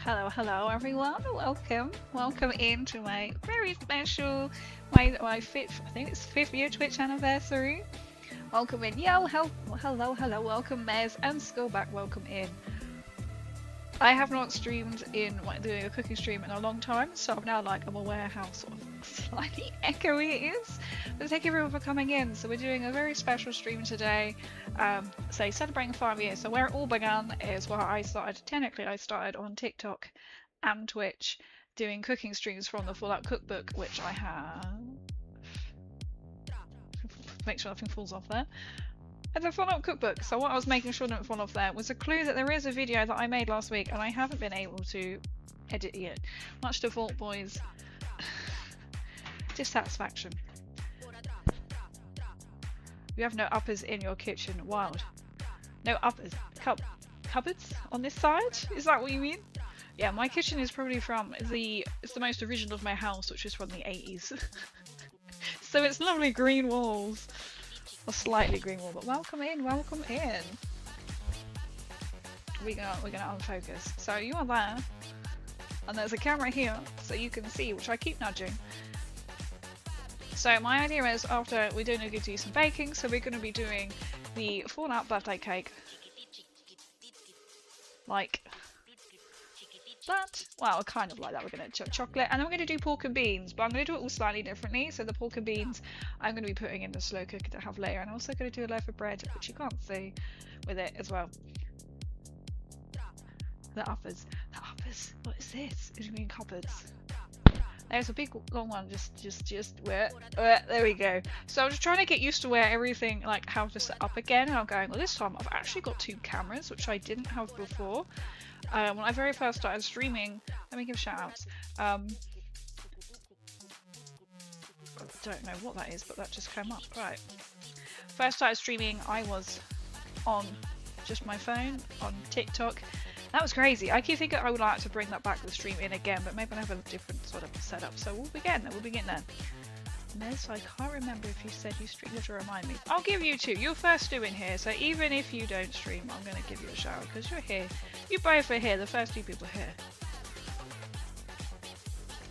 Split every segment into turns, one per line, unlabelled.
Hello everyone, welcome into my very special, my fifth, I think it's 5th year Twitch anniversary. Welcome in, yo, hello, welcome Mez and Skullback, welcome in. I have not streamed in, doing a cooking stream in a long time, so I'm now like, I'm aware how sort of slightly echoey it is. But thank everyone for coming in. So we're doing a very special stream today, so celebrating 5 years. So where it all began is where I started, technically I started on TikTok and Twitch doing cooking streams from the Fallout cookbook, which I have. Make sure nothing falls off there. And the Fallout cookbook. So what I was making sure didn't fall off there was a clue that there is a video that I made last week and I haven't been able to edit yet. Much to Vault Boys' dissatisfaction. You have no uppers in your kitchen. Wild. No uppers. Cupboards on this side? Is that what you mean? Yeah, my kitchen is probably from it's the most original of my house, which is from the 80s. So it's lovely green walls. Or slightly green wall, but welcome in, welcome in. We're gonna unfocus. So you are there, and there's a camera here, so you can see, which I keep nudging. So my idea is after we're going to do some baking, so we're going to be doing the Fallout birthday cake, like that. Well, kind of like that. We're going to chocolate, and then we're going to do pork and beans, but I'm going to do it all slightly differently. So the pork and beans I'm going to be putting in the slow cooker to have later, and I'm also going to do a loaf of bread, which you can't see, with it as well. The uppers. What is this? Is it mean cupboards? There's a big long one. Just where? There we go. So I'm just trying to get used to where everything, like how to set up again. And I'm going, well, this time I've actually got 2 cameras, which I didn't have before. When I very first started streaming, let me give shout outs. I don't know what that is, but that just came up. Right. First started streaming, I was on just my phone, on TikTok. That was crazy. I keep thinking I would like to bring that back to the stream in again, but maybe I'll have a different sort of setup. So we'll begin then. Nez, I can't remember if you said you streamed to remind me. I'll give you 2. You're first 2 in here, so even if you don't stream, I'm going to give you a shout because you're here. You both are here, the first 2 people here.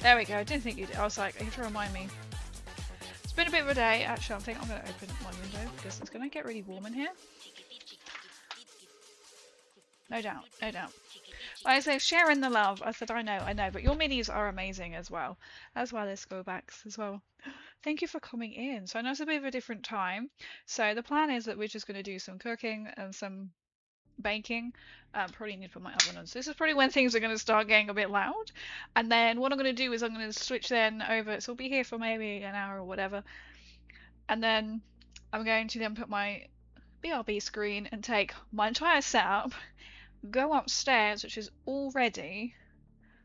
There we go, I didn't think you did. I was like, you have to remind me. It's been a bit of a day. Actually, I think I'm going to open my window because it's going to get really warm in here. No doubt. I say sharing the love. I said I know, but your minis are amazing as well as Go-backs as well. Thank you for coming in. So I know it's a bit of a different time. So the plan is that we're just going to do some cooking and some baking. Probably need to put my oven on. So this is probably when things are going to start getting a bit loud. And then what I'm going to do is I'm going to switch then over. So we'll be here for maybe an hour or whatever. And then I'm going to then put my BRB screen and take my entire setup, go upstairs, which is all ready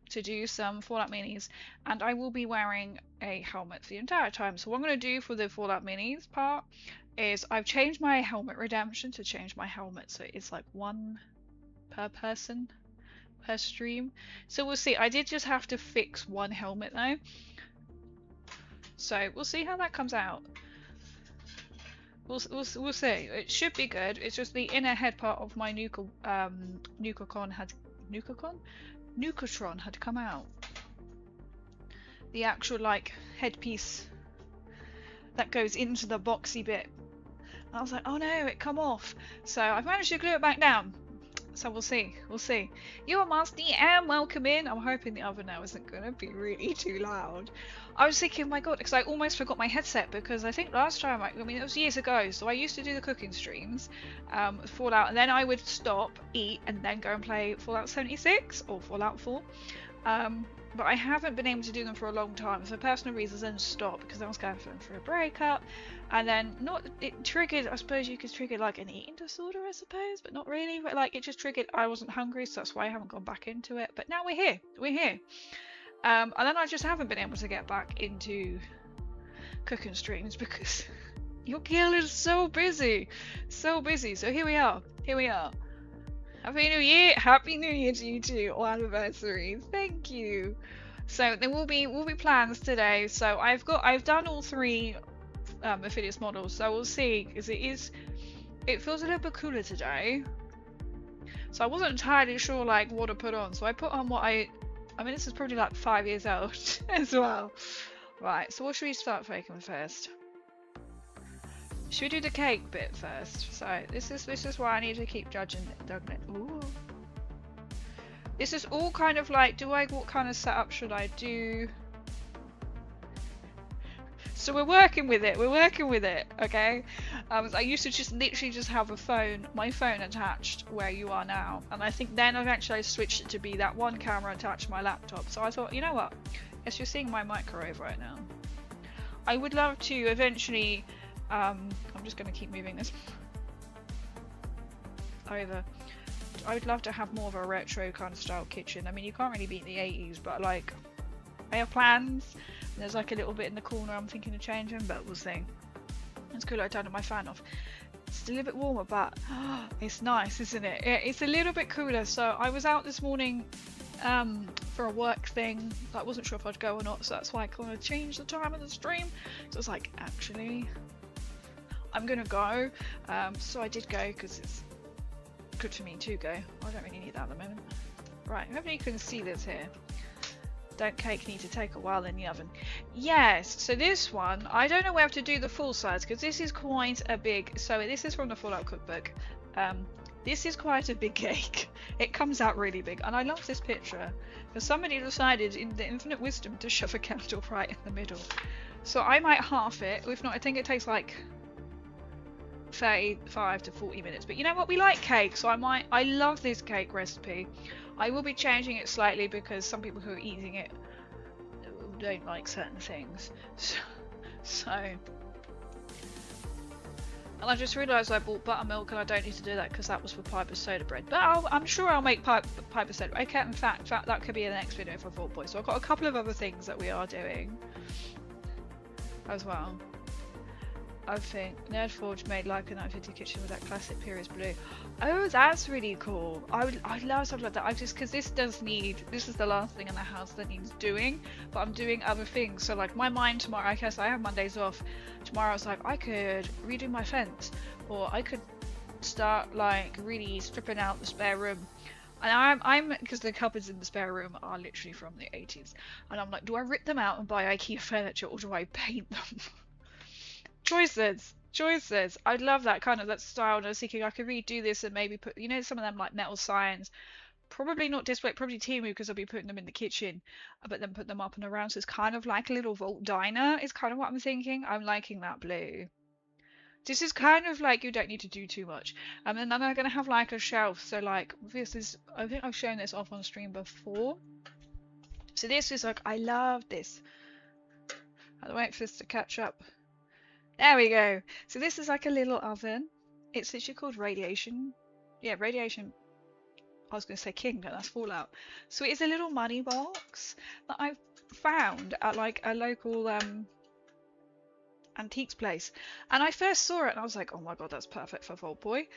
to do some Fallout minis, and I will be wearing a helmet for the entire time. So what I'm going to do for the Fallout minis part is I've changed my helmet redemption to change my helmet, so it's like 1 per person per stream. So we'll see. I did just have to fix 1 helmet though, so we'll see how that comes out. We'll see. It should be good. It's just the inner head part of my Nucatron had come out. The actual like headpiece that goes into the boxy bit. And I was like, oh no, it come off. So I've managed to glue it back down. So we'll see. You are Master and welcome in. I'm hoping the oven now isn't going to be really too loud. I was thinking, oh my god, because I almost forgot my headset, because I think last time, I mean, it was years ago, so I used to do the cooking streams, Fallout, and then I would stop, eat, and then go and play Fallout 76, or Fallout 4. But I haven't been able to do them for a long time, for personal reasons, and stop, because I was going for a breakup, and then it triggered, I suppose you could trigger like an eating disorder, I suppose, but not really, but like it just triggered, I wasn't hungry, so that's why I haven't gone back into it, but now we're here. And then I just haven't been able to get back into cooking streams because your girl is so busy. So here we are. Happy New Year to you too, or anniversary. Thank you. So there will be plans today. So I've done all 3 affiliates models. So we'll see, because it feels a little bit cooler today. So I wasn't entirely sure like what to put on. So I put on what I mean, this is probably like 5 years old as well. Right, so what should we start making first? Should we do the cake bit first? So this is why I need to keep judging it. Ooh. This is all kind of like, what kind of setup should I do? So we're working with it, okay? I used to just literally just have my phone attached where you are now. And I think then eventually I switched it to be that one camera attached to my laptop. So I thought, you know what? Yes, you're seeing my microwave right now. I would love to eventually, I'm just going to keep moving this over. I would love to have more of a retro kind of style kitchen. I mean, you can't really beat the 80s, but like, I have plans. There's like a little bit in the corner I'm thinking of changing, but we'll see. It's cool I turned my fan off. It's still a bit warmer, but it's nice, isn't it? It's a little bit cooler. So I was out this morning for a work thing. I wasn't sure if I'd go or not, so that's why I kind of changed the time of the stream. So I was like, actually, I'm gonna go. So I did go because it's good for me to go. I don't really need that at the moment. Right, hopefully you can see this here. Don't cake need to take a while in the oven? Yes, so this one, I don't know where to do the full size because this is quite a big, so this is from the Fallout cookbook. This is quite a big cake. It comes out really big, and I love this picture because somebody decided in the infinite wisdom to shove a candle right in the middle. So I might half it, if not I think it takes like 35 to 40 minutes, but you know what, we like cake, so I love this cake recipe. I will be changing it slightly because some people who are eating it don't like certain things. So and I just realised I bought buttermilk and I don't need to do that because that was for Piper's soda bread. But I'm sure I'll make Piper's soda bread. Okay, in fact that could be the next video for Vault Boy. So I've got a couple of other things that we are doing as well. I think Nerdforge made like a 950 kitchen with that classic Purist blue. Oh, that's really cool. I'd love something like that. Because this is the last thing in the house that needs doing, but I'm doing other things. So like my mind tomorrow, I guess I have Mondays off. Tomorrow I was like, I could redo my fence, or I could start like really stripping out the spare room. And I'm because the cupboards in the spare room are literally from the 80s, and I'm like, do I rip them out and buy IKEA furniture, or do I paint them? Choices. I'd love that kind of that style. And I was thinking I could redo this and maybe put, you know, some of them like metal signs. Probably not display, probably Temu because I'll be putting them in the kitchen, but then put them up and around. So it's kind of like a little vault diner. Is kind of what I'm thinking. I'm liking that blue. This is kind of like you don't need to do too much. And then I'm gonna have like a shelf. So like this is, I think I've shown this off on stream before. So this is like, I love this. I'll wait for this to catch up. There we go. So this is like a little oven. It's literally called Radiation. Yeah, Radiation. I was going to say King, but that's Fallout. So it is a little money box that I found at like a local antiques place. And I first saw it and I was like, oh my god, that's perfect for Vault Boy.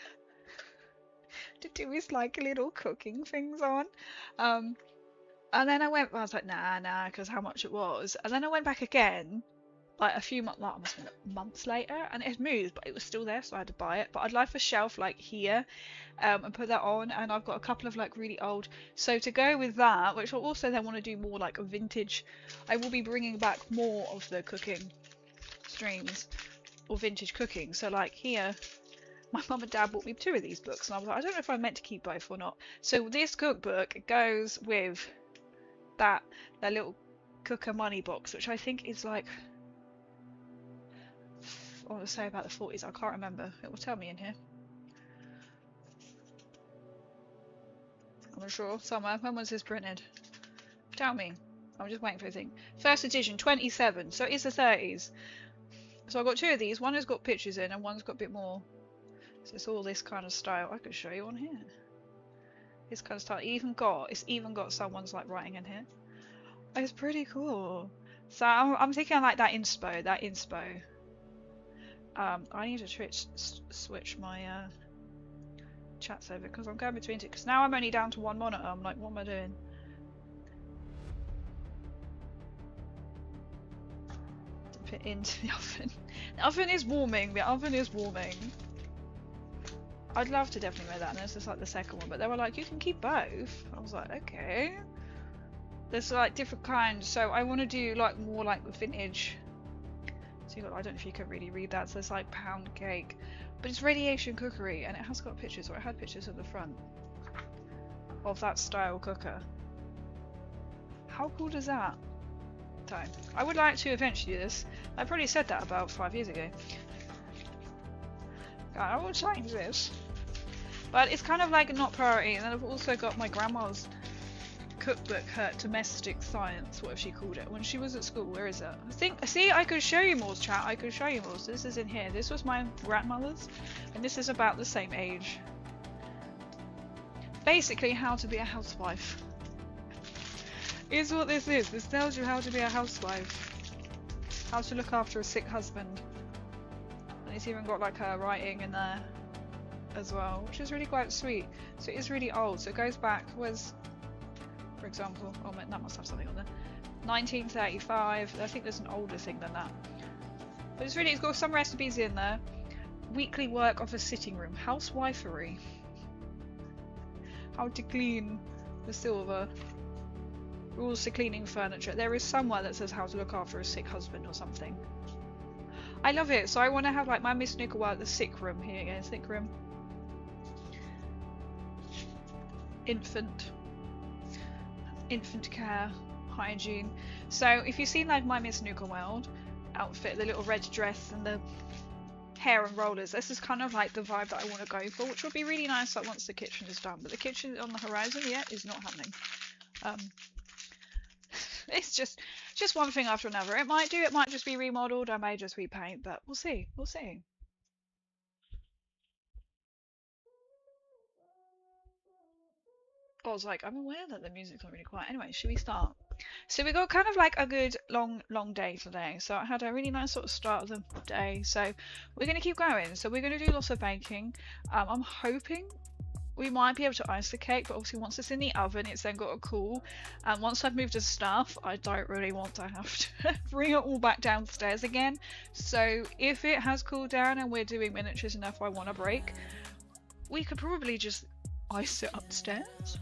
To do his like little cooking things on. And then I was like, nah, because how much it was. And then I went back again. Like a few months later, and it had moved, but it was still there, so I had to buy it. But I'd like a shelf like here, and put that on. And I've got a couple of like really old. So to go with that, which I also then want to do more like a vintage. I will be bringing back more of the cooking streams or vintage cooking. So like here, my mum and dad bought me 2 of these books, and I was like, I don't know if I meant to keep both or not. So this cookbook goes with that little cooker money box, which I think is like. I want to say about the 40s, I can't remember. It will tell me in here. I'm not sure. Somewhere. When was this printed? Tell me. I'm just waiting for a thing. First edition, 27. So it's the 30s. So I've got 2 of these. One has got pictures in and one's got a bit more. So it's all this kind of style. I could show you on here. This kind of style. It's even got someone's like writing in here. It's pretty cool. So I'm thinking like that inspo. I need to switch my chats over because I'm going between it. Because now I'm only down to 1 monitor. I'm like, what am I doing? Dip it into the oven. The oven is warming. I'd love to definitely make that, and this is like the second one, but they were like, you can keep both. I was like, okay. There's like different kinds, so I want to do like more like vintage. So you got, I don't know if you can really read that, so there's like pound cake, but it's radiation cookery, and it has got pictures, or it had pictures at the front of that style cooker. How cool is that? I would like to eventually do this. I probably said that about 5 years ago. I will change this. But it's kind of like not priority, and then I've also got my grandma's cookbook, her domestic science, whatever she called it, when she was at school. Where is it? I think, see, I could show you more, chat. I could show you more. So this is in here. This was my grandmother's, and this is about the same age. Basically, how to be a housewife. Is what this is. This tells you how to be a housewife. How to look after a sick husband. And it's even got like her writing in there as well, which is really quite sweet. So it is really old. So it goes back, was, for example, oh that must have something on there. 1935. I think there's an older thing than that. But it's got some recipes in there. Weekly work of a sitting room. Housewifery. How to clean the silver. Rules to cleaning furniture. There is somewhere that says how to look after a sick husband or something. I love it. So I want to have like my Miss Nickelwell, the sick room here again. Sick room. Infant care, hygiene. So if you've seen like my Miss Nickelwell outfit, the little red dress and the hair and rollers, this is kind of like the vibe that I want to go for, which will be really nice like once the kitchen is done. But the kitchen on the horizon yet is not happening. It's just one thing after another. It might just be remodeled, I may just repaint, but we'll see. We'll see. I was like, I'm aware that the music's not really quiet. Anyway, should we start? So we got kind of like a good long day today. So I had a really nice sort of start of the day. So we're going to keep going. So we're going to do lots of baking. I'm hoping we might be able to ice the cake, but obviously once it's in the oven, it's then got to cool. And once I've moved the stuff, I don't really want to have to bring it all back downstairs again. So if it has cooled down and we're doing miniatures enough I want to break, we could probably just ice it upstairs.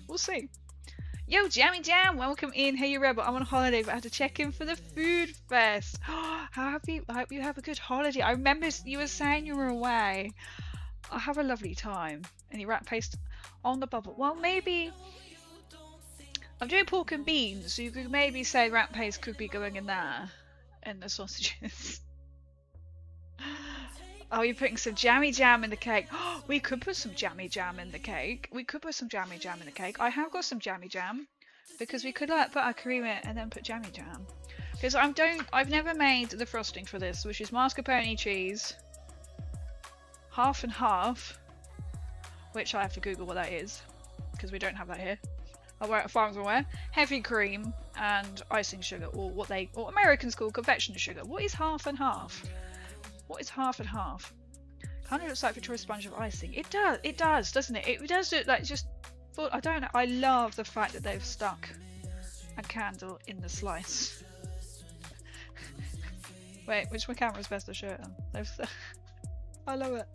We'll see. Yo, Jammy Jam, welcome in. Hey, you rebel. I'm on holiday, but I had to check in for the food fest. I hope you have a good holiday. I remember you were saying you were away. I'll have a lovely time. Any rat paste on the bubble? Well, maybe I'm doing pork and beans, so you could maybe say rat paste could be going in there, and the sausages. Oh, you're putting some jammy jam in the cake. We could put some jammy jam in the cake. I have got some jammy jam, because we could like put our cream in and then put jammy jam. Because I've never made the frosting for this, which is mascarpone cheese, half and half, which I have to Google what that is, because we don't have that here. As far as I'm aware, heavy cream and icing sugar, or what Americans call confectioner sugar. What is half and half? What is half and half? Kind of looks like Victoria sponge of icing. It does, doesn't it? It does look like just. I don't know. I love the fact that they've stuck a candle in the slice. Wait, which my camera's best to show it on? I love it.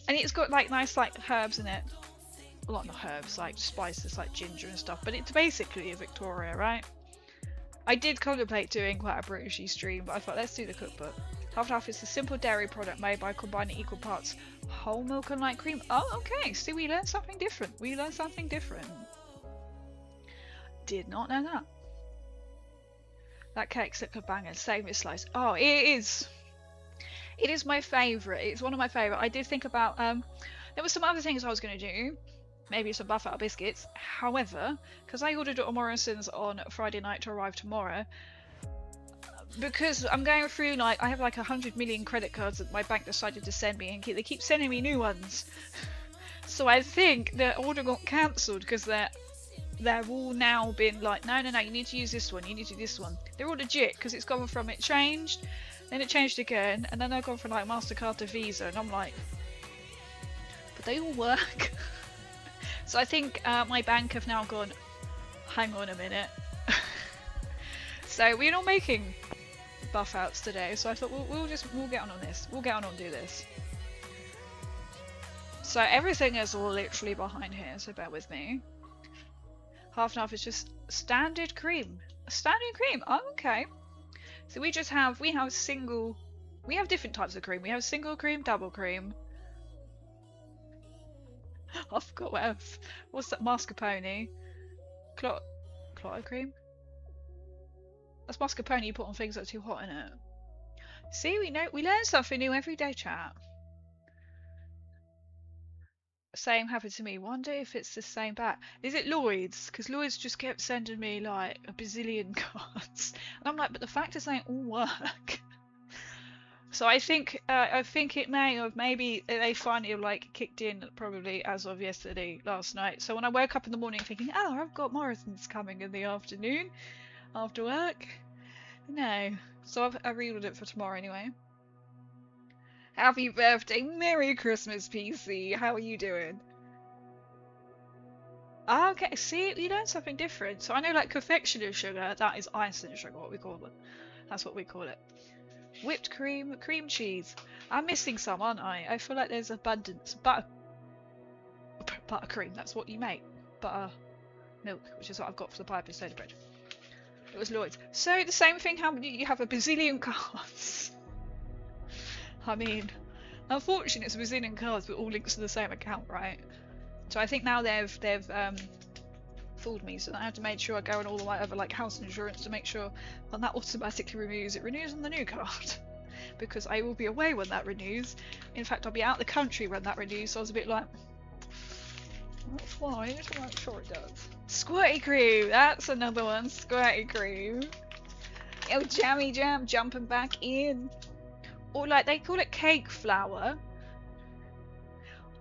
And it's got like nice like herbs in it. Well, not herbs, like spices like ginger and stuff. But it's basically a Victoria, right? I did contemplate doing quite a Britishy stream, but I thought let's do the cookbook. Half and half is a simple dairy product made by combining equal parts whole milk and light cream. Oh, okay. See, we learned something different. Did not know that. That cake's like a banger. Save it slice. Oh, it is. It is my favourite. It's one of my favourite. I did think about there were some other things I was going to do. Maybe some buffalo biscuits. However, because I ordered it on Morrison's on Friday night to arrive tomorrow, because I'm going through like I have like 100 million credit cards that my bank decided to send me, and they keep sending me new ones. So I think the order got cancelled because they're all now been like, no, you need to use this one, you need to do this one. They're all legit because it's gone from it changed, then it changed again, and then they've gone from like MasterCard to Visa, and I'm like, but they all work. So I think my bank have now gone, hang on a minute. So we're not making buff outs today, so I thought we'll get on this. We'll get on and do this. So everything is literally behind here, so bear with me. Half and half is just standard cream. Standard cream, oh okay. So we have single, we have different types of cream. We have single cream, double cream. I forgot what else. What's that? Mascarpone. Clotted cream? That's mascarpone you put on things that are too hot in it. See, we learn something new every day, chat. Same happened to me. Wonder if it's the same back. Is it Lloyd's? Because Lloyd's just kept sending me like a bazillion cards, and I'm like, but the fact is they all work. So I think it may have, maybe they finally have like kicked in probably as of yesterday, last night. So when I woke up in the morning thinking, oh, I've got Morrison's coming in the afternoon after work. No. So I've reordered it for tomorrow anyway. Happy birthday, Merry Christmas, PC. How are you doing? Ah, okay, see, you learned something different. So I know like confectioner's sugar, that is icing sugar, what we call it. That's what we call it. Whipped cream, cream cheese. I'm missing some, aren't I? I feel like there's abundance. Buttercream, that's what you make. Butter, milk, which is what I've got for the pie soda bread. It was Lloyd's. So the same thing happened. You have a bazillion cards. I mean, unfortunately, it's a bazillion cards, but all links to the same account, right? So I think now they've fooled me. So I have to make sure I go on all the way over like house insurance to make sure when that automatically renews, it renews on the new card. Because I will be away when that renews. In fact, I'll be out of the country when that renews. So I was a bit like, that's fine. Just to make sure it does. Squirty cream. That's another one. Squirty cream. Oh, jammy jam jumping back in. Or like they call it cake flour.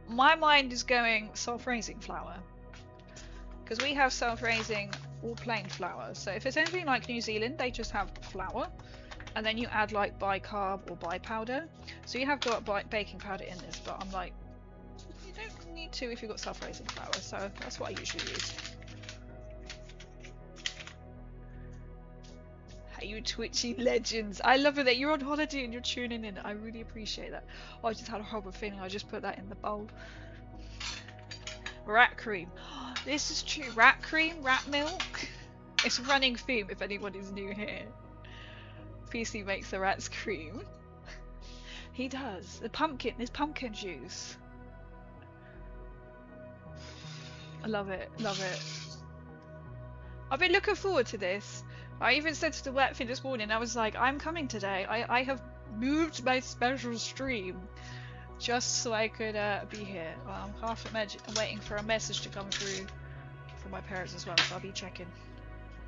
My mind is going self-raising flour. Because we have self-raising or plain flour. So if it's anything like New Zealand, they just have flour. And then you add like bicarb or bipowder. So you have got baking powder in this, but I'm like, you don't need to if you've got self-raising flour. So that's what I usually use. Hey, you Twitchy legends. I love it that you're on holiday and you're tuning in. I really appreciate that. Oh, I just had a horrible feeling. I just put that in the bowl. Rat cream. This is true. Rat cream, rat milk. It's a running theme if anyone is new here. PC makes the rat's cream. He does. There's pumpkin juice. I love it, love it. I've been looking forward to this. I even said to the wet thing this morning, I was like, I'm coming today. I have moved my special stream just so I could be here. Well, I'm waiting for a message to come through from my parents as well, so I'll be checking.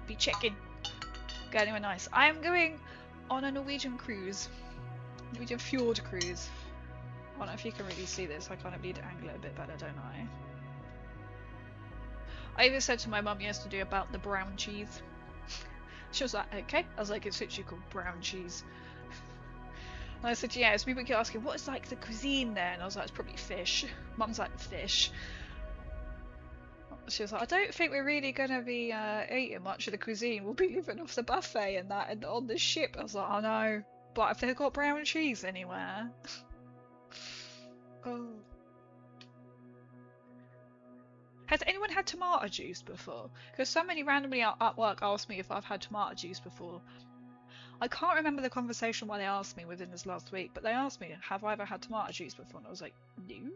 Go anywhere nice. I am going on a Norwegian cruise. Norwegian fjord cruise. I don't know if you can really see this. I kind of need to angle it a bit better, don't I? I even said to my mum yesterday about the brown cheese. She was like, okay. I was like, it's literally called brown cheese. And I said, yeah, so people keep asking, what is like the cuisine there? And I was like, it's probably fish. Mum's like, fish. She was like, I don't think we're really going to be eating much of the cuisine. We'll be living off the buffet and that and on the ship. I was like, I know. But if they've got brown cheese anywhere. Oh. Has anyone had tomato juice before? Because somebody randomly at work asked me if I've had tomato juice before. I can't remember the conversation why they asked me within this last week, but they asked me, have I ever had tomato juice before? And I was like, no.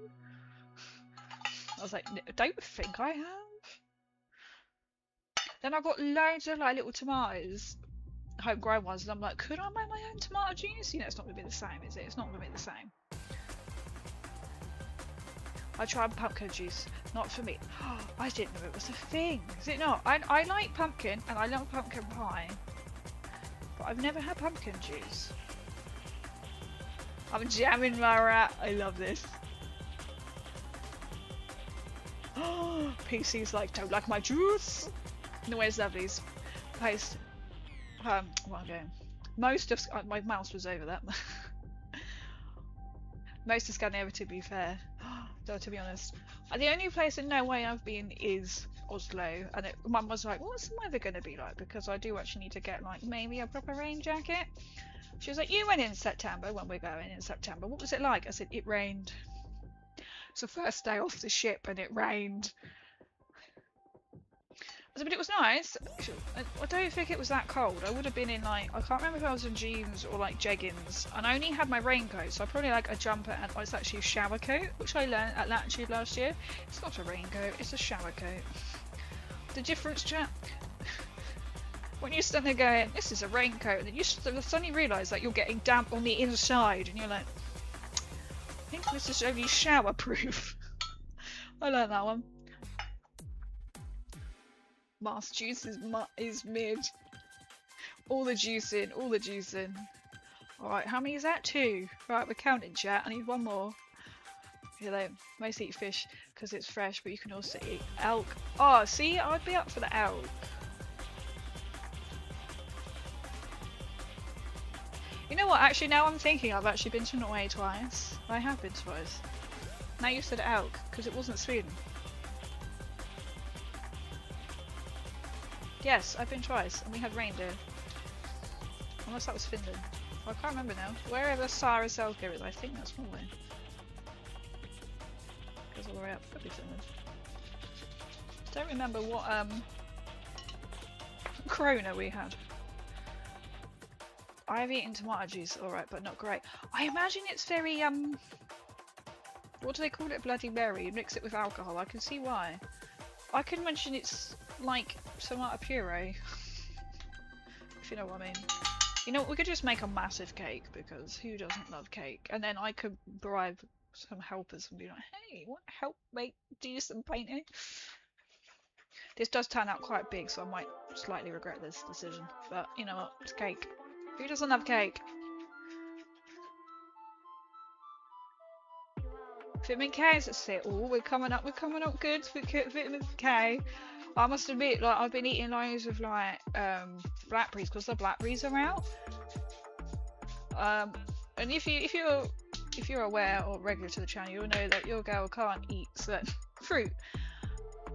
I was like, I don't think I have. Then I got loads of like little tomatoes, homegrown ones, and I'm like, could I make my own tomato juice? You know, it's not going to be the same, is it? It's not going to be the same. I tried pumpkin juice, not for me. I didn't know it was a thing. Is it not? I like pumpkin and I love pumpkin pie, but I've never had pumpkin juice. I'm jamming my rat. I love this. PC's like, don't like my juice. No, where's Lovely's? Paste. Well, okay. Most of my mouse was over that. Most of Scandinavia, to be fair. Though, to be honest, the only place in no way I've been is Oslo, and Mum was like, what's the weather going to be like? Because I do actually need to get like maybe a proper rain jacket. She was like, you went in September when we're going in September. What was it like? I said, it rained. It's the first day off the ship and it rained. But it was nice. I don't think it was that cold. I would have been in like, I can't remember if I was in jeans or like jeggings. And I only had my raincoat, so I probably like a jumper and it's actually a shower coat, which I learned at Latitude last year. It's not a raincoat, it's a shower coat. The difference, chat, when you stand there going, this is a raincoat, and then you suddenly realise that you're getting damp on the inside, and you're like, I think this is only shower proof. I learned that one. Mass juice is mid. All the juice in, all the juice in. Alright, how many is that? 2. Right, we're counting, chat. I need 1 more. You know, mostly eat fish because it's fresh, but you can also eat elk. Oh, see, I'd be up for the elk. You know what, actually, now I'm thinking I've actually been to Norway twice. I have been twice. Now you said elk, because it wasn't Sweden. Yes, I've been twice, and we had reindeer. Unless that was Finland. Well, I can't remember now. Wherever Sara Selker is, I think that's Norway. Goes all the way up. Could be Finland. Don't remember what Corona we had. I've eaten tomato juice, alright, but not great. I imagine it's very what do they call it? Bloody Mary. You mix it with alcohol. I can see why. I can mention it's like tomato puree. If you know what I mean. You know, we could just make a massive cake, because who doesn't love cake? And then I could bribe some helpers and be like, hey, want to help make do some painting? This does turn out quite big, so I might slightly regret this decision. But you know what? It's cake. Who doesn't love cake? Vitamin K is at sit. Oh, we're coming up good with vitamin K. I must admit, like, I've been eating loads of like blackberries because the blackberries are out. And if you're aware or regular to the channel, you'll know that your girl can't eat certain fruit.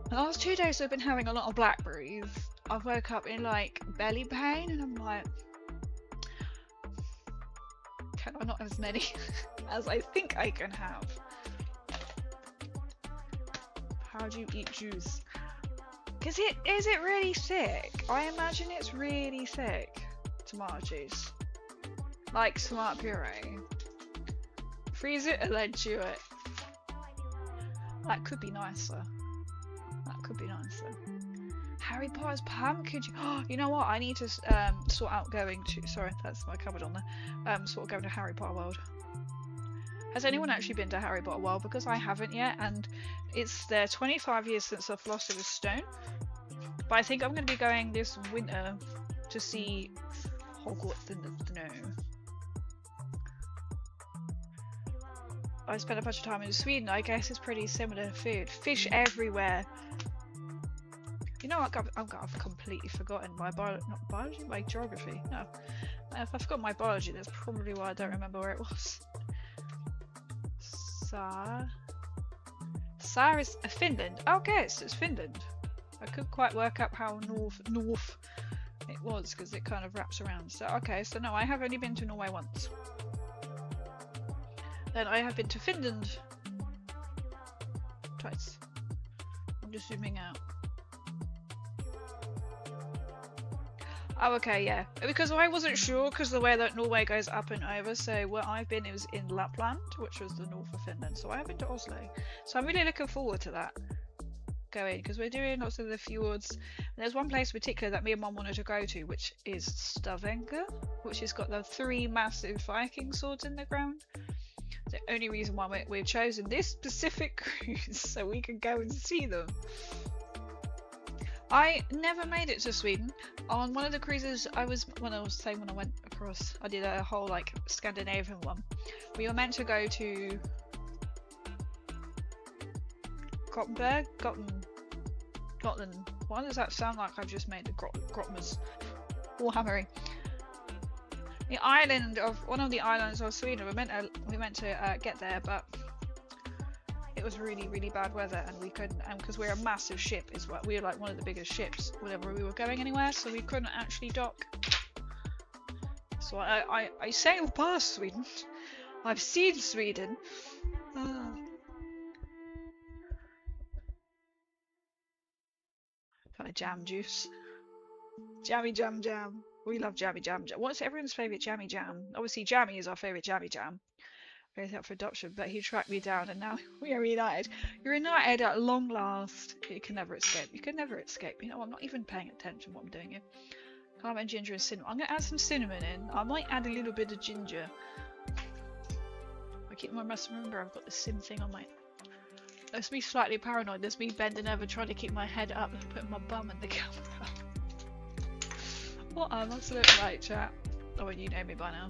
The last 2 days I've been having a lot of blackberries. I've woke up in like belly pain, and I'm like, can I not have as many as I think I can have? How do you eat juice? Is it really thick? I imagine it's really thick. Tomato juice. Like tomato puree. Freeze it and then chew it. That could be nicer. That could be nicer. Harry Potter's pumpkin juice. Oh, you know what? I need to sort out going to... Sorry, that's my cupboard on there. Sort of going to Harry Potter World. Has anyone actually been to Harry Potter World? Because I haven't yet, and it's their 25 years since the Philosopher's Stone. But I think I'm going to be going this winter to see Hogwarts in the Snow. I spent a bunch of time in Sweden. I guess it's pretty similar food. Fish everywhere. You know what? I've completely forgotten my my geography. No, if I forgot my biology, that's probably why I don't remember where it was. Sar is Finland. Okay, so it's Finland. I couldn't quite work out how north it was because it kind of wraps around. So okay, so no, I have only been to Norway once. Then I have been to Finland twice. I'm just zooming out. Oh, okay, yeah. Because I wasn't sure because the way that Norway goes up and over. So where I've been, it was in Lapland, which was the north of Finland. So I have been to Oslo. So I'm really looking forward to that. Going because we're doing lots of the fjords. And there's one place in particular that me and Mum wanted to go to, which is Stavanger, which has got the 3 massive Viking swords in the ground. The only reason why we've chosen this specific cruise so we can go and see them. I never made it to Sweden. On one of the cruises when I went across, I did a whole like Scandinavian one. We were meant to go to Gothenburg? Gotland. Why does that sound like I've just made the Grotmers Warhammering? The island of one of the islands of Sweden. We meant to get there, but it was really bad weather, and we couldn't. And because we're a massive ship, is what we were like one of the biggest ships whenever we were going anywhere, so we couldn't actually dock. So I sailed past Sweden. I've seen Sweden. Like jam juice. Jammy jam jam. We love jammy jam jam. What's everyone's favourite jammy jam? Obviously Jammy is our favourite jammy jam. Very up for adoption, but he tracked me down and now we are reunited. You're reunited at long last. You can never escape. You can never escape. You know, I'm not even paying attention what I'm doing here. Cardamom, ginger and cinnamon. I'm going to add some cinnamon in. I might add a little bit of ginger. I must remember I've got the sim thing on my... That's me slightly paranoid. There's me bending over trying to keep my head up and putting my bum in the camera. What I must look like, chat. Oh, well, you know me by now.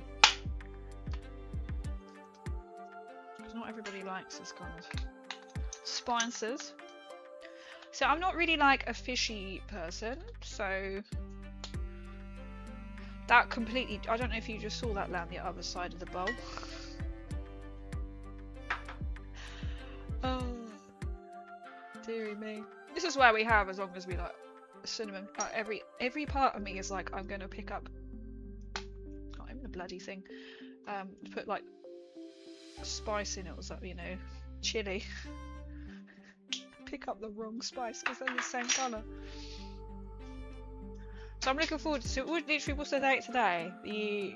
Because not everybody likes this kind of spices. So I'm not really like a fishy person, so... That completely... I don't know if you just saw that land the other side of the bowl. Oh, dearie me. This is where we have, as long as we like cinnamon. Every part of me is like, I'm going to pick up... Not even the bloody thing. Put like spice in it or something, you know. Chili. Pick up the wrong spice because they're the same colour. So I'm looking forward to it. Literally, what's the date today? The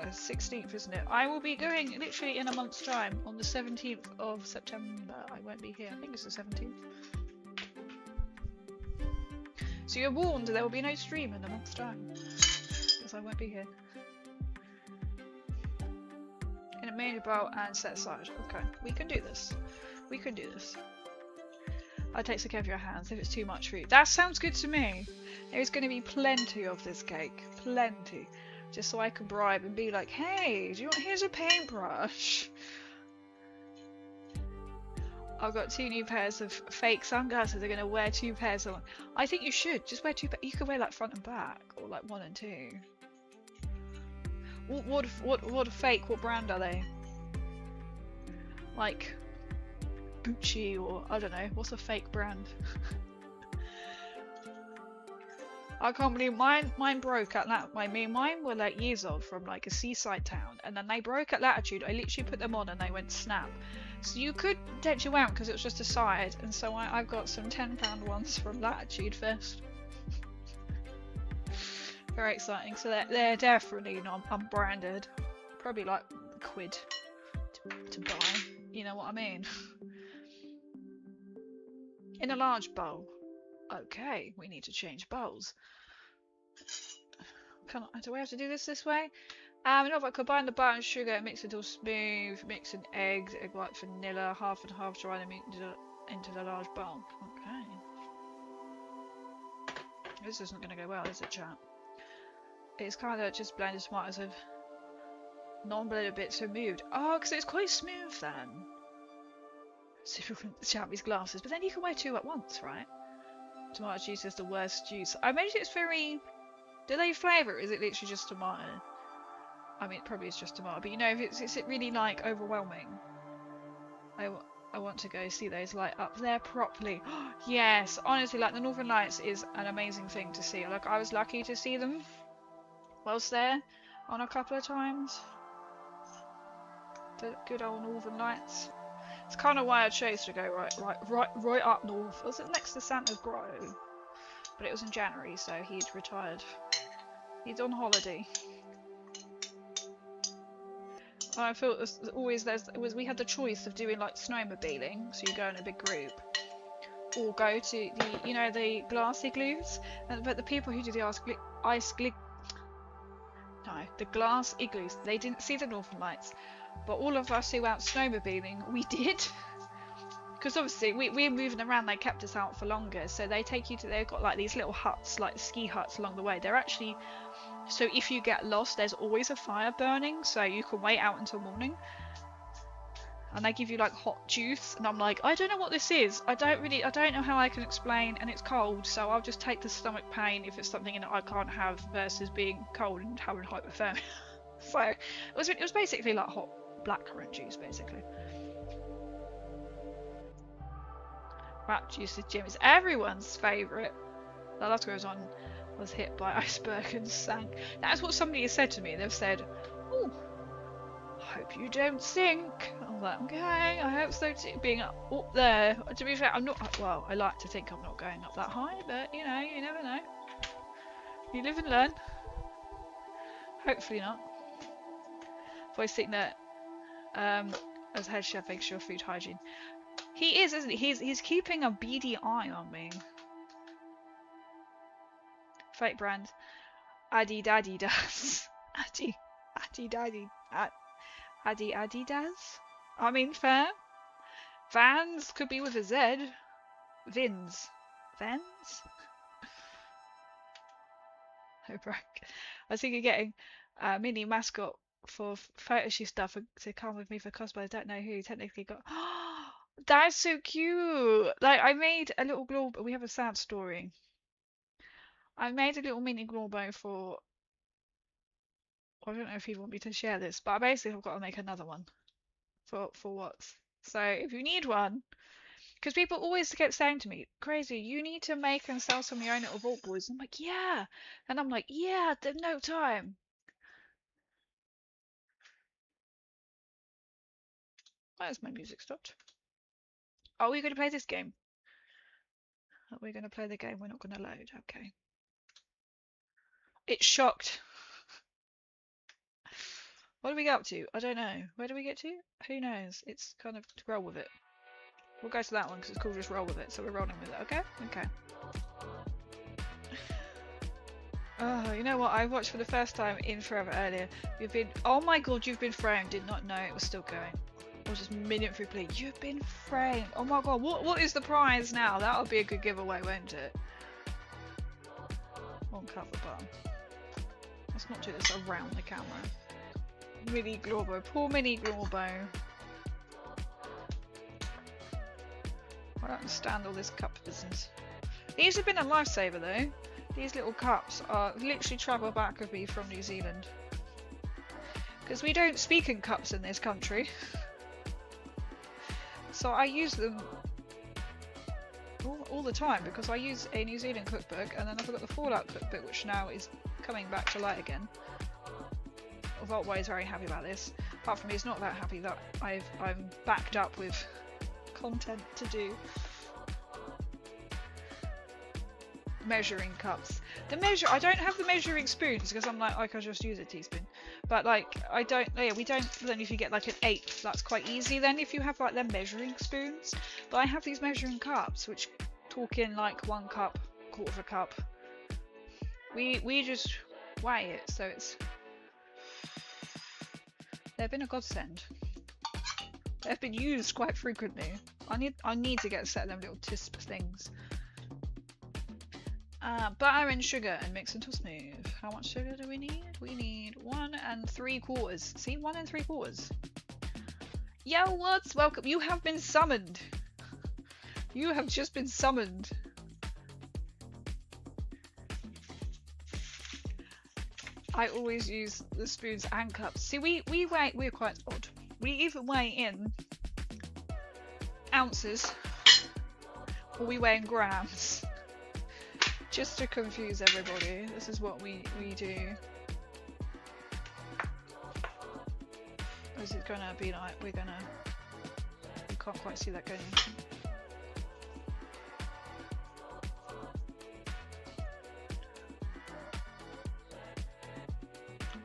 16th, isn't it? I will be going literally in a month's time on the 17th of September. I won't be here. I think it's the 17th. So you're warned there will be no stream in a month's time because I won't be here. In a main bowl and set aside. Okay, we can do this. We can do this. I'll take some care of your hands if it's too much for you. That sounds good to me. There's going to be plenty of this cake. Plenty. Just so I can bribe and be like, hey, do you want, here's a paintbrush. I've got 2 new pairs of fake sunglasses. They're going to wear 2 pairs on. I think you should. Just wear 2 pairs. You could wear like front and back. Or like 1 and 2. What fake? What brand are they? Like... Gucci or I don't know, what's a fake brand? I can't believe mine broke at that. I mean, mine were like years old from like a seaside town, and then they broke at Latitude. I literally put them on and they went snap. So you could potentially wear them because it was just a side, and so I've got some £10 ones from Latitude first. Very exciting. So they're definitely not unbranded. Probably like £1 to buy. You know what I mean? In a large bowl. Okay, we need to change bowls. Do I have to do this way? No, if I combine the butter and sugar, mix it all smooth, mix in eggs, egg white, vanilla, half and half, dry them into the large bowl. Okay. This isn't going to go well, is it, chat? It's kind of just blended tomatoes with non-blended bits removed. Oh, because it's quite smooth then. So you can chat these glasses, but then you can wear 2 at once, right? Tomato juice is the worst juice. I imagine it's very... Do they flavour it? Is it literally just tomato? I mean, it probably is just tomato, but you know, is it really like overwhelming? I want to go see those light up there properly. Yes, honestly, like the Northern Lights is an amazing thing to see. Like I was lucky to see them whilst there on a couple of times. The good old Northern Lights. It's kind of why I chose to go right up north. Was it next to Santa's Grove? But it was in January, so he'd retired. He's on holiday. I felt we had the choice of doing like snowmobiling, so you go in a big group, or go to the the glass igloos. But the people who do the glass igloos, they didn't see the Northern Lights. But all of us who went snowmobiling, we did. Because obviously we're moving around, they kept us out for longer. So they take you to, they've got like these little huts, like ski huts along the way. They're actually, so if you get lost, there's always a fire burning. So you can wait out until morning. And they give you like hot juice. And I'm like, I don't know what this is. I don't know how I can explain. And it's cold. So I'll just take the stomach pain if it's something that I can't have versus being cold and having hypothermia. So it was basically like hot blackcurrant juice, basically. Rat juice is Jimmy's everyone's favourite. The last goes on was hit by iceberg and sank. That's what somebody has said to me. They've said, "Oh, hope you don't sink. I was like, okay, I hope so too. Being up there. To be fair, I'm not, well, I like to think I'm not going up that high, but you know, you never know. You live and learn. Hopefully not. Voice think that as head chef makes sure food hygiene. He is, isn't he? He's keeping a beady eye on me. Fake brand. Addy Daddy does. Addy Daddy. Addy does? I mean, fair. Vans could be with a Z. Vins. Vans? Oh, Brack. I was thinking of getting a mini mascot for photo shoot stuff to come with me for cosplay. I don't know who. Technically got. That's so cute! Like, I made a little globe. We have a sad story. I made a little mini Glorbo for. I don't know if you want me to share this, but basically I've got to make another one for what. So if you need one, because people always kept saying to me, "Crazy, you need to make and sell some of your own little Vault Boys." I'm like, yeah, and I'm like, yeah, there's no time. Why has my music stopped? Are we going to play this game? Are we going to play the game? We're not going to load. Okay. It's shocked. What do we get up to? I don't know. Where do we get to? Who knows? It's kind of to roll with it. We'll go to that one because it's called just roll with it. So we're rolling with it. Okay? Okay. Oh, you know what? I watched for the first time in forever earlier. You've been. Oh my god, you've been framed. Did not know it was still going. Or just minute through play. You've been framed. Oh my god. What is the prize now? That'll be a good giveaway, won't it? One cover button. Let's not do this around the camera. Mini Glorbo. Poor mini Glorbo. I don't understand all this cup business. These have been a lifesaver though. These little cups are literally travel back with me from New Zealand. Because we don't speak in cups in this country. So I use them all the time because I use a New Zealand cookbook and then I've got the Fallout cookbook which now is coming back to light again. Vaultboy is very happy about this. Apart from me, he's not that happy that I'm backed up with content to do. Measuring cups. I don't have the measuring spoons because I'm like, I can just use a teaspoon. But like, I don't, yeah, we don't, then if you get like an 1/8, that's quite easy then if you have like them measuring spoons. But I have these measuring cups which talk in like 1 cup, 1/4 cup. We just weigh it, so it's, they've been a godsend. They've been used quite frequently. I need to get a set of them little tisp things. Butter and sugar and mix until smooth. How much sugar do we need? We need 1 3/4. See, 1 3/4. Yo, what's welcome? You have been summoned. You have just been summoned. I always use the spoons and cups. See, we're quite odd. We either weigh in ounces or we weigh in grams. Just to confuse everybody, this is what we do. Or is it gonna be like you can't quite see that going in.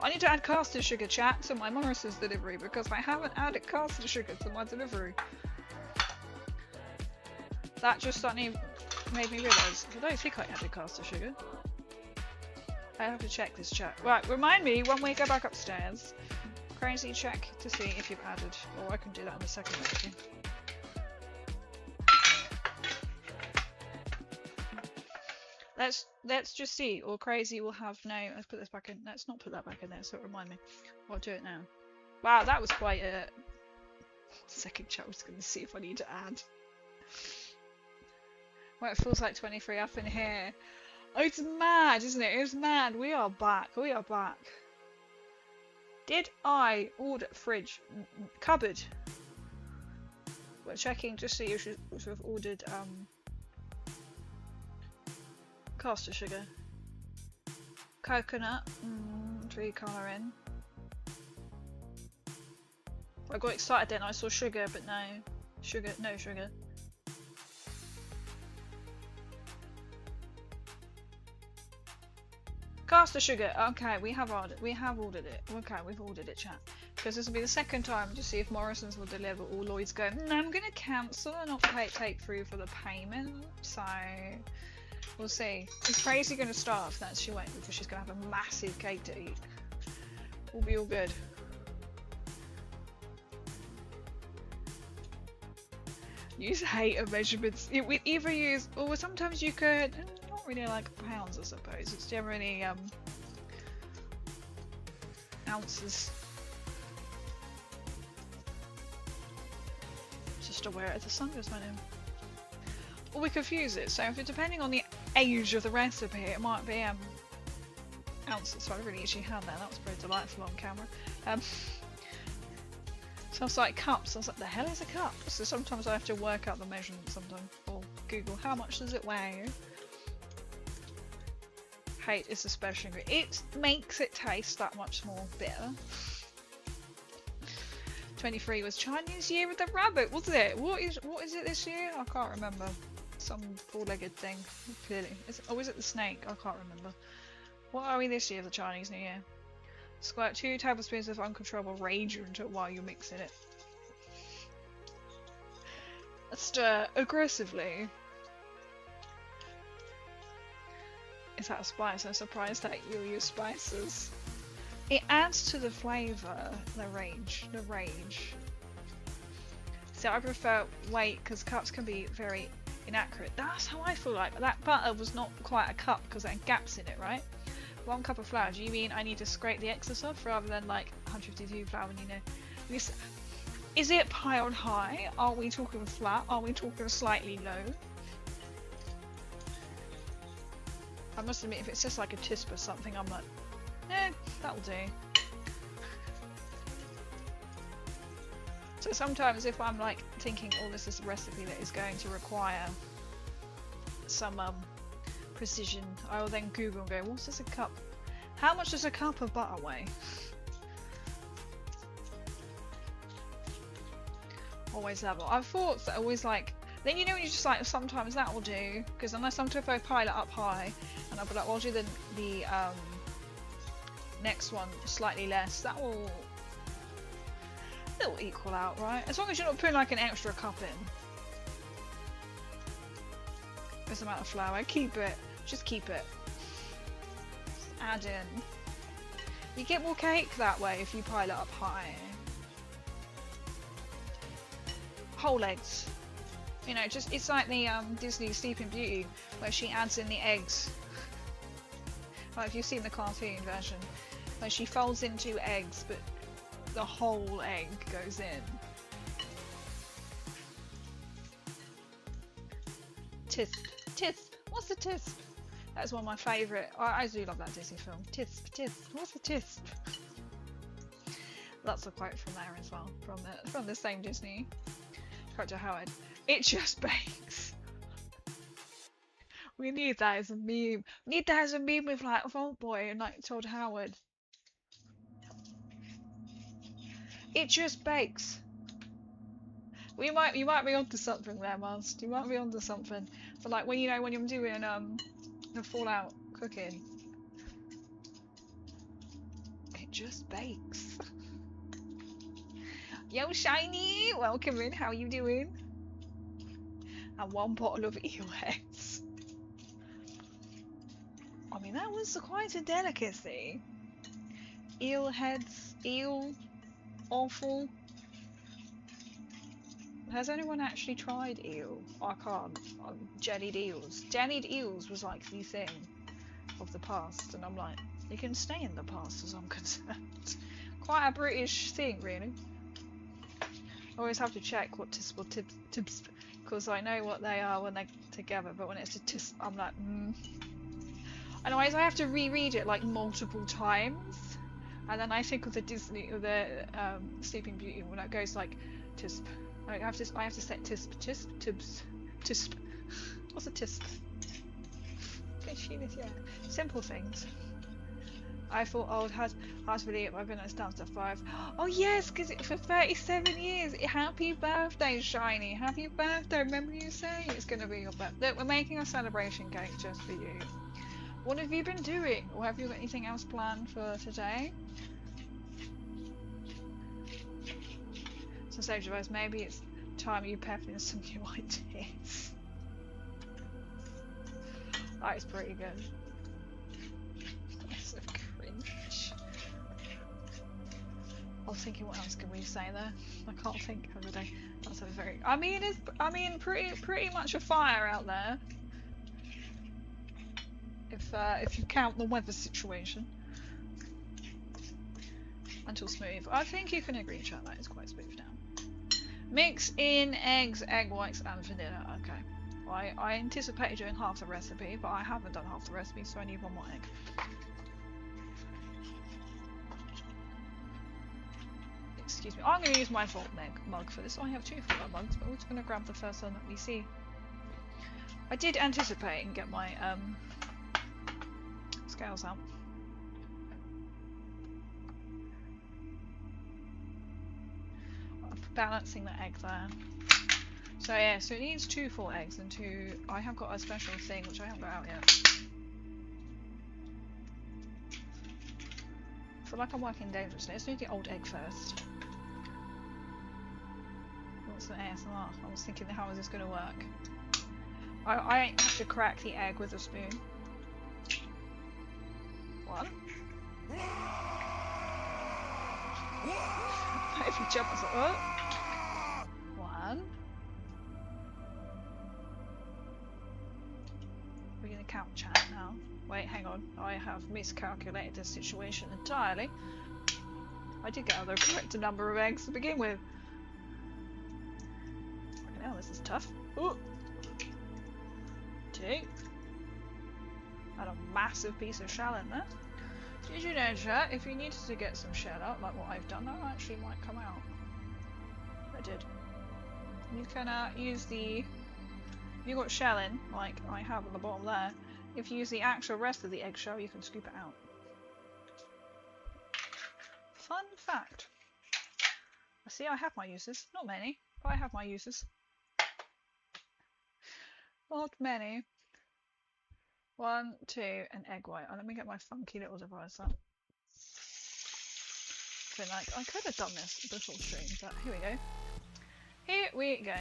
I need to add caster sugar, chat, to my Morris's delivery because I haven't added caster sugar to my delivery. That just suddenly made me realise I don't think I added caster sugar. I have to check this chat. Right, remind me when we go back upstairs. Crazy, check to see if you've added. Or I can do that in a second actually. Let's just see. Or Crazy will have no. Let's put this back in. Let's not put that back in there. So remind me. I'll do it now. Wow, that was quite a second chat. I was going to see if I need to add. Well, it feels like 23 up in here. Oh, it's mad, isn't it? It's mad. We are back. We are back. Did I order fridge cupboard? We're checking just so you should have ordered caster sugar, coconut, 3 colour in, I got excited then I saw sugar, but no. Sugar, no sugar. Caster sugar. Okay, we have ordered it. Okay, we've ordered it, chat. Because this will be the second time to see if Morrison's will deliver, or Lloyd's going, no, I'm going to cancel and not take through for the payment. So, we'll see. Is Crazy going to starve? That's she won't, because she's going to have a massive cake to eat. We'll be all good. Use height of measurements. We either use, or sometimes you could, not really like pounds, I suppose. It's generally ounces. Just aware of the sun just went in. Or we could fuse it. So if it, depending on the age of the recipe, it might be ounces. So I really actually had that. That was very delightful on camera. So I was like cups. I was like, the hell is a cup? So sometimes I have to work out the measurements sometimes, or Google how much does it weigh. Hate is a special ingredient. It makes it taste that much more bitter. 23 was Chinese Year of the Rabbit, was it? What is it this year? I can't remember. Some four-legged thing, clearly. Or is it the snake? I can't remember. What are we this year, the Chinese New Year? Squirt 2 tablespoons of uncontrollable rage into it while you're mixing it. Stir aggressively. Is that a spice? I'm surprised that you use spices. It adds to the flavour, the rage. So I prefer weight because cups can be very inaccurate. That's how I feel like. That butter was not quite a cup because there are gaps in it, right? 1 cup of flour. Do you mean I need to scrape the excess off rather than like 152 flour when you know? Is it piled high? Are we talking flat? Are we talking slightly low? I must admit, if it's just like a tisp or something, I'm like, that'll do. So sometimes if I'm like thinking, oh, this is a recipe that is going to require some precision, I will then Google and go, what's this a cup? How much does a cup of butter weigh? Always level. I've thought that always like, then you know when you just like, sometimes that will do, because unless sometimes if I pile it up high, and I'll be like, well, I'll do the next one slightly less, that'll equal out, right? As long as you're not putting like an extra cup in. This amount of flour, keep it, just keep it. Just add in. You get more cake that way if you pile it up high. Whole eggs. You know, just it's like the Disney Sleeping Beauty where she adds in the eggs. Like if you've seen the cartoon version, where she folds in 2 eggs, but the whole egg goes in. Tisp. What's the tisp? That's one of my favourite. I do love that Disney film. Tisp. What's the tisp? That's a quote from there as well, from the same Disney character Howard. It just bakes. We need that as a meme. We need that as a meme with like Vault Boy and like Todd Howard. It just bakes. You might be onto something there, Mast. You might be onto something. But like when you're doing the Fallout cooking, it just bakes. Yo, Shiny, welcome in. How you doing? And 1 bottle of eel heads. I mean, that was quite a delicacy. Eel heads, awful. Has anyone actually tried eel? I can't. Jellied eels. Jellied eels was like the thing of the past, and I'm like, you can stay in the past as I'm concerned. Quite a British thing, really. I always have to check what tips, because I know what they are when they're together, but when it's a tisp, I'm like, Otherwise, I have to reread it like multiple times, and then I think of the Disney or the Sleeping Beauty when it goes like tisp. I have to set tisp. What's a tisp? Yeah. Simple things. I thought old has really my goodness down to 5. Oh yes, because for 37 years. Happy birthday, Shiny. Happy birthday. Remember you saying it's gonna be your birthday. Look, we're making a celebration cake just for you. What have you been doing? Or have you got anything else planned for today? So Sage advice, maybe it's time you pep in some new ideas. That is pretty good. That's so cringe. I was thinking, what else can we say there? I can't think of a day. That's a very. I mean, it's. I mean, pretty much a fire out there. If you count the weather situation. Until smooth. I think you can agree, chat, that is quite smooth now. Mix in eggs, egg whites, and vanilla. Okay. I anticipated doing half the recipe, but I haven't done half the recipe, so I need one more egg. Excuse me. I'm going to use my vault mug for this. I have 2 full mugs, but we're just going to grab the first one that we see. I did anticipate and get my scales out. Balancing the egg there. So yeah, so it needs 2 full eggs and 2. I have got a special thing which I haven't got out yet. I feel like I'm working dangerously. Let's do the old egg first. What's the ASMR? I was thinking, how is this going to work? I have to crack the egg with a spoon. 1. If you jump, it's like, oh. 1. We're going to count chat now. Wait, hang on. I have miscalculated the situation entirely. I did get the correct number of eggs to begin with. Fucking hell, this is tough. Ooh. 2. And a massive piece of shell in there. Did you know, chat, if you needed to get some shell out, like what I've done, that actually might come out. I did. You can use the... If you got shell in, like I have at the bottom there, if you use the actual rest of the eggshell, you can scoop it out. Fun fact. See, I have my uses. Not many, but I have my uses. Not many. 1, 2, and egg white. Oh, let me get my funky little device up. So, like, I could have done this before stream, but here we go. Here we go.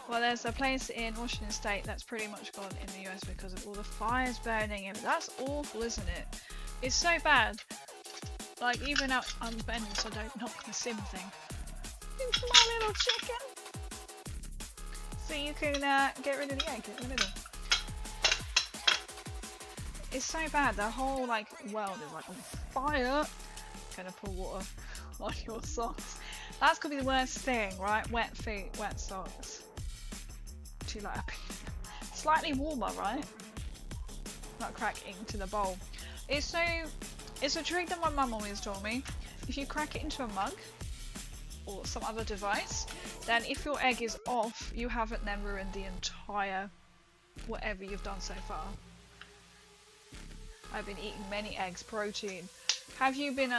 Well, there's a place in Washington State that's pretty much gone in the US because of all the fires burning. And that's awful, isn't it? It's so bad. Like, even out I'm bending so I don't knock the sim thing. It's my little chicken. So you can get rid of the egg in the middle. It's so bad. The whole like world is like on fire. Gonna pour water on your socks. That's gonna be the worst thing, right? Wet feet, wet socks. Too like slightly warmer, right? Not crack into the bowl. It's a trick that my mum always told me. If you crack it into a mug or some other device, then if your egg is off, you haven't then ruined the entire whatever you've done so far. I've been eating many eggs, protein. Have you been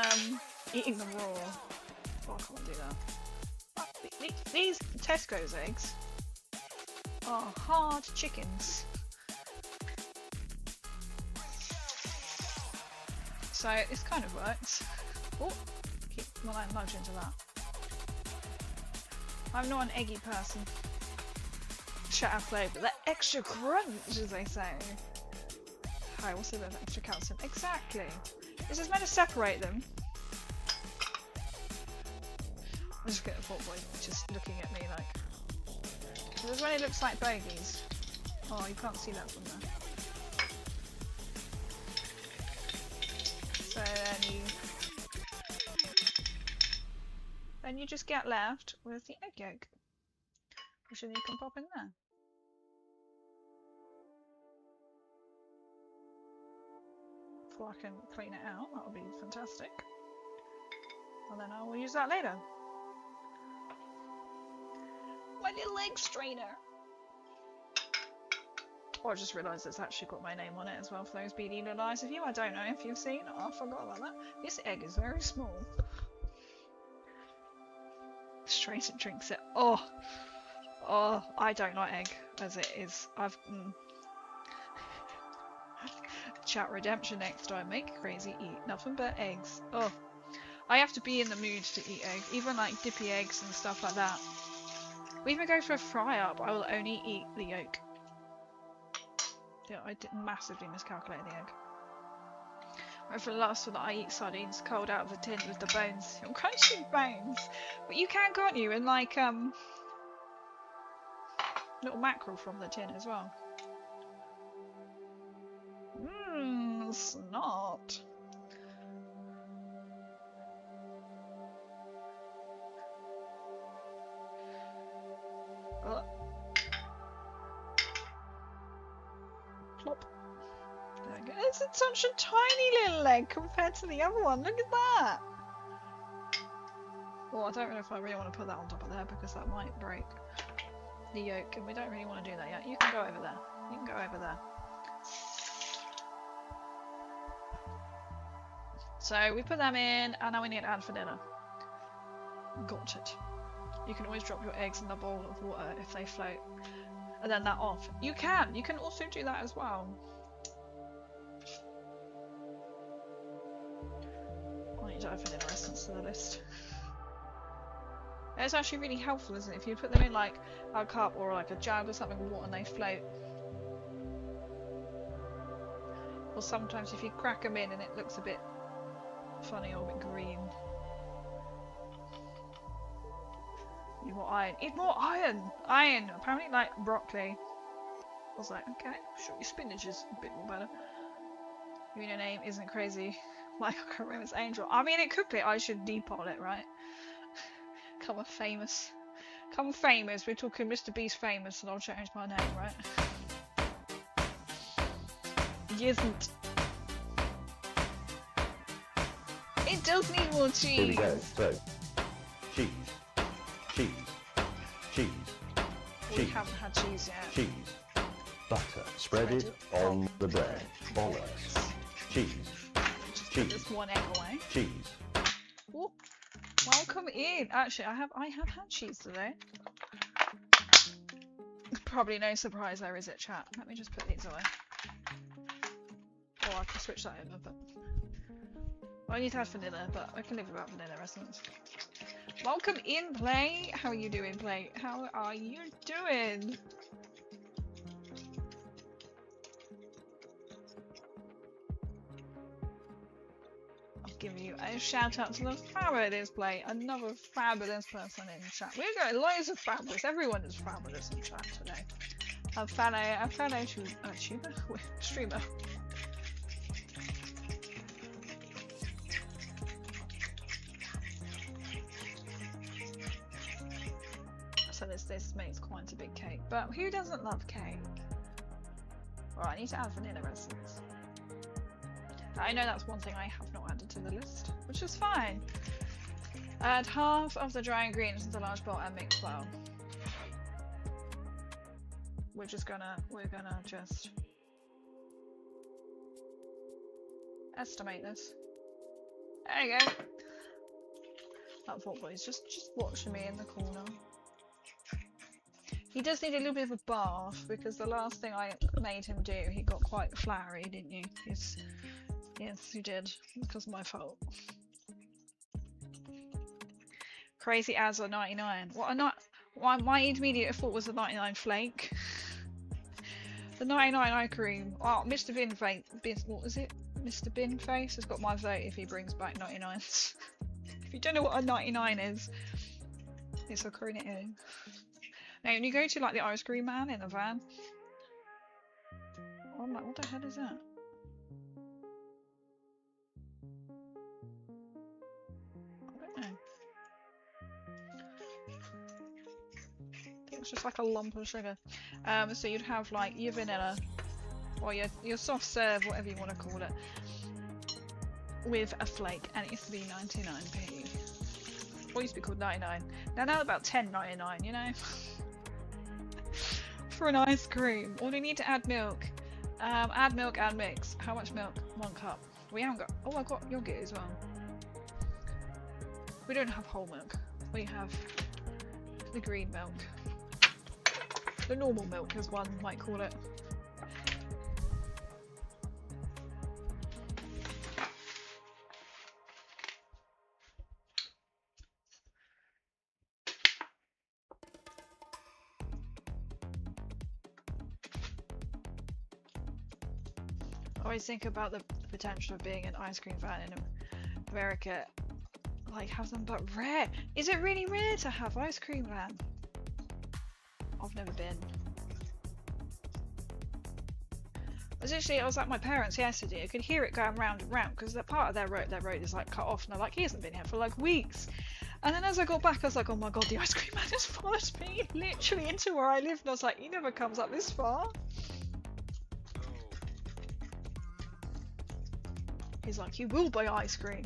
eating them raw? Oh, I can't do that. These Tesco's eggs are hard chickens. So this kind of works. Oh, keep my nudge into that. I'm not an eggy person. Shout out flavour, the extra crunch, as they say. Hi, what's the extra calcium? Exactly. This is meant to separate them. I'm just getting a thought boy, just looking at me like. This is when it looks like bogies. Oh, you can't see that from there. So then you just get left with the egg yolk, which then you can pop in there. If I can clean it out, that would be fantastic. And then I will use that later. My little egg strainer. Oh, I just realised it's actually got my name on it as well for those beady little eyes of you. I don't know if you've seen. Oh, I forgot about that. This egg is very small. Straight and drinks it. Oh, I don't like egg as it is. Chat redemption next time. Make crazy eat nothing but eggs. Oh, I have to be in the mood to eat egg. Even like dippy eggs and stuff like that. We even go for a fry up. I will only eat the yolk. Yeah, I did massively miscalculate the egg. Right, for the last one, I eat sardines cold out of the tin with the bones. I'm crunching bones, but you can, can't you? And like little mackerel from the tin as well. Mmm, snot. Plop. There we go. It's such a tiny little egg compared to the other one. Look at that. Well, I don't know if I really want to put that on top of there because that might break the yolk, and we don't really want to do that yet. You can go over there. You can go over there. So we put them in, and now we need to add vanilla. Got it. You can always drop your eggs in the bowl of water if they float, and then that off. You can also do that as well. I need to add vanilla essence to the list. It's actually really helpful, isn't it? If you put them in like a cup or like a jug or something with water and they float. Or sometimes if you crack them in and it looks a bit funny or a bit green. Need more iron. Eat more iron! Iron! Apparently like broccoli. I was like, okay, sure, your spinach is a bit more better. Even your name isn't crazy. Like I can't remember, it's Angel. I mean, it could be. I should depot it, right? Come famous. Come famous. We're talking Mr. Beast famous, and I'll change my name, right? He isn't. It does need more cheese.
Here we go. So, cheese, cheese, cheese,
We
cheese,
haven't had cheese yet.
cheese, butter. Spread it on the bread. Bollocks. Cheese,
Just
cheese,
put this one egg away.
cheese.
Ooh. Welcome in. Actually, I have had cheese today. Probably no surprise there, is it, chat? Let me just put these away. Or I can switch that over, but I need to add vanilla, but I can live without vanilla essence. Welcome in, Play. How are you doing, Play? How are you doing? Give you a shout out to the fabulous Play, another fabulous person in chat. We're going loads of fabulous. Everyone is fabulous in chat today. A fellow streamer. So this makes quite a big cake, but who doesn't love cake? Right, I need to add vanilla essence. I know that's one thing I have not added to the list, which is fine. Add half of the dry ingredients into a large bowl and mix well. We're gonna just estimate this. There you go. That poor boy's just watching me in the corner. He does need a little bit of a bath because the last thing I made him do, he got quite floury, didn't you? Yes, you did, because of my fault. Crazy as a 99. What a not? My immediate thought was a 99 flake. The 99 eye cream. Oh, Mr. Binface. What was it? Mr. Binface has got my vote if he brings back 99s. If you don't know what a 99 is, it's a cornetto. Now, when you go to like the ice cream man in the van, I'm like, what the hell is that? It's just like a lump of sugar. So you'd have like your vanilla or your soft serve, whatever you want to call it, with a flake, and it used to be 99p. What used to be called 99. Now about 10.99, you know. for an ice cream. Or do you need to add milk? Add milk, add mix. How much milk? 1 cup. We haven't got. Oh, I've got yogurt as well. We don't have whole milk. We have the green milk. The normal milk, as one might call it. I always think about the potential of being an ice cream van in America. Like, have them, but rare. Is it really rare to have ice cream van? I've never been. I was at my parents' yesterday. I could hear it going round and round because that part of their road is like cut off, and they're like, he hasn't been here for like weeks. And then as I got back, I was like, oh my god, the ice cream man has followed me literally into where I live, and I was like, he never comes up this far. He's like, you will buy ice cream.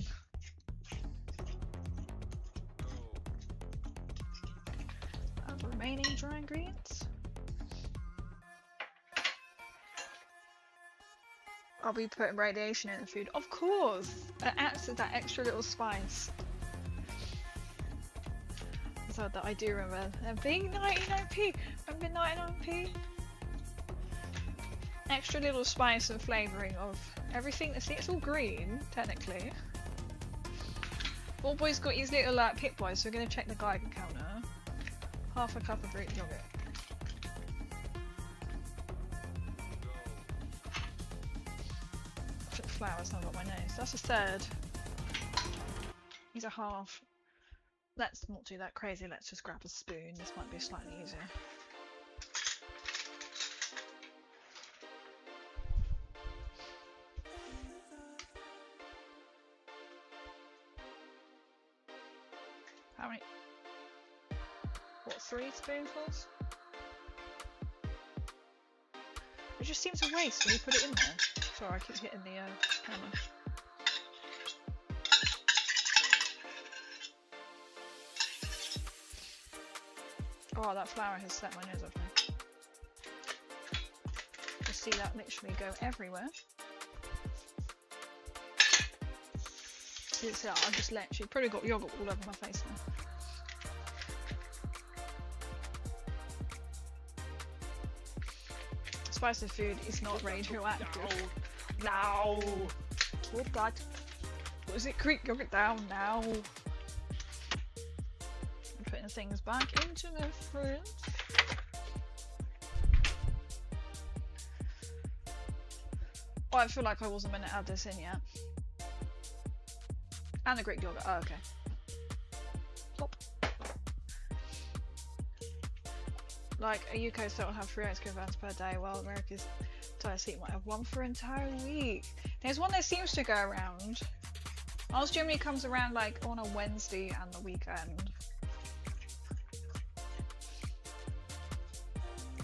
And the remaining dry ingredients. I'll be putting radiation in the food. Of course! It adds to that extra little spice. So that I do remember them being 99p. Remember 99p? Extra little spice and flavouring of everything. See, it's all green, technically. Old boy's got his little pit boys, so we're going to check the Geiger counter. Half a cup of Greek yogurt. Took flowers, I've got my nose. That's a third. These are half. Let's not do that crazy, let's just grab a spoon. This might be slightly easier. How many? What, 3 spoonfuls? It just seems a waste when you put it in there. Sorry, I keep hitting the hammer. Oh, that flour has set my nose off now. You see that literally go everywhere. It's, I just literally probably got yogurt all over my face now. Spicy food is not radioactive. No! Oh god. What is it? Greek yogurt down now. I'm putting things back into the fridge. Oh, I feel like I wasn't meant to add this in yet. And the Greek yogurt. Oh, okay. Pop. Like, a UK state will have 3 ice cream vans per day, while America's entire seat might have 1 for an entire week. There's one that seems to go around. Whilst Germany comes around like on a Wednesday and the weekend.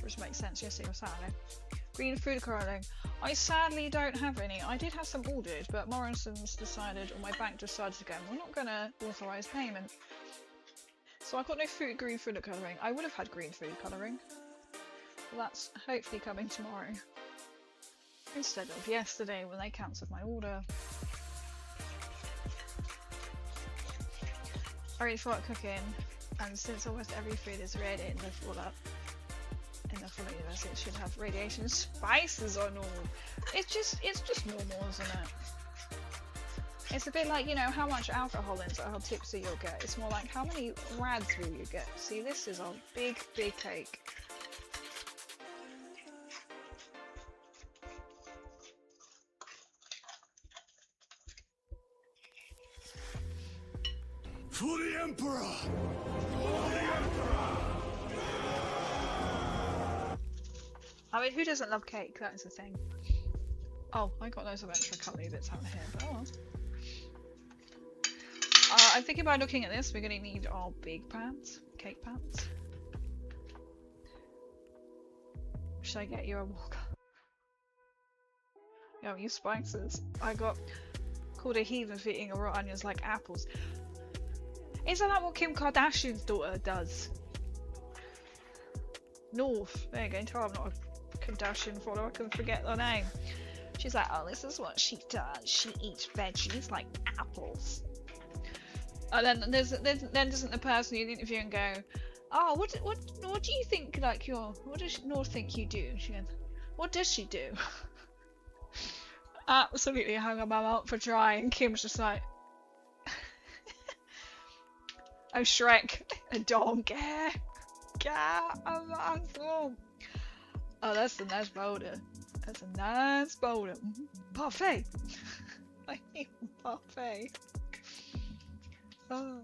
Which makes sense, yes, it was Saturday. Green food coloring. I sadly don't have any. I did have some ordered, but Morrison's decided, or my bank decided to go, we're not going to authorise payment. So I've got no green food colouring. I would have had green food colouring. Well, that's hopefully coming tomorrow. Instead of yesterday when they cancelled my order. I really feel like cooking, and since almost every food is red in the full universe, it should have radiation. Spices are normal. It's just normal, isn't it? It's a bit like, you know, how much alcohol into how tipsy you'll get. It's more like, how many rads will you get? See, this is a big, big cake.
For the Emperor! For the Emperor!
I mean, who doesn't love cake? That is the thing. Oh, I got loads of extra cutlery bits out here, but oh well. I'm thinking about looking at this. We're going to need our big pans, cake pans. Should I get you a walker? Yo, you spices. I got called a heathen for eating raw onions like apples. Isn't that what Kim Kardashian's daughter does? North. There you go. Tell I'm not a Kardashian follower. I can forget the name. She's like, oh, this is what she does. She eats veggies like apples. And then then doesn't the person you interview and go, oh, what do you think? Like what does North think you do? She goes, what does she do? Absolutely hung her mum out for dry, and Kim's just like, oh Shrek, I don't care. Oh, that's a nice boulder. That's a nice boulder. Parfait. I need parfait. Oh.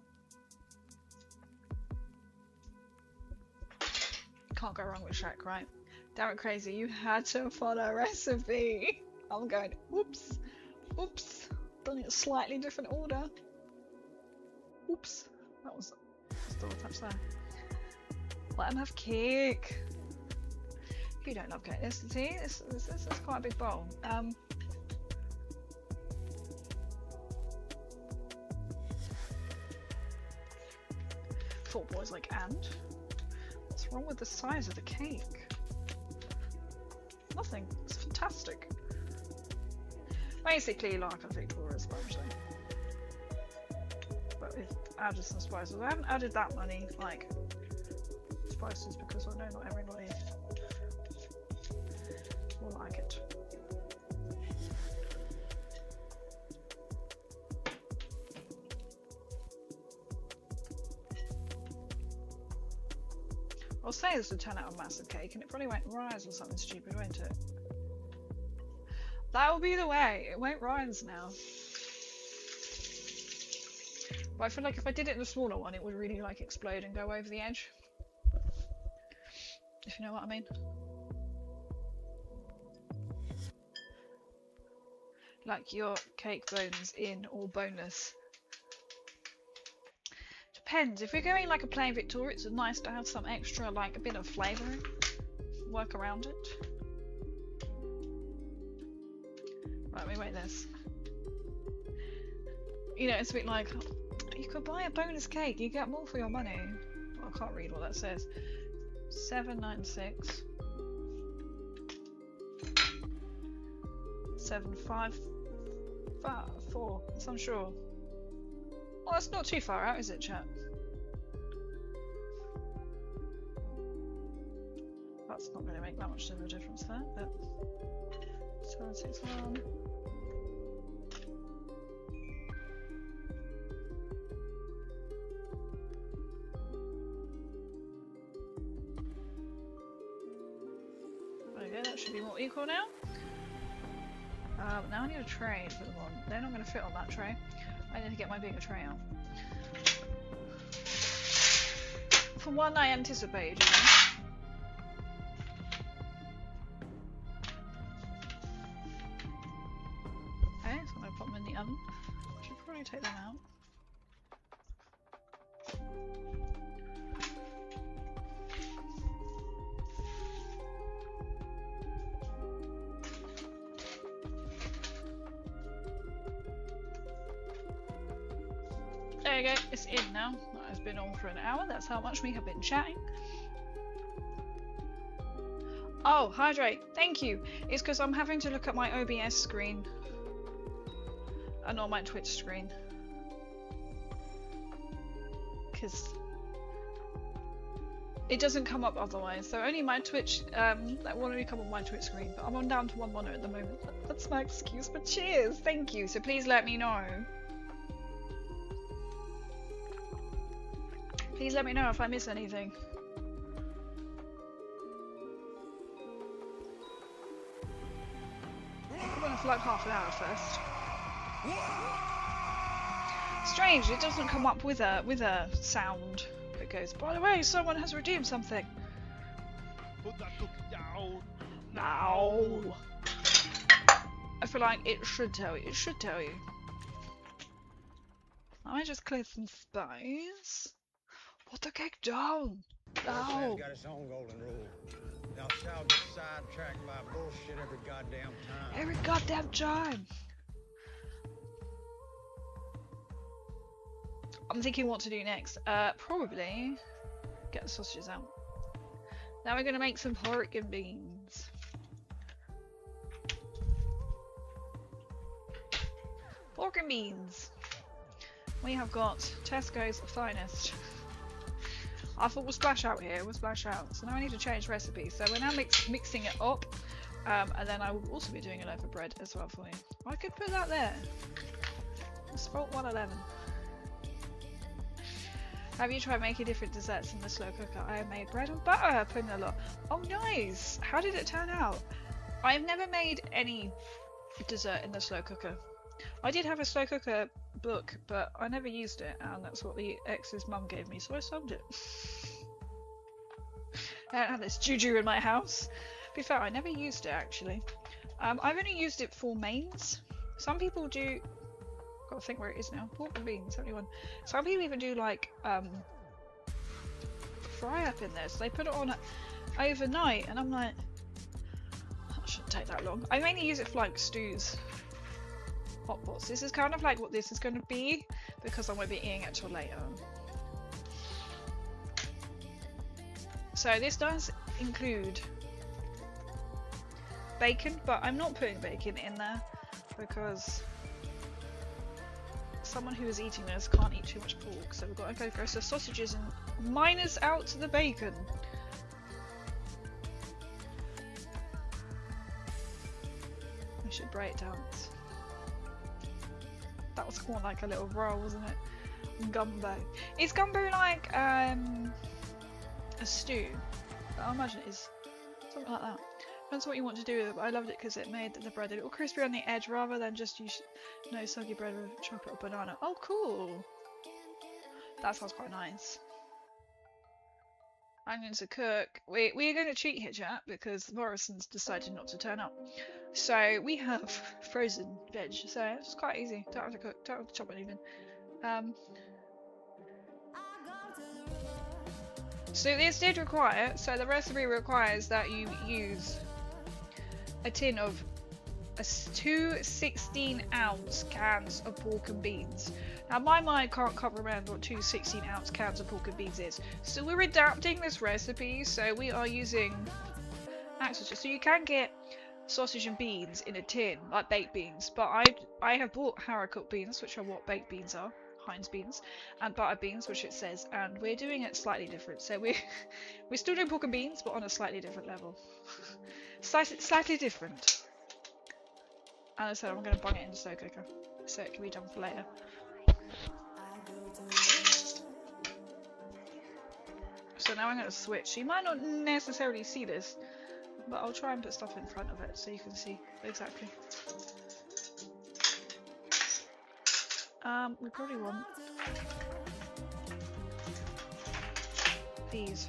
Can't go wrong with Shrek, right? Damn it, crazy! You had to follow a recipe. I'm going. Oops. Oops. Done it a slightly different order. Oops. That was still a touch there. Let him have cake. You don't love cake. This is quite a big bowl. 4 boys like, and? What's wrong with the size of the cake? Nothing. It's fantastic. Basically like a Victoria sponge thing. But we've added some spices. I haven't added that many, like, spices because I know not everybody will like it. I'll say it's a 10 out of massive cake and it probably won't rise or something stupid, won't it? That will be the way. It won't rise now. But I feel like if I did it in a smaller one, it would really like explode and go over the edge. If you know what I mean. Like your cake bones in or boneless. Depends. If you're going like a plain Victoria, it's nice to have some extra, like a bit of flavouring. Work around it. Right, we wait this. You know, it's a bit like, you could buy a bonus cake, you get more for your money. Well, I can't read what that says. 796 754. That's unsure. Well, that's not too far out, is it, chat? That's not going to make that much of a difference there, but 761. There we go, that should be more equal now. Now I need a tray for them on. They're not going to fit on that tray. I need to get my bigger tray out. For one, I anticipated, you know? Okay, so I'm going to put them in the oven. I should probably take them out. There you go, it's in now. That has been on for an hour, that's how much we have been chatting. Oh, hydrate, thank you. It's because I'm having to look at my OBS screen and not my Twitch screen. Because it doesn't come up otherwise. So only my Twitch, that will only come on my Twitch screen. But I'm on down to 1 monitor at the moment. That's my excuse, but cheers, thank you. So please let me know. Please let me know if I miss anything. I'm going for like half an hour first. Strange, it doesn't come up with a sound that goes, by the way, someone has redeemed something.
Put that cookie down.
No. I feel like it should tell you. It should tell you. Let me just clear some space. Put the cake down! No!
Got its own golden rule. Thou shalt get sidetracked by bullshit every goddamn time.
Every goddamn time! I'm thinking what to do next. Probably get the sausages out. Now we're gonna make some pork and beans. Pork and beans. We have got Tesco's finest. I thought we'll splash out here, we'll splash out. So now I need to change recipe. So we're now mixing it up. And then I will also be doing a loaf of bread as well for you. I could put that there. Spot 111. Have you tried making different desserts in the slow cooker? I have made bread and butter, putting a lot. Oh nice! How did it turn out? I've never made any dessert in the slow cooker. I did have a slow cooker book, but I never used it, and that's what the ex's mum gave me, so I sold it. I don't have this juju in my house. To be fair, I never used it actually. I've only used it for mains. Some people do. Gotta think where it is now. Pork and beans, 71. Some people even do like fry up in this. They put it on overnight, and I'm like, that shouldn't take that long. I mainly use it for like stews. Hot pots. This is kind of like what this is going to be because I won't be eating it till later. So this does include bacon, but I'm not putting bacon in there because someone who is eating this can't eat too much pork, so we've got to go for some sausages and minus out the bacon. We should break dance. That was more like a little roll, wasn't it? Gumbo. Is gumbo like a stew? I imagine it is. Something like that. Depends what you want to do with it, but I loved it because it made the bread a little crispy on the edge rather than just use no soggy bread with chocolate or banana. Oh cool! That sounds quite nice. I'm going to cook. We're going to cheat here, chat, because Morrison's decided not to turn up. So we have frozen veg, so it's quite easy. Don't have to cook, don't have to chop anything. So this did require, so the recipe requires that you use a tin of two 16-ounce cans of pork and beans. Now my mind can't comprehend what two 16-ounce cans of pork and beans is, so we're adapting this recipe. So we are using sausages. So you can get sausage and beans in a tin, like baked beans, but I have bought Harrowcook beans, which are what baked beans are, Heinz beans, and butter beans, which it says, and we're doing it slightly different. So we're still doing pork and beans, but on a slightly different level. slightly different. And I said I'm going to bung it in the slow cooker, so it can be done for later. So now I'm going to switch. You might not necessarily see this, but I'll try and put stuff in front of it so you can see exactly. We probably want these.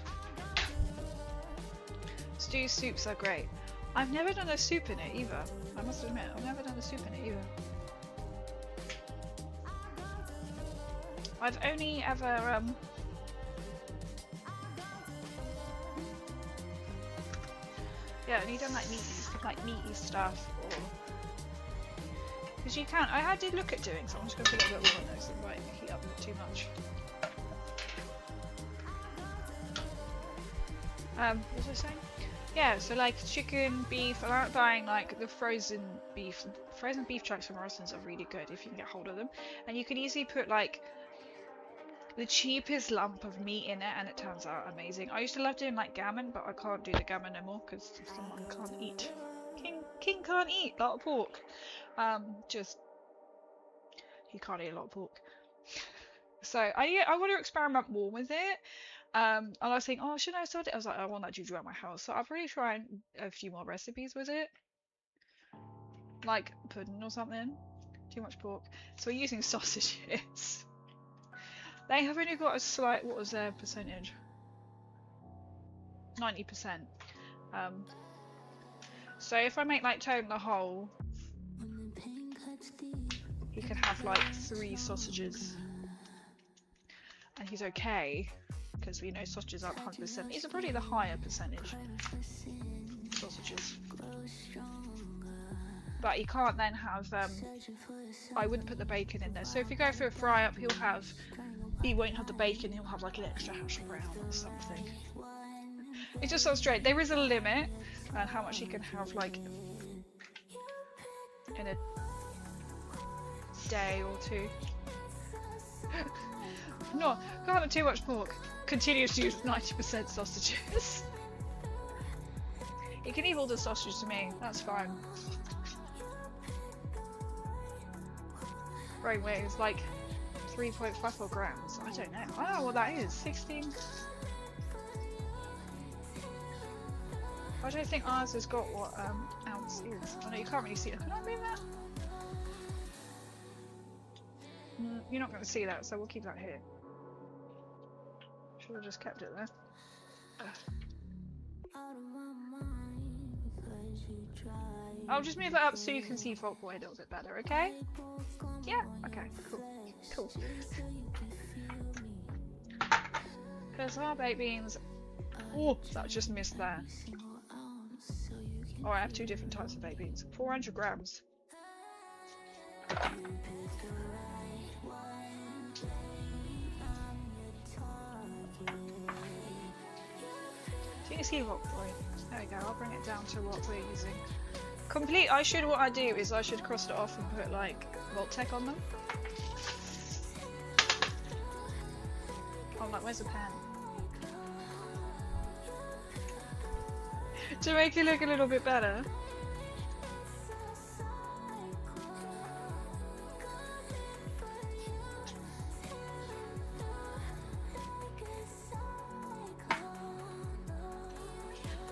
Stew soups are great. I've never done a soup in it either. I must admit, I've never done a soup in it either. I've only ever yeah, only done like meaty stuff, or because you can. I did look at doing, so I'm just going to put a little bit more on those so it might heat up a bit too much. What was I saying? Yeah, so like chicken, beef. I'm buying like the frozen beef. Frozen beef chunks from Morrison's are really good if you can get hold of them, and you can easily put like the cheapest lump of meat in it, and it turns out amazing. I used to love doing like gammon, but I can't do the gammon no more because someone can't eat. King can't eat a lot of pork. Just he can't eat a lot of pork. So I want to experiment more with it. And I was thinking, oh, should I start it? I was like, I want that juju at my house, so I'll probably try a few more recipes with it, like pudding or something. Too much pork. So we're using sausages. They have only got a slight, what was their percentage? 90%. So if I make like Tone the whole, he can have like 3 sausages. And he's okay, because we know sausages aren't 100%. These are probably the higher percentage sausages. But you can't then have, I wouldn't put the bacon in there. So if you go for a fry up, he won't have the bacon, he'll have like an extra hash brown or something. It's just so straight. There is a limit on how much you can have, like, in a day or two. No, can't have too much pork. Continue to use 90% sausages. You can eat all the sausage to me, that's fine. Brain weighs like 3.54 grams. I don't know. I don't know what that is. 16. I don't think ours has got what ounce is. I know you can't really see it. Can I move that? You're not going to see that, so we'll keep that here. Should have just kept it there. I'll just move it up so you can see Fault Boy a little bit better, okay? Yeah? Okay, cool. Cool. Because our baked beans... Oh, that just missed there. Oh, I have two different types of baked beans. 400 grams. Do you see Rock Boy? There we go, I'll bring it down to what we're using. Complete, what I do is I should cross it off and put like Vault-Tec on them. Oh, like, where's the pen? To make it look a little bit better.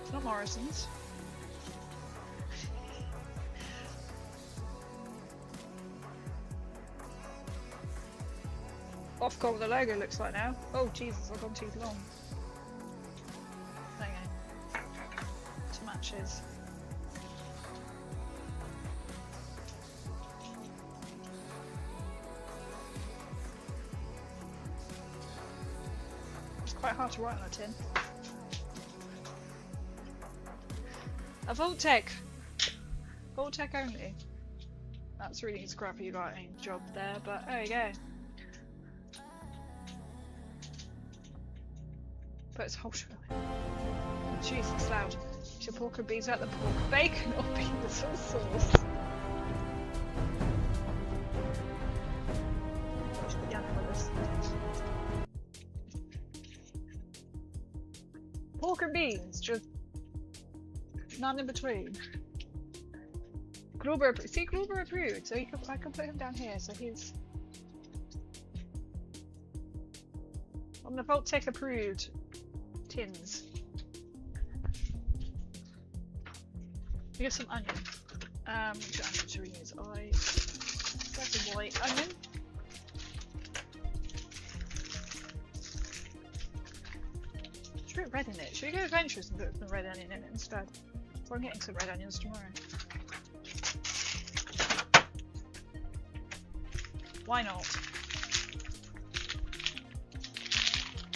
It's not Morrison's. I've got what the logo looks like now. Oh Jesus, I've gone too long. There you go. To matches. It's quite hard to write on a tin. A Vault-Tec! Vault-Tec only. That's really scrappy writing job there, but there you go. But it's whole show. Jeez, it's loud. Should pork and beans out the pork, bacon or beans or sauce? I should be yapping with this. Pork and beans, just none in between. Gruber, see, Gruber approved, so I can put him down here. So he's on the Vault-Tec approved tins. We got some onion. Which onion should we use? That's a white onion. Should we put red in it? Should we go adventurous and put some red onion in it instead? So I'm getting some red onions tomorrow. Why not?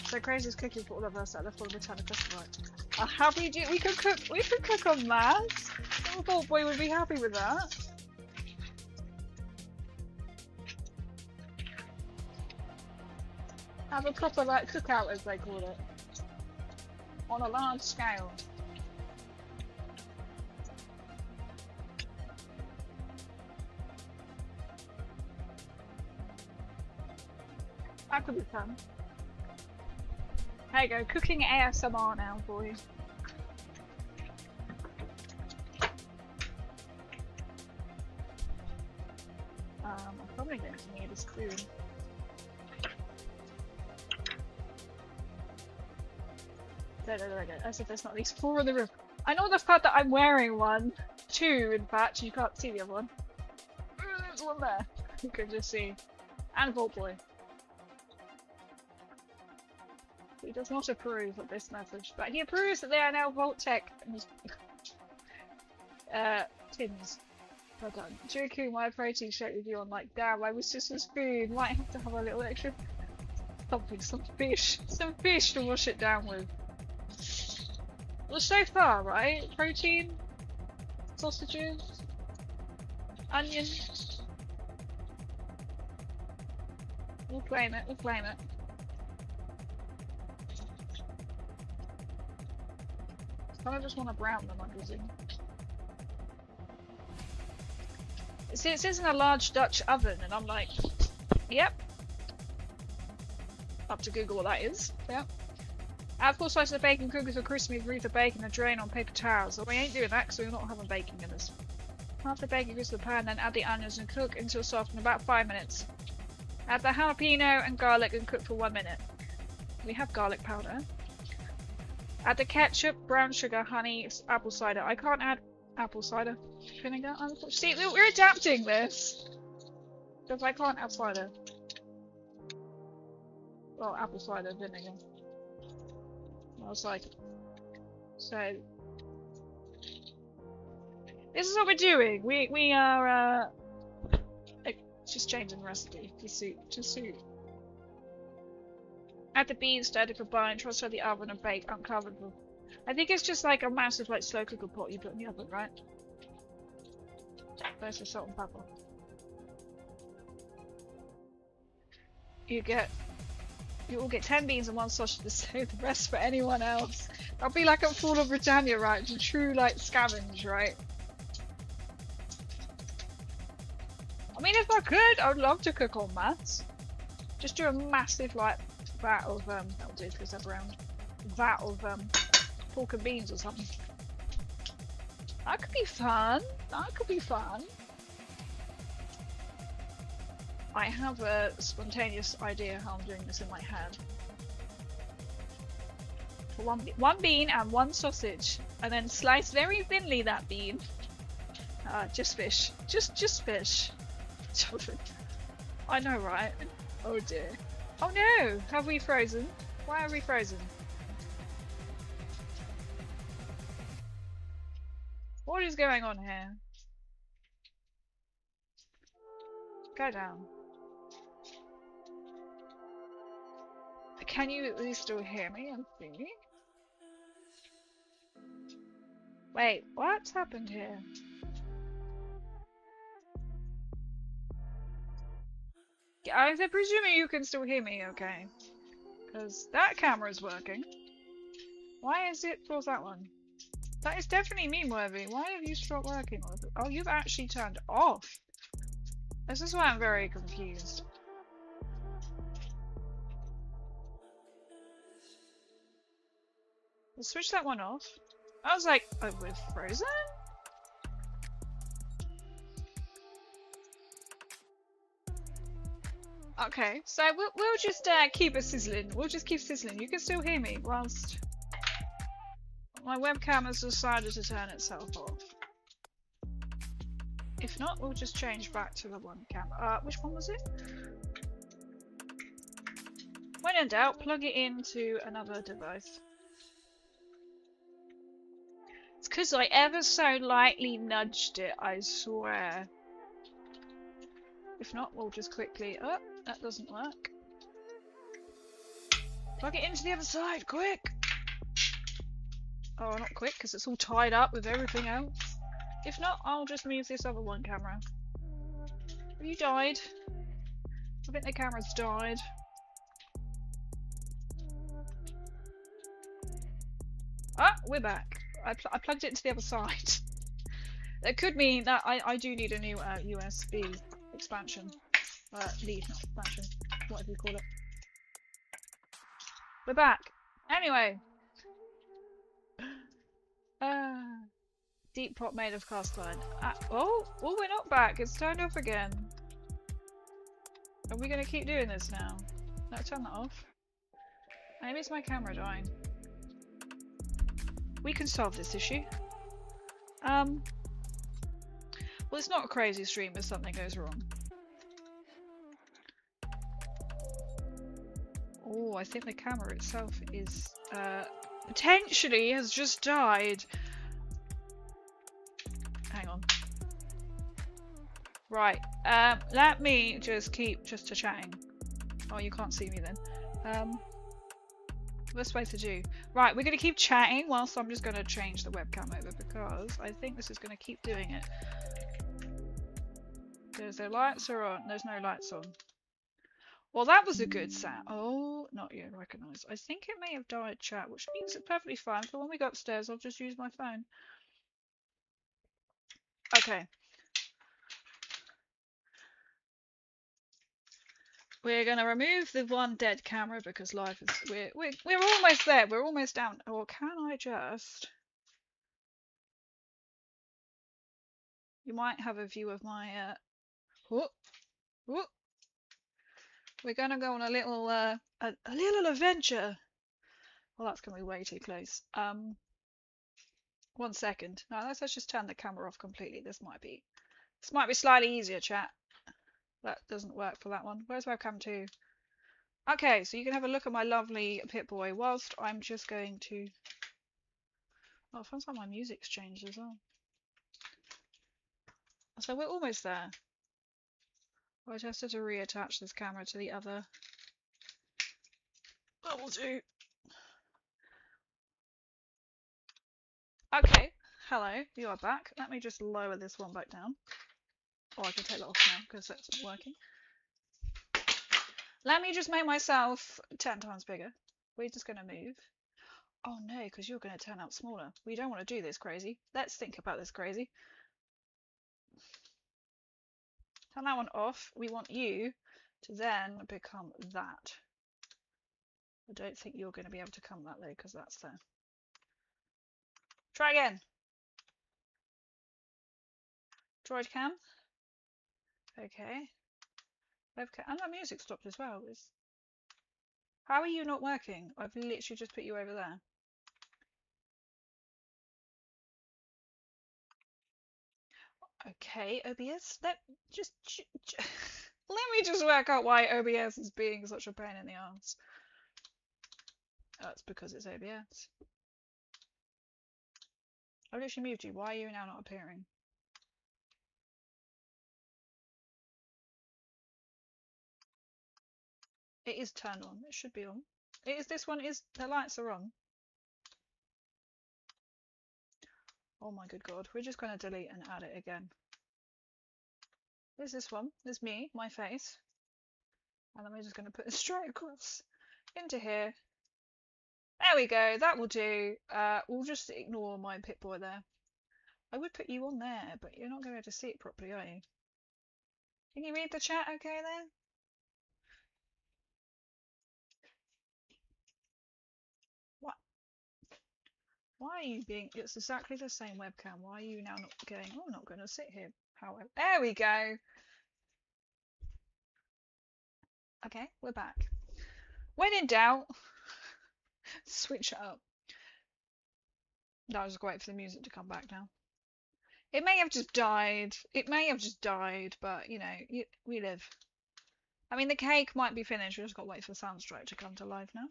So Crazy's cooking for all of us at the full return of Justified. How we do? We could cook on maths. I thought Boy would be happy with that. Have a proper like cookout, as they call it, on a large scale. That could be fun. There you go, cooking ASMR now, boys. I'm probably going to need a spoon. There we go. As if there's not at least 4 on the room. I know the fact that I'm wearing one. 2, in fact. You can't see the other one. There's one there. You can just see. And Vault Boy. He does not approve of this message, but he approves that they are now Vault-Tec tins. Well done. Drinking my protein shake with you on like, damn, I was just a spoon. Might have to have a little extra something, some fish to wash it down with. Well, so far, right? Protein, sausages, onion. We'll claim it. We'll claim it. kind of just want to brown them, I'm guessing. See, it says in a large Dutch oven, and I'm like, yep. Up to Google what that is. Yep. Add 4 slices of bacon, cook until crispy, wreath the bacon and drain on paper towels. Well, we ain't doing that because we're not having bacon in this. Half the bacon goes to the pan, then add the onions and cook until soft in about 5 minutes. Add the jalapeno and garlic and cook for 1 minute. We have garlic powder. Add the ketchup, brown sugar, honey, apple cider. I can't add apple cider vinegar. See, we're adapting this because I can't add cider. Well, apple cider vinegar. I was like, so this is what we're doing. We are just changing the recipe to suit. Add the beans, stir it for combine, transfer the oven and bake uncovered. I think it's just like a massive like slow cooker pot you put in the oven, right? There's the salt and pepper. You all get 10 beans and 1 sausage to save the rest for anyone else. That'll be like a Fall of Britannia, right? It's a true like scavenge, right? I mean, if I could, I would love to cook on maths. Just do a massive like vat of that'll do because they're brown. Vat of pork and beans or something. That could be fun. That could be fun. I have a spontaneous idea how I'm doing this in my head. For one bean and 1 sausage, and then slice very thinly that bean. Just fish. Just fish. Children. I know, right? Oh dear. Oh no! Have we frozen? Why are we frozen? What is going on here? Go down. Can you at least still hear me and see me? Wait, what's happened here? I'm presuming you can still hear me okay. Because that camera's working. Why is it for that one? That is definitely meme-worthy. Why have you stopped working with it? Oh, you've actually turned off. This is why I'm very confused. Let's switch that one off. I was like, oh, we're frozen? Okay, so we'll just keep it sizzling. We'll just keep sizzling. You can still hear me whilst my webcam has decided to turn itself off. If not, we'll just change back to the one camera. Which one was it? When in doubt, plug it into another device. It's because I ever so lightly nudged it, I swear. If not, we'll just quickly... Oh, that doesn't work. Plug it into the other side, quick! Oh, not quick, because it's all tied up with everything else. If not, I'll just move this other one camera. Have you died? I think the camera's died. Ah, we're back. I plugged it into the other side. That could mean that I do need a new USB expansion. Lead, not expansion. Whatever you call it. We're back. Anyway. Deep pot made of cast iron. Oh, we're not back. It's turned off again. Are we going to keep doing this now? No, turn that off. Maybe it's my camera dying. We can solve this issue. Well, it's not a crazy stream if something goes wrong. Oh, I think the camera itself is potentially has just died. Hang on. Right. Let me just keep just chatting. Oh, you can't see me then. Best way to do. Right, we're going to keep chatting whilst I'm just going to change the webcam over because I think this is going to keep doing it. Because the lights are on. There's no lights on. Well, that was a good sound. Oh, not yet recognised. I think it may have died, chat, which means it's perfectly fine. For when we go upstairs, I'll just use my phone. Okay. We're gonna remove the one dead camera because life is we're almost there. We're almost down. Or can I just? You might have a view of my whoop, whoop. We're gonna go on a little adventure. Well, that's gonna be way too close. 1 second. No, let's just turn the camera off completely. This might be slightly easier, chat. That doesn't work for that one. Where's webcam 2? Okay, so you can have a look at my lovely Pip-Boy whilst I'm just going to... Oh, it feels like my music's changed as well. So we're almost there. I just have to reattach this camera to the other. That will do. Okay, hello, you are back. Let me just lower this one back down. Oh, I can take that off now because that's not working. Let me just make myself 10 times bigger. We're just going to move. Oh no, because you're going to turn out smaller. We don't want to do this crazy. Let's think about this crazy. Turn that one off. We want you to then become that. I don't think you're going to be able to come that way because that's there. Try again. Droid cam. Okay. Webcam. And that music stopped as well. How are you not working? I've literally just put you over there. Okay, OBS. Let me just work out why OBS is being such a pain in the ass. Oh, it's because it's OBS. I've literally moved you. Why are you now not appearing? It is turned on. It should be on. It is. This one is. The lights are on. Oh my good god. We're just going to delete and add it again. There's this one. There's me, my face. And then we're just going to put it straight across into here. There we go. That will do. We'll just ignore my Pip-Boy there. I would put you on there, but you're not going to be able to see it properly, are you? Can you read the chat okay there? What? Why are you being... It's exactly the same webcam. Why are you now not going... Oh, I'm not going to sit here. However... There we go. Okay, we're back. When in doubt, switch it up. No, I was just waiting for the music to come back now. It may have just died. It may have just died, but, you know, we live. I mean, the cake might be finished. We just got to wait for the Soundstripe to come to life now.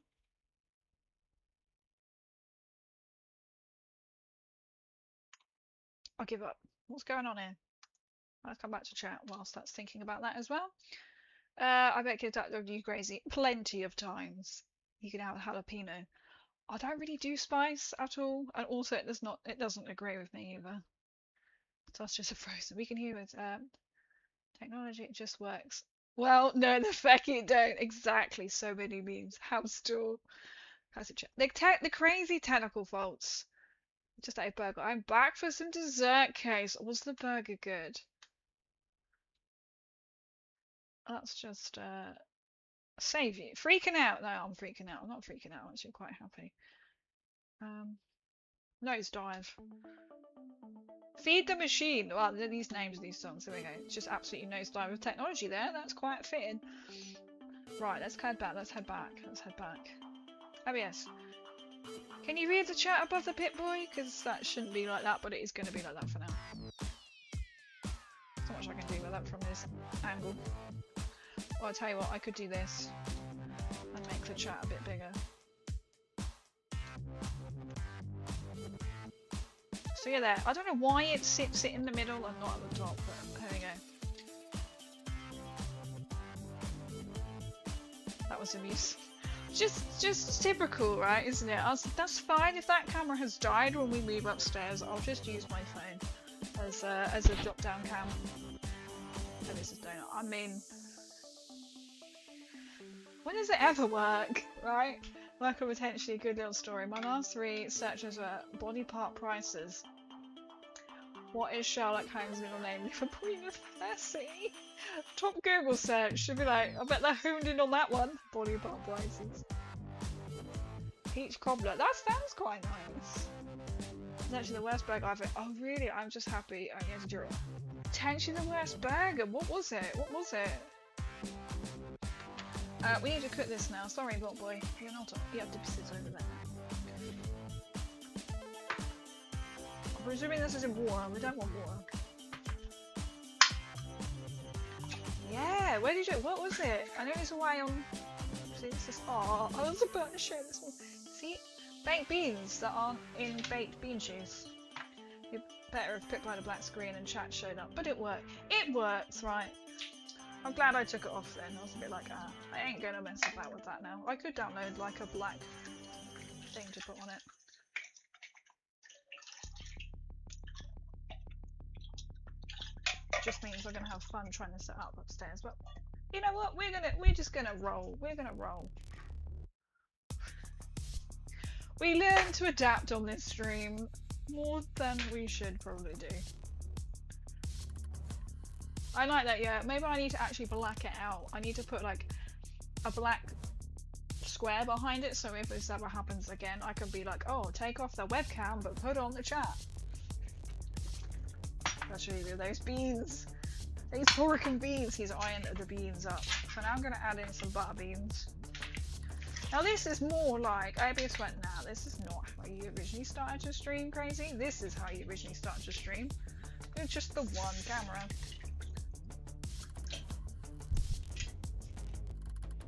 I'll give up. What's going on here? I'll come back to chat whilst that's thinking about that as well. I bet kids out there do crazy plenty of times. You can have a jalapeno. I don't really do spice at all, and also it doesn't agree with me either. So that's just a frozen. We can hear it. Technology, it just works. Well, no, the feck it don't. Exactly. So many memes. How store? How's it? The crazy technical faults. Just ate a burger. I'm back for some dessert case. Was the burger good? That's just save you. Freaking out. No, I'm freaking out. I'm not freaking out. I'm actually quite happy. Nosedive. Feed the machine. Well, these names of these songs. There we go. It's just absolutely nosedive of technology there. That's quite fitting. Right, let's head back. Let's head back. Let's head back. OBS. Can you read the chat above the Pip-Boy? Because that shouldn't be like that, but it is going to be like that for now. There's not much I can do with that from this angle. Well, I'll tell you what, I could do this and make the chat a bit bigger. So yeah, there. I don't know why it sits in the middle and not at the top, but there we go. That was amusing. Just typical, right? Isn't it? That's fine. If that camera has died when we move upstairs, I'll just use my phone as a drop-down cam. Oh, this is donut. I mean, When does it ever work, right? Like a potentially good little story. My last 3 searches were body part prices. What is Sherlock Holmes' middle name? Liverpool-versary. Top Google search should be like, I bet they're honed in on that one. Body part prices. Peach cobbler. That sounds quite nice. It's actually the worst burger I've ever. Oh really? I'm just happy I only had to do it. Potentially the worst burger. What was it? What was it? We need to cook this now. Sorry, Block Boy. You're not. You have to sit over there. I'm presuming this is in water. We don't want water. Yeah. Where did you? What was it? I know it's away on. See, this is. Oh, I was about to show this one. See, baked beans that aren't in baked bean juice. You're better if picked by the black screen and chat showed up, but it worked. It works, right? I'm glad I took it off then. I was a bit like, ah, I ain't gonna mess about with that now. I could download like a black thing to put on it. Just means we're gonna have fun trying to set up upstairs. But you know what? We're just gonna roll. We're gonna roll. We learn to adapt on this stream more than we should probably do. I like that, yeah. Maybe I need to actually black it out. I need to put like a black square behind it so if this ever happens again, I can be like, oh, take off the webcam but put on the chat. That's really good. Those beans. These Hurricane beans. He's ironed the beans up. So now I'm going to add in some butter beans. Now this is more like, OBS went, nah, this is not how you originally started to stream, crazy. This is how you originally started to stream. With just the one camera.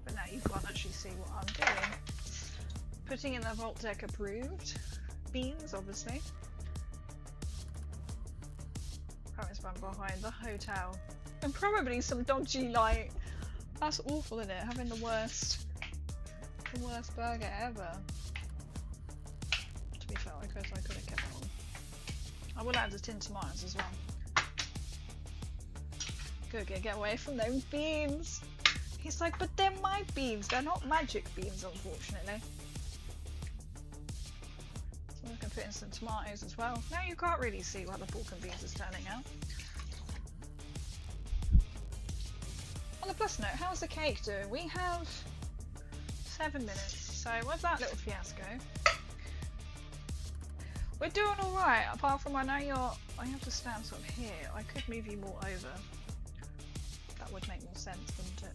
But now you can't actually see what I'm doing. Putting in the Vault Deck approved beans, obviously. Paris van behind the hotel. And probably some dodgy light. That's awful, isn't it? Having the worst burger ever. To be fair, I could have kept that on. I will add the tin tomatoes as well. Good, get away from those beans. He's like, but they're my beans. They're not magic beans, unfortunately. So we can put in some tomatoes as well. Now you can't really see what the pork and beans is turning out. On the plus note, how's the cake doing? We have 7 minutes. So with that little fiasco, we're doing alright. Apart from I have to stand sort of here. I could move you more over. That would make more sense, wouldn't it?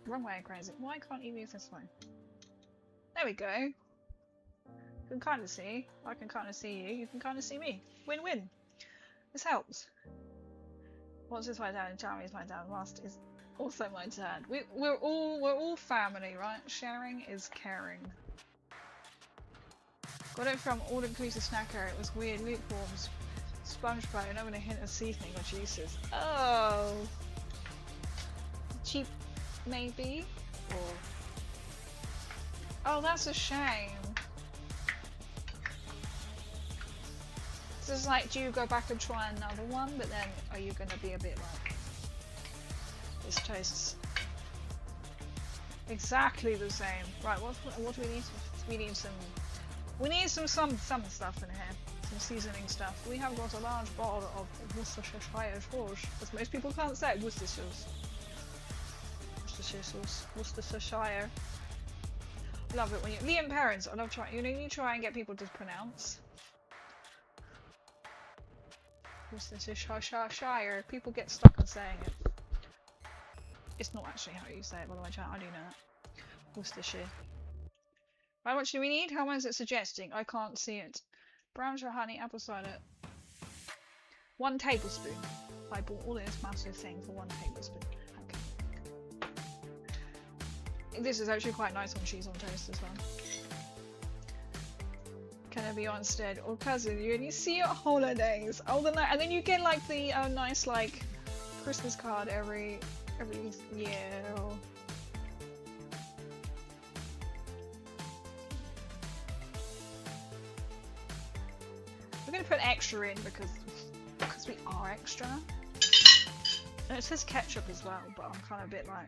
Wrong way, crazy. Why can't you move this way? There we go. You can kind of see. I can kind of see you. You can kind of see me. Win-win. This helps. Once it's my turn and Jeremy's my turn, last is also my turn. We're all family, right? Sharing is caring. Got it from All Inclusive Snacker. It was weird, lukewarm, sponge pie, and I'm gonna hint of seasoning or juices. Oh, cheap, maybe. Or oh, that's a shame. So it's like, do you go back and try another one? But then, are you gonna be a bit like, this tastes exactly the same? Right, what do we need? We need some stuff in here, some seasoning stuff. We have got a large bottle of Worcestershire sauce, as most people can't say Worcestershire sauce. Worcestershire. Love it when you Liam parents. I love trying. You try and get people to pronounce. Worcestershire. People get stuck on saying it. It's not actually how you say it, by the way, chat. I do know that. Worcestershire. How much do we need? How much is it suggesting? I can't see it. Brown sugar, honey, apple cider. 1 tablespoon. I bought all this massive thing for 1 tablespoon. Okay. This is actually quite nice on cheese on toast as well. Can I be on instead? Or cousin, you only see at holidays. Oh, and then you get like the nice like Christmas card every year. Or... We're gonna put extra in because we are extra. It says ketchup as well, but I'm kind of a bit like...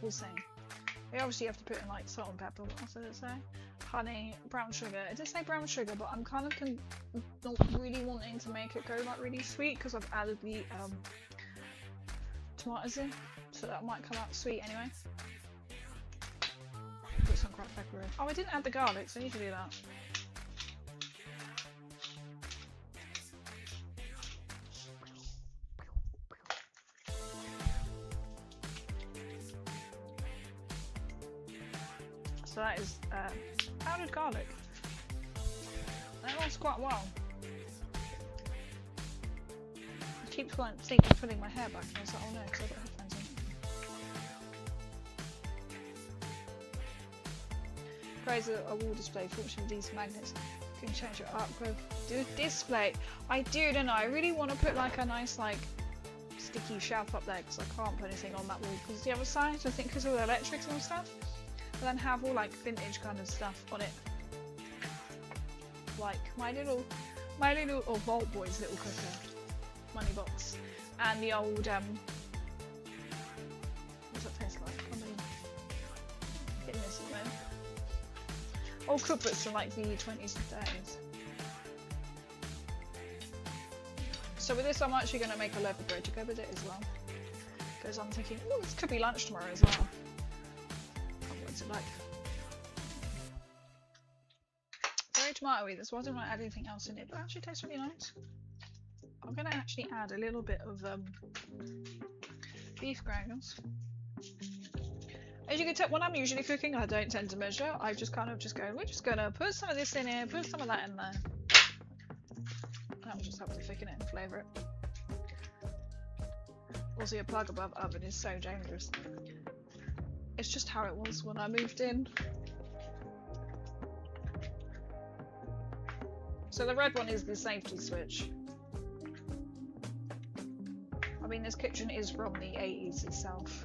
We'll see. You obviously have to put in like salt and pepper. What else did it say? Honey, brown sugar. It did say brown sugar, but I'm kind of not really wanting to make it go like really sweet because I've added the tomatoes in, so that might come out sweet anyway. Put some cracked pepper in. Oh, I didn't add the garlic, so I need to do that. So that is powdered garlic. That lasts quite a while. I keep pulling my hair back and I was like, oh no, because I've got headphones on. Praise a wall display. Fortunately, these magnets can change your artwork. Do a display. I do, don't I? I really want to put like a nice like sticky shelf up there because I can't put anything on that wall because the other side, I think because of the electrics and stuff. And then have all like vintage kind of stuff on it, like my little Vault Boy's little cooker money box, and the old what's that taste like? I mean, getting this at the moment. Old cookbooks from like the 20s and 30s. So with this, I'm actually going to make a loaf of bread to go with it as well, because I'm thinking, oh, this could be lunch tomorrow as well. It like very tomatoey. That's why I don't want to add anything else in it, but it actually tastes really nice. I'm going to actually add a little bit of beef granules. As you can tell, when I'm usually cooking, I don't tend to measure. I just kind of just go, we're just going to put some of this in here, put some of that in there. That will just help to thicken it and flavour it. Also, your plug above oven is so dangerous. It's just how it was when I moved in. So the red one is the safety switch. I mean, this kitchen is from the 80s itself.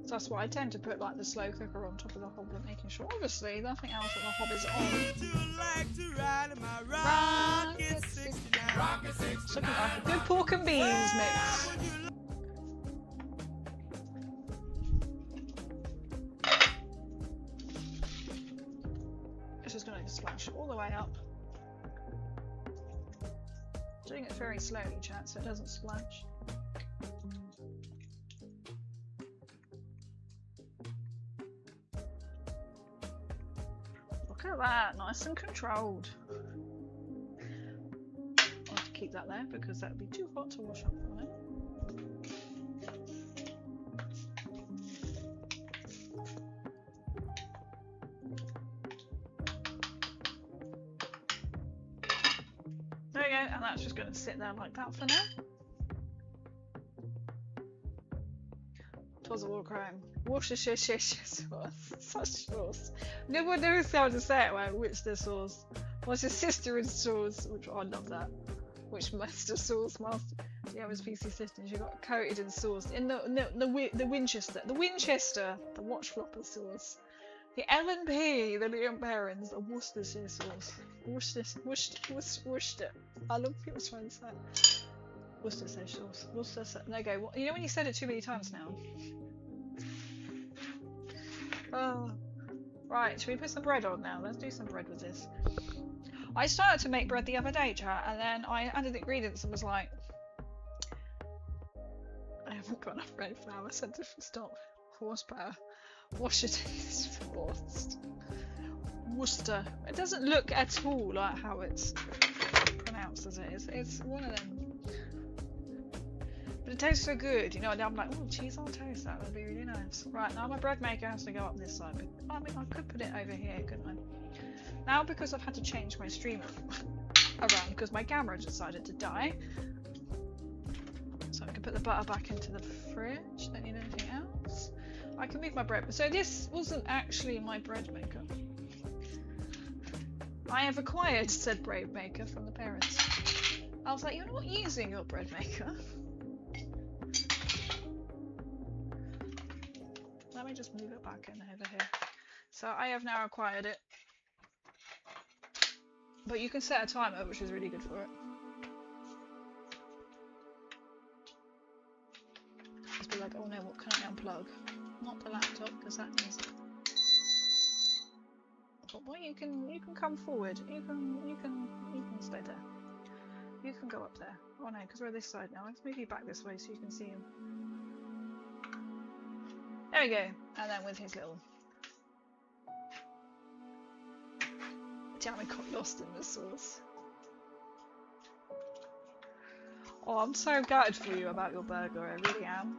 So that's why I tend to put like the slow cooker on top of the hob and making sure, obviously, nothing else on the hob is on. It's looking like a good pork and beans mix. It's just going to splash all the way up. Doing it very slowly, chat, so it doesn't splash. Look at that, nice and controlled. I'll have to keep that there because that would be too hot to wash up on it. There we go, and that's just going to sit there like that for now. Twas a war crime. Worcestershire sauce. Such sauce. No one knows how to say it, right? Worcestershire sauce. What's your sister in sauce? Which I love that. Which master sauce master? Yeah, it was PC sister. She got coated in sauce. In the Winchester. The Winchester. The watch flopper sauce. The L&P. The Liam Barons. The Worcestershire sauce. Worcester. I love people trying to say it. Worcestershire sauce. Worcestershire. No go. You know when you said it too many times now? Oh. Right, should we put some bread on now? Let's do some bread with this. I started to make bread the other day, chat, and then I added the ingredients and was like, I haven't got enough bread flour. I said to stop. Horsepower. Washington is forced. Worcester. It doesn't look at all like how it's pronounced as it is. It's one of them. But it tastes so good, you know, and I'm like, oh, cheese on toast, that would be really nice. Right, now my bread maker has to go up this side. But, I mean, I could put it over here, couldn't I? Now, because I've had to change my streamer around because my camera decided to die. So I can put the butter back into the fridge, don't need anything else. I can move my bread. So this wasn't actually my bread maker. I have acquired said bread maker from the parents. I was like, you're not using your bread maker. Let me just move it back in over here. So I have now acquired it. But you can set a timer, which is really good for it. Just be like, oh no, what can I unplug? Not the laptop, because that needs it. But well, you can come forward. You can stay there. You can go up there. Oh no, because we're this side now. Let's move you back this way so you can see him. There we go. And then with his little. Damn, I got lost in the sauce. Oh, I'm so gutted for you about your burger. I really am.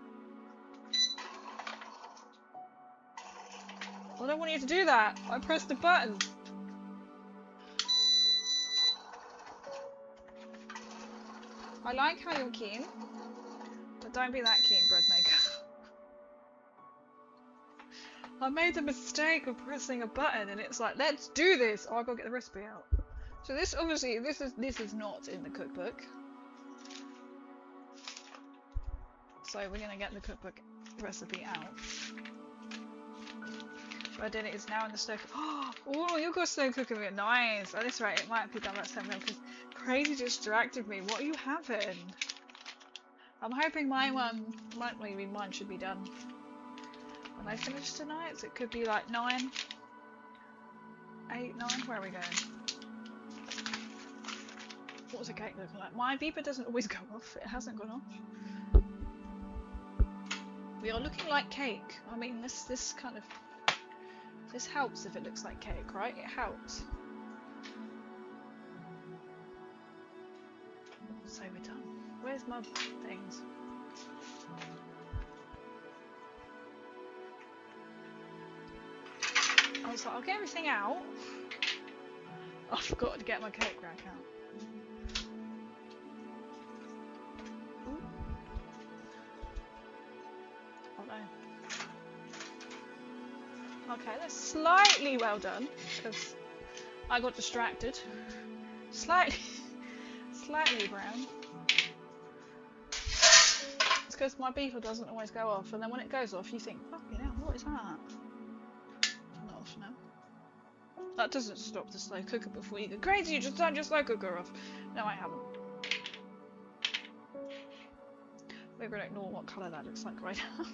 I don't want you to do that. I pressed the button. I like how you're keen, but don't be that keen, bread maker. I made the mistake of pressing a button, and it's like, let's do this. Oh, I gotta get the recipe out. So this obviously, this is not in the cookbook. So we're gonna get the cookbook recipe out. But then it is now in the slow cooker. Oh, you've got slow cooker. Nice. At this rate, it might be done at 7 because Crazy distracted me. What are you having? I'm hoping my one, maybe mine should be done when I finish tonight. So it could be like 9, 8, 9. Where are we going? What was the cake looking like? My beeper doesn't always go off. It hasn't gone off. We are looking like cake. I mean, this kind of. This helps if it looks like cake, right? It helps. So we're done. Where's my things? I was like, I'll get everything out. I forgot to get my cake rack out. Ooh. Oh no. Okay, that's slightly well done, because I got distracted. Slightly brown. It's because my beeper doesn't always go off, and then when it goes off, you think, fucking hell, what is that? Not off now. That doesn't stop the slow cooker before you go crazy. You just turned your slow cooker off. No, I haven't. Maybe I don't know what colour that looks like right now.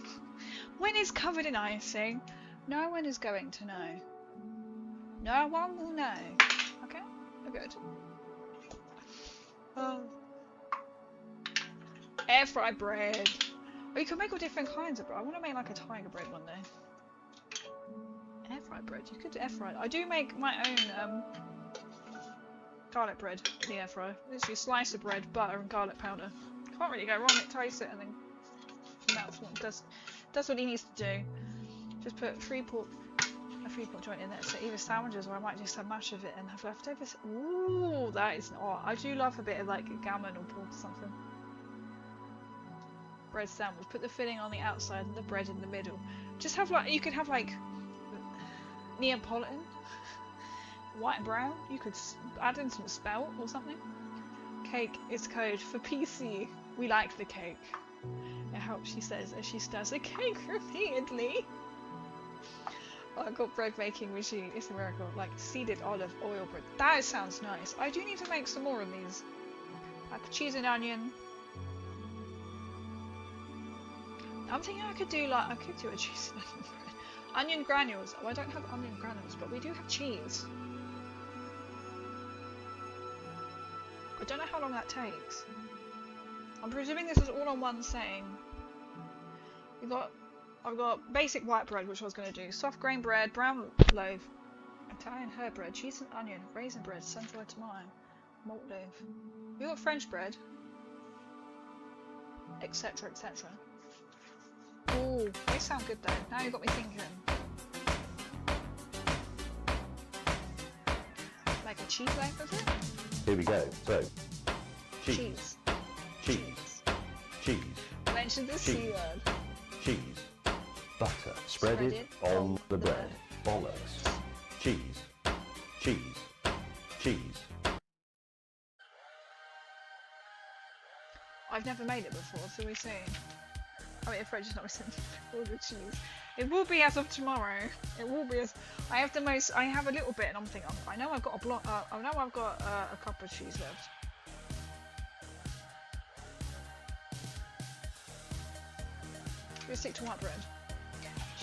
When it's covered in icing. No one is going to know. No one will know. Okay? We're good. Air fried bread. Oh, you can make all different kinds of bread. I want to make like a tiger bread one day. Air fried bread. You could air fry. I do make my own garlic bread in the air fryer. Literally a slice of bread, butter, and garlic powder. Can't really go wrong. It tastes it and then melts what it does what he needs to do. Just put a 3-port joint in there, so either sandwiches or I might just have mash of it and have leftovers. Ooh, that is. Oh, I do love a bit of like gammon or pork or something. Bread sandwich. Put the filling on the outside and the bread in the middle. Just have like, you could have like Neapolitan, white and brown. You could add in some spelt or something. Cake is code for PC. We like the cake. It helps, she says, as she stirs the cake repeatedly. I've got bread making machine. It's a miracle. Like seeded olive oil bread. That sounds nice. I do need to make some more of these. Like cheese and onion. I'm thinking I could do a cheese and onion bread. Onion granules. Oh, I don't have onion granules, but we do have cheese. I don't know how long that takes. I'm presuming this is all on one saying. I've got basic white bread, which I was going to do. Soft grain bread, brown loaf, Italian herb bread, cheese and onion, raisin bread, sunflower tomato, malt loaf. We got French bread, etc., etc. Ooh, they sound good though. Now you've got me thinking. Like a cheese loaf, is it?
Here we go. So, cheese. Cheese. Cheese.
Mention the C word.
Cheese. Butter. Spread it on the bread. Bollocks. Cheese. Cheese. Cheese.
I've never made it before, so we see. I mean, if Reggie's not listening, all the cheese. It will be as of tomorrow. It will be as. I have the most. I have a little bit, and I'm thinking. I know I've got a block. I know I've got a cup of cheese left. We'll stick to white bread.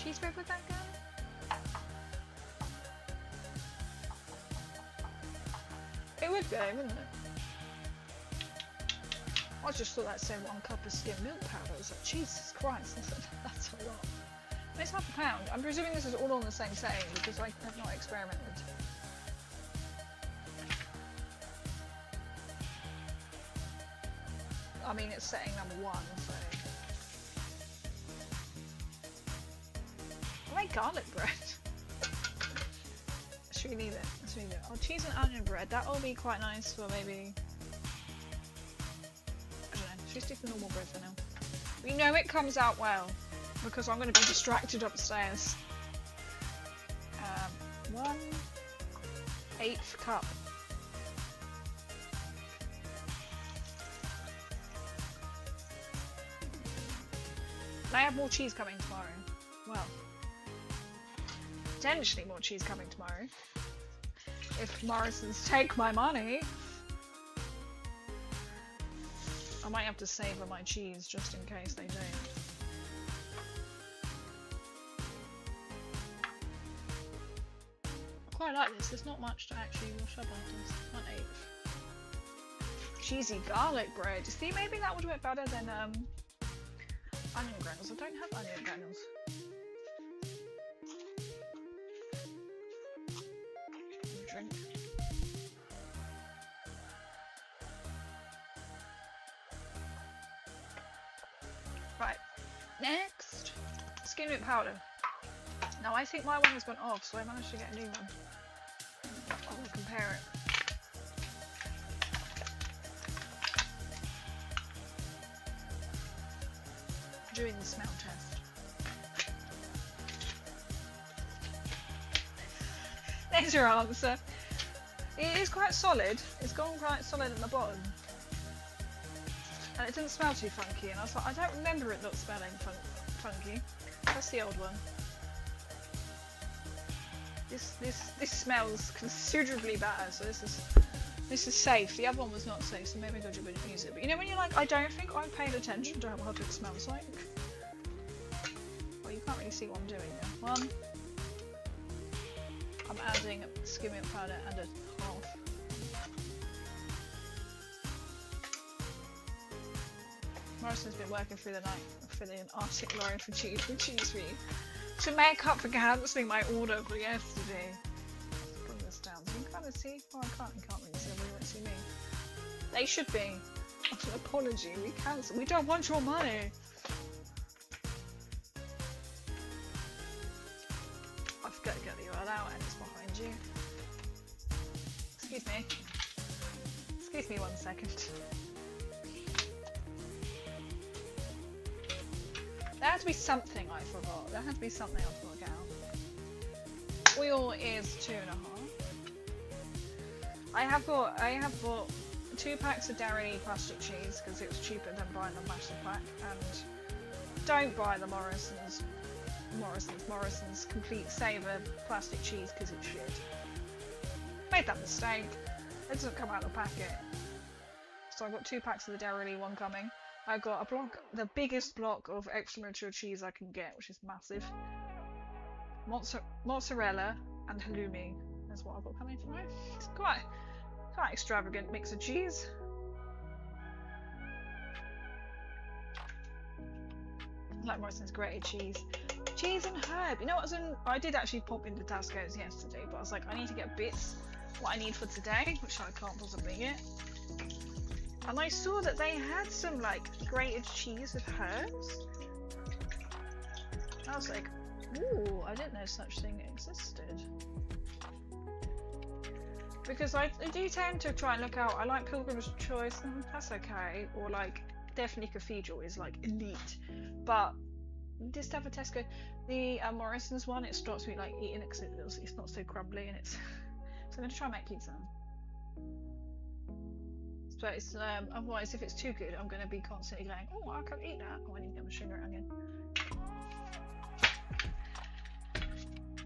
Cheese bread with that guy? It would go, wouldn't it? I just thought that said 1 cup of skim milk powder. I was like, Jesus Christ, that's a lot. And it's half a pound. I'm presuming this is all on the same setting because I have not experimented. I mean, it's setting number 1, so. I like garlic bread. Should we leave it? Let's leave it. Oh, cheese and onion bread. That'll be quite nice for maybe. I don't know. Should we stick to normal bread for now? We know it comes out well because I'm going to be distracted upstairs. 1/8 cup. And I have more cheese coming tomorrow. Well, potentially more cheese coming tomorrow. If Morrison's take my money, I might have to savour my cheese just in case they don't. I quite like this. There's not much to actually wash up after. 1/8. Cheesy garlic bread. See, maybe that would work better than onion granules. I don't have onion granules. Drink. Right, next, skim milk powder. Now I think my one has gone off, so I managed to get a new one. I will compare it. Doing the smell test. There's your answer. It is quite solid. It's gone quite solid at the bottom. And it didn't smell too funky, and I was like, I don't remember it not smelling funky. That's the old one. This smells considerably better, so this is safe. The other one was not safe, so maybe I wouldn't use it. But you know when you're like, I don't think I paid attention to what it smells like. Well, you can't really see what I'm doing now. 1. I'm adding skim milk powder and a half. Morrison's been working through the night filling an Arctic lorry for cheese for you. To make up for cancelling my order for yesterday. Let's bring this down so you can kind of see. Oh, I can't. You can't really see. We won't see me. They should be. An apology. We cancel. We don't want your money. I've got to get the URL out, and it's behind you. Excuse me. Excuse me 1 second. There had to be something I forgot. There had to be something I forgot out. Oil is 2.5. I have bought 2 packs of dairy plastic cheese because it was cheaper than buying a massive pack. And don't buy the Morrison's Complete Savour plastic cheese because it's shit. Made that mistake. It doesn't come out of the packet. So I've got 2 packs of the dairy one coming. I've got a block, the biggest block of extra mature cheese I can get, which is massive. Mozzarella and halloumi is what I've got coming tomorrow. It's quite extravagant mix of cheese. I like Morrison's grated cheese. Cheese and herb. You know what? I did actually pop into Tesco's yesterday, but I was like, I need to get bits what I need for today, which I can't possibly get. And I saw that they had some like grated cheese with herbs. I was like, ooh, I didn't know such thing existed. Because I do tend to try and look out. I like Pilgrim's Choice, and that's okay. Or like, definitely Cathedral is like elite. But this stuff at Tesco, the Morrison's one, it stops me like eating it because it's not so crumbly and it's. So I'm going to try and make pizza. But it's, otherwise, if it's too good, I'm going to be constantly going, oh, I can't eat that. Oh, I need to get my sugar and onion.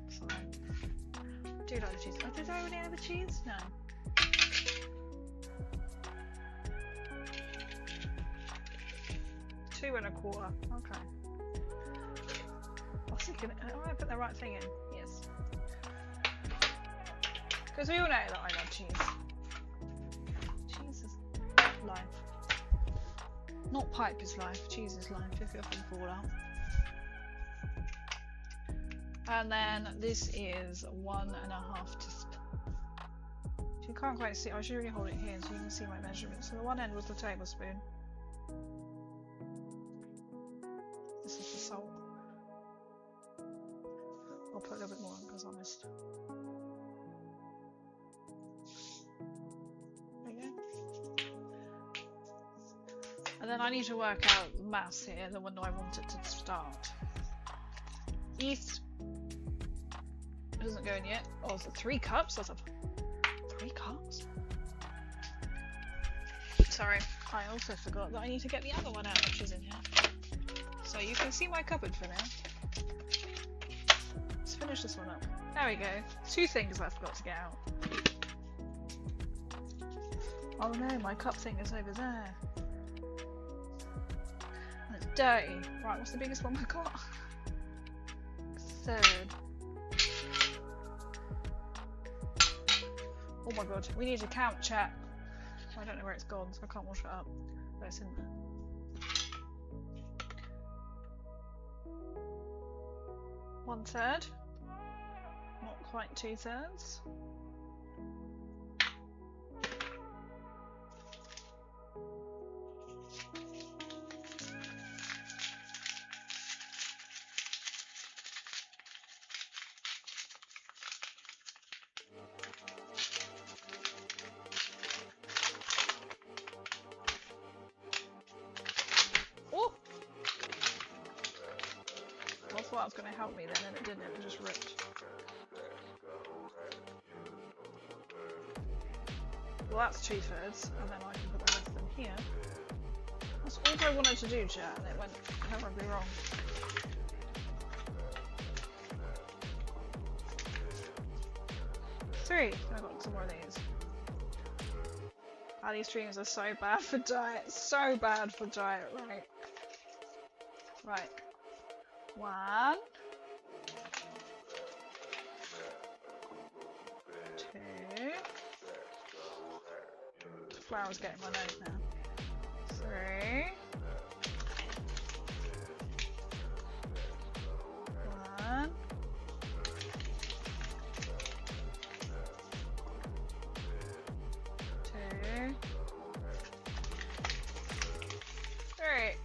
So, I do like the cheese. Oh, did I already have the cheese? No. $2.25. Okay. I was thinking, I put the right thing in. Yes. Because we all know that I love cheese. Cheese is life. Not pipe is life, cheese is life if you're from Fallout. And then this is 1.5 teaspoons. If you can't quite see, I should really hold it here so you can see my measurements. So the one end was the tablespoon. This is the salt. I'll put a little bit more on because I missed. There you go. And then I need to work out the mass here, the one that I want it to start. Yeast. It isn't going yet. Oh, is it 3 cups? That's a 3 cups? Sorry, I also forgot that I need to get the other one out, which is in here. So you can see my cupboard for now. Let's finish this one up. There we go. 2 things I forgot to get out. Oh no, my cup thing is over there. And it's dirty. Right, what's the biggest one we've got? 3rd. Oh my god, we need to count, chat. I don't know where it's gone, so I can't wash it up. But it's in there. One-third. Not quite 2/3. That was going to help me then, and it didn't, it just ripped. Well, that's 2/3, and then I can put the rest of them here. That's all I wanted to do, chat, and it went horribly wrong. Three! I got some more of these. Oh, these streams are so bad for diet. So bad for diet, right? Right. 1, 2. The flour's getting my nose now. 3. 1. 2. 3.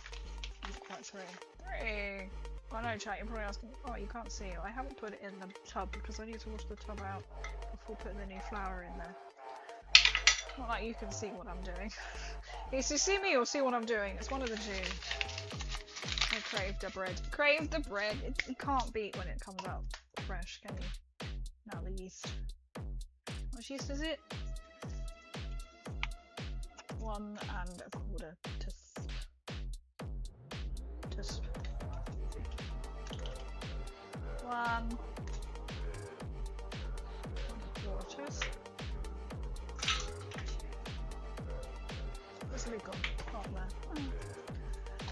Not quite 3. 3. I know, chat, you're probably asking, oh, you can't see it. I haven't put it in the tub because I need to wash the tub out before putting the new flour in there. Not like you can see what I'm doing. Either you see me or see what I'm doing. It's one of the two. I crave the bread. Crave the bread! You can't beat when it comes out fresh, can you? Now the yeast. What yeast is it? 1 1/4 teaspoon. 1 1/4. Where's the lid gone? Oh, there. Oh.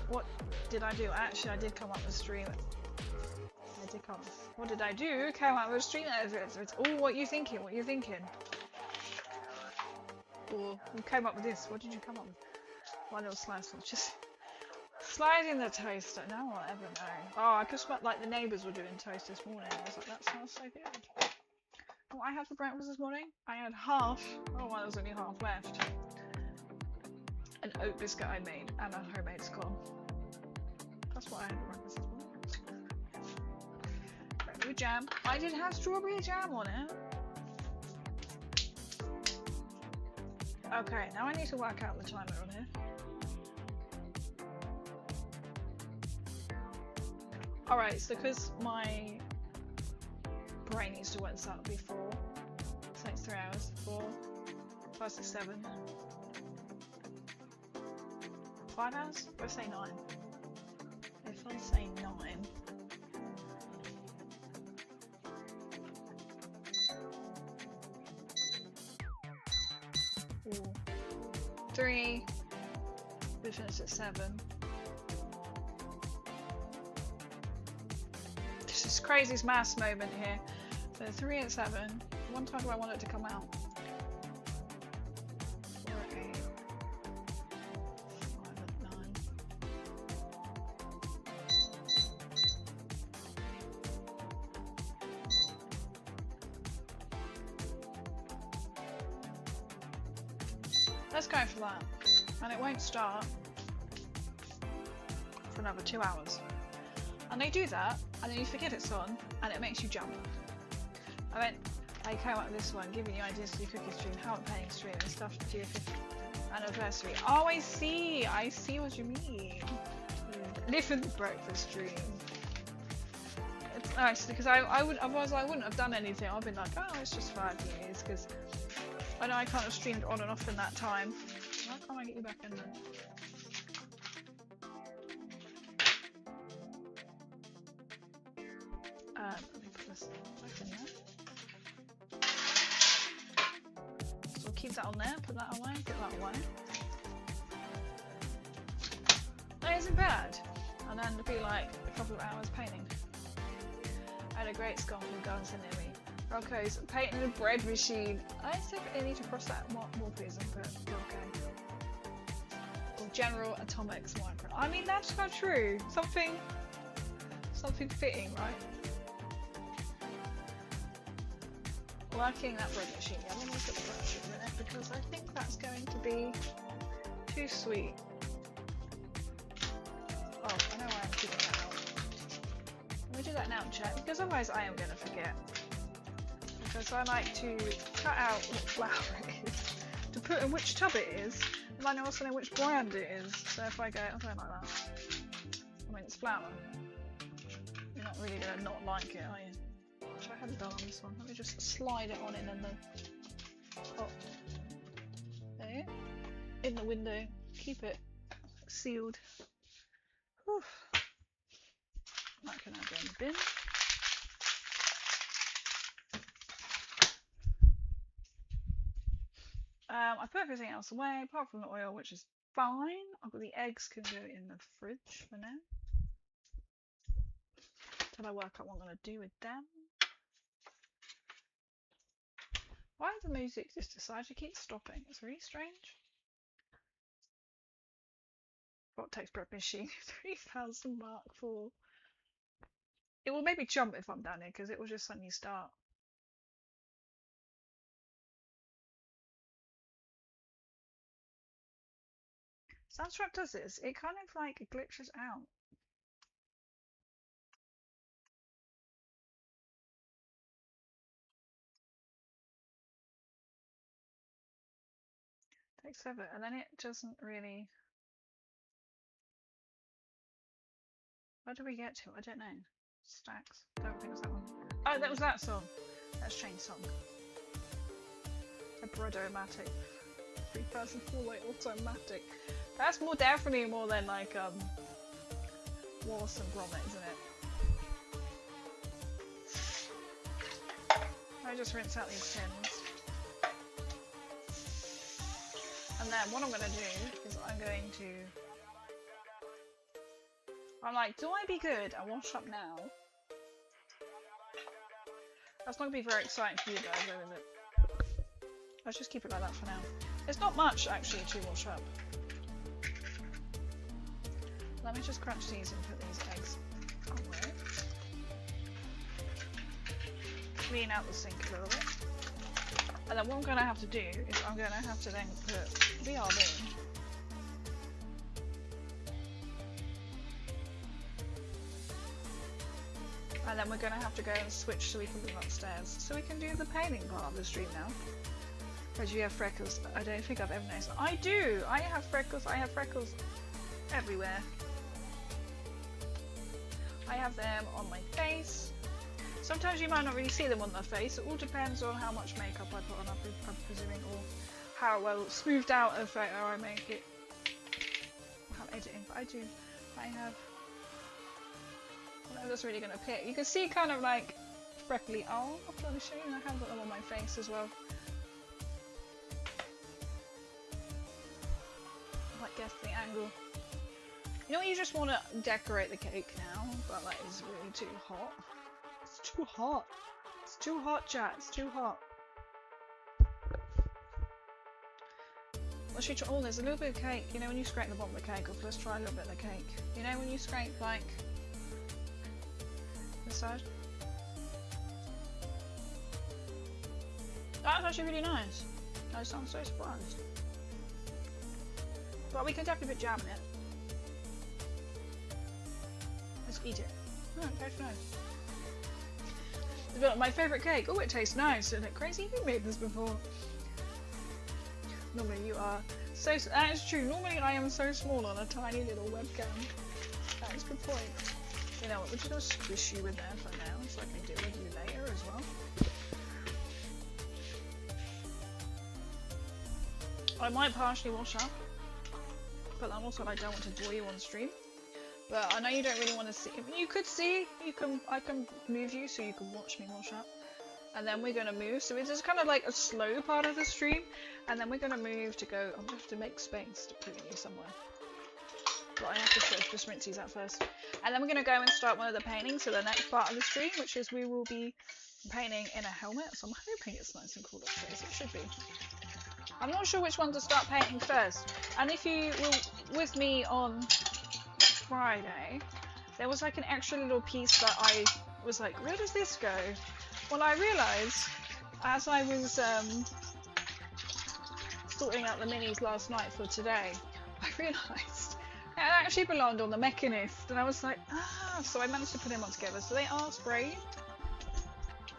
What did I do? Actually, I did come up with a stream. I did come. What did I do? Came up with a stream. It's all what you thinking. What you thinking? Or you came up with this. What did you come up with? One little slice of just. Slide in the toaster. No one ever know. Oh, I could smell like the neighbours were doing toast this morning. I was like, that smells so good. What I had for breakfast this morning? I had half. Oh, well, there was only half left. An oat biscuit I made and a homemade scone. That's what I had for breakfast this morning. Strawberry jam. I did have strawberry jam on it. Okay, now I need to work out the timer on here. Alright, so because my brain needs to wake up before, so it's 3 hours, 4, 5, 6, 7, 5 hours? Let's say 9. If I say 9. 4, 3. We finished at 7. This is craziest maths moment here. So 3 at 7. What time do I want it to come out? 4 at 8. 5 at 9. Let's go for that. And it won't start for another 2 hours. And they do that, and then you forget it's on, and it makes you jump. I came up with this one, giving you ideas to do cookie stream, how I'm paying stream and stuff to your 5th anniversary. Oh, I see what you mean. Live in the breakfast stream. It's nice because otherwise I wouldn't have done anything. I've been like, oh, it's just 5 years because I know I can't have streamed on and off in that time. Why can't I get you back in there? Let me put this back in there. So we'll keep that on there, put that away, put that away. That isn't bad. And then it'll be like a couple of hours painting. I had a great scone from Guns and Emmy. Rocco's painting a bread machine. I definitely need to cross that more please, but okay. Or General Atomics micro. I mean that's not true. Something fitting, right? Working that bread machine. Yeah, let me look at the bread machine a minute because I think that's going to be too sweet. Oh, I know why I'm keeping that out. Let me do that now, chat, because otherwise I am going to forget. Because I like to cut out what flour it is, to put in which tub it is, and I also know which brand it is. So if I go, I don't like that. I mean, it's flour. You're not really going to not like it, are you? Which I haven't done on this one. Let me just slide it on in the pot. There. In the window. Keep it sealed. Whew. That can now go in the bin. I put everything else away apart from the oil, which is fine. I've got the eggs can go in the fridge for now. Till I work out what I'm going to do with them. Why does the music just decide to keep stopping? It's really strange. What takes bread machine? 3,000 Mark IV. It will maybe jump if I'm down here because it will just suddenly start. Soundstrap does this. It kind of like glitches out. Takes forever, and then it doesn't really. Where do we get to? I don't know. Stacks. Don't think it was that one. Oh, that was that song. That's Chain Song. A Breadomatic. 3004 like automatic. That's more definitely more than like Wallace and Gromit, isn't it? I just rinse out these tins. And then what I'm going to do is I'm like, do I be good and wash up now? That's not going to be very exciting for you guys, though, is it? Let's just keep it like that for now. There's not much, actually, to wash up. Let me just crunch these and put these eggs away. Clean out the sink a little bit. And then what I'm going to have to do is I'm going to have to then put BRB. And then we're going to have to go and switch so we can move upstairs. So we can do the painting part of the stream now. Because you have freckles. I don't think I've ever noticed. I do! I have freckles. I have freckles everywhere. I have them on my face. Sometimes you might not really see them on the face. It all depends on how much makeup I put on, I'm presuming, or how well smoothed out a photo I make it. How I do. I have. I'm just really gonna pick. You can see kind of like freckly. Oh, I'm gonna show you. I have got them on my face as well. Like, guess the angle. You know, you just want to decorate the cake now, but like it's really too hot. It's too hot. It's too hot, chat. It's too hot. Let's try. Oh, there's a little bit of cake. You know, when you scrape the bottom of the cake off, let's try a little bit of the cake. You know, when you scrape like this side. That's actually really nice. I sound so surprised. But we can definitely put jam in it. Let's eat it. Oh, it tastes nice. It's my favourite cake. Oh, it tastes nice. Isn't it crazy? You made this before. Normally you are so. That is true. Normally I am so small on a tiny little webcam. That's a good point. You know what? We're just gonna squish you in there for now, so I can deal with you later as well. I might partially wash up, but then also I don't want to bore you on stream. But I know you don't really want to see. You could see. I can move you so you can watch me wash up, and then we're gonna move. So it's just kind of like a slow part of the stream, and then we're gonna move to go. I'm gonna have to make space to put you somewhere. But I have to just rinse these out first, and then we're gonna go and start one of the paintings for the next part of the stream, which is we will be painting in a helmet. So I'm hoping it's nice and cool upstairs. It should be. I'm not sure which one to start painting first. And if you were with me on Friday, there was like an extra little piece that I was like, where does this go? Well, I realised as I was sorting out the minis last night for today, I realised it actually belonged on the Mechanist, and I was like, ah, so I managed to put them all together. So they are sprayed,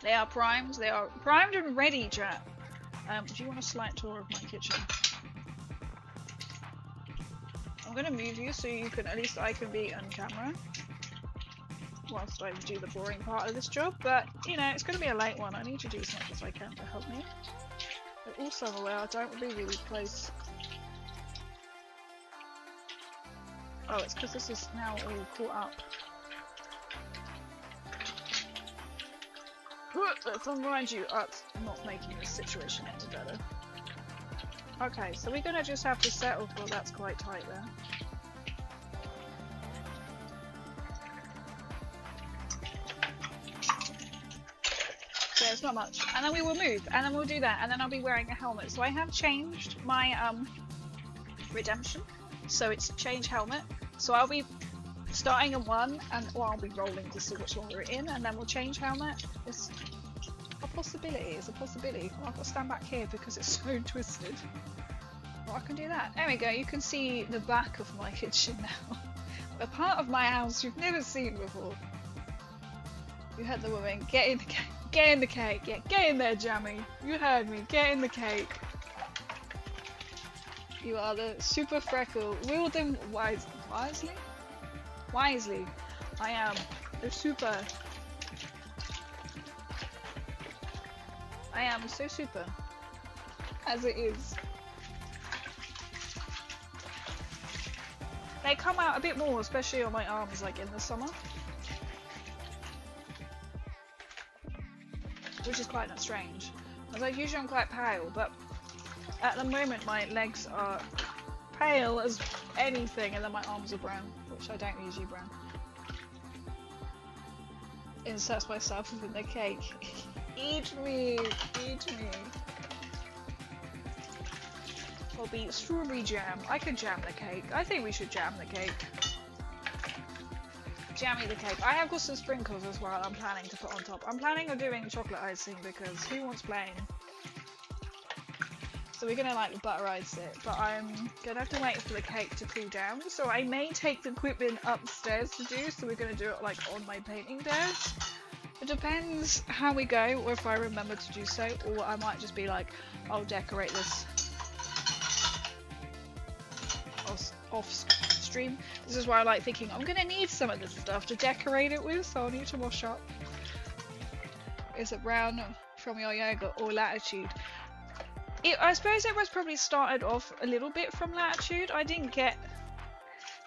they are primed and ready, chat. Do you want a slight tour of my kitchen? I'm going to move you so you can, at least I can be on camera whilst I do the boring part of this job, but you know, it's going to be a late one. I need to do as much as I can to help me. But also I'm aware I don't want to be really close. Oh, it's because this is now all caught up. Let's unwind you. That's not making this situation any better. Okay, so we're gonna just have to settle for that's quite tight there. So it's not much. And then we will move, and then we'll do that, and then I'll be wearing a helmet. So I have changed my redemption. So it's change helmet. So I'll be starting in one, and I'll be rolling to see which one we're in, and then we'll change helmet. It's a possibility. It's a possibility. Oh, I've got to stand back here because it's so twisted. Well, I can do that. There we go. You can see the back of my kitchen now. A part of my house you've never seen before. You heard the woman. Get in the cake. Get in the cake. Yeah, get in there, Jammy. You heard me. Get in the cake. You are the super freckle. Wield them wisely. Wisely. I am the super. I am so super. As it is. They come out a bit more, especially on my arms, like in the summer. Which is quite strange. As like usually I'm quite pale, but at the moment my legs are pale as anything, and then my arms are brown, which I don't usually brown. Insert myself within the cake. Eat me, eat me. Or be strawberry jam. I can jam the cake. I think we should jam the cake. Jammy the cake. I have got some sprinkles as well I'm planning to put on top. I'm planning on doing chocolate icing because who wants plain? So we're gonna like butter ice it, but I'm gonna have to wait for the cake to cool down. So I may take the equipment upstairs to do, so we're gonna do it like on my painting desk. It depends how we go, or if I remember to do so, or I might just be like, I'll decorate this off stream. This is why I like thinking I'm gonna need some of this stuff to decorate it with, so I'll need to wash up. Is it brown from your yoga or latitude? I suppose it was probably started off a little bit from latitude. I didn't get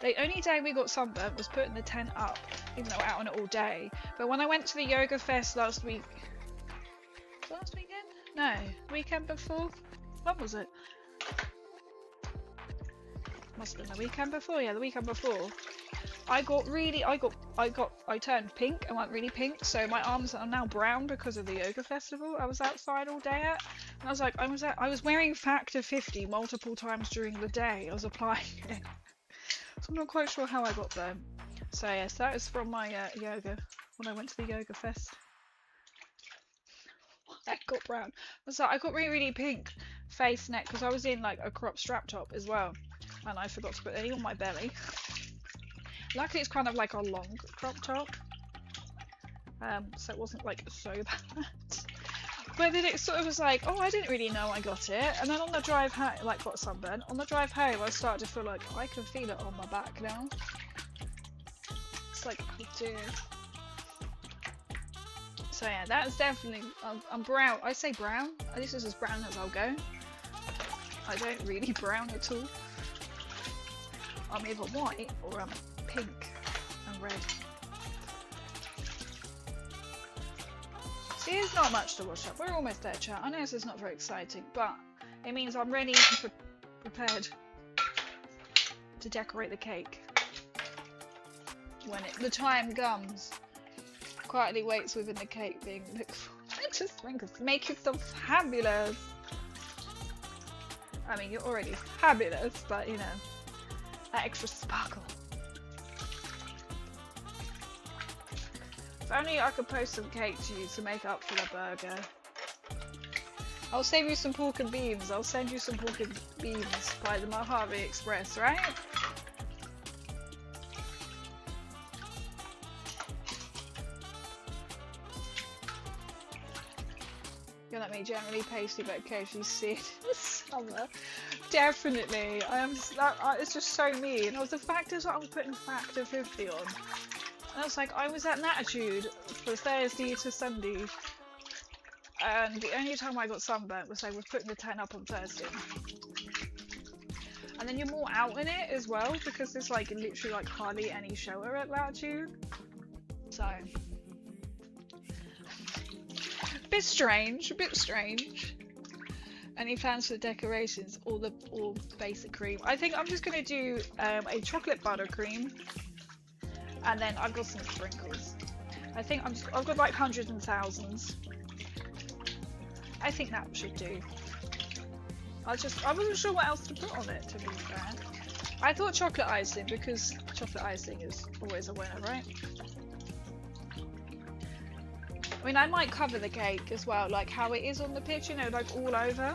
The only day we got sunburnt was putting the tent up, even though we're out on it all day. But when I went to the yoga fest last week, last weekend? No, weekend before? When was it? Must have been the weekend before. Yeah, the weekend before. I turned pink and went really pink, so my arms are now brown because of the yoga festival I was outside all day at. And I was like, I was wearing Factor 50 multiple times during the day. I was applying it. So I'm not quite sure how I got there. So yes, that is from my yoga, when I went to the yoga fest. I got brown. I got really pink face, neck, because I was in like a crop strap top as well. And I forgot to put any on my belly. Luckily it's kind of like a long crop top, so it wasn't like so bad. But then it sort of was like, oh, I didn't really know I got it. And then on the drive home, like got sunburn. On the drive home, I started to feel like I can feel it on my back now. It's like, oh dear. So yeah, that's definitely, I'm brown. I say brown. This is as brown as I'll go. I don't really brown at all. I'm either white or I'm pink and red. See, there's not much to wash up. We're almost there, chat. I know this is not very exciting, but it means I'm ready and prepared to decorate the cake when the time comes. Quietly waits within the cake being looked for. Just make it so fabulous. I mean, you're already fabulous, but you know, that extra sparkle. If only I could post some cake to you to make up for the burger. I'll save you some pork and beans. I'll send you some pork and beans by the Mojave Express, right? You're like me, generally pasty, but occasionally seed in the summer. Definitely. It's just so me. And the fact is, I was putting Factor 50 on. And I was like, I was at Latitude for Thursday to Sunday. And the only time I got sunburnt was I was putting the tent up on Thursday. And then you're more out in it as well, because there's like literally like hardly any shower at Latitude. So a bit strange. Any plans for the decorations? All basic cream. I think I'm just gonna do a chocolate buttercream, and then I've got some sprinkles. I think I've got like hundreds and thousands. I think that should do. I wasn't sure what else to put on it, to be fair. I thought chocolate icing, because chocolate icing is always a winner, right? I mean, I might cover the cake as well, like how it is on the picture, you know, like all over.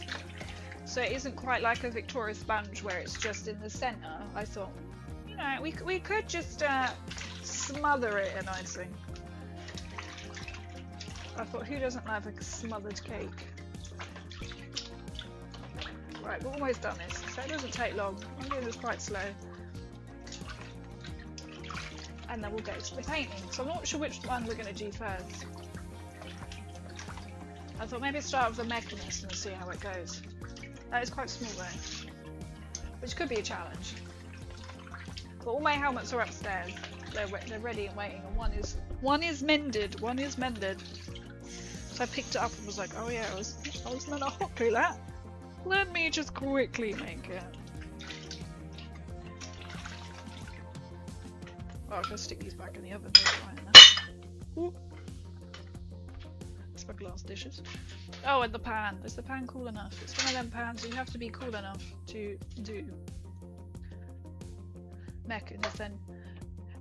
So it isn't quite like a Victoria sponge where it's just in the centre. I thought, you know, we could just smother it in icing. I thought, who doesn't love a smothered cake? Right, we're almost done this, so it doesn't take long. I'm doing this quite slow. And then we'll go to the painting. So I'm not sure which one we're going to do first. I thought maybe start with the mechanism and see how it goes. That is quite small though, which could be a challenge. But all my helmets are upstairs. They're ready and waiting, and one is mended. One is mended. So I picked it up and was like, oh yeah, I was meant to hot glue that. Let me just quickly make it. Oh, I'm gonna stick these back in the oven. Ooh. It's my glass dishes. Oh, and the pan. Is the pan cool enough? It's one of them pans you have to be cool enough to do. Mechanism.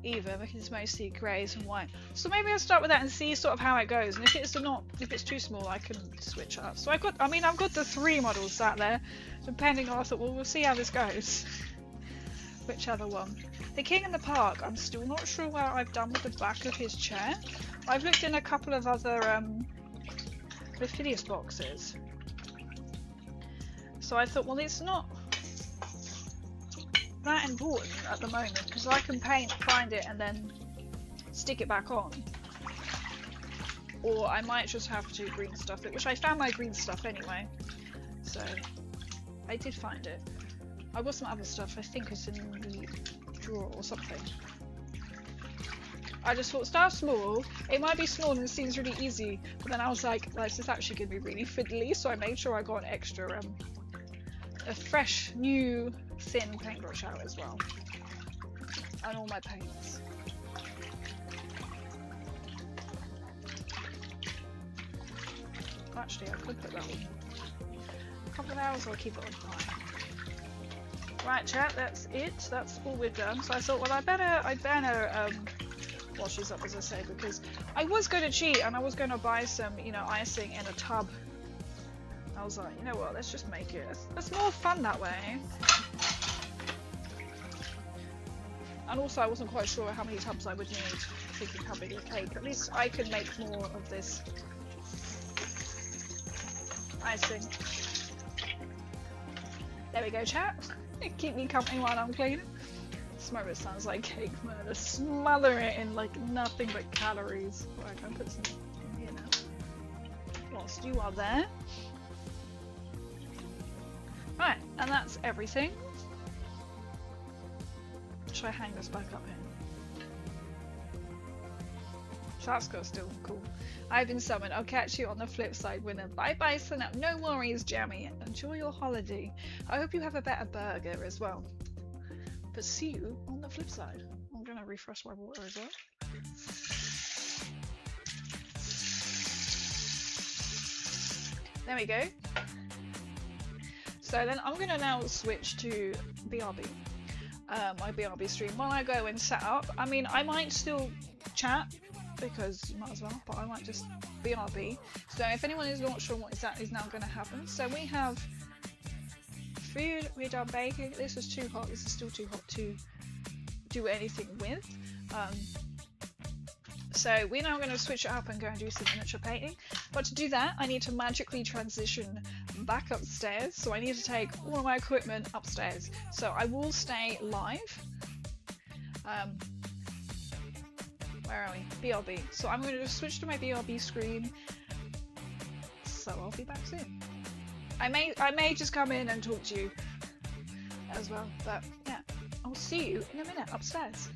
Either because it's mostly greys and white. So maybe I'll start with that and see sort of how it goes. And if it's too small, I can switch up. So I've got the 3 models sat there. Depending on, I thought, well, we'll see how this goes. Which other one? The King in the Park. I'm still not sure what I've done with the back of his chair. I've looked in a couple of other Raphidius boxes. So I thought, well, it's not that important at the moment, because I can find it and then stick it back on, or I might just have to green stuff it, which I found my green stuff anyway, so I did find it. I got some other stuff. I think it's in the drawer or something. I just thought start small. It might be small and it seems really easy, but then I was like, well, this is actually going to be really fiddly, so I made sure I got an extra, a fresh, new, thin paintbrush out as well. And all my paints. Actually, I could put that on a couple of hours, I'll keep it on high. Right, chat, that's it. That's all we've done. So I thought, well, I better wash this up, as I say, because I was going to cheat and I was going to buy some, you know, icing in a tub. I was like, you know what, let's just make it. It's more fun that way. And also, I wasn't quite sure how many tubs I would need, thinking how big a cake. At least I could make more of this icing. There we go, chat. Keep me company while I'm cleaning. Smoke it sounds like cake murder. Smother it in like nothing but calories. Right, I can put some in here now. Whilst you are there. Right, and that's everything. Should I hang this back up here? That's still cool. I've been summoned. I'll catch you on the flip side, winner. Bye bye, Synap. No worries, Jammy. Enjoy your holiday. I hope you have a better burger as well. But see you on the flip side. I'm gonna refresh my water as well. There we go. So then I'm gonna now switch to BRB. My BRB stream. While I go and set up, I mean, I might still chat, because you might as well, but I might just BRB. So if anyone is not sure what exactly is now going to happen, so we have food, we're done baking. This is too hot, this is still too hot to do anything with. So we're now going to switch it up and go and do some miniature painting. But to do that, I need to magically transition back upstairs. So I need to take all of my equipment upstairs. So I will stay live. Where are we? BRB. So I'm going to switch to my BRB screen. So I'll be back soon. I may just come in and talk to you as well, but yeah, I'll see you in a minute upstairs.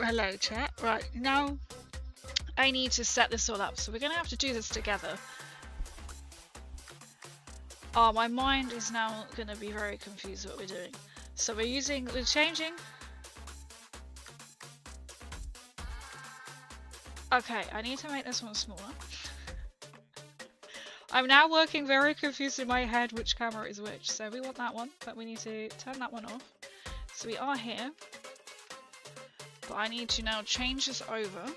Hello, chat. Right, now I need to set this all up, so we're going to have to do this together. Oh, my mind is now going to be very confused what we're doing. So we're changing. Okay, I need to make this one smaller. I'm now working very confused in my head which camera is which. So we want that one, but we need to turn that one off. So we are here. But I need to now change this over.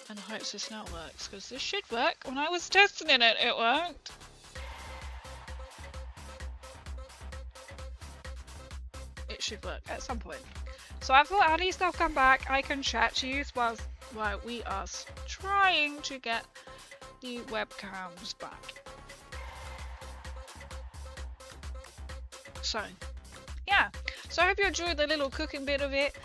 And hope this now works, because this should work. When I was testing it, it worked. It should work at some point. So I thought at least I'll come back, I can chat to you while we are trying to get the webcams back. So, yeah. So I hope you enjoyed the little cooking bit of it.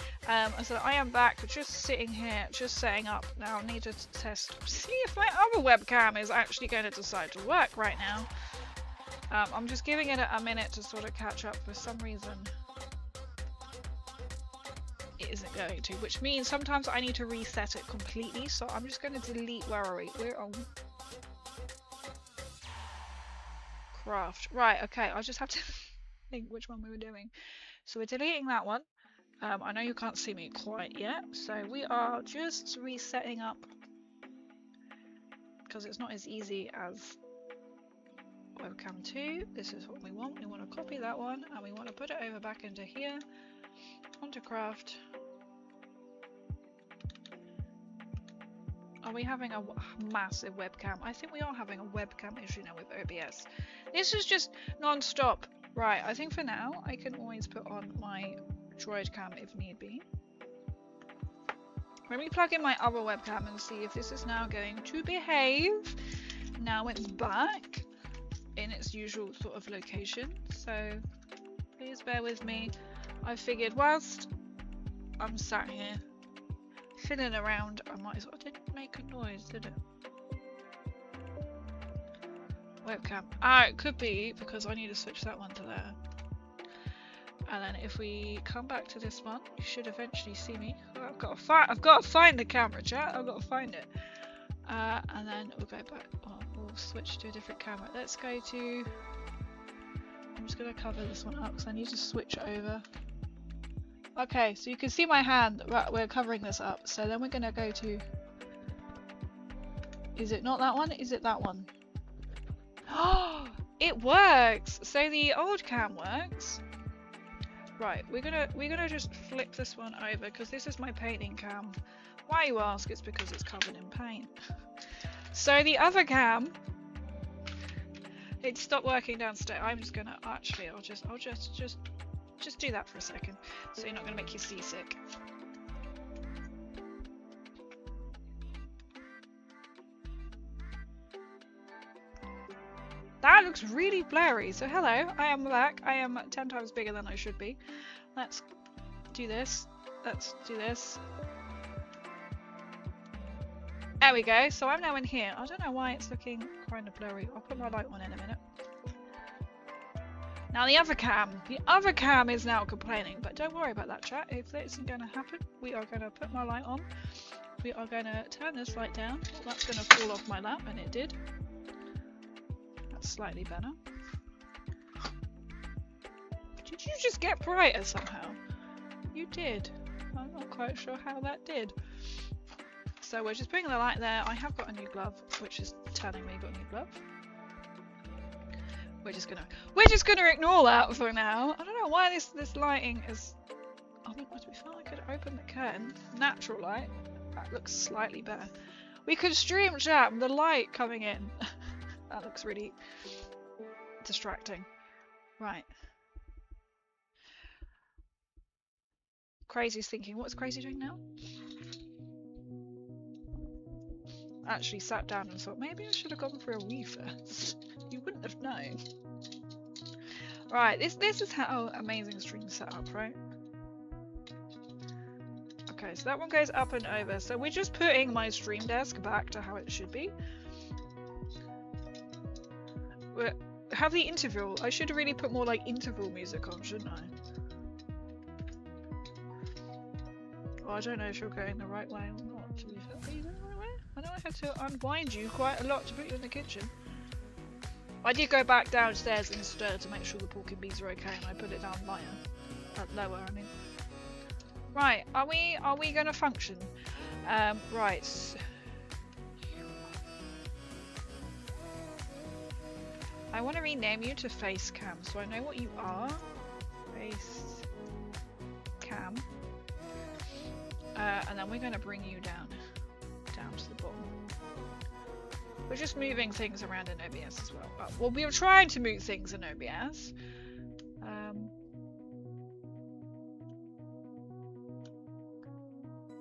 So I am back, just sitting here, just setting up. Now I need to test, see if my other webcam is actually going to decide to work right now. I'm just giving it a minute to sort of catch up. For some reason it isn't going to, which means sometimes I need to reset it completely. So I'm just going to delete, where are we? We're on craft. Right, okay, I'll just have to think which one we were doing. So we're deleting that one. I know you can't see me quite yet, so we are just resetting up because it's not as easy as webcam 2. This is what we want. We want to copy that one and we want to put it over back into here, onto craft. Are we having a massive webcam? I think we are having a webcam issue now with OBS. This is just non-stop. Right, I think for now I can always put on my Droid cam if need be. Let me plug in my other webcam and see if this is now going to behave. Now it's back in its usual sort of location, so please bear with me. I figured whilst I'm sat here fiddling around, I might as well. It didn't make a noise, did it? Webcam. Ah, it could be because I need to switch that one to there. And then if we come back to this one, you should eventually see me. Oh, I've got to find the camera, chat. I've got to find it. And then we'll go back. Oh, we'll switch to a different camera. Let's go to. I'm just gonna cover this one up because I need to switch over. Okay, so you can see my hand. Right, we're covering this up. So then we're gonna go to. Is it not that one? Is it that one? Oh, it works. So the old cam works. Right, we're gonna just flip this one over because this is my painting cam. Why you ask? It's because it's covered in paint. So the other cam, it stopped working downstairs. I'm just gonna actually, I'll just do that for a second, so you're not gonna make you seasick. That looks really blurry. So hello, I am back. I am 10 times bigger than I should be. Let's do this. Let's do this. There we go. So I'm now in here. I don't know why it's looking kind of blurry. I'll put my light on in a minute. Now the other cam is now complaining, but don't worry about that, chat. If that isn't going to happen, we are going to put my light on. We are going to turn this light down. Oh, that's going to fall off my lap, and it did. That's slightly better. Did you just get brighter somehow? You did. I'm not quite sure how that did. So we're just putting the light there. I have got a new glove, which is telling me I've got a new glove. We're just gonna ignore that for now. I don't know why this lighting is. I mean, to be fair, I could open the curtain. Natural light. That looks slightly better. We could stream chat with the light coming in. That looks really distracting. Right. Crazy's thinking, what's Crazy doing now? Actually sat down and thought, maybe I should have gone for a wee first. You wouldn't have known. Right, this is how amazing stream set up, right? Okay, so that one goes up and over. So we're just putting my stream desk back to how it should be. Have the interval. I should have really put more like interval music on, shouldn't I? Well, I don't know if you're going the right way or not, to be fair. Are you going the right way? I know I had to unwind you quite a lot to put you in the kitchen. I did go back downstairs and stir to make sure the pork and beans are okay, and I put it down lower, I mean. Right, are we gonna function? Right. I want to rename you to face cam, so I know what you are. Face cam. And then we're going to bring you down to the bottom. We're just moving things around in OBS as well. Well, we were trying to move things in OBS.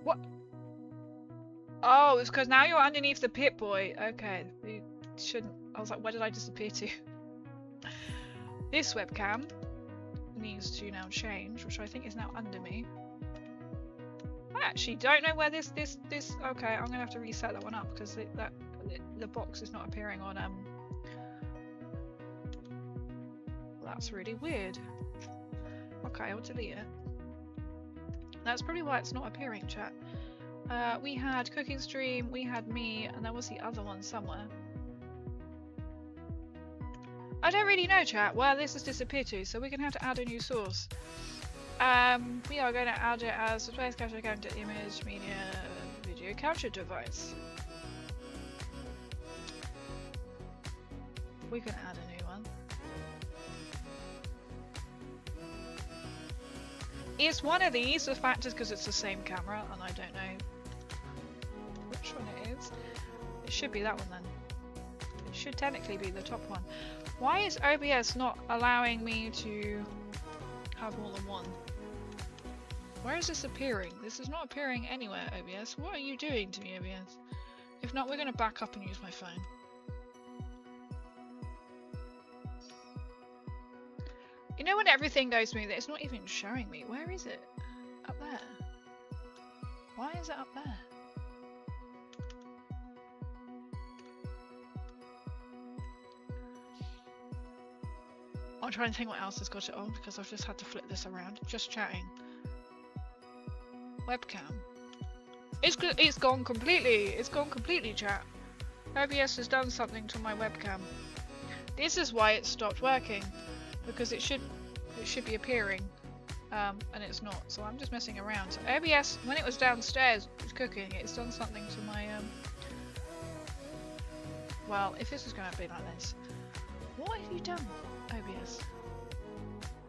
What? Oh, it's because now you're underneath the pit boy. Okay, we shouldn't. I was like, where did I disappear to? This webcam needs to now change, which I think is now under me. I actually don't know where this. Okay, I'm gonna have to reset that one up because the box is not appearing on. That's really weird. Okay, I'll delete it. That's probably why it's not appearing, chat. We had cooking stream, we had me, and there was the other one somewhere. I don't really know, chat, where this has disappeared to, so we're gonna have to add a new source. We are going to add it as a place capture counter image media video capture device. We can add a new one. Is one of these the factors because it's the same camera and I don't know which one it is? It should be that one then. It should technically be the top one. Why is OBS not allowing me to have more than one? Where is this appearing? This is not appearing anywhere, OBS. What are you doing to me, OBS? If not, we're going to back up and use my phone. You know when everything goes smooth, it's not even showing me. Where is it? Up there. Why is it up there? I'll try and think what else has got it on because I've just had to flip this around. Just chatting. Webcam. It's gone completely. It's gone completely, chat. OBS has done something to my webcam. This is why it stopped working, because it should be appearing, and it's not. So I'm just messing around. So OBS, when it was downstairs cooking, it's done something to my Well, if this is going to be like this, what have you done, OBS?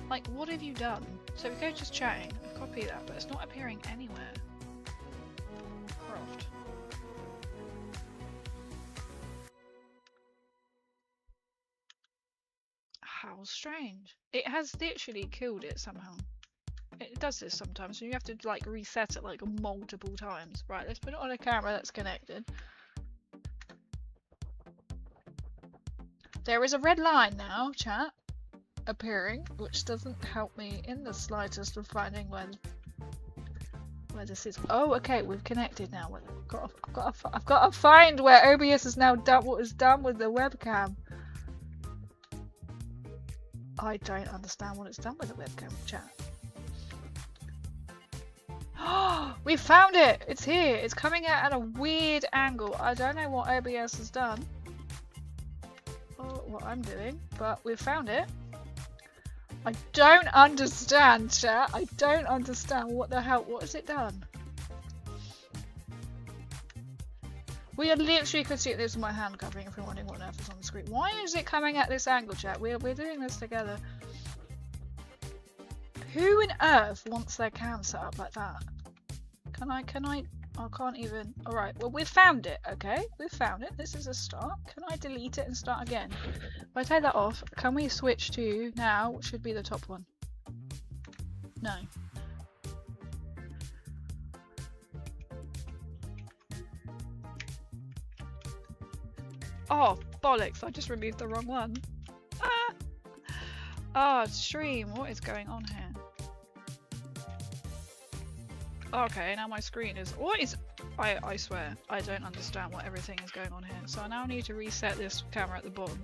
Like, what have you done? So we go just chatting. I've copied that, but it's not appearing anywhere. Croft. How strange. It has literally killed it somehow. It does this sometimes, so you have to like reset it like multiple times. Right, let's put it on a camera that's connected. There is a red line now, chat, appearing, which doesn't help me in the slightest with finding where this is. Oh, okay, we've connected now. I've got to find where OBS has now done what is done with the webcam. I don't understand what it's done with the webcam, chat. We found it! It's here! It's coming out at a weird angle. I don't know what OBS has done. Or what I'm doing, but we've found it. I don't understand, chat. I don't understand what the hell. What has it done? We literally could see this in my hand covering if you're wondering what on earth is on the screen. Why is it coming at this angle, chat? We're doing this together. Who on earth wants their cam set up like that? Can I? I can't even. Alright, well, we've found it, okay? We've found it. This is a start. Can I delete it and start again? If I take that off, can we switch to now, which should be the top one? No. Oh, bollocks, I just removed the wrong one. Ah! Oh, stream, what is going on here? Okay, now my screen is... What is... I swear, I don't understand what everything is going on here. So I now need to reset this camera at the bottom.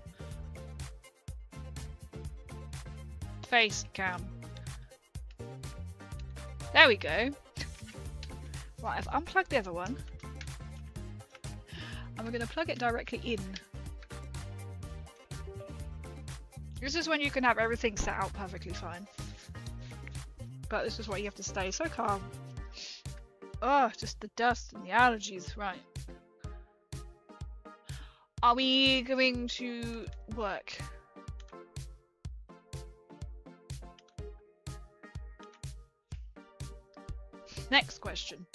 Face cam. There we go. Right, I've unplugged the other one. And we're going to plug it directly in. This is when you can have everything set out perfectly fine. But this is why you have to stay so calm. Oh, just the dust and the allergies, right. Are we going to work? Next question.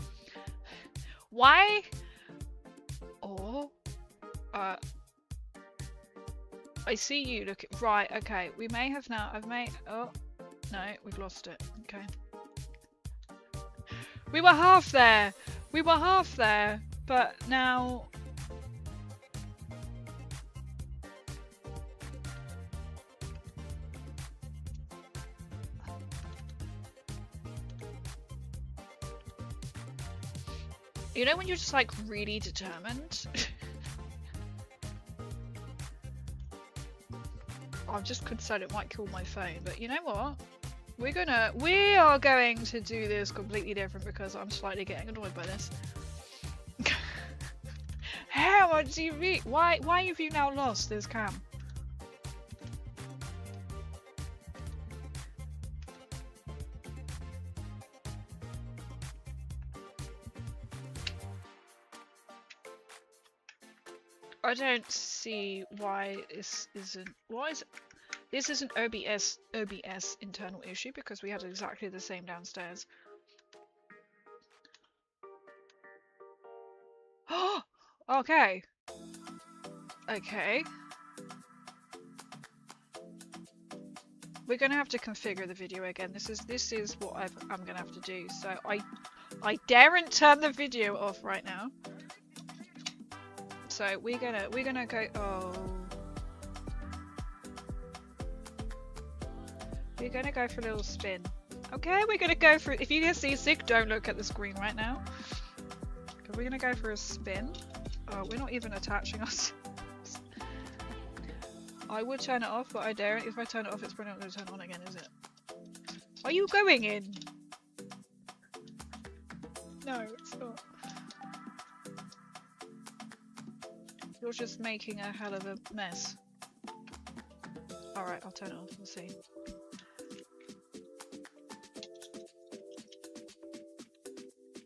Why? Or, I see you. Look at right. Okay, we may have now. Oh, no, we've lost it. Okay. We were half there. We were half there, but now. You know when you're just like really determined? I'm just concerned it might kill my phone, but you know what? We are going to do this completely different because I'm slightly getting annoyed by this. How much do you mean? Why have you now lost this cam? I don't see why this isn't. Why is it? This is an OBS internal issue because we had exactly the same downstairs. Oh, okay. Okay. We're gonna have to configure the video again. This is what I'm gonna have to do. So I daren't turn the video off right now. So we're gonna go. Oh. We're gonna go for a little spin. Okay, we're gonna go for. If you get seasick, don't look at the screen right now. We're gonna go for a spin. Oh, we're not even attaching us. I would turn it off, but I daren't. If I turn it off, it's probably not gonna turn on again, is it? Are you going in? No, it's not. You're just making a hell of a mess. Alright, I'll turn it off. We'll see.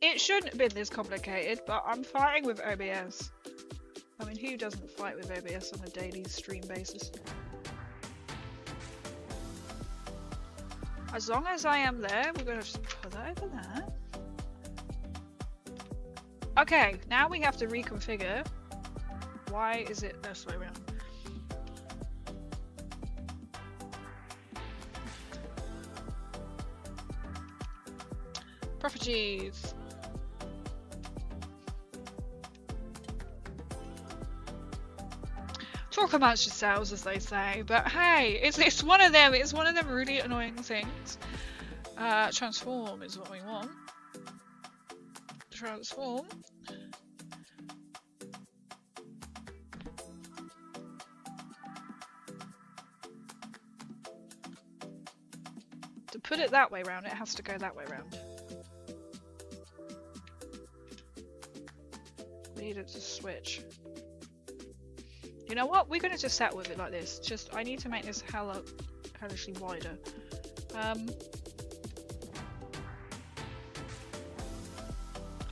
It shouldn't have been this complicated, but I'm fighting with OBS. I mean, who doesn't fight with OBS on a daily stream basis? As long as I am there, we're gonna just put that over there. Okay, now we have to reconfigure. Why is it this way around? Properties. Talk amongst yourselves, as they say. But hey, it's one of them. It's one of them really annoying things. Transform is what we want. Transform. To put it that way round, it has to go that way round. We need it to switch. You know what? We're gonna just settle with it like this. Just, I need to make this hellishly wider.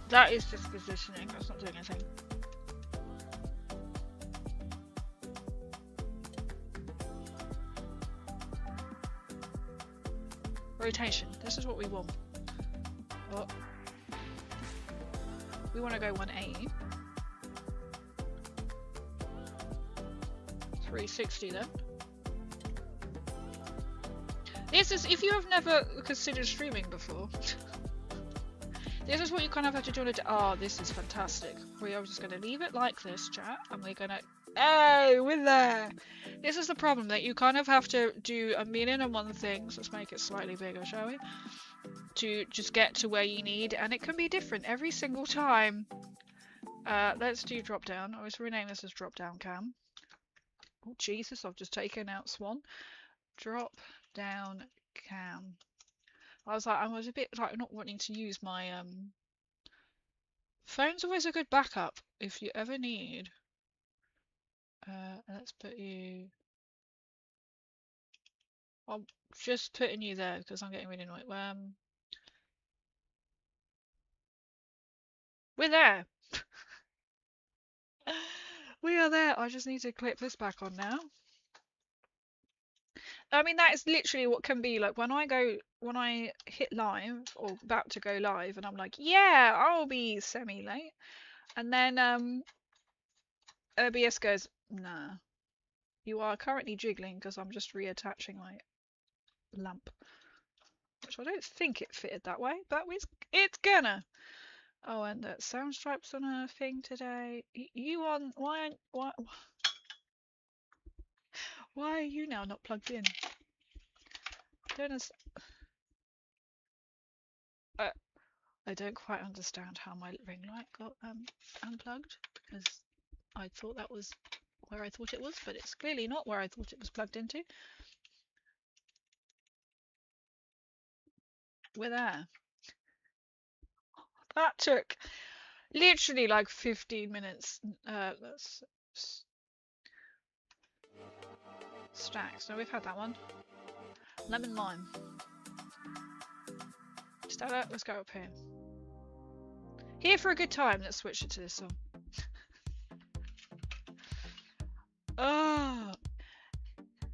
That is just positioning. That's not doing anything. Rotation. This is what we want. Oh. We want to go 180. 360 then. This is, if you have never considered streaming before, this is what you kind of have to do. Oh, this is fantastic. We are just going to leave it like this, chat, and we're going to, hey, we're there. This is the problem, that you kind of have to do a million and one things. Let's make it slightly bigger, shall we? To just get to where you need, and it can be different every single time. Let's do drop down. I was renaming this as drop down cam. Oh Jesus, I've just taken out Swan. Drop down cam. I was a bit like not wanting to use my Phone's always a good backup if you ever need. Let's put you. I'm just putting you there because I'm getting really annoyed. We're there. We are there. I just need to clip this back on now. I mean, that is literally what can be like when I hit live or about to go live, and I'm like, yeah, I'll be semi late, and then OBS goes, nah, you are currently jiggling because I'm just reattaching my lamp, which I don't think it fitted that way, but it's gonna. Oh, and Soundstripe's on a thing today. You on? Why are you now not plugged in? I don't quite understand how my ring light got unplugged, because I thought that was where I thought it was, but it's clearly not where I thought it was plugged into. We're there. That took literally like 15 minutes. That's stacks. So we've had that one. Lemon lime. Stella, let's go up here. Here for a good time. Let's switch it to this song. Oh,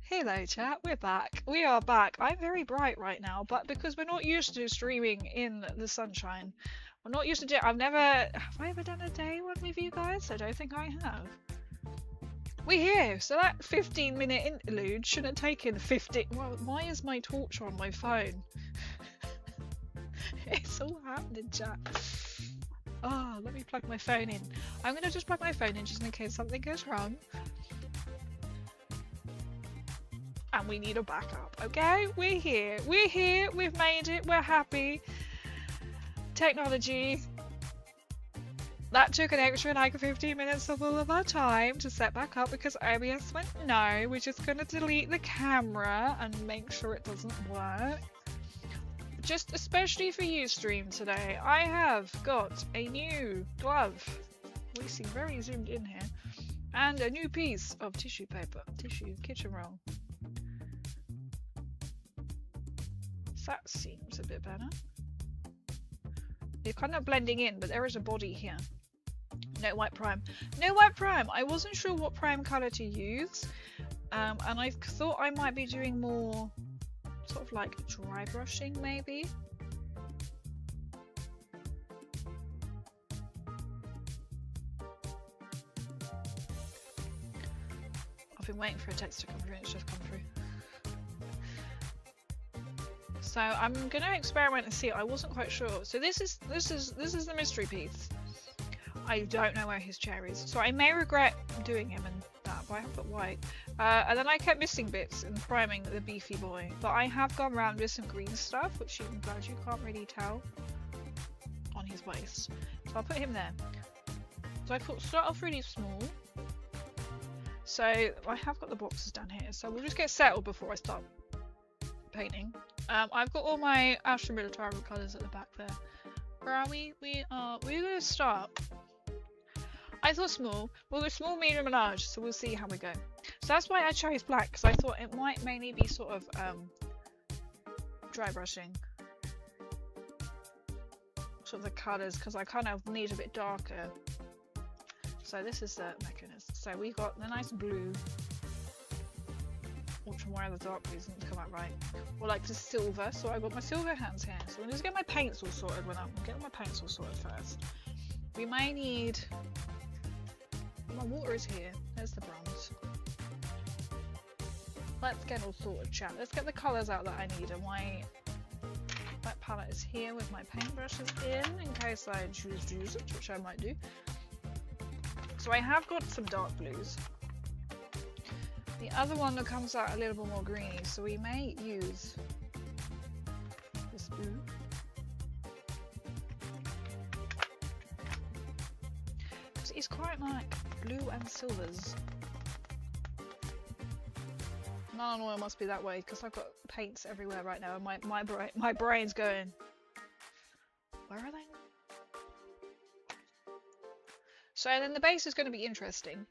hello chat, we're back. We are back. I'm very bright right now, but because we're not used to streaming in the sunshine, we're not used to do. Have I ever done a day one with you guys? I don't think I have. We're here, so that 15-minute interlude shouldn't have taken 50. Well, why is my torch on my phone? It's all happening, chat. Oh, let me plug my phone in. I'm gonna just plug my phone in just in case something goes wrong. And we need a backup, okay? We're here, we've made it, we're happy. Technology. That took an extra like 15 minutes of all of our time to set back up because OBS went, no, we're just gonna delete the camera and make sure it doesn't work. Just especially for you stream today, I have got a new glove. We seem very zoomed in here. And a new piece of tissue paper, kitchen roll. That seems a bit better. You're kind of blending in, but there is a body here. No white prime. No white prime! I wasn't sure what prime colour to use. And I thought I might be doing more sort of like dry brushing maybe. I've been waiting for a text to come through and it's just come through. So I'm gonna experiment and see. I wasn't quite sure. So this is the mystery piece. I don't know where his chair is, so I may regret doing him and that, but I have put white. And then I kept missing bits in priming the beefy boy, but I have gone around with some green stuff, which I'm glad you can't really tell on his waist. So I'll put him there. So I start off really small. So I have got the boxes down here, so we'll just get settled before I start painting. I've got all my Astra Militarum colours at the back there. Where are we? We're gonna start. I thought small. We'll go small, medium and large, so we'll see how we go. So that's why I chose black, because I thought it might mainly be sort of dry brushing. Sort of the colours, because I kind of need a bit darker. So this is the mechanism. So we've got the nice blue. Ultramar, the dark blues didn't come out right. Or like the silver, so I've got my silver hands here. So I'm just get my paints all sorted when I'm getting my paints all sorted first. We may need. My water is here. There's the bronze. Let's get all sorted, chat. Let's get the colours out that I need, and my that palette is here with my paintbrushes in case I choose to use it, which I might do. So I have got some dark blues. The other one that comes out a little bit more greeny, so we may use this blue. It's quite like blue and silvers. Non-oil must be that way because I've got paints everywhere right now, and my brain's going. Where are they? So then the base is going to be interesting.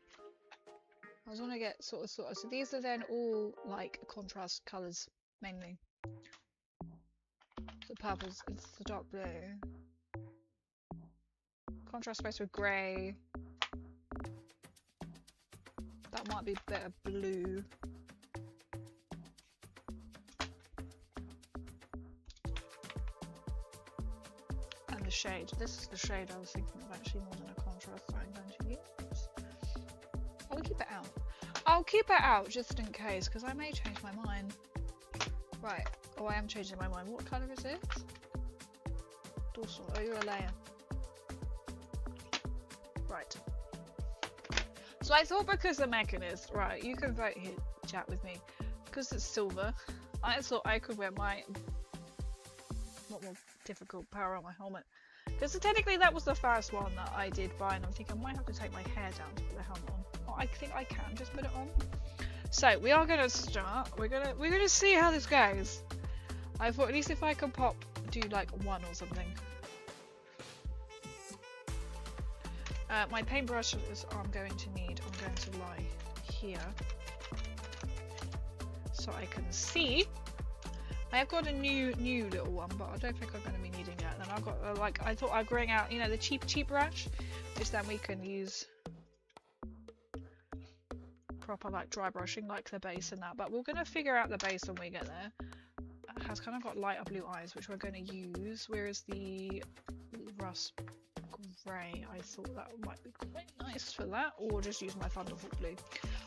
I just want to get sort of. So these are then all like contrast colours mainly. The purples, it's the dark blue. Contrast space with grey. That might be a bit of blue. And the shade. This is the shade I was thinking of actually more than a contrast that I'm going to use. I'll keep it out. I'll keep it out just in case, because I may change my mind. Right. Oh, I am changing my mind. What colour is it? Dorsal. Oh, you're a layer. Right. So I thought because the mechanist, right, you can vote here, chat with me. Because it's silver, I thought I could wear my not more difficult Power Armour helmet. Because technically that was the first one that I did buy, and I'm thinking I might have to take my hair down to put the helmet on. Well, I think I can just put it on. So we are gonna start. We're gonna see how this goes. I thought at least if I can do like one or something. My paintbrushes I'm going to lie here so I can see. I have got a new little one, but I don't think I'm going to be needing it. Then I've got I thought I'd bring out, you know, the cheap brush, which then we can use proper like dry brushing like the base and that. But we're going to figure out the base when we get there. It has kind of got lighter blue eyes, which we're going to use. Whereas the rust grey, I thought that might be quite nice for that, or just use my Thunderbolt blue.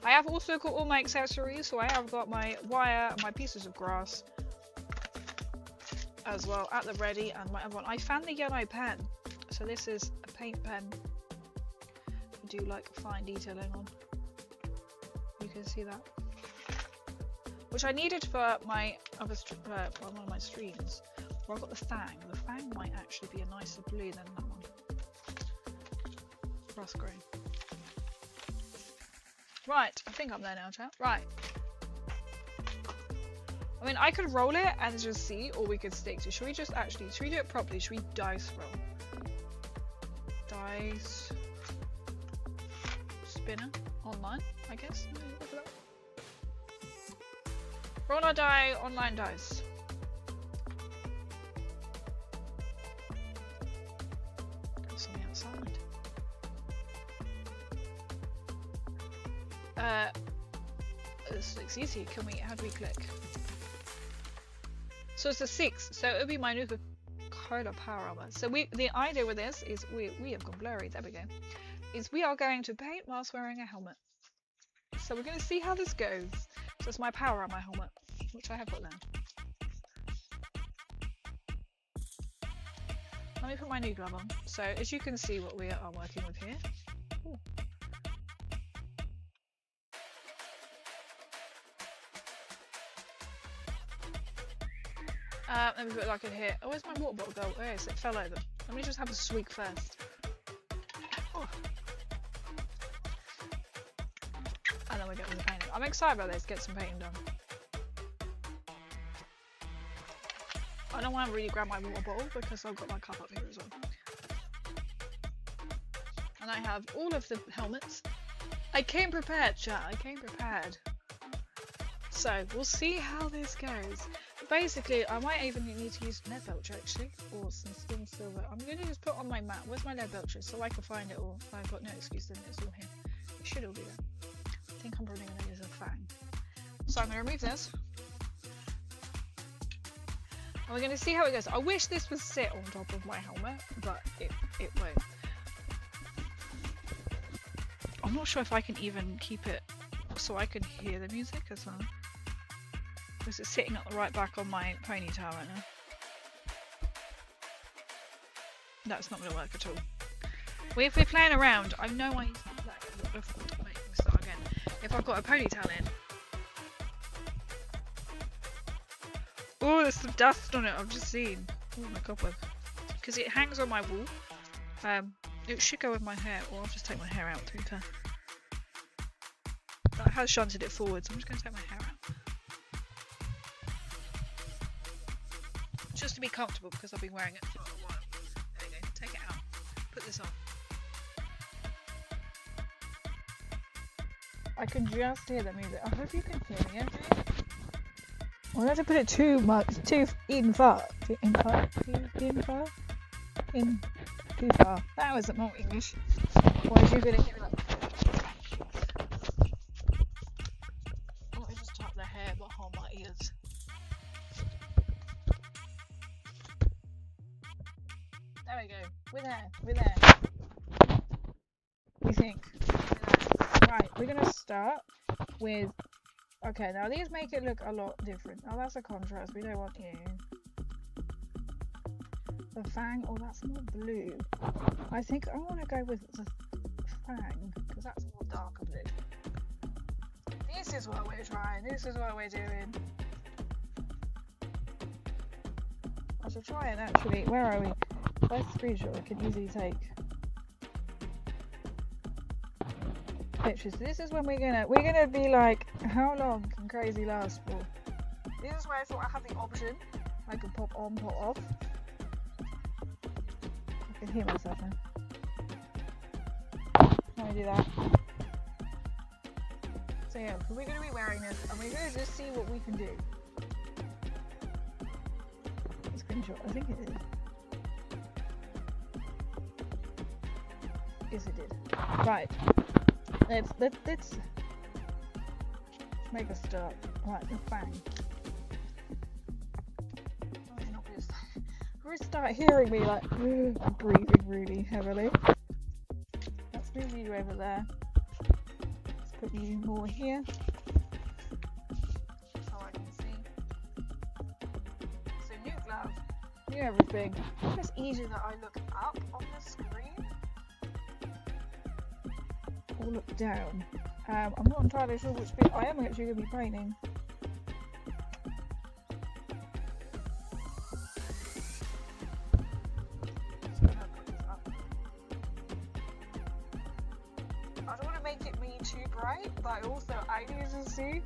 I have also got all my accessories, so I have got my wire and my pieces of grass as well at the ready, and my other one. I found the yellow pen, so this is a paint pen to do like fine detailing on. You can see that, which I needed for my other one of my streams where I got the Fang. The Fang might actually be a nicer blue than that one. Rust grey. Right, I think I'm there now, chat. Right. I mean, I could roll it and just see, or we could stick to. Should we do it properly? Should we dice roll? Dice spinner online, I guess. Look at that. Roll or die online dice. Got something outside. This looks easy. How do we click? So it's a 6, so it would be my new Cola Power Armour. So the idea with this is we have gone blurry, there we go. Is we are going to paint whilst wearing a helmet. So we're going to see how this goes. So it's my Power Armour helmet, which I have got now. Let me put my new glove on. So as you can see what we are working with here. Ooh. Let me put it like in here. Oh, where's my water bottle go? Oh, yes, it fell over. Let me just have a swig first. Oh. And then we get the painting. I'm excited about this. Get some painting done. I don't want to really grab my water bottle because I've got my cup up here as well. And I have all of the helmets. I came prepared, chat. I came prepared. So we'll see how this goes. Basically, I might even need to use lead belcher actually, or some skin silver. I'm going to just put on my mat. Where's my lead belcher? So I can find it all. I've got no excuse, then it's all here. It should all be there. I think I'm probably going to use a Fang. So I'm going to remove this. And we're going to see how it goes. I wish this would sit on top of my helmet, but it won't. I'm not sure if I can even keep it so I can hear the music as well. Because it's sitting at the right back on my ponytail right now. That's not going to work at all. If we're playing around, I know wait, let me start again. If I've got a ponytail in. Oh, there's some dust on it, I've just seen. Oh my cobweb. Because it hangs on my wall. It should go with my hair, or I'll just take my hair out to be fair. That has shunted it forward, so I'm just going to take my hair out. Just to be comfortable, because I've been wearing it for a while. There we go, take it out. Put this on. I can just hear the music. I hope you can hear me, okay? I don't have to put it too much, too far. That wasn't more English. Why is you gonna hear that? Let me just tuck the hair behind my ears. There we go. We're there. We think. Right, we're gonna start with. Okay, now these make it look a lot different. Oh, that's a contrast. We don't want you. The fang. Oh, that's more blue. I think I want to go with the fang because that's more darker blue. This is what we're trying. This is what we're doing. I should try and actually. Where are we? Where's the screenshot? We can easily take pictures. This is when we're gonna be like, how long can crazy last for? This is where I thought I had the option. I can pop on, pop off. I can hear myself now. Let me do that. So yeah, we're gonna be wearing this and we're gonna just see what we can do. Screenshot, I think it is. Yes, it did. Right. Let's make a start. Right, the fang. Oh, you're not gonna start hearing me like I'm breathing really heavily. Let's move you over there. Let's put you more here. So I can see. So new glove, new everything. It's easier that I look up on the screen. Or look down. I'm not entirely sure which bit I am actually going to be painting. I don't want to make it me too bright, but also I need to see.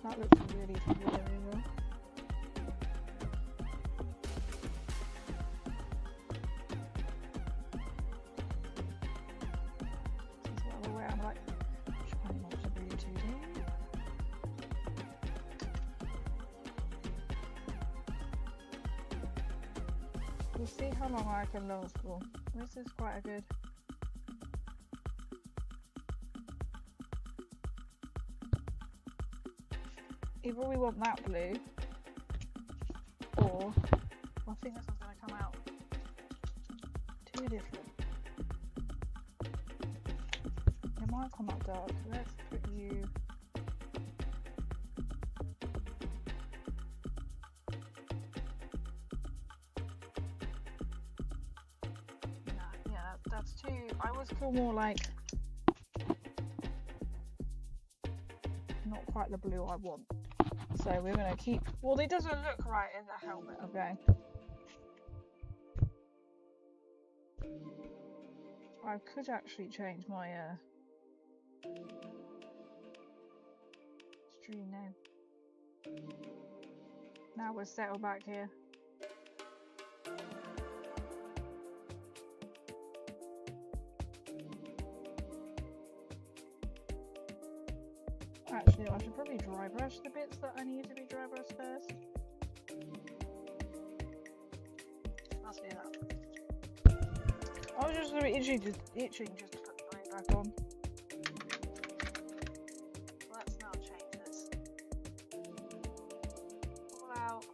That looks really familiar. We'll see how long I can last for. This is quite a good. Either we want that blue, or I think this one's going to come out too different. It might come out dark. Let's put you. That's too. I always feel more like not quite the blue I want. So we're gonna keep. Well, it doesn't look right in the helmet. Okay. I could actually change my stream name. Now we're settled back here. Actually, I should probably dry brush the bits that I need to be dry brushed first. Let's do that. I was just a bit itching just to put the blade back on. Let's now change this. All out.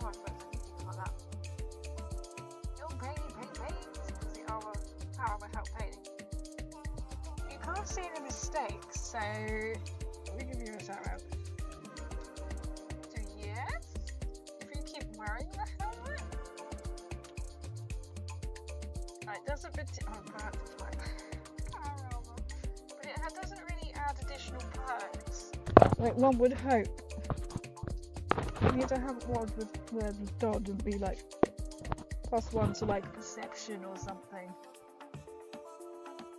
Oh, I suppose I need things like that. Paint. Power Armour help painting. You can't see any mistakes, so we give you a shout out. So yes, if you keep wearing the helmet, it doesn't. Perhaps Power Armour, but it doesn't really add additional perks. Like one would hope. You need to have one where the dodge and be like. +1 to like perception or something.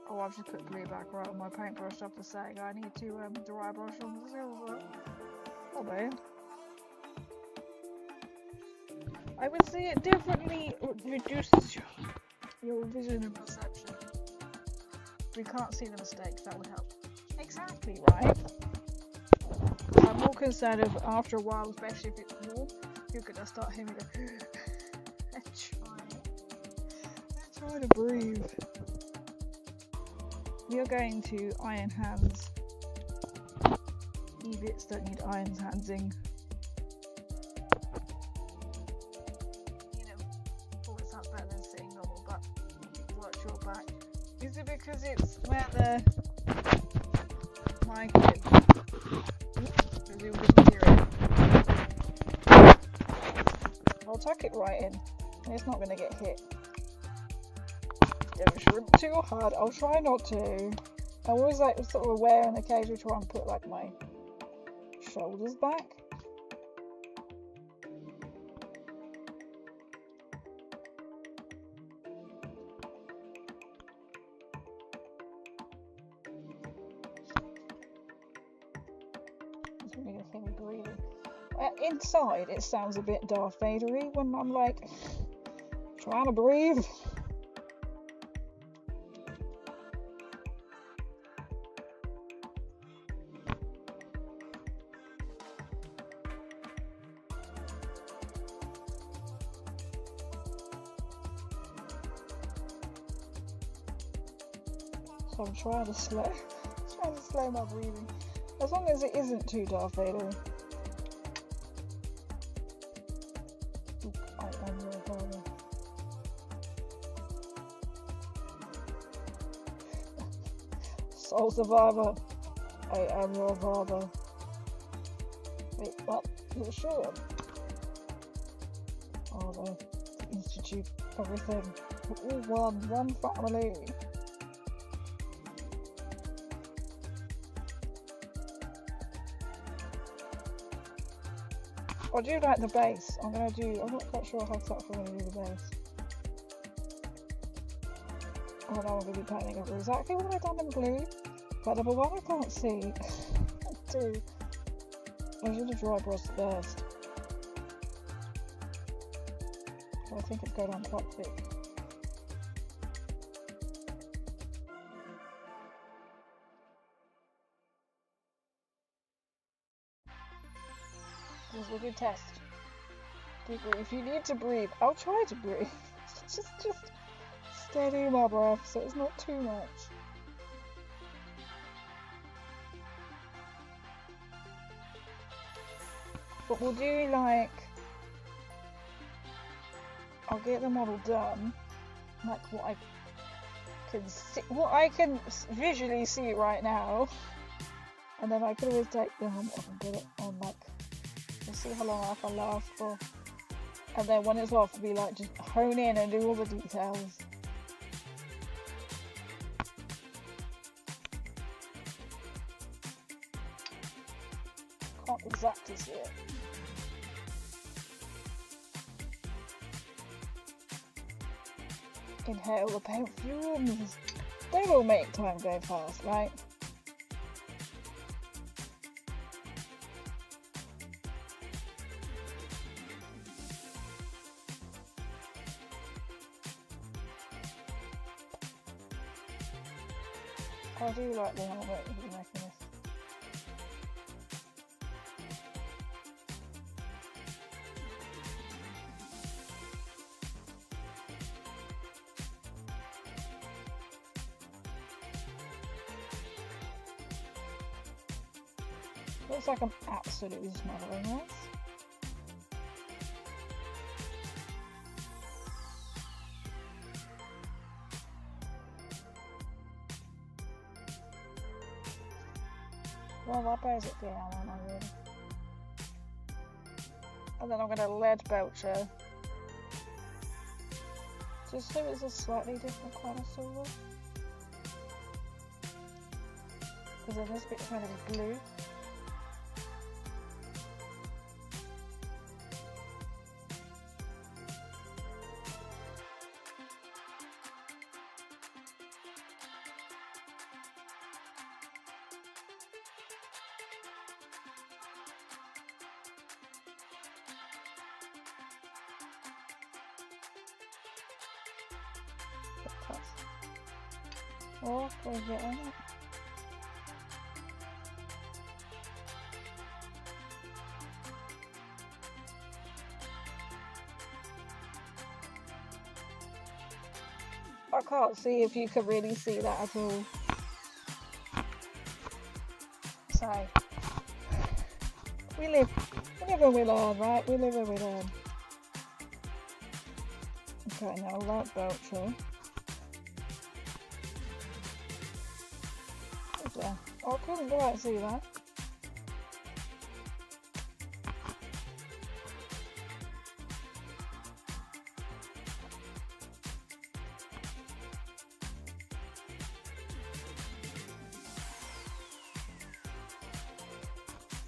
Oh, I've just put blue back right on my paintbrush after saying I need to dry brush on the silver. Oh, babe. I would say it definitely reduces your vision and perception. We can't see the mistakes, that would help. Exactly, right? I'm more concerned of after a while, especially if it's warm, you're gonna start hearing me go and try to breathe. You're going to iron hands. E-bits don't need iron handsing. You know, always sounds better than sitting normal, but watch your back. Is it because it's where the mic is? Because you wouldn't hear it. I'll tuck it right in. It's not going to get hit. Don't shrimp too hard. I'll try not to. I always like sort of aware and occasionally try and put like my shoulders back. It's really gonna hear me breathing. Inside, it sounds a bit Darth Vader-y when I'm like trying to breathe. So I'm trying to slow my breathing, as long as it isn't too Darth Vader. I am your father. Soul survivor. I am your father. Wait, what? You're sure? Father, to institute everything. We're all one family. I do like the bass. I'm not quite sure how exactly I'm going to do the bass. Oh no, I'm going to be painting over exactly what I've done in blue. But number one, I can't see. Two, I should have dry brushed first. So I think it's going on quite thick. This is a good test. Deep breathe. If you need to breathe, I'll try to breathe. just steady my breath so it's not too much. But we'll do like, I'll get the model done, like what I can visually see right now, and then I can always take the helmet off and get it on like. We'll see how long I can last for, and then when it's off, we'll be like just hone in and do all the details. Can't exactly see it. Inhale the paint fumes. They will make time go fast, right? I do like the helmet with the mechanism. Looks like I'm absolutely smothering this. Well, that bears it down, aren't I, really? And then I'm going to lead belcher. Just so it's a slightly different kind of silver. Because then this bit's going to be blue. Or was it on it? I can't see if you can really see that at all. So we live and we learn, right? We live and we learn. Okay, now light Belcher. What's there? Oh, I couldn't quite see that.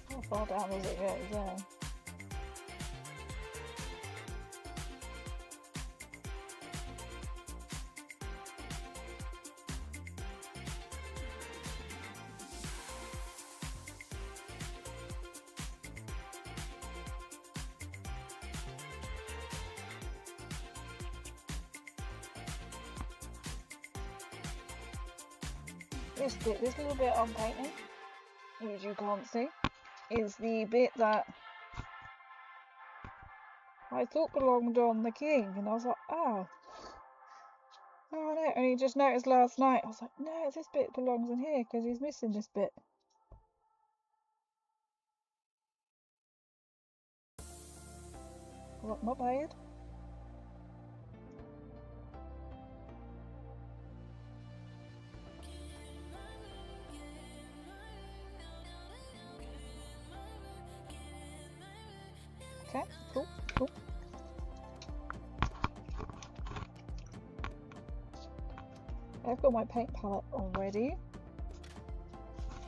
How far down does it go there? This little bit I'm painting, which you can't see, is the bit that I thought belonged on the king, and I was like, oh no, and he just noticed last night, I was like, no, this bit belongs in here, because he's missing this bit. What, not bad? Okay, cool. I've got my paint palette already.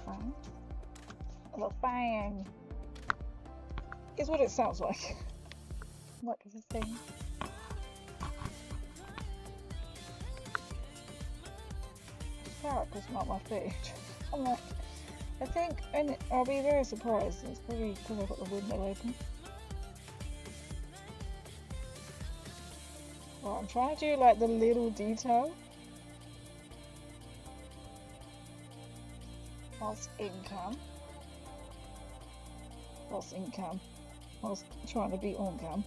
Bang. The bang is what it sounds like. Like the thing. Carrot doesn't like my food. I'm like, I think, and I'll be very surprised. It's probably because I've got the window open. Well, I'm trying to do like the little detail. Whilst in cam. Whilst trying to be on cam.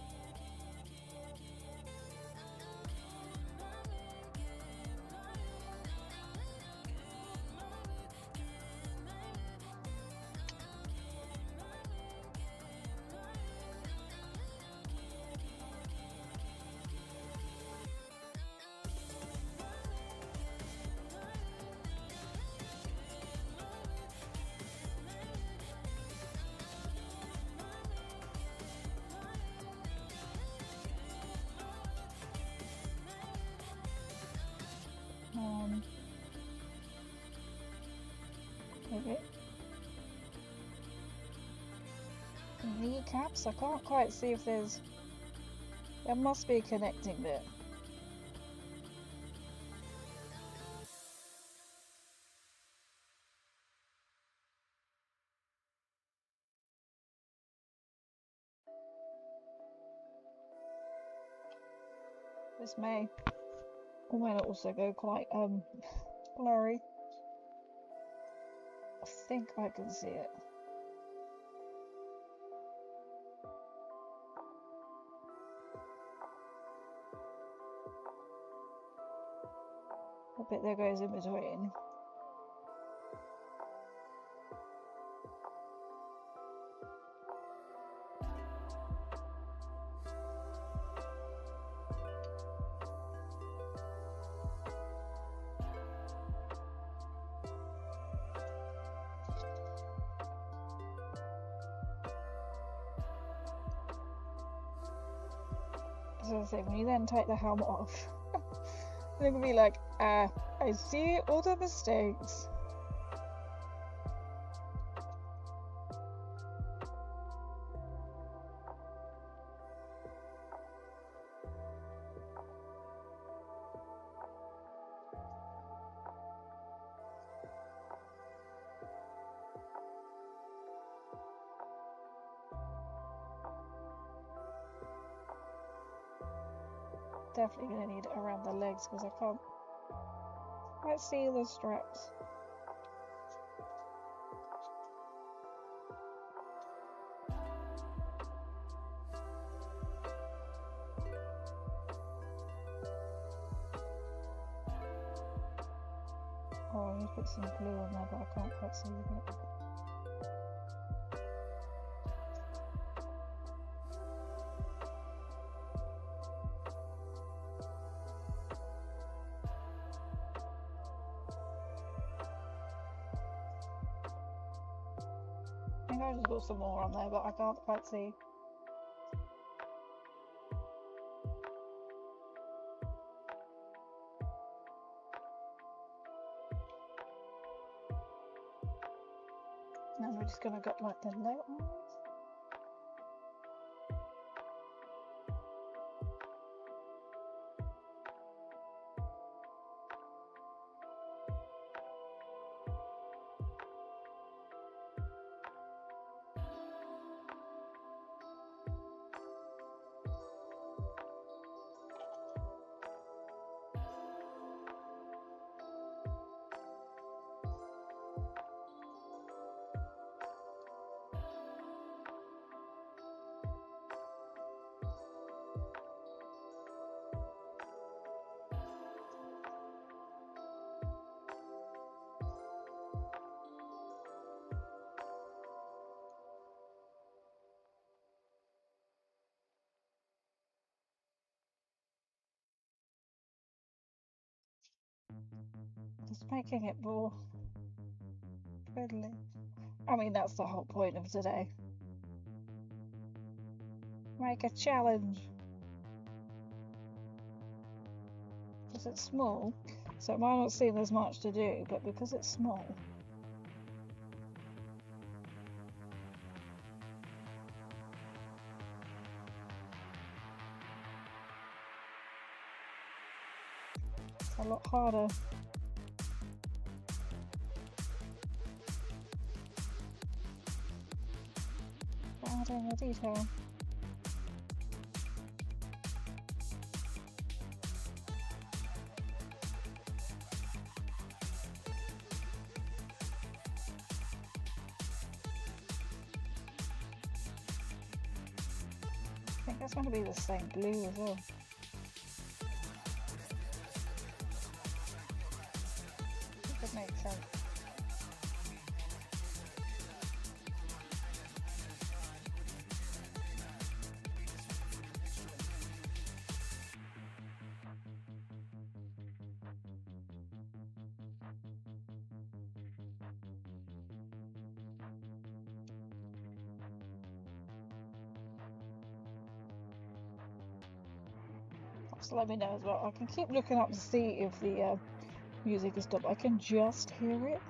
Okay. Kneecaps? I can't quite see if there must be a connecting bit. This may or may not also go quite blurry. I think I can see it. A bit there goes in between. So I say, when you then take the helmet off, they're gonna be like, I see all the mistakes. Definitely gonna need it around the legs because I can't Let's see the straps. Oh, you put some glue on there, but I can't quite see it. I think I just got some more on there, but I can't quite see. And we're just gonna get like the low eyes. Just making it more friendly. I mean, that's the whole point of today. Make a challenge. Because it's small, so it might not seem there's much to do, but because it's small. It's a lot harder. Adding the detail. I think that's going to be the same blue as well. That makes sense. Just let me know as well. I can keep looking up to see if the music is stopped. I can just hear it.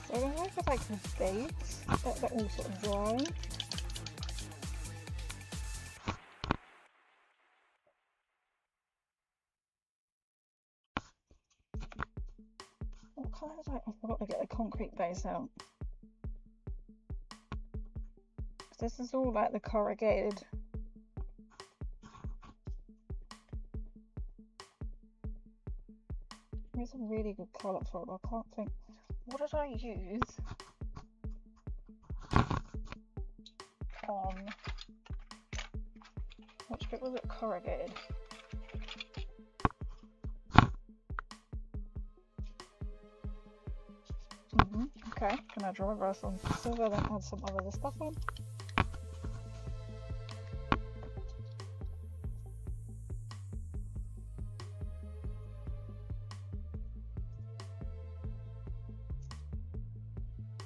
So I don't know if it's like the base that they're all sort of dry. What colour is like? I forgot to get the concrete base out. This is all like the corrugated. It's a really good colour for it. I can't think. What did I use on which bit was it corrugated? Okay, can I dry brush on silver, then add some other stuff on?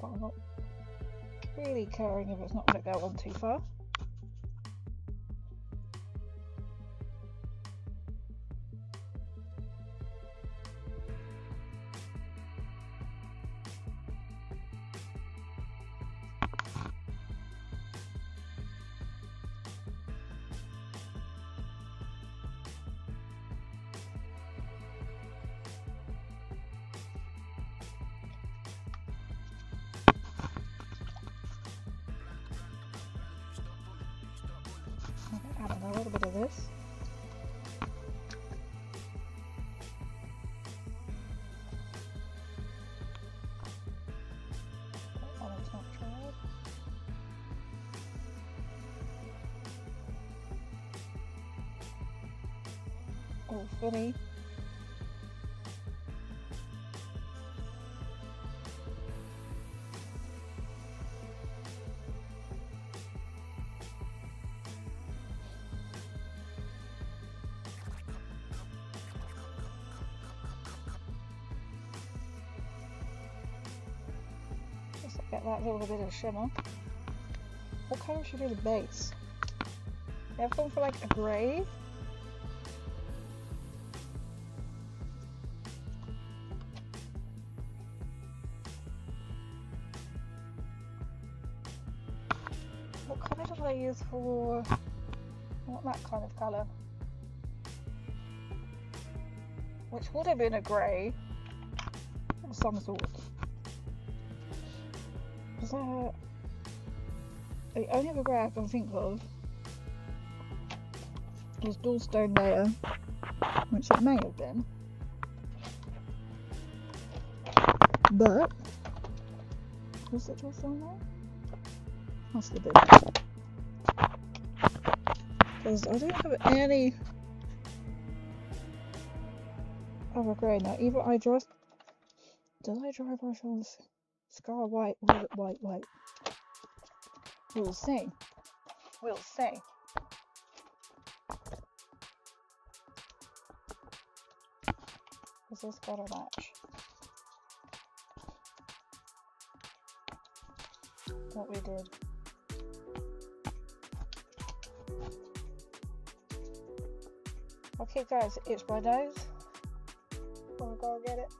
but I'm not really caring if it's not going to go on too far. Add a little bit of this. That one is not tried. Oh, funny. Just get that little bit of shimmer. What colour should we do the base? You have gone for like a grey. What colour did I use for? Not that kind of colour. Which would have been a grey of some sort. Was that the only other grey I can think of was Doorstone Layer, which it may have been. But was it Doorstone Layer? Must have been. Because I don't have any other grey now. Either I did I dry brush on Scar White or was it White? We'll see. We'll see. Is this got a match? What we did. Okay guys, it's my nose. I'm gonna go get it.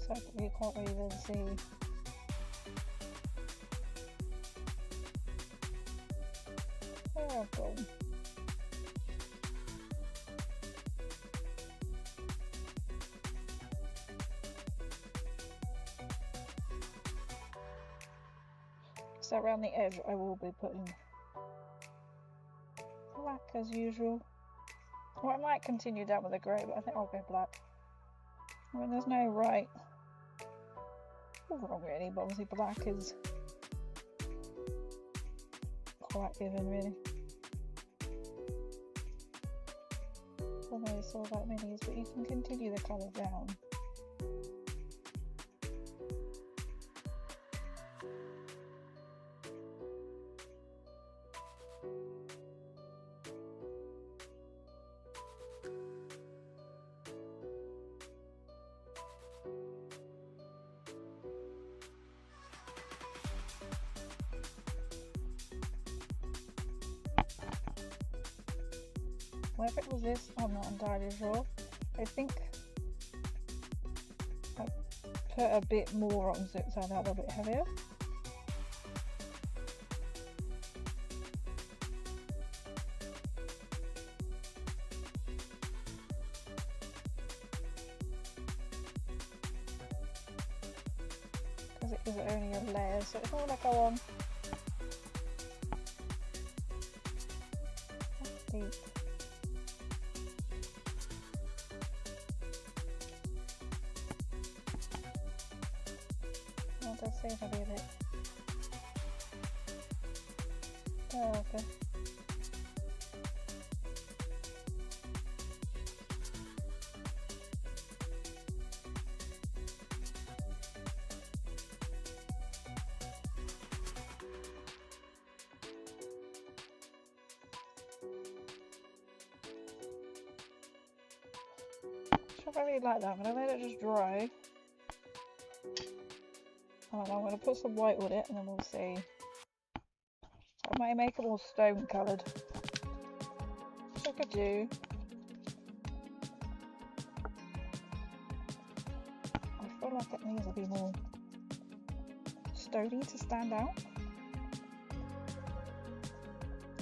So you can't even see. Where I've gone. So around the edge I will be putting black as usual. Or I might continue down with the grey, but I think I'll go black. I mean, there's no right or wrong really, but obviously black is quite given really. I know it's all about minis, but you can continue the colour down. Whether it was this, I'm not entirely sure. I think I put a bit more on so it turned out a little bit heavier. Because it is only a layer, so it's all like go on. That's deep. It does seem to be a bit. Oh, okay. I really like that. I'm going to let it just dry. And I'm going to put some white on it and then we'll see. I might make it more stone coloured. Which I could do. I feel like it needs to be more stony to stand out.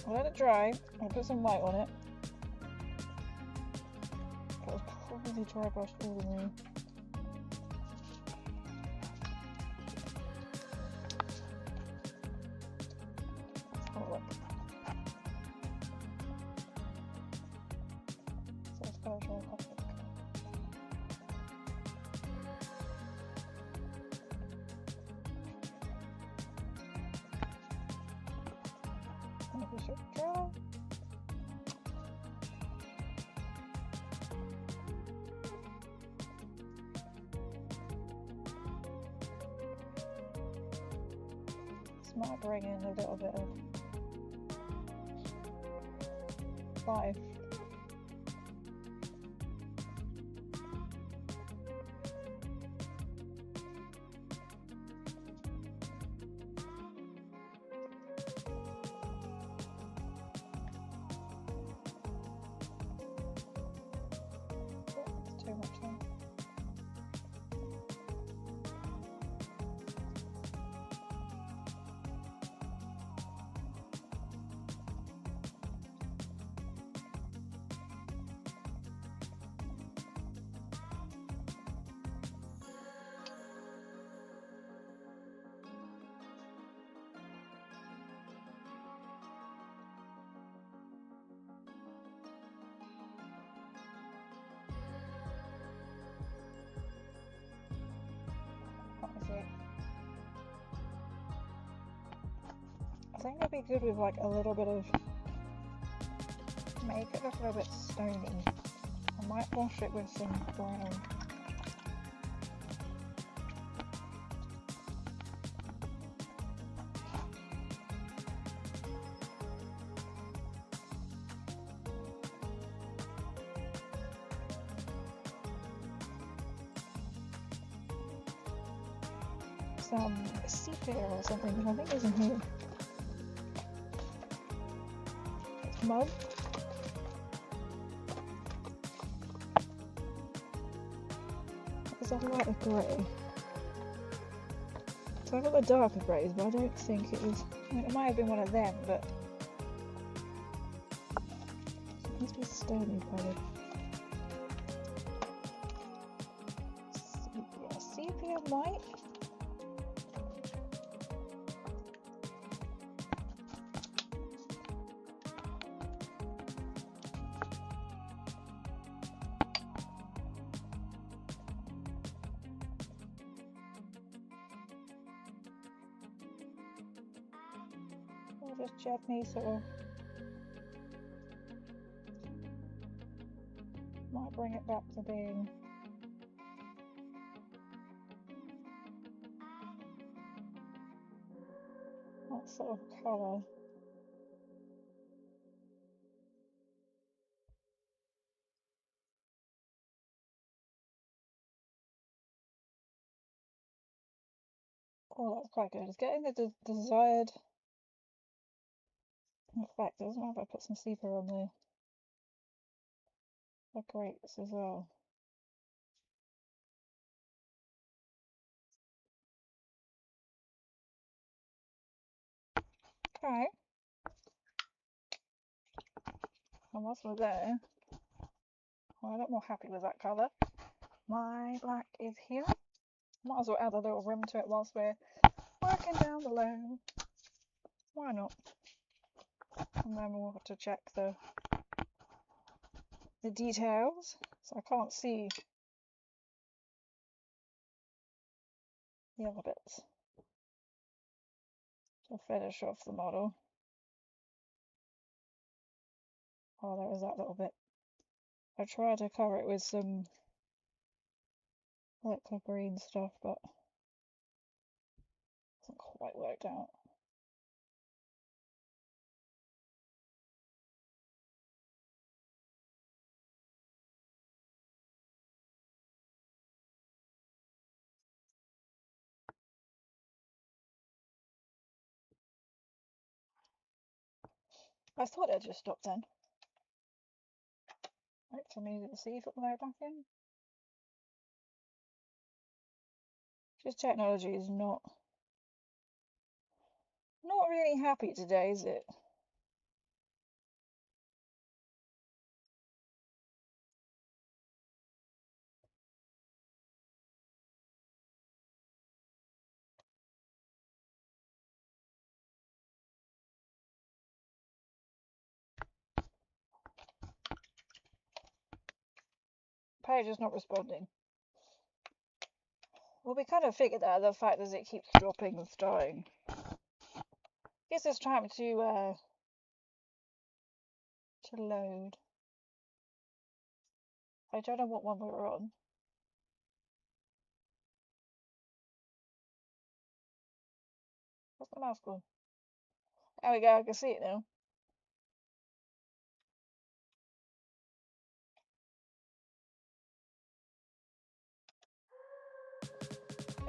I'll let it dry. I'll put some white on it. Probably dry brushed all the way. Let's have a look. So it's got to dry off. Maybe should dry. Might bring in a little bit of 5. That's too much then. I think it'd be good with like a little bit of, make it look a little bit stony. I might wash it with some brown. Some sepia or something that I think is in here. It's mud. There's a lot of grey. So I got the darker greys, but I don't think it was. I mean, it might have been one of them, but it must be stony coloured. Sepia white. Just gently sort of might bring it back to being that sort of colour. Oh, that's quite good. It's getting the desired effect. Doesn't matter if I put some sepia on the grapes as well. Okay. And whilst we're there, I'm a lot more happy with that colour. My black is here. Might as well add a little rim to it whilst we're working down below. Why not? And then we'll have to check the details. So I can't see the other bits. to finish off the model. Oh, there was that little bit. I tried to cover it with some liquid green stuff, but it hasn't quite worked out. I thought it just stopped then. Wait for me to see if it will go back in. Just technology is not really happy today, is it? Page is not responding. Well, we kind of figured that the fact is it keeps dropping and starting. Gives us time to load. I don't know what one we were on. What's the mouse gone? There we go, I can see it now.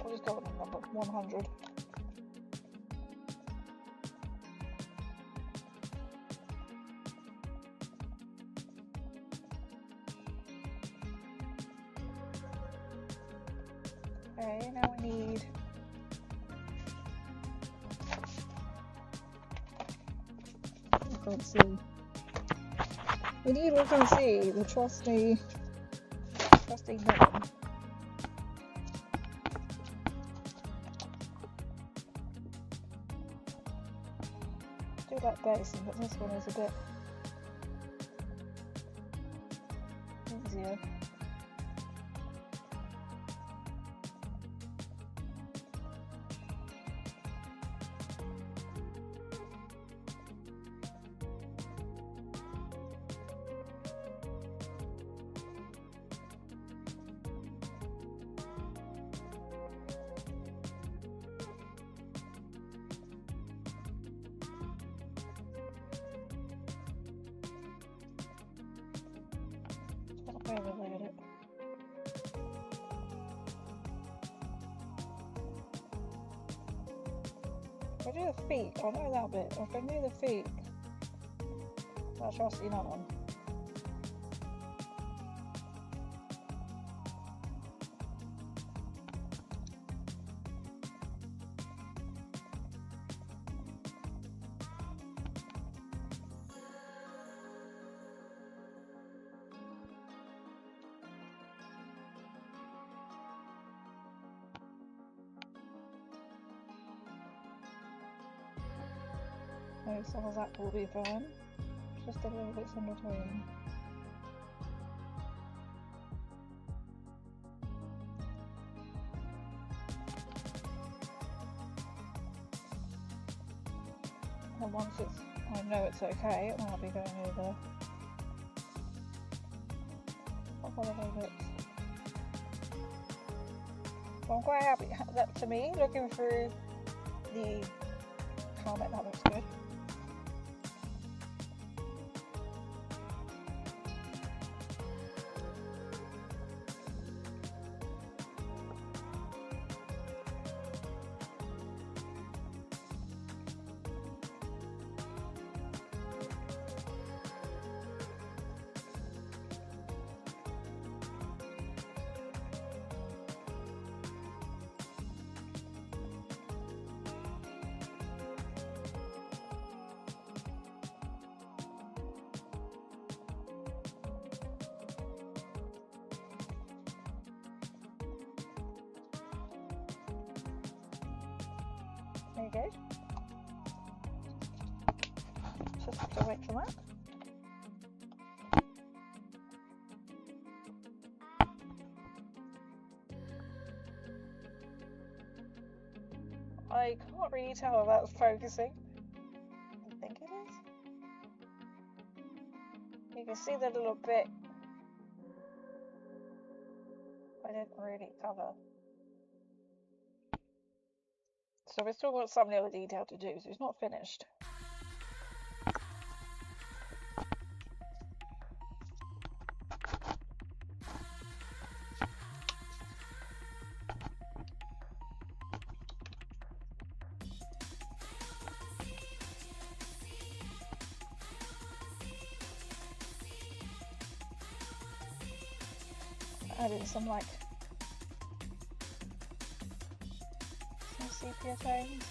We'll just go on number 100. Okay, now we need let's see. We need look and see the trusty lemon. Do that basin, but this one is a bit easier. Overlaid it. If I do the feet, I know that bit. If I do the feet, that's trusty that one. No, some of that will be fine. Just a little bit in between. And once I know it's okay, it might be going over. I'll follow my bits. So I'm quite happy. That to me, looking through the comment, that looks good. There you go. Just have to wait for that.
I can't really tell if that's focusing. I think it is. You can see the little bit I didn't really cover. So we've still got some little detail to do, so it's not finished. Adding some like some sepia tones.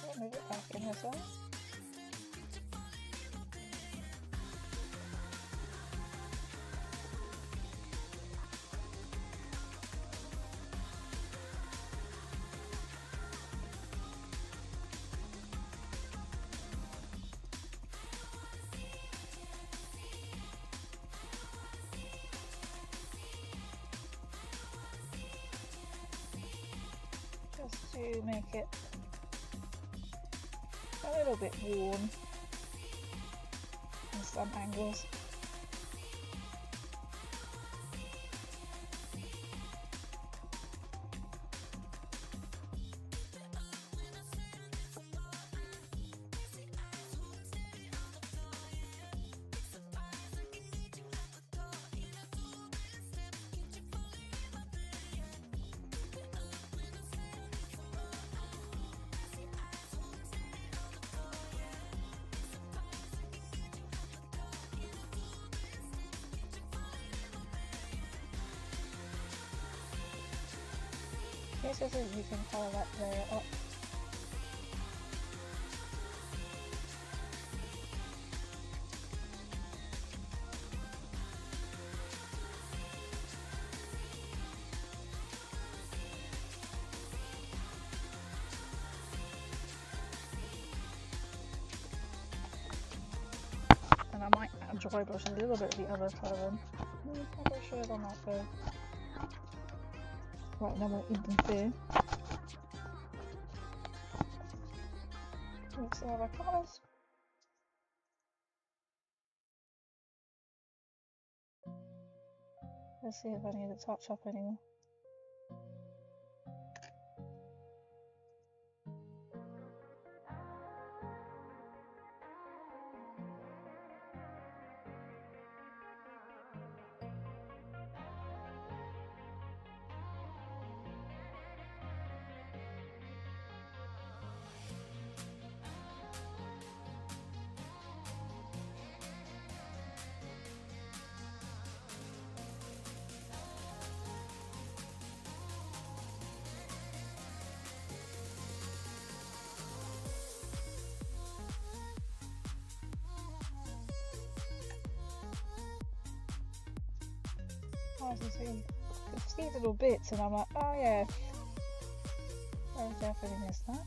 I'll move it back in as well. Just to make it a little bit warm in some angles. This is you can colour that layer up. And I might dry brush a little bit of the other colour in. Probably should on that though. Right, now we'll interfere. Mix the other colours. Let's see if I need to touch up anymore. It's these little bits, and I'm like, oh yeah, I definitely missed that.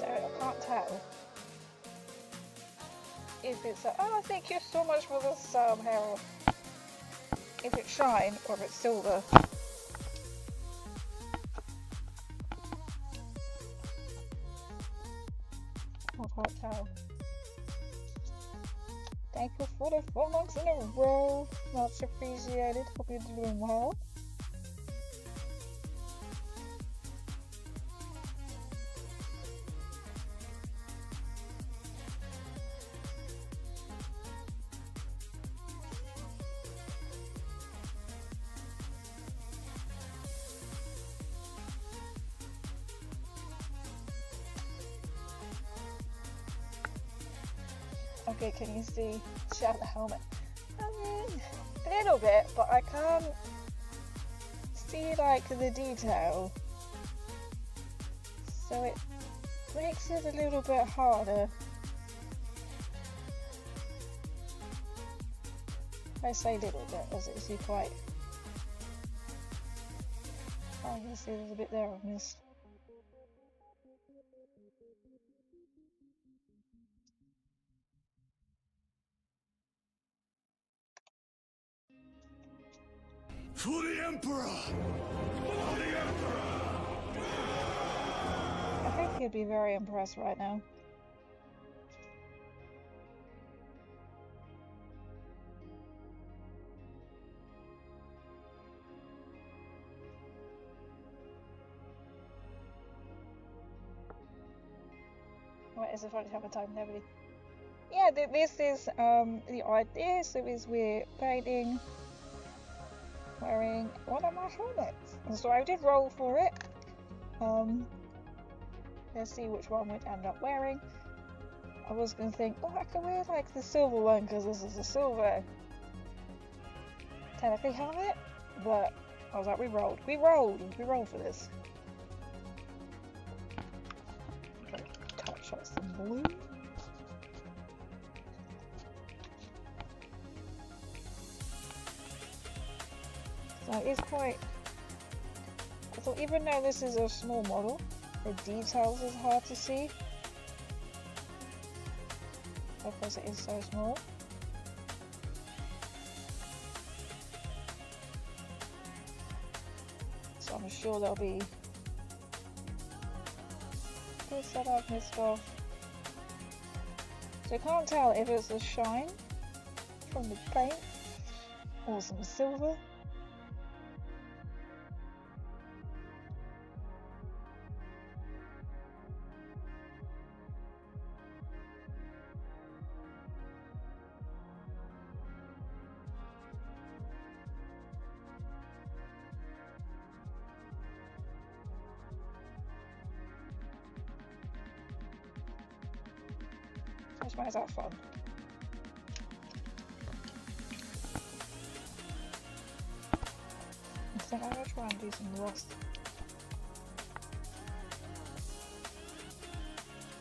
So I can't tell if it's a, oh thank you so much for this hair off. If it's shine or if it's silver. Can't quite tell. another 4 months in a row. Much appreciated. Hope you're doing well. Okay, can you see Shadow the helmet? I mean, a little bit, but I can't see like the detail, so it makes it a little bit harder. I say little bit as it's quite. I can see there's a bit there I've missed.
For the Emperor! For the Emperor!
I think he'd be very impressed right now. What is the front cover time and everything? Yeah, this is the idea. So is we're painting wearing one of my helmets, and so I did roll for it. Let's see which one we'd end up wearing. I was gonna think, oh, I could wear like the silver one because this is a silver technically helmet, but I was like, we rolled for this. Okay, touch up some blue. So it's quite. I thought even though this is a small model, the details is hard to see because it is so small. So I'm sure there'll be bits that I've missed off. So I can't tell if it's a shine from the paint or some silver. Why is that fun? I think I'm gonna try and do some rust.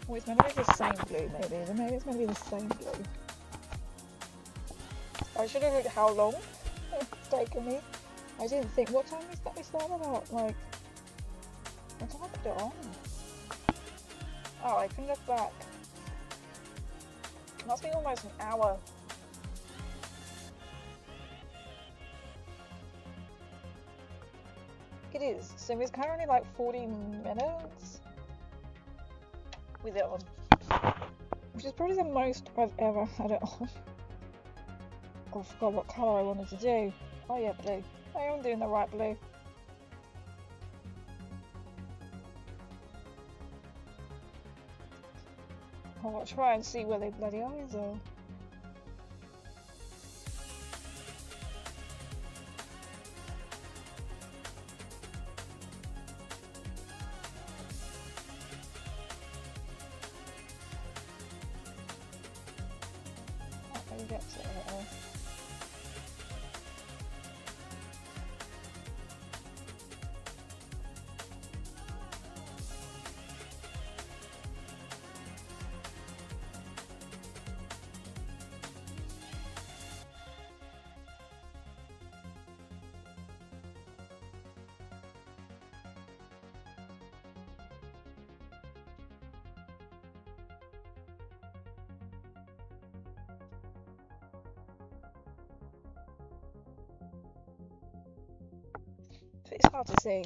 Oh, it's meant to be the same blue, maybe. Maybe it's meant to be the same blue. I should have looked how long it's taken me. I didn't think. What time is that we started about? Like, what time did it on? Oh, I can look back. It must be almost an hour. It is. So it's currently like 40 minutes with it on. Which is probably the most I've ever had it on. Oh, I forgot what colour I wanted to do. Oh yeah, blue. I am doing the right blue. I'll try and see where they bloody eyes are. Okay, get to it. It's hard to see.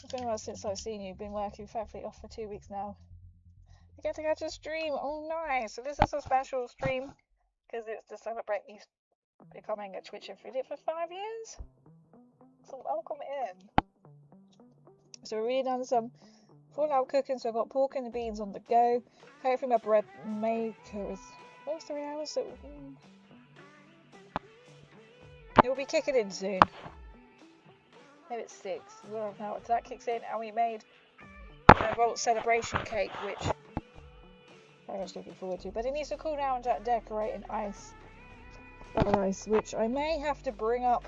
It's been a while since I've seen you. Been working fairly off for 2 weeks now. I get to go to stream. Oh, nice! So this is a special stream because it's to celebrate me becoming a Twitch affiliate for 5 years. So welcome in. So we've really done some full-out cooking. So I've got pork and the beans on the go. Hopefully my bread maker is close to 3 hours, so it will be kicking in soon. Maybe it's 6. Well, now that kicks in, and we made a Vault celebration cake, which I was looking forward to. But it needs to cool down to decorate in ice, which I may have to bring up.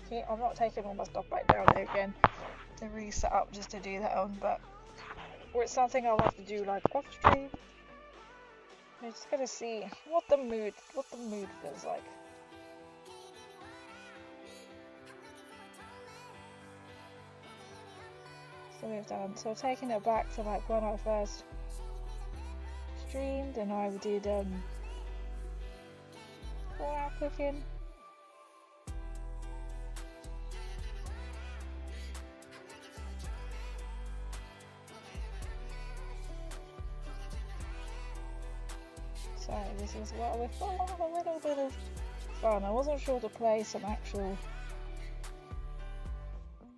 Here, I'm not taking all my stuff back down there again to reset up just to do that on, but or it's something I'll have to do like off stream. I'm just gonna see what the mood feels like. So we've done. So taking it back to like when I first streamed, and I did 4-hour cooking. So this is what we thought of, a little bit of fun. I wasn't sure to play some actual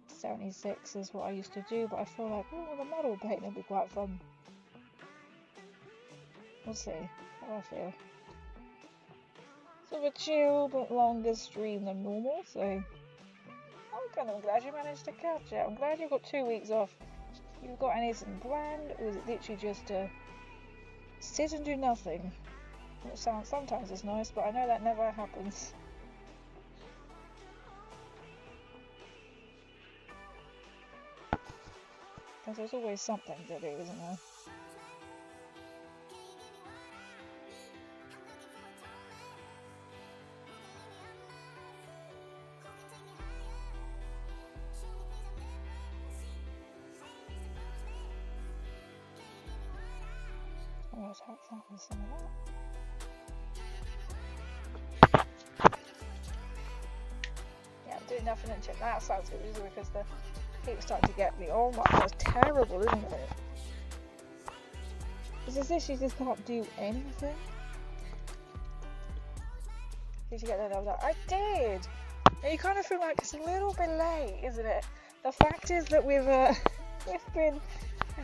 76 is what I used to do, but I feel like, oh, the model painting would be quite fun. We'll see how I feel. Sort of a chill but longer stream than normal, so I'm glad you managed to catch it. I'm glad you got 2 weeks off. You've got anything planned, or is it literally just to sit and do nothing? Which sounds sometimes is nice, but I know that never happens. Because there's always something to do, isn't there? I'm going to attack that with some of that. Yeah, I'm doing nothing until that sounds good, isn't it? Because the heat's starting to get me. Oh my, that's terrible, isn't it? Is this you just can't do anything? Did you get that? I did! And you kind of feel like it's a little bit late, isn't it? The fact is that we've been...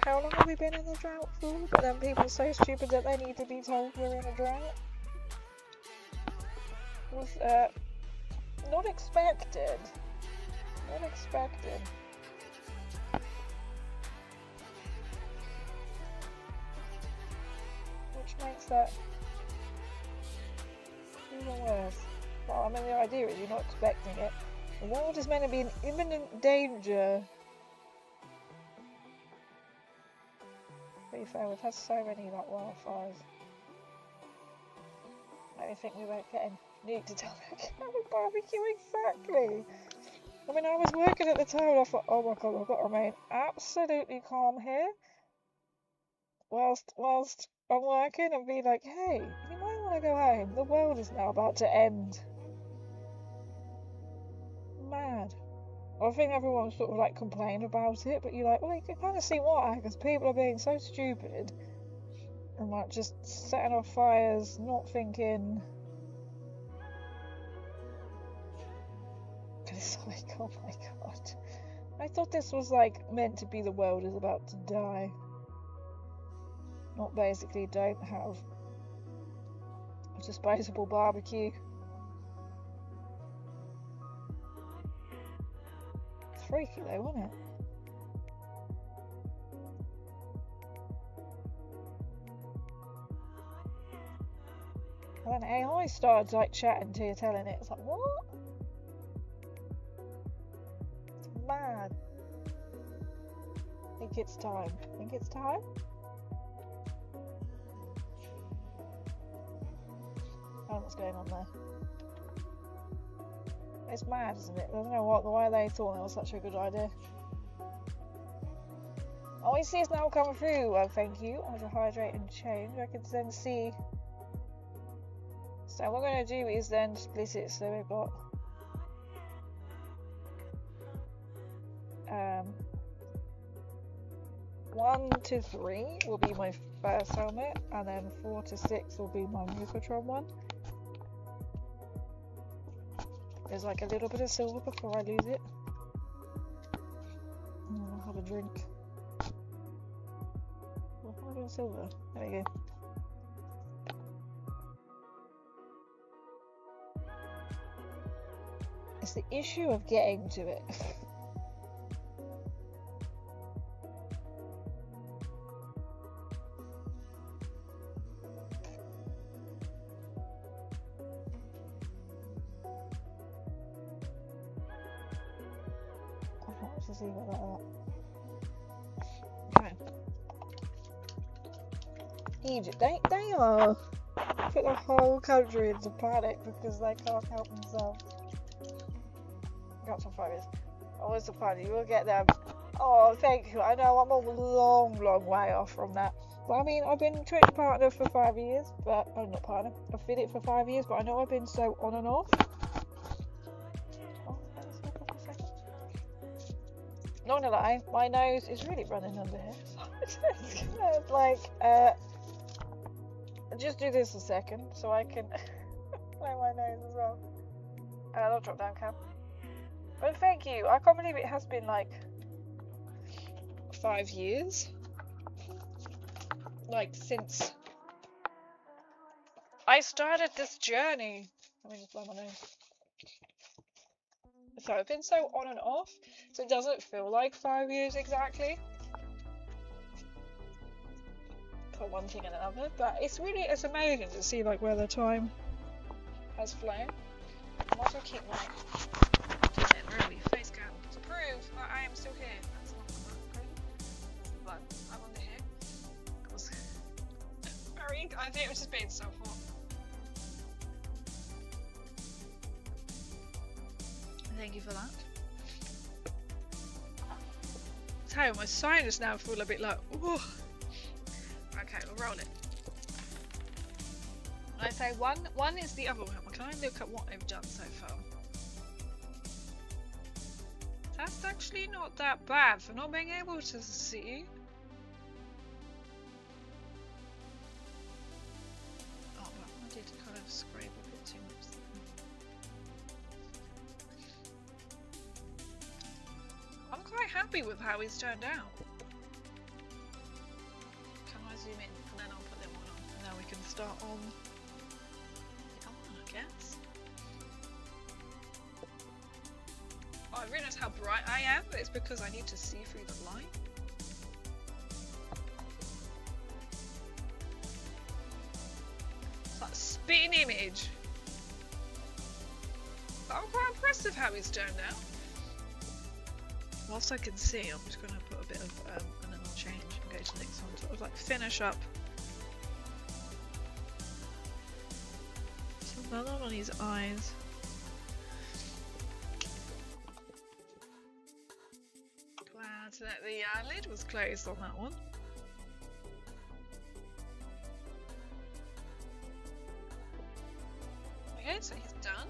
How long have we been in the drought for? But then people are so stupid that they need to be told we're in a drought. It was, not expected. Not expected. Which makes that even worse. Well, I mean, the idea is you're not expecting it. The world is meant to be in imminent danger. To be fair, we've had so many like wildfires. I think we were getting nuked to tell me a barbecue exactly. I mean, I was working at the time and I thought, oh my god, I've got to remain absolutely calm here. Whilst I'm working and be like, hey, you might want to go home. The world is now about to end. Mad. I think everyone sort of like complained about it, but you're like, well, you can kind of see why, because people are being so stupid and like just setting off fires, not thinking. It's like, oh my god. I thought this was like meant to be the world is about to die. Not basically don't have a disposable barbecue. It's freaky though, wasn't it? And then AI started like chatting to you, telling it. It's like, what? It's mad. I think it's time. Think it's time? I don't know what's going on there. It's mad, isn't it? I don't know why they thought that was such a good idea. Oh, you see it's now coming through. Well, thank you. As a hydrate and change, I can then see. So what we're going to do is then split it. So we've got 1 to 3 will be my first helmet, and then 4 to 6 will be my Mukatron one. There's like a little bit of silver before I lose it. I'll have a drink. Well, a little silver. There we go. It's the issue of getting to it. Let's leave it like that. Okay. Egypt, they are put the whole country into panic because they can't help themselves. Got some photos. Oh, it's a party. You will get them. Oh, thank you. I know I'm a long way off from that. But I mean, I've been Twitch partner for 5 years, but I'm not partner. I've been it for 5 years, but I know I've been so on and off. Oh, let's look up a second. Not gonna lie, my nose is really running under here. So it's kind of like, just do this a second so I can clear my nose as well. I'll drop down cam. But thank you. I can't believe it has been like 5 years. Like since I started this journey. Let me just blow my nose. So I've been so on and off, so it doesn't feel like 5 years exactly. For one thing and another, but it's amazing to see like where the time has flown. I'm also keep my early face cam to prove that I am still here. That's not okay. But I'm under here because I think it was just being so hot. Thank you for that. Tell you, my sinus now feel a bit like, ooh. Okay, we'll roll it. When I say one is the other one. Can I look at what I've done so far? That's actually not that bad for not being able to see. Oh, well, I did kind of scrape a bit too much. I'm quite happy with how he's turned out. Can I zoom in and then I'll put them on and then we can start on the other one, I guess. Oh, I realise how bright I am, but it's because I need to see through the light. It's like a spitting image. But I'm quite impressed with how he's turned out. Whilst I can see, I'm just going to put a bit of, and then I'll change and go to the next one. Sort of like finish up. So that on his eyes. Glad that the lid was closed on that one. Okay, so he's done.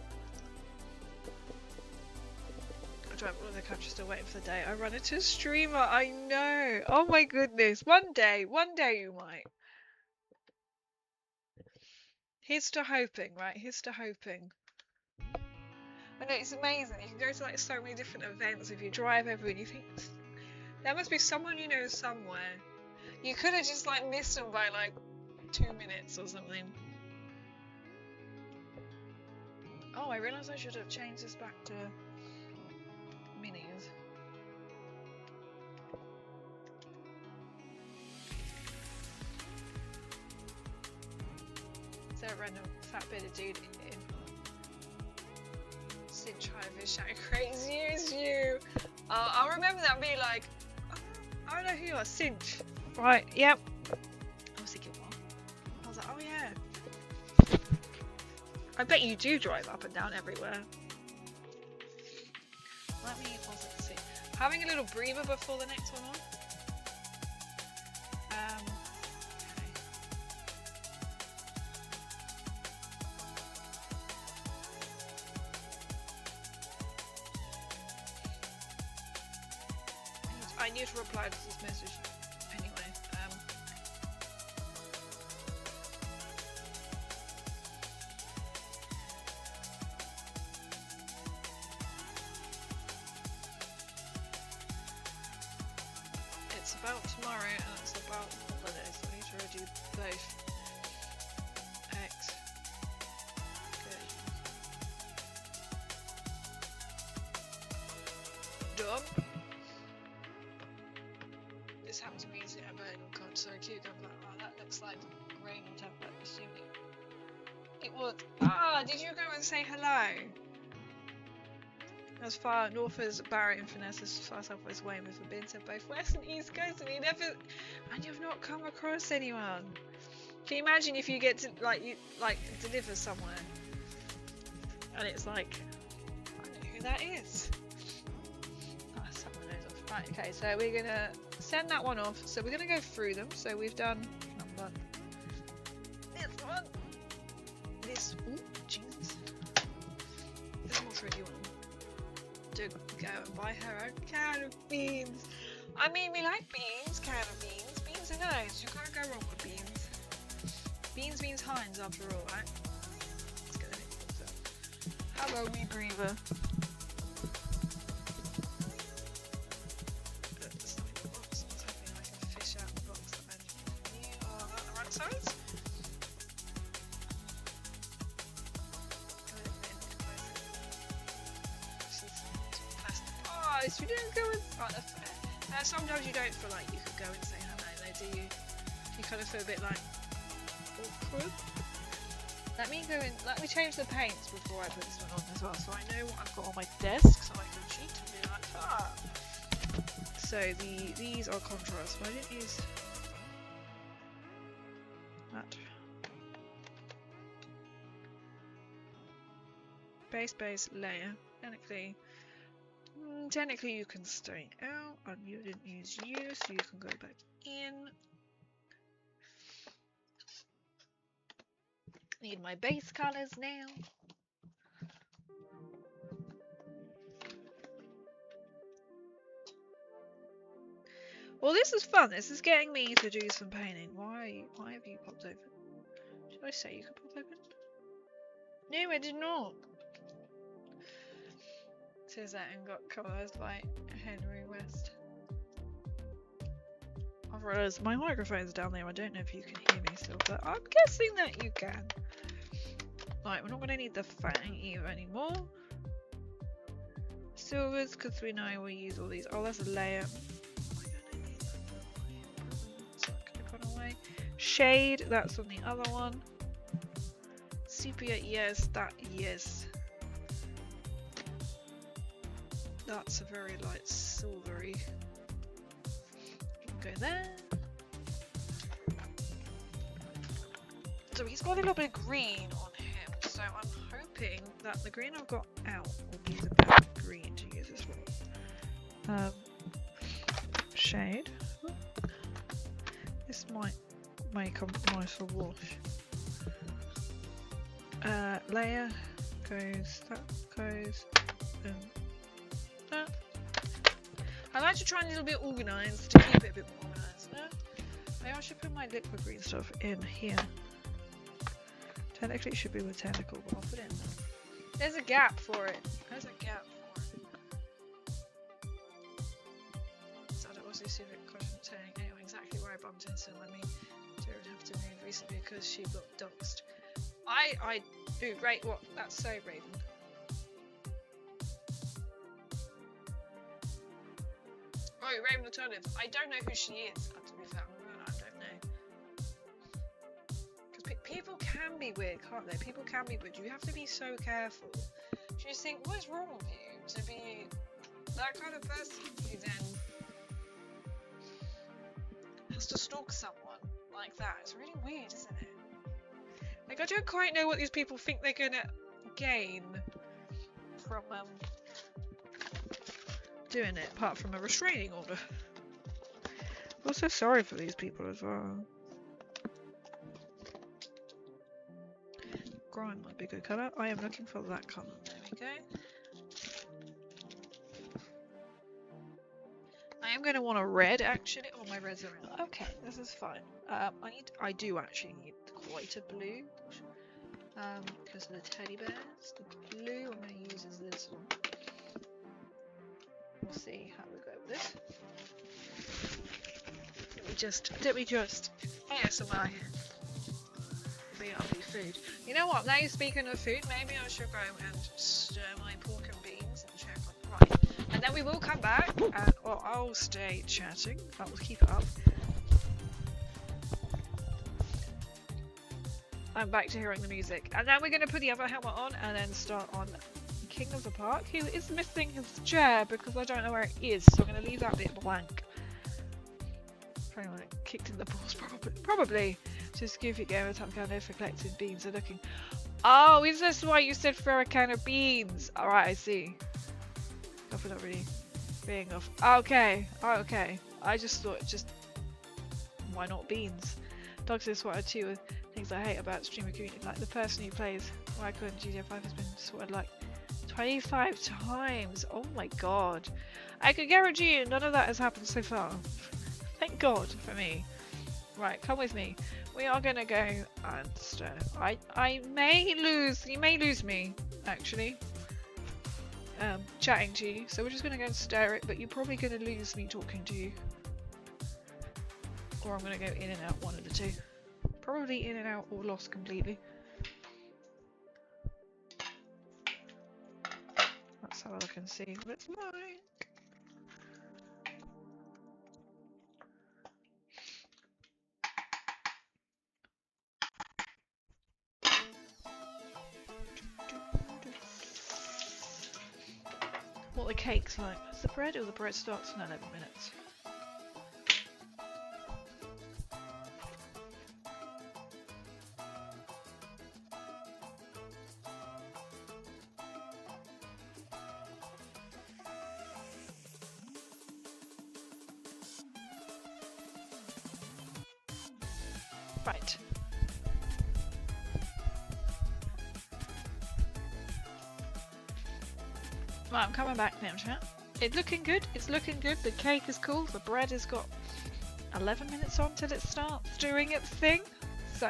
All of the country still waiting for the day I run into a streamer. I know. Oh my goodness. One day you might. Here's to hoping, right? Here's to hoping. I know, it's amazing. You can go to like so many different events if you drive everywhere and you think there must be someone you know somewhere. You could have just like missed them by like 2 minutes or something. Oh, I realised I should have changed this back to minis. Is there a random fat bit of dude in? Cinch Hive is shouting crazy as you. I'll remember that and be like, oh, I don't know who you are, Cinch. Right, yep. I was thinking what? I was like, oh yeah. I bet you do drive up and down everywhere. Let me also see. Having a little breather before the next one on. Okay. I need to reply to this message anyway.
about tomorrow and it's about holidays, so I need to redo both. X. Good. Done. This happened to me yesterday. Oh god, sorry, cucumber. Oh, that looks like rain tablet, assuming. It was. Ah, did you go and say hello? As far north as Barrett and Finesse, as far south as Weymouth have been to both west and east coast, and you've not come across anyone. Can you imagine if you get to deliver somewhere, and it's like, I don't know who that is. Ah, someone knows off. Right, okay, so we're gonna send that one off. So we're gonna go through them. So we've done number this one, this. Oh, Jesus. There's more 3D one. To go and buy her own can of beans. I mean, we like beans, can of beans. Beans are nice. You can't go wrong with beans. Beans means Heinz after all, right? Let's get it. Hello, wee breather. Something in the box. What's happening? I can fish out the box that I need. Oh, not the right size? If you didn't go and sometimes you don't feel like you could go and say hello, though, do you? You kind of feel a bit like awkward. Let me change the paints before I put this one on as well, so I know what I've got on my desk, so I can cheat and be like, ah. So these are contrast, but I didn't use that. Base layer, technically you can stay out, and you didn't use you, so you can go back in. Need my base colors now. Well, this is fun. This is getting me to do some painting. Why have you popped open? Should I say you could pop open? No, I did not. Says that and got colours by Henry West. I've realised my microphone's down there. I don't know if you can hear me still, but I'm guessing that you can. Right, we're not going to need the fang either anymore. Silvers, because we know we use all these. Oh, that's a layer. Click on away. Shade, that's on the other one. Sepia, yes, that, yes. That's a very light silvery. Go there. So he's got a little bit of green on him, so I'm hoping that the green I've got out will be the best green to use as well. Shade. This might make a nicer wash. Layer goes, that goes, and that. I like to try and a little bit organised to keep it a bit more organised. Maybe I should put my liquid green stuff in here. Technically it should be botanical, but I'll put it in there. There's a gap for it. There's a gap for it. So that was a civic turning. Anyway, exactly where I bumped into when we didn't have to move recently because she got doxed. Ooh, great, what? That's so Raven. Oh, Raven Alternative. I don't know who she is, to be fair. I don't know. Because people can be weird, can't they? People can be weird. You have to be so careful. You just think, what is wrong with you to be that kind of person who then has to stalk someone like that? It's really weird, isn't it? Like, I don't quite know what these people think they're gonna gain from doing it, apart from a restraining order. I'm also sorry for these people as well. Grime might be a good colour. I am looking for that colour. There we go. I am going to want a red actually. Oh, my reds are in. Okay, this is fine. I do actually need quite a blue. Because of the teddy bears. The blue I'm going to use is this one. We'll see how we go with this. we just ASMR BRB food. You know what? Now you're speaking of food, maybe I should go and stir my pork and beans and check on right. And then we will come back, and or I'll stay chatting. I will keep it up. I'm back to hearing the music, and then we're going to put the other helmet on and then start on King of the Park, who is missing his chair because I don't know where it is, so I'm going to leave that bit blank. Probably like kicked in the balls, probably. Just give you game of time count for collecting beans are looking. Oh, is this why you said for a can of beans? Alright, I see. Not really being off. Okay, okay. I just thought why not beans? Dogs is what are two things I hate about streamer community. Like the person who plays Michael and GTA 5 has been sorted like 25 times. Oh my god. I can guarantee you none of that has happened so far. Thank god for me. Right, come with me. We are gonna go and stir. I may lose, you may lose me, actually. Chatting to you. So we're just gonna go and stir it, but you're probably gonna lose me talking to you. Or I'm gonna go in and out, one of the two. Probably in and out or lost completely. That's how I can see what it's like. What the cake's like. Is the bread or the bread starts in 11 minutes? Right. Right, I'm coming back now, chat. It's looking good. It's looking good. The cake is cool. The bread has got 11 minutes on till it starts doing its thing. So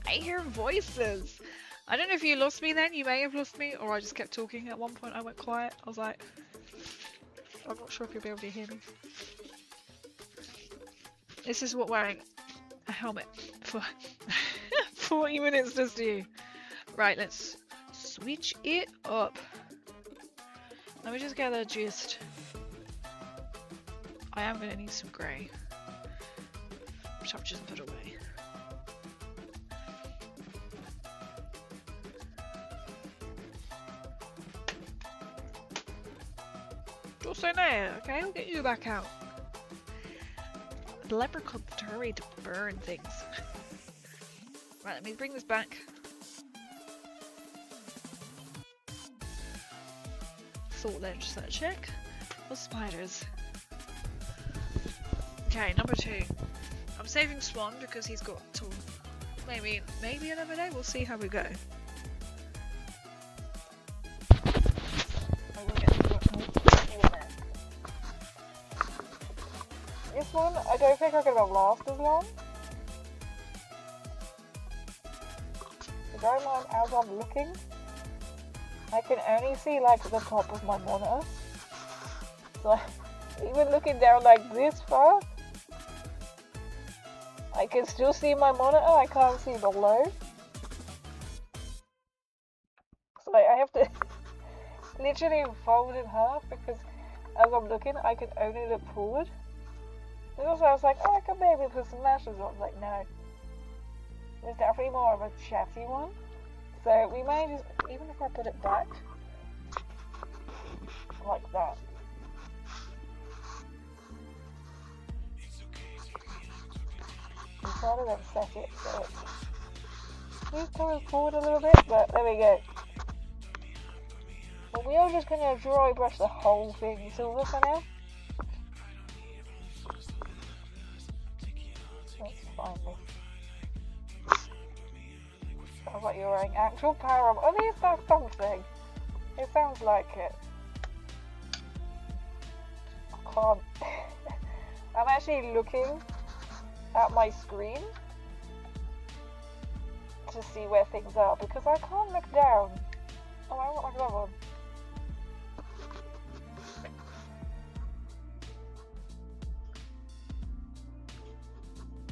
I hear voices. I don't know if you lost me then. You may have lost me, or I just kept talking. At one point, I went quiet. I was like, I'm not sure if you'll be able to hear me. This is what wearing a helmet for 40 minutes does to you. Right, let's switch it up. Let me just get the gist. I am going to need some grey, which I've just put away. Just in there, okay? I'll get you back out. The leprechaun's hurry to burn things. Right, let me bring this back. Thought legislature check. For spiders. Okay, number 2. I'm saving Swan because he's got till maybe another day. We'll see how we go.
This one, I don't think I'm gonna last as long. So don't mind as I'm looking. I can only see like the top of my monitor. So even looking down like this far, I can still see my monitor, I can't see below. So I have to literally fold in half because as I'm looking I can only look forward. And also I was like, oh, I can maybe put some lashes on. I was like, no. There's definitely more of a chatty one. So we may just, even if I put it back, like that. I'm trying to then set it so it's coming forward a little bit, but there we go. But we are just going to dry brush the whole thing silver for now. That's fine. Sounds like you're wearing actual Power Armour. At least that's something. It sounds like it. I can't. I'm actually looking at my screen to see where things are because I can't look down. Oh, I want my glove on.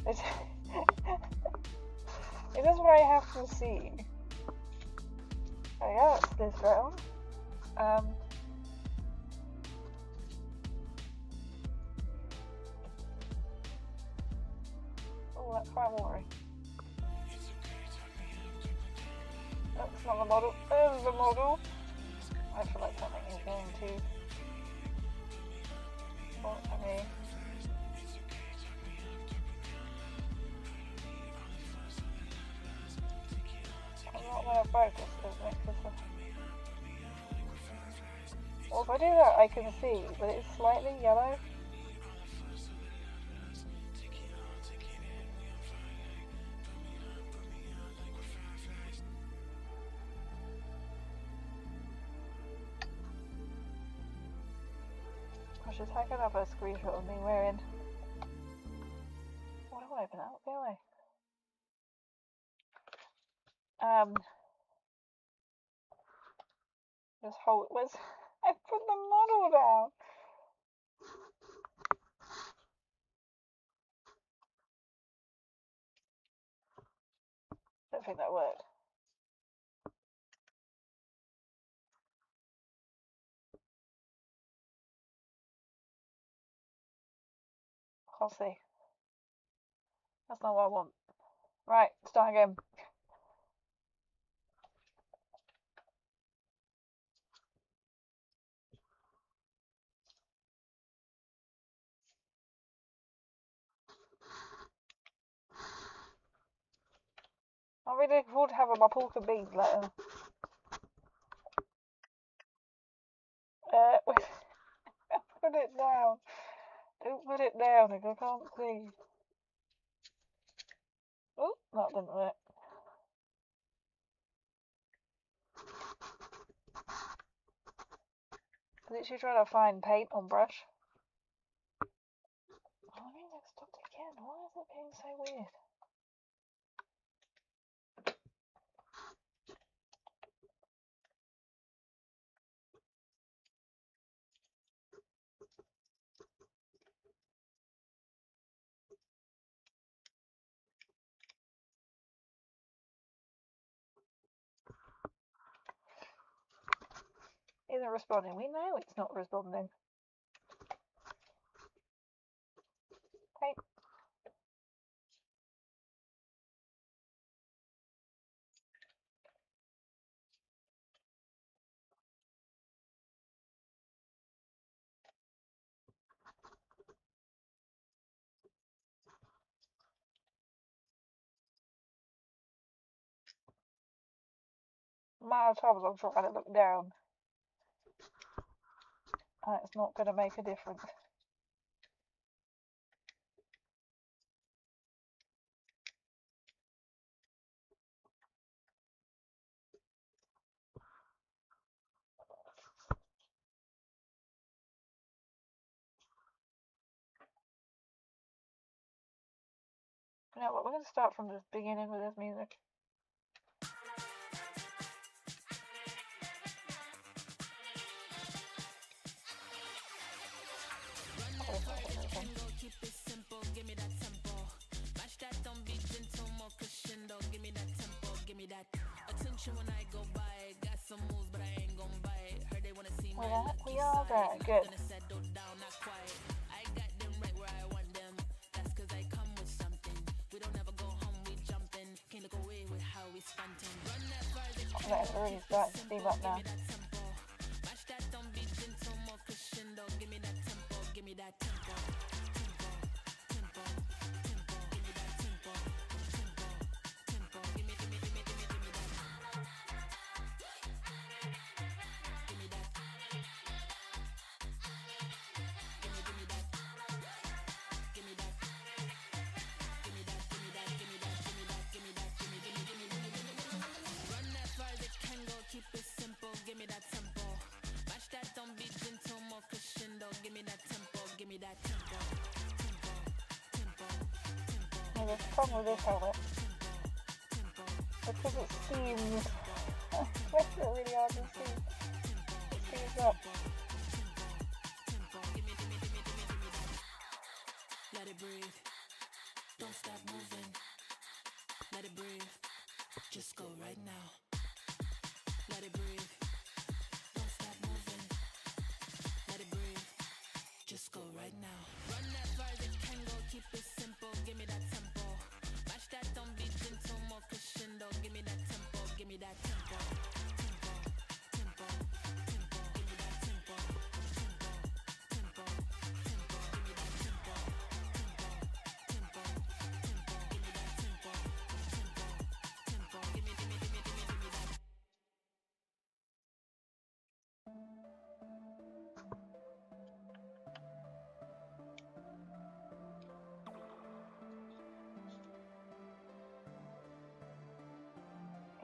It's it is what I have to see. Oh yeah, it's this round. Oh, that's rivalry. That's not the model. There's the model. I feel like something is going to. What I mean. I'm not going to focus because it makes this. Well, if I do that, I can see, but it's slightly yellow. I should take another screenshot of me wearing. What do I open out? Go away. Just hold. Where's. I put the model down. Don't think that worked. I'll see. That's not what I want. Right, start again. I'm really looking forward to having my pork and beans later. Put it down. Don't put it down if I can't see. Oh, that didn't work. Literally trying to find paint on brush. Oh, I mean, it's stopped again. Why is it being so weird? Isn't responding. We know it's not responding. Paint. Amount of times I'm trying to look down. And it's not going to make a difference. You know what, we're going to start from the beginning with this music.
Keep it simple, give me that tempo. Match that, don't be gentle, more crescendo. Give me that tempo, give me that attention when I go by. Got some moves, but I ain't gon' bite. Heard they wanna see my lucky
We are there,
side.
good.
Gonna settle down, not quiet. I got them right where I want them. That's cause I come with something. We don't ever go home, we jumping. Can't look away with how we stunting. Run that far, they
That's already starting to speed up now.
match that, don't be gentle, more crescendo. Give me that tempo, give me that tempo. Keep it simple, give me that tempo. Match that, don't be gentle, more crescendo. Give me that tempo, give me that tempo.
There's a problem with this helmet. Because it seems. It makes it really hard to see. It seems up.
Let it breathe. Don't stop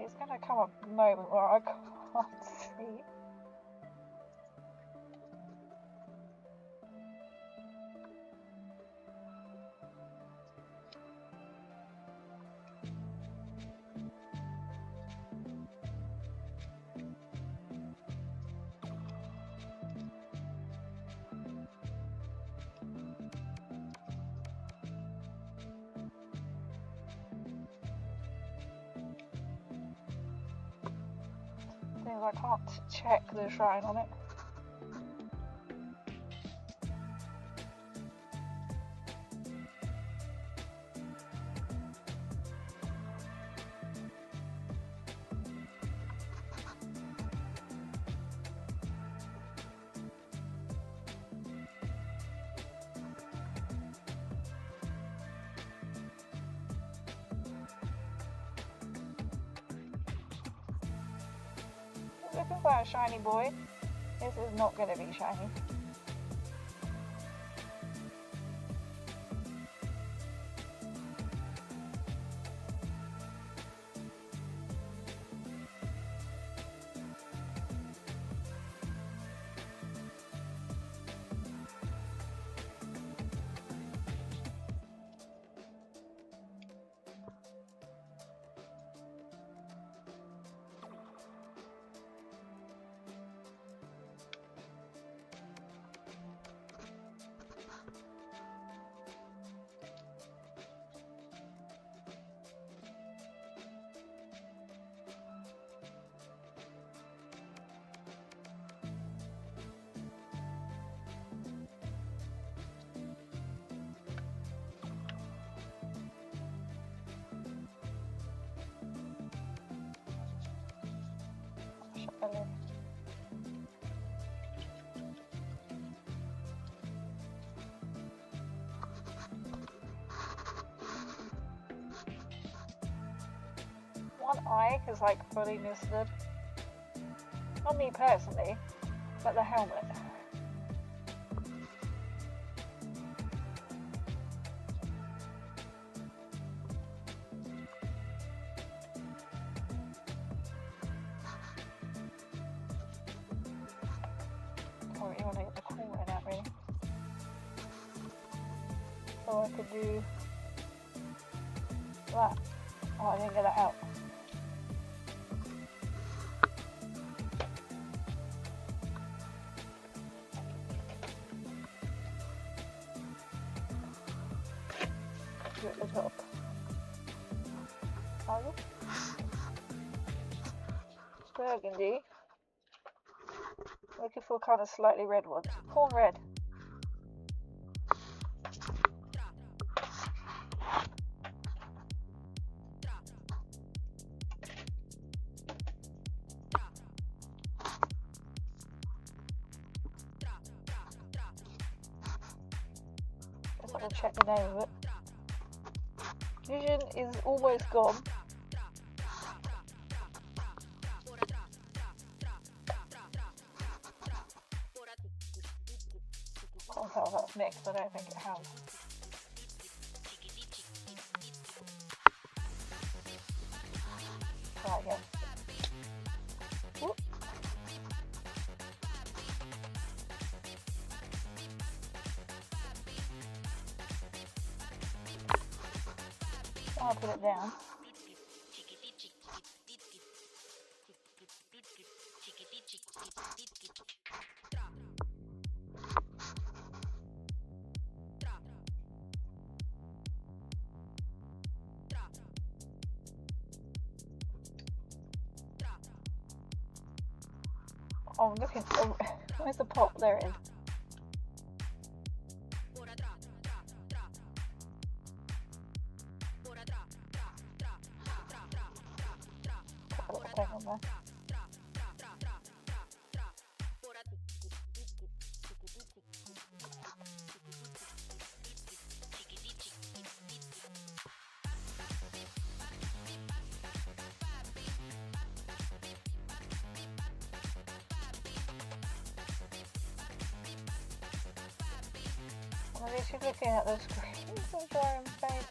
It's gonna come a moment where I can't see. I can't check the shrine on it. Looking for a shiny boy. This is not going to be shiny. One eye is like fully misted. Not me personally, but the helmet. I really want to get the core in that really. So I could do that. Oh, I didn't get that out. At the top. Oh. Burgundy. Looking for kind of slightly red ones. Corn red. Guess I'll check the name of it. Vision is almost gone. Can't tell if that's mixed, I don't think it has. Try again. Whoop. I'll put it down. Oh, I'm looking. Oh, where's the pop? There it is. Put a little thing on there. Maybe she's looking at the screen and trying to face.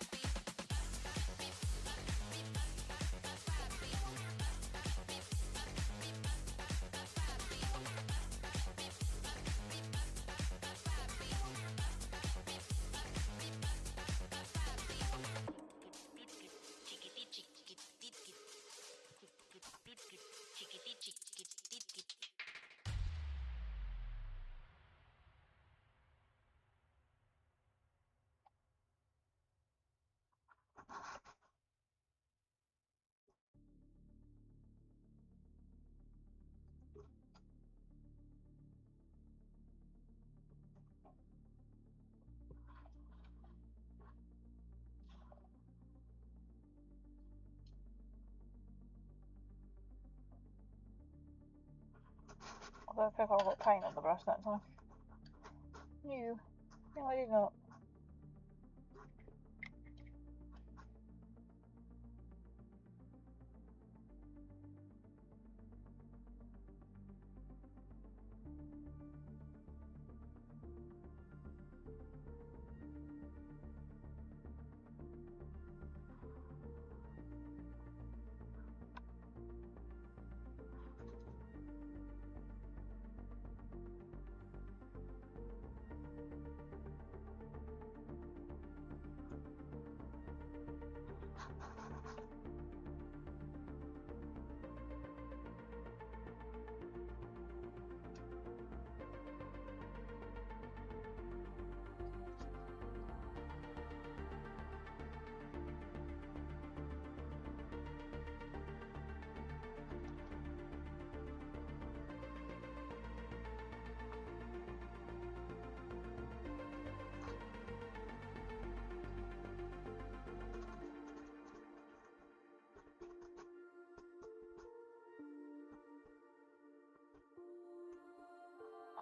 I think I got paint on the brush that time. No. No, I did not.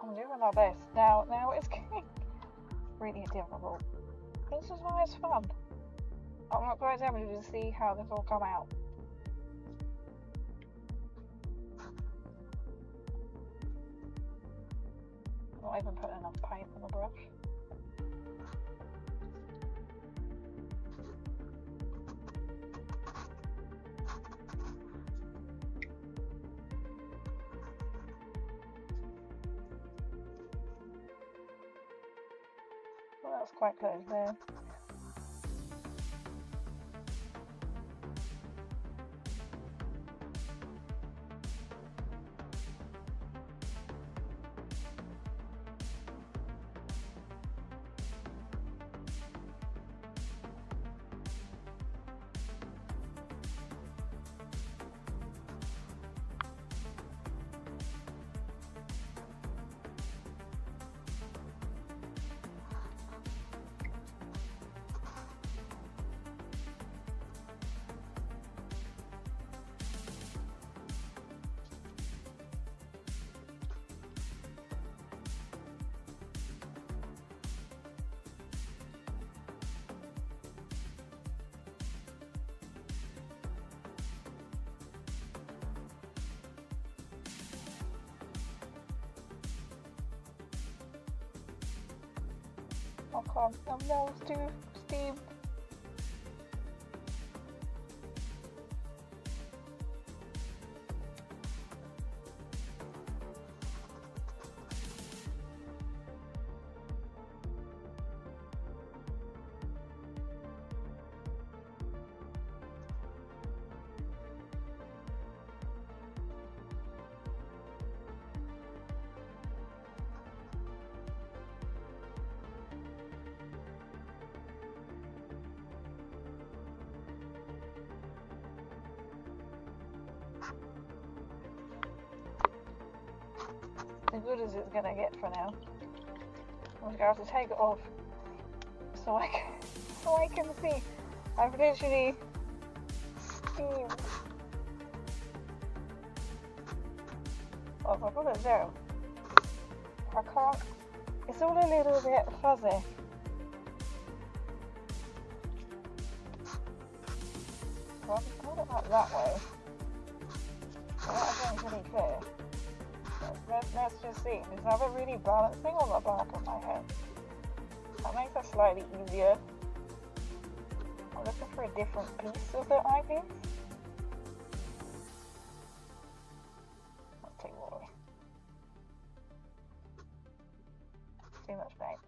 I'm doing my best. Now it's getting really difficult. This is why it's fun. I'm not quite able to see how this will come out. I'm not even putting enough paint on the brush. Well, that's quite close there. Oh god, no, it's too steep. As good as it's gonna get for now. I'm gonna have to take it off so I can see. I've literally steamed. Oh, if I put it there, I can't. It's all a little bit fuzzy. So I'll just hold it like that way. So that I think really clear. Let's just see. There's nothing really balancing on the back of my head. That makes it slightly easier. I'm looking for a different piece of the eyepiece. Let's take water. Too much paint.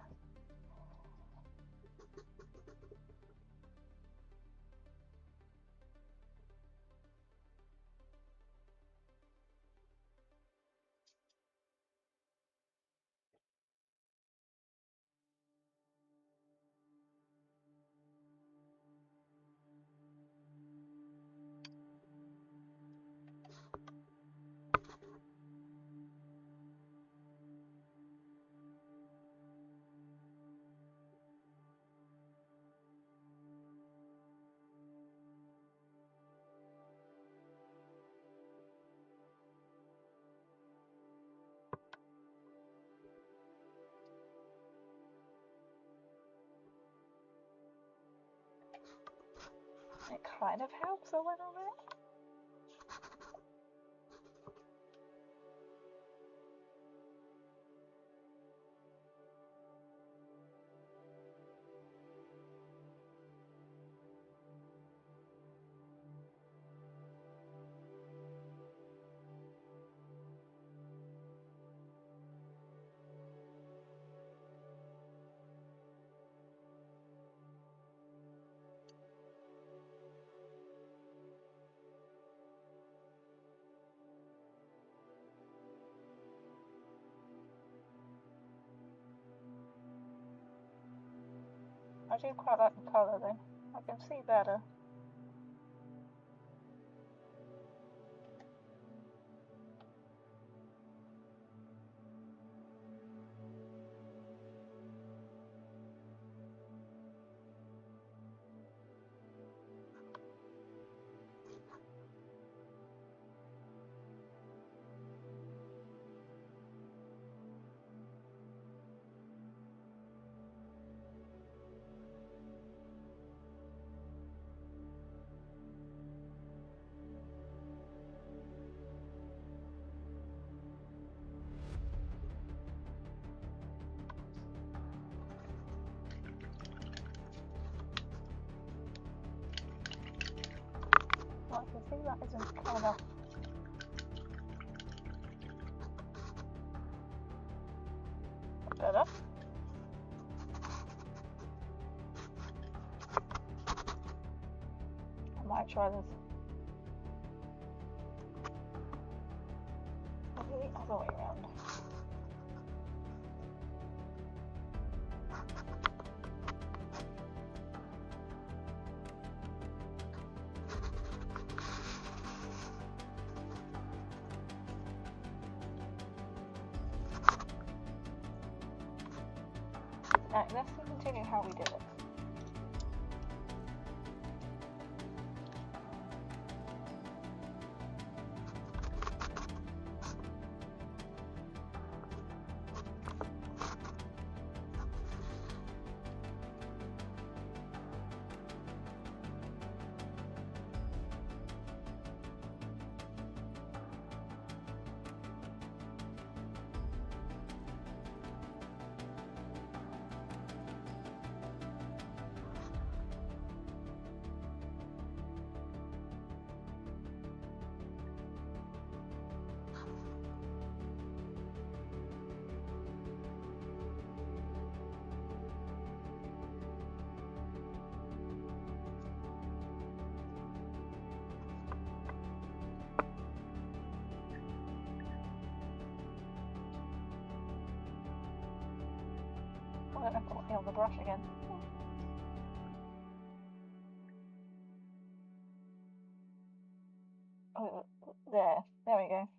kind of helps a little bit. I do quite like the colour though. I can see better. I can see that isn't kind of better. I might try this. Maybe the other way around. Alright, let's continue how we did it. I don't have to put on the brush again. Oh, there we go.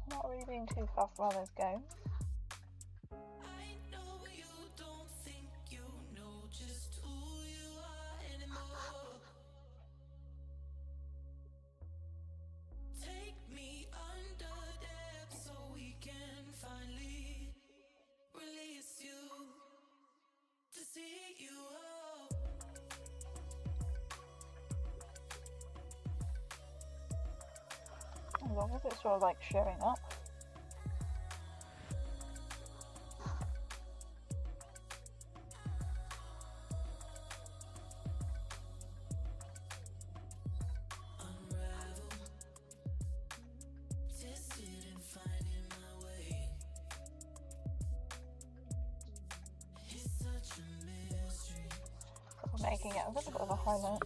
Not really being too fast while those go. As long as it's sort of like showing up.
Unravel.
making it a little bit of a highlight.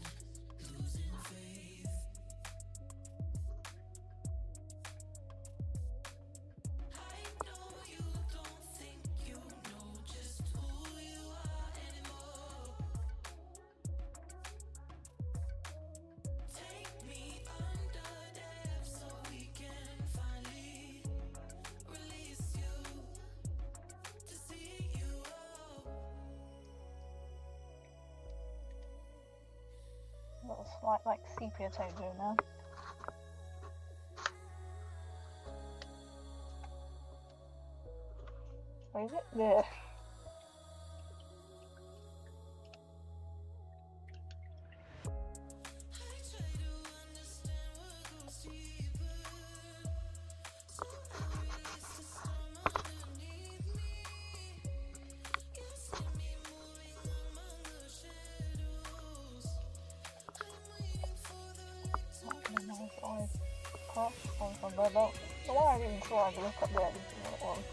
A little slight like sepia tone to it now. Where is it? There. The one I didn't try to look up there, I didn't know what it was.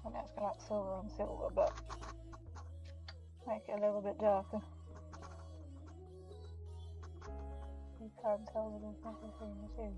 I know it's going to like silver on silver, but make it a little bit darker. You can't tell the difference between the two.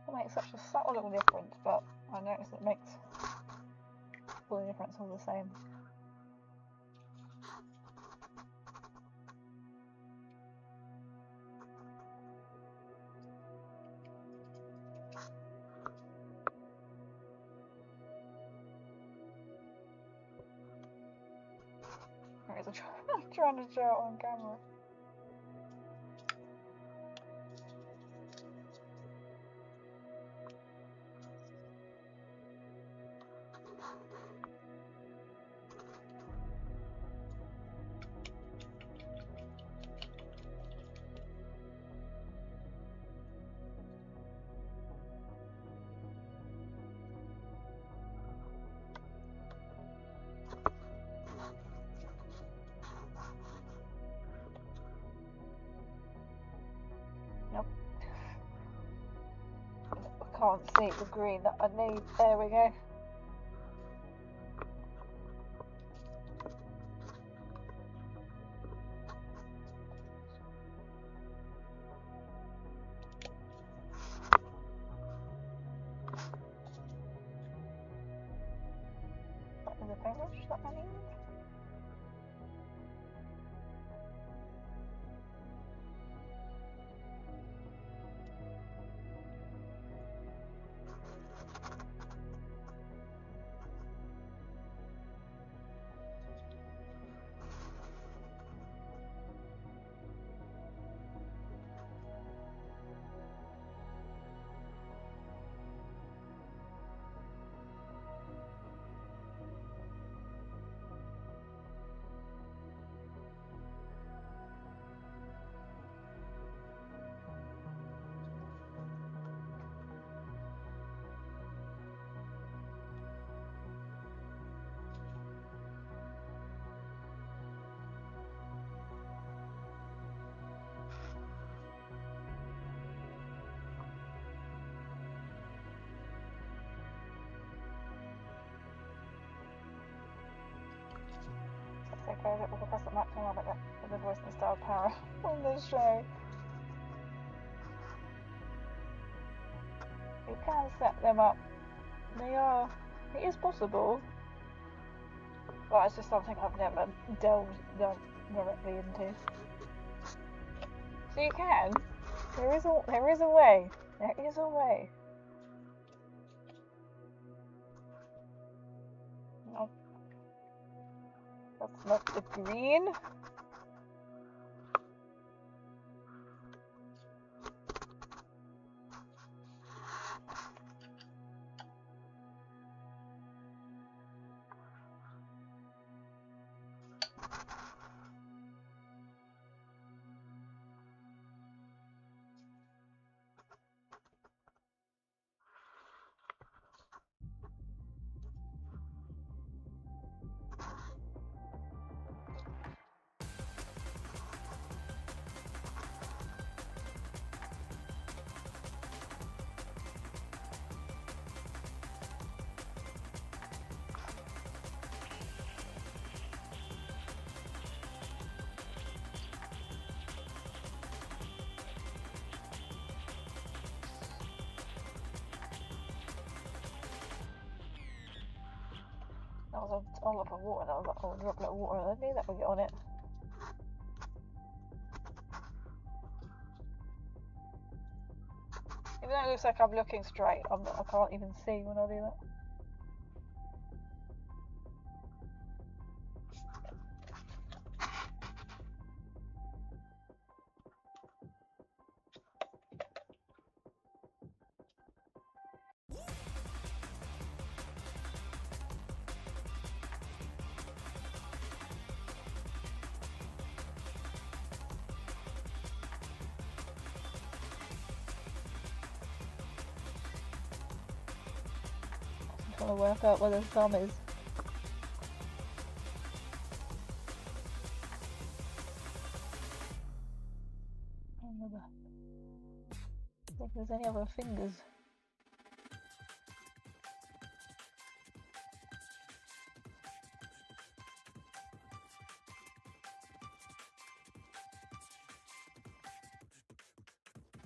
It makes such a subtle little difference, but I notice it makes all the difference all the same. I'm trying to show it on camera. Nope. I can't see the green that I need. There we go. That is a paintbrush that I need. Okay, that was because it might come out like that with the voice and style power on this show. You can set them up. It is possible, but it's just something I've never delved directly into. So you can. There is a way. There is a way. Oh. That's not the green. That was a lot of water. That was like, oh, a droplet of water. I knew that would get on it. Even though it looks like I'm looking straight, I can't even see when I do that. Trying to work out where the thumb is. I don't think there's any other fingers.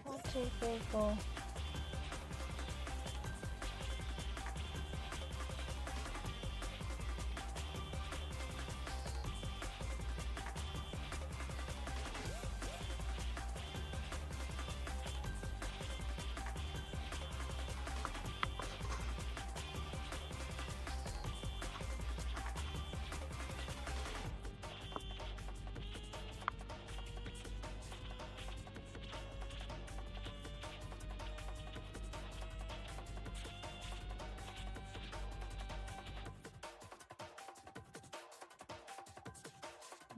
One, two, three, four.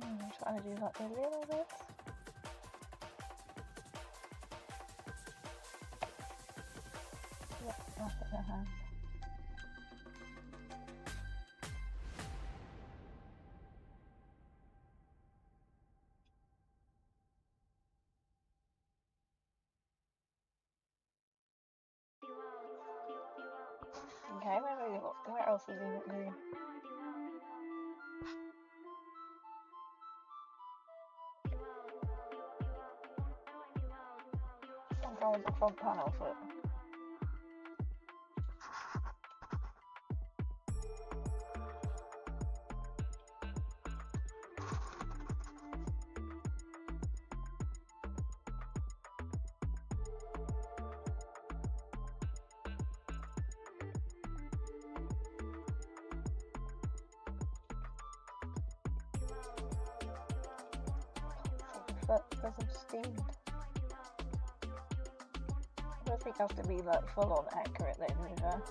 I'm trying to do like a little bit. Yep, I'll put their hands. Okay, where else is he not green? I'm going with the front panel for it. Because I'm steamed. I don't think I have to be like full on accurate then either.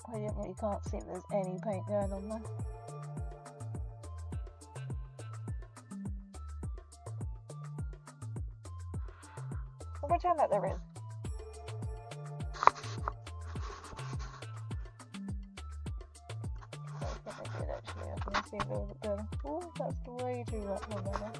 I really can't see if there's any paint going on there. I'll pretend that there is. I think I did actually, I think. see the oh, that's way too much for better.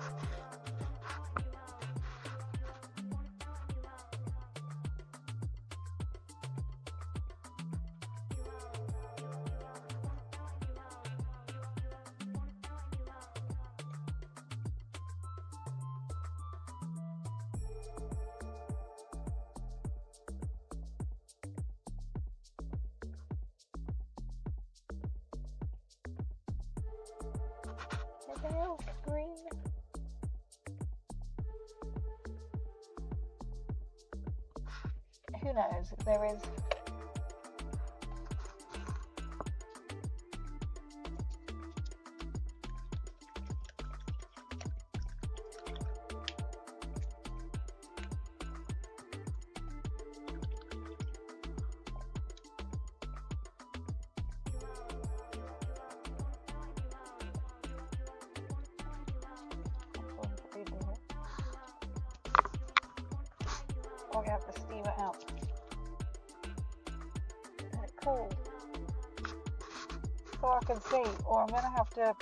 Anything else? Green? Who knows? There is. Oh, we have to steam it out. Is it cool? So I can see, or I'm gonna have to.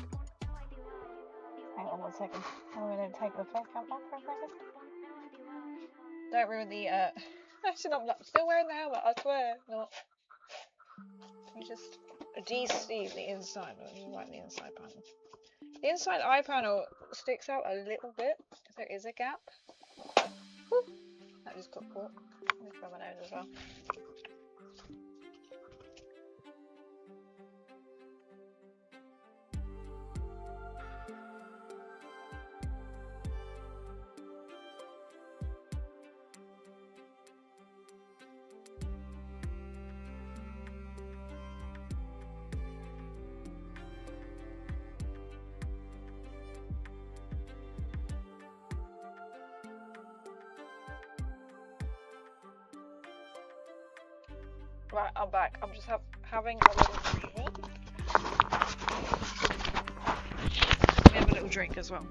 Hang on 1 second. I'm gonna take the face cam off for a second. Don't ruin the. Actually, I'm still wearing the helmet. I swear, not. You just de-steam the inside. You like the inside panel. The inside eye panel sticks out a little bit. There is a gap. Whew. That just got caught. Let me throw my nose as well. Right, I'm back. I'm just having a little drink. Let me have a little drink as well.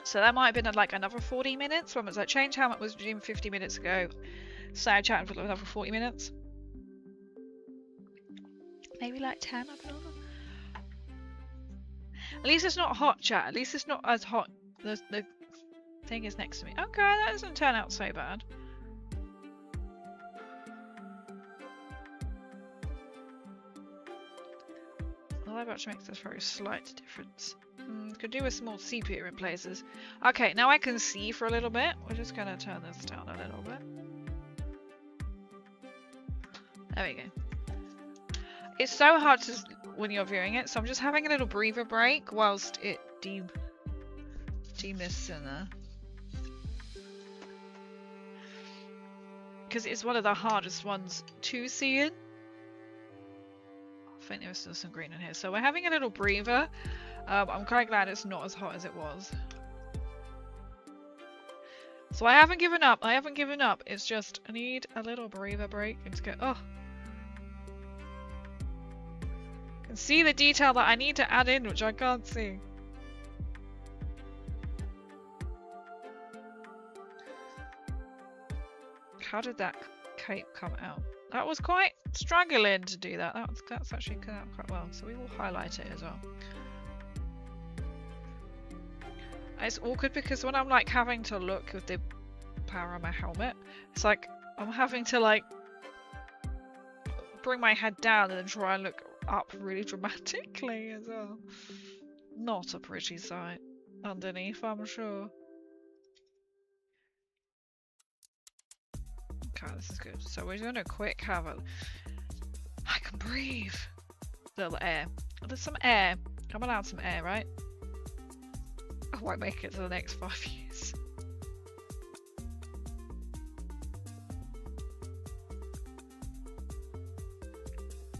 So that might have been like another 40 minutes. When was that? Change helmet was between 50 minutes ago. So I chatted for another 40 minutes. Maybe like 10, I don't know. At least it's not hot, chat. At least it's not as hot. The thing is next to me. Okay, that doesn't turn out so bad. Well, I've actually makes a very slight difference. Could do with some more CPU in places. Okay, now I can see for a little bit. We're just going to turn this down a little bit. There we go. It's so hard to when you're viewing it, so I'm just having a little breather break whilst it demists in there. Because it's one of the hardest ones to see in. I think there's still some green in here. So we're having a little breather. I'm quite glad it's not as hot as it was. So I haven't given up. I haven't given up. It's just I need a little breather break. And just go, oh. I can see the detail that I need to add in, which I can't see. How did that cape come out? That was quite struggling to do that. That's actually come out quite well. So we will highlight it as well. It's awkward because when I'm like having to look with the Power Armour helmet, it's like I'm having to like bring my head down and then try and look up really dramatically as well. Not a pretty sight underneath, I'm sure. Okay, this is good. So we're going to quick have a... I can breathe! Little air. There's some air. I'm allowed some air, right? I won't make it to the next 5 years.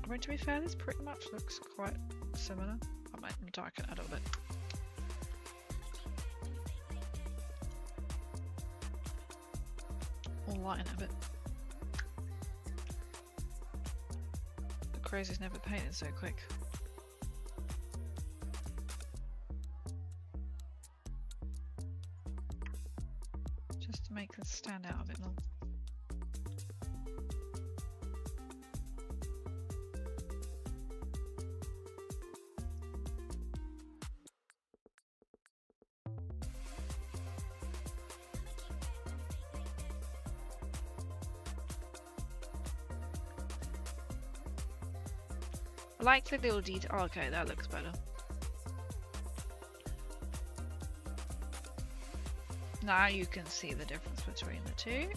I mean, to be fair, this pretty much looks quite similar. I might darken it a little bit. Or lighten it a bit. The crazy's never painted so quick. Just to make this stand out a bit more.
I like the little detail. Oh, okay, that looks better. Now you can see the difference between the two.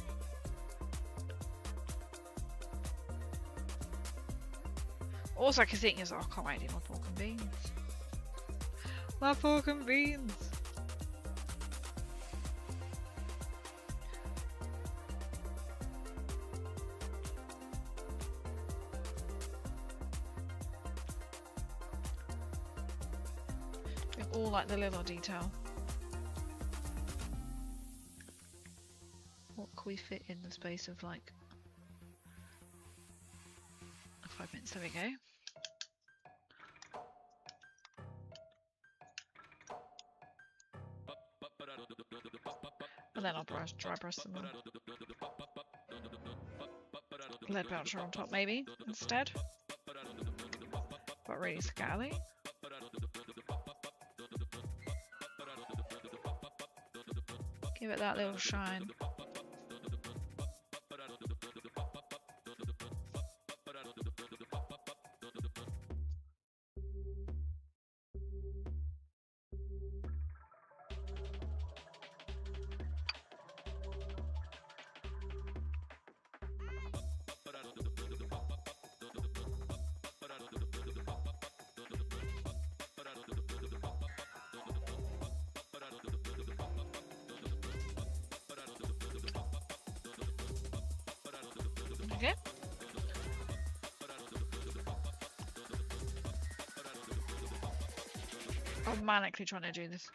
Also, I can think is, oh, I can't wait to eat my pork and beans. My pork and beans. All like the little detail. What can we fit in the space of like 5 minutes? There we go. And then I'll dry brush them on. Lead voucher on top maybe instead. But really scally. Give it that little shine. Okay. I'm manically trying to do this.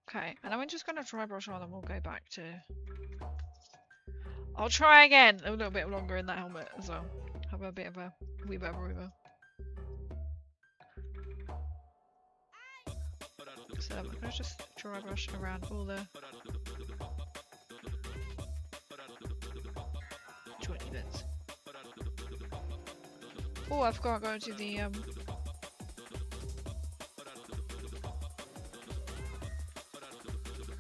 Okay, and I'm just going to dry brush on and we'll go back to... I'll try again a little bit longer in that helmet as well. Have a bit of a wee bit of a river. So I'm going to just dry brush around all the jointy bits. Oh, I forgot to go to the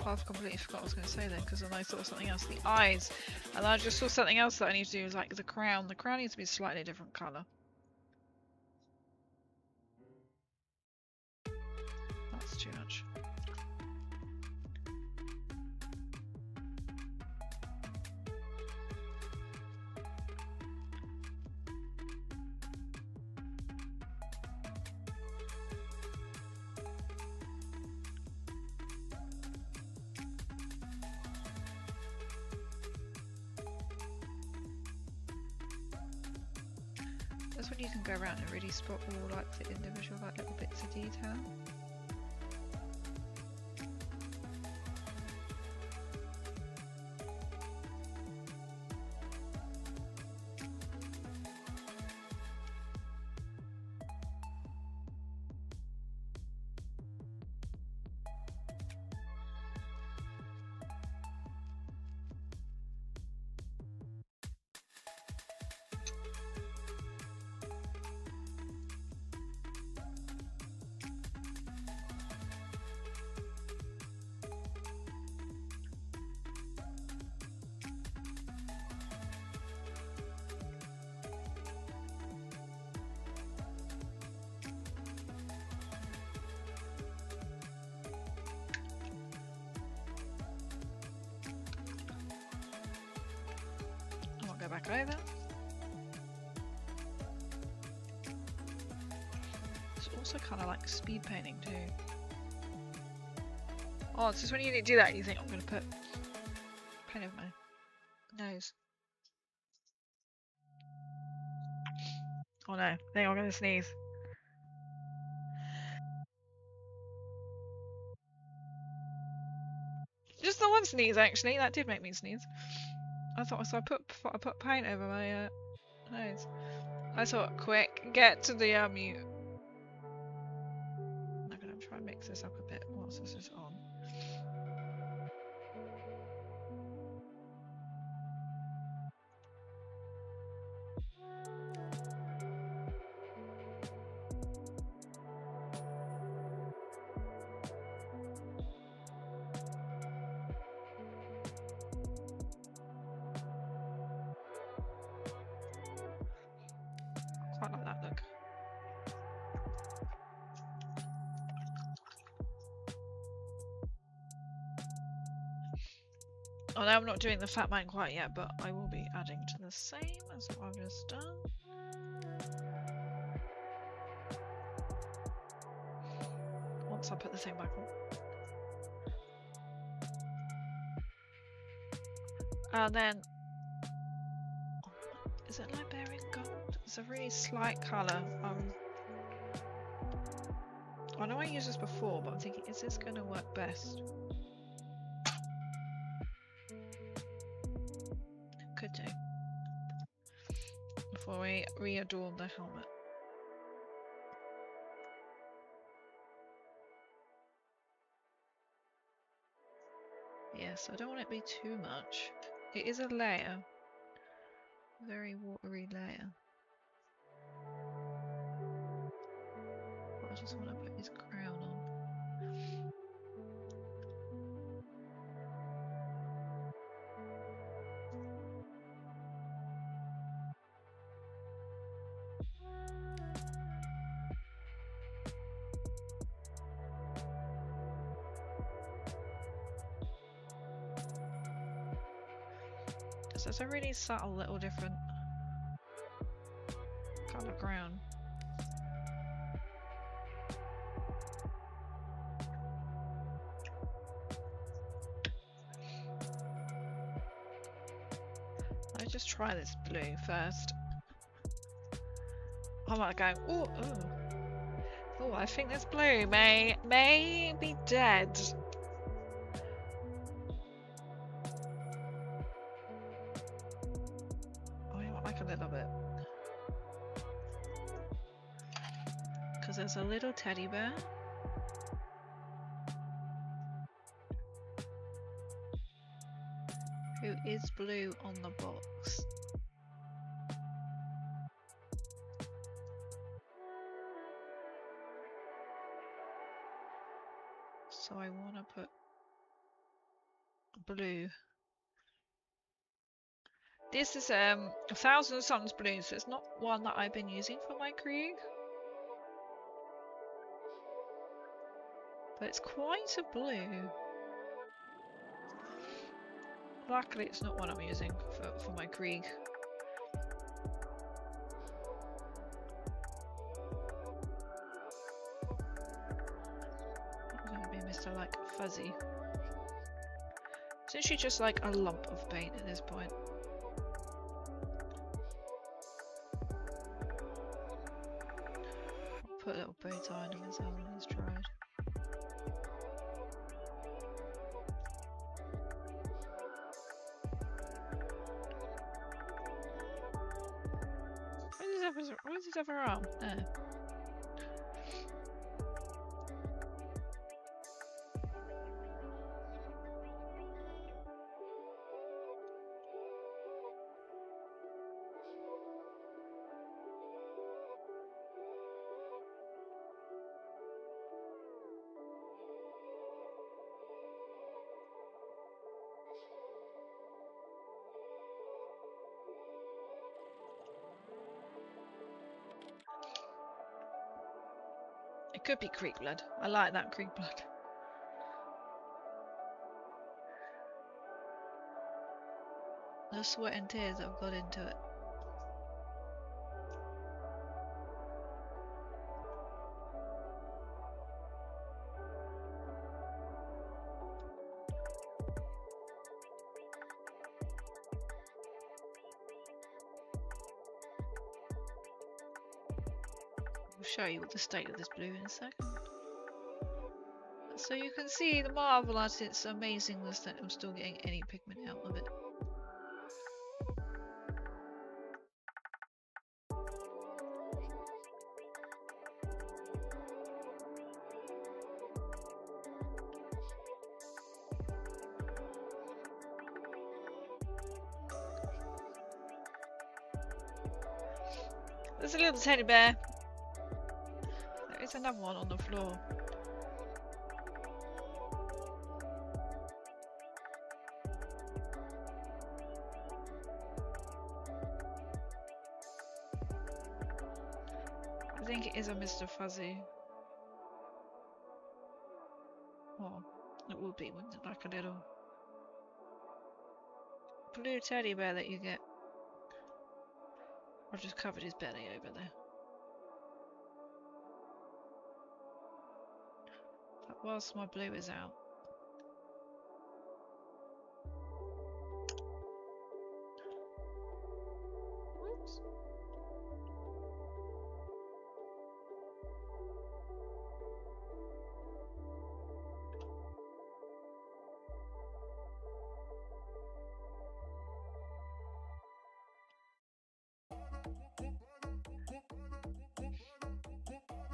I've completely forgot what I was going to say then, because then I thought of something else. The eyes, and I just saw something else that I need to do. Is like the crown. The crown needs to be a slightly different colour. That's too much. That's when you can go around and really spot all like the individual like little bits of detail. Go back over. It's also kind of like speed painting too. Oh, it's just when you do that, you think I'm going to put paint over my nose. Oh no, I think I'm going to sneeze. Just the one sneeze actually, that did make me sneeze. I thought so. I put paint over my nose. I thought, quick, get to the mute. I'm gonna try and mix this up a bit whilst this is on. Oh, no, I'm not doing the fat man quite yet, but I will be adding to the same as what I've just done. Once I put the thing back on. And then, is it Liberian gold? It's a really slight colour. I know I used this before, but I'm thinking, is this going to work best? Could do. Before we re-adorn the helmet. Yes, I don't want it to be too much. It is a layer. Very watery layer. I just want to put his crown on. So it's a really subtle little different colour crown. Let's just try this blue first. I might go, oh, I think this blue may be dead. I like a little bit. Because there's a little teddy bear. Who is blue on the box. So I want to put blue. This is 1,000 Suns blue, so it's not one that I've been using for my Krieg. But it's quite a blue. Luckily it's not one I'm using for my Krieg. I'm going to be Mr. like fuzzy. It's actually just like a lump of paint at this point. I'll put a little bow tie on him as well when he's dried. Where's his other arm? There. It could be Creek blood. I like that Creek blood. The sweat and tears that have got into it. I'll show you what the state of this blue in a second. So you can see the marvel at it's amazing that I'm still getting any pigment out of it. There's a little teddy bear. There is another one on the floor. I think it is a Mr. Fuzzy. Oh, it would be, wouldn't it? Like a little blue teddy bear that you get. I've just covered his belly over there. But whilst my blue is out. Whoops.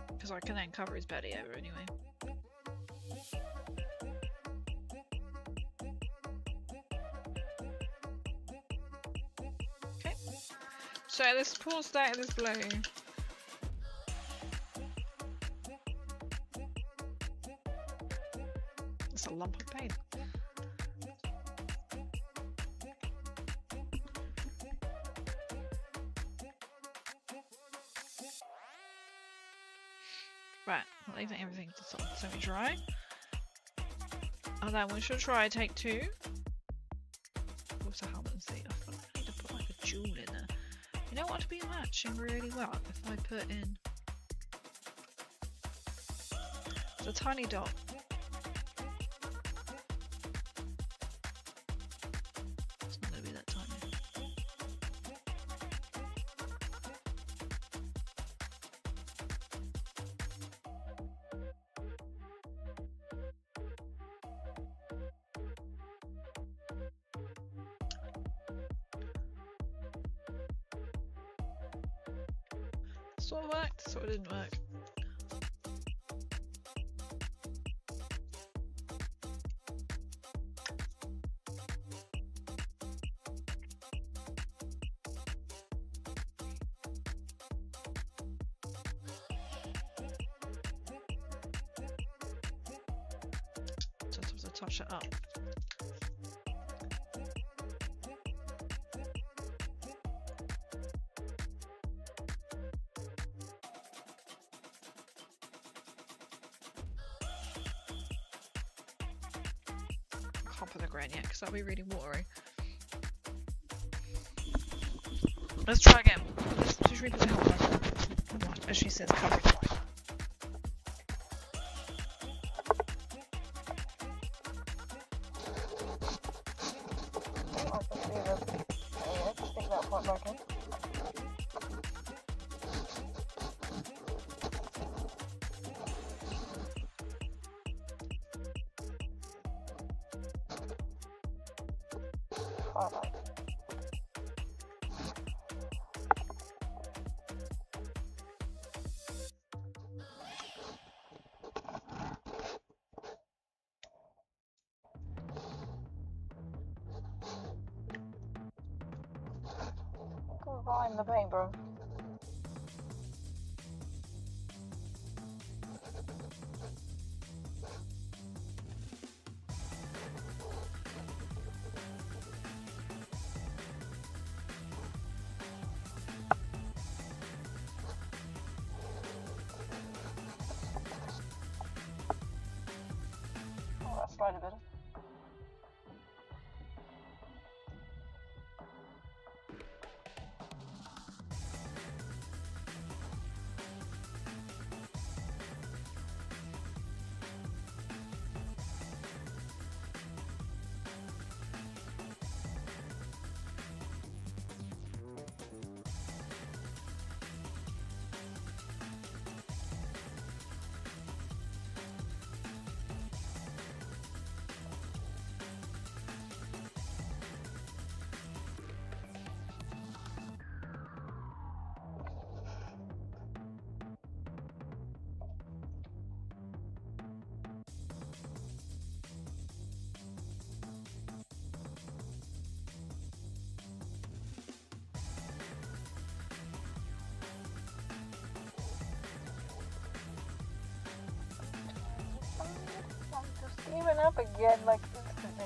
Because I can then cover his belly over anyway. Okay. So let's pause that in this blue. It's a lump of paint. Right, I'll leave everything to sort of semi-dry. And then we should try take 2. What's a helmet and seat? I feel like I need to put like a jewel in there. You know what would be matching really well if I put in the tiny dot. It's not going to be that tiny. Sort of worked, sort of didn't work. Just have to touch it up. Can't put the grain yet because that'll be really watery. Let's try again. Let's just read the helmet. As she says, cover it.
Go right in the paint, bro. Oh, that's right a bit. Even up again, like instantly.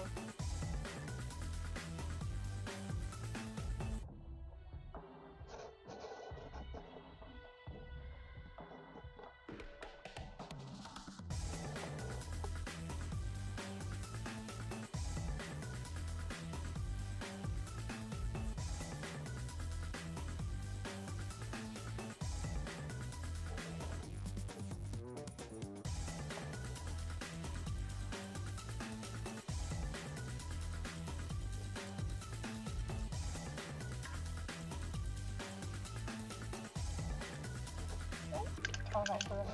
Okay, brilliant.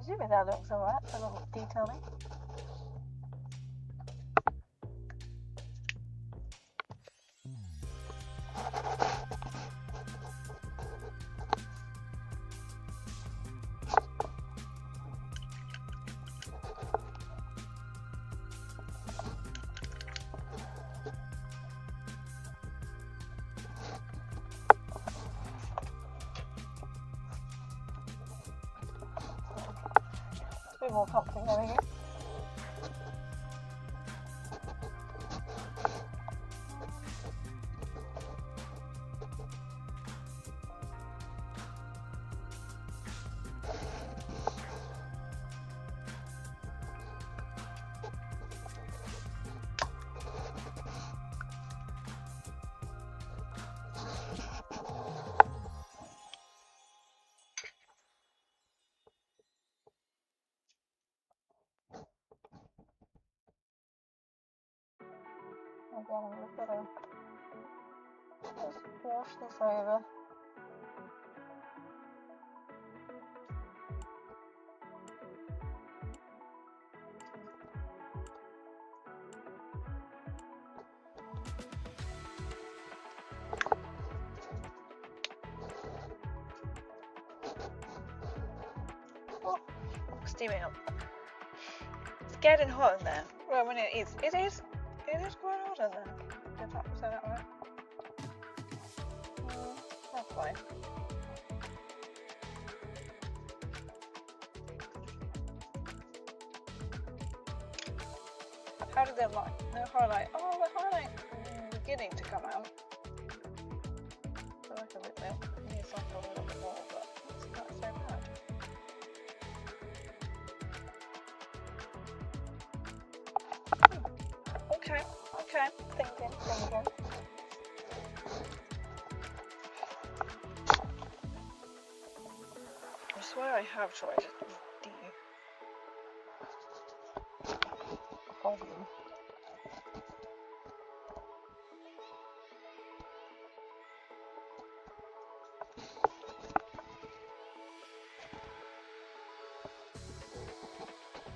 Assuming that looks alright, a little detailing. A bit more comfy having it. Again, we've got to just wash this over. Oh, steaming up. It's getting hot in there. Well, I mean, it is quite hot in there. If that was that right. That's fine. How did the highlight? Oh, the highlight beginning to come out. I like a bit there. Needs like a little bit more, but it's not so bad. Okay, thinking. I swear I have tried it. Volume.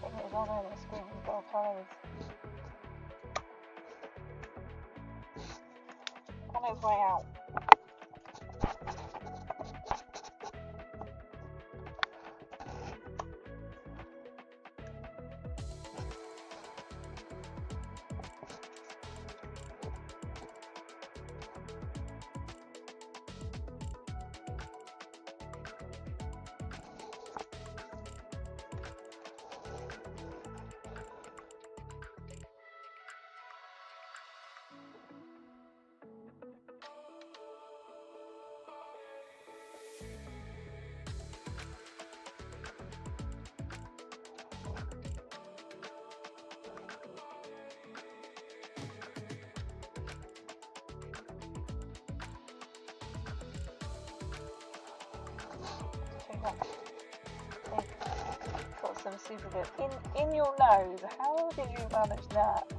It was on the screen with both colours. On its way out. Got some super glue in your nose. How did you manage that?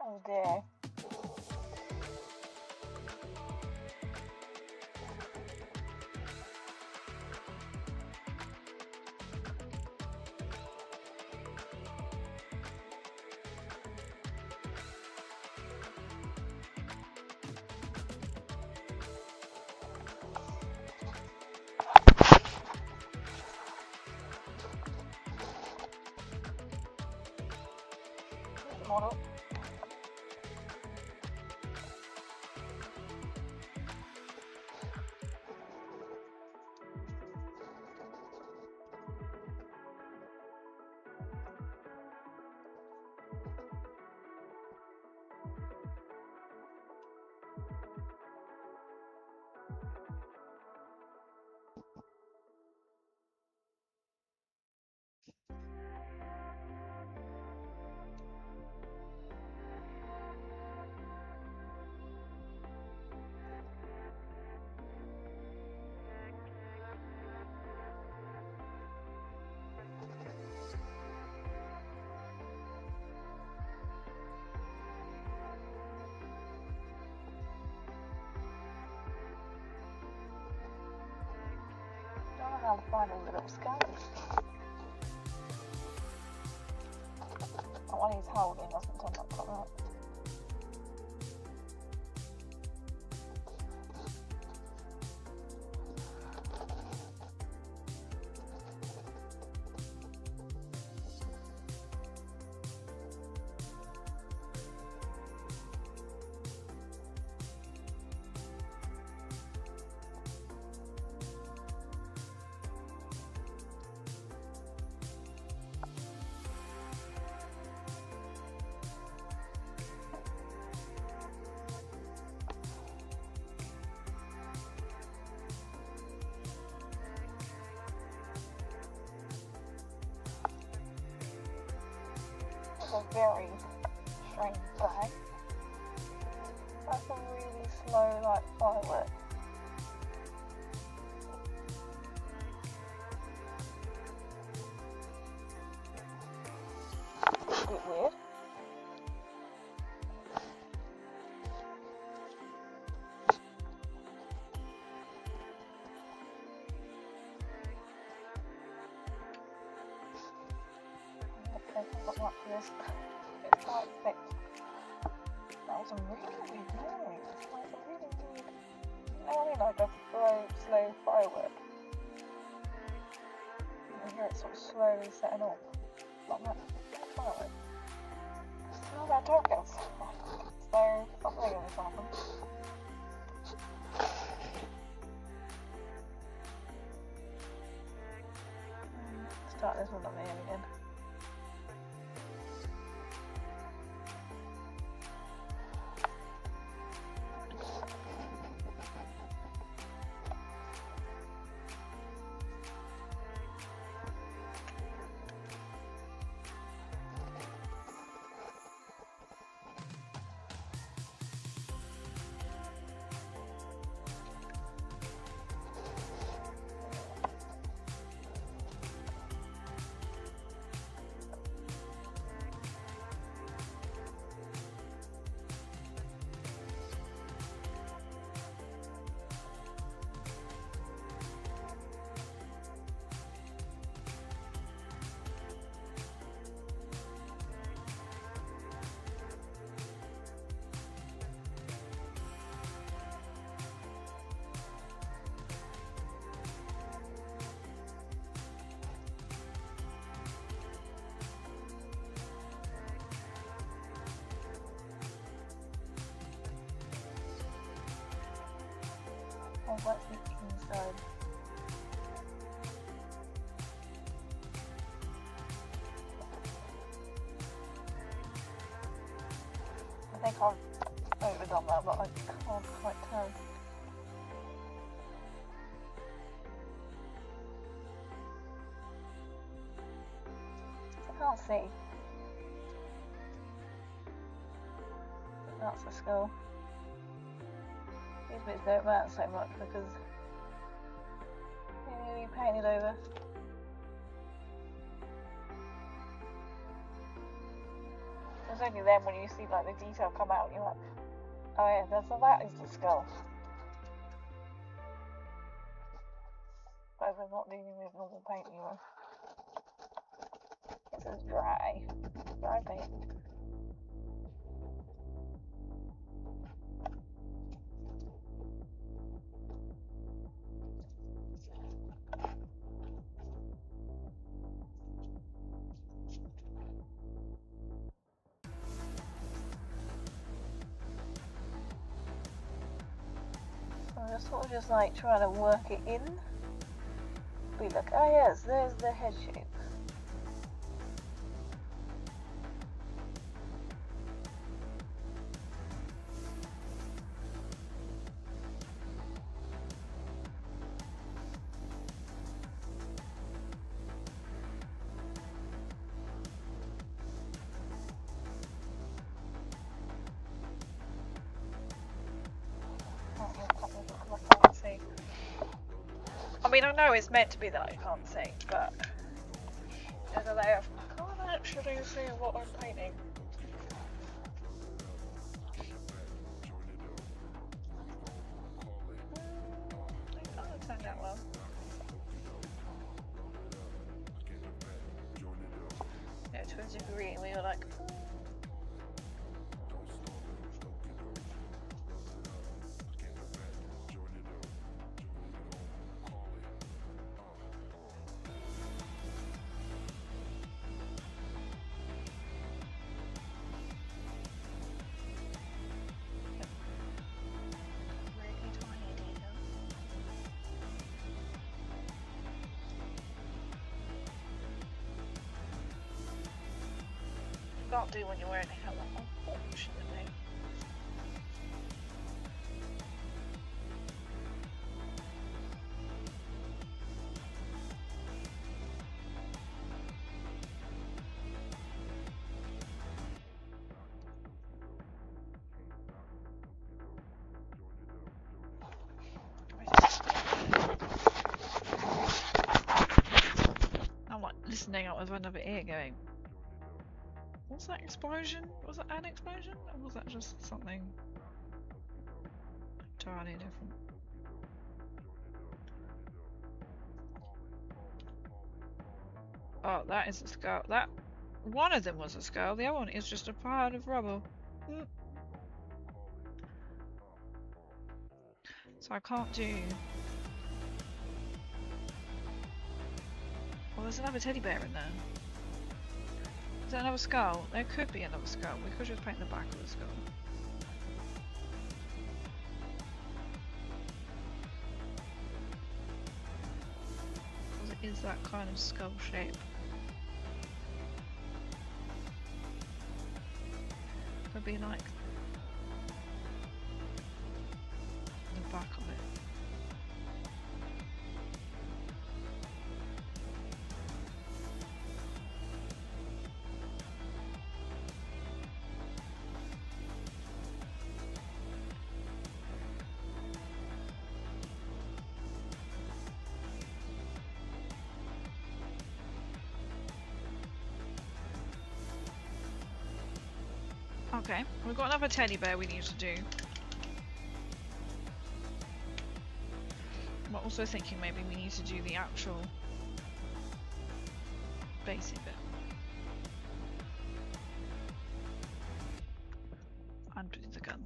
Oh dear. Model. Don't know how to find all the little skulls. The one he's holding doesn't turn up quite right. A very strange bag. That's a really slow, like, firework. A bit weird. Got much of this. It's quite thick. That was a really weird noise. Like a really weird. You know what I mean? Like a slow firework. You hear it sort of slowly setting off. Like that firework. How about targets? So something has happened. Start this one up here again. Oh, what's the inside? I think I've overdone that, but I can't quite tell. I can't see. That's the skull. these bits don't matter so much because you paint it over. It's only then when you see like the detail come out, you're like, oh yeah, that is the skull. But we're not dealing with normal paint anymore. This is dry paint. I'm sort of just like trying to work it in. Be like, oh yes, there's the head shape. I mean, I know it's meant to be that I can't see, but there's a layer of I can't actually see what I'm painting. It kind of turned out well. Yeah, to a degree, we were like. Can't do when you're wearing a helmet, unfortunately. I'm like listening out with another ear going. What's that explosion? Was that an explosion? Or was that just something entirely different? Oh, that is a skull. That one of them was a skull, the other one is just a pile of rubble. So I can't do. Well, there's another teddy bear in there. Is that another skull? There could be another skull. We could just paint the back of the skull. Because it is that kind of skull shape. Could be like the back of it. Okay, we've got another teddy bear we need to do. I'm also thinking maybe we need to do the actual basic bit. And do the gun.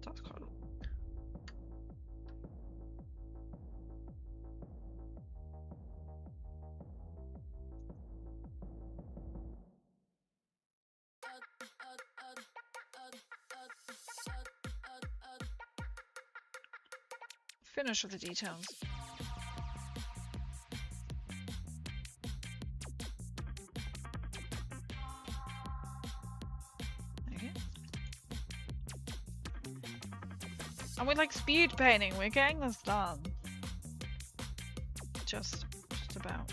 That's quite a lot. Finish with the details. Okay. And we're like speed painting, we're getting this done. Just about.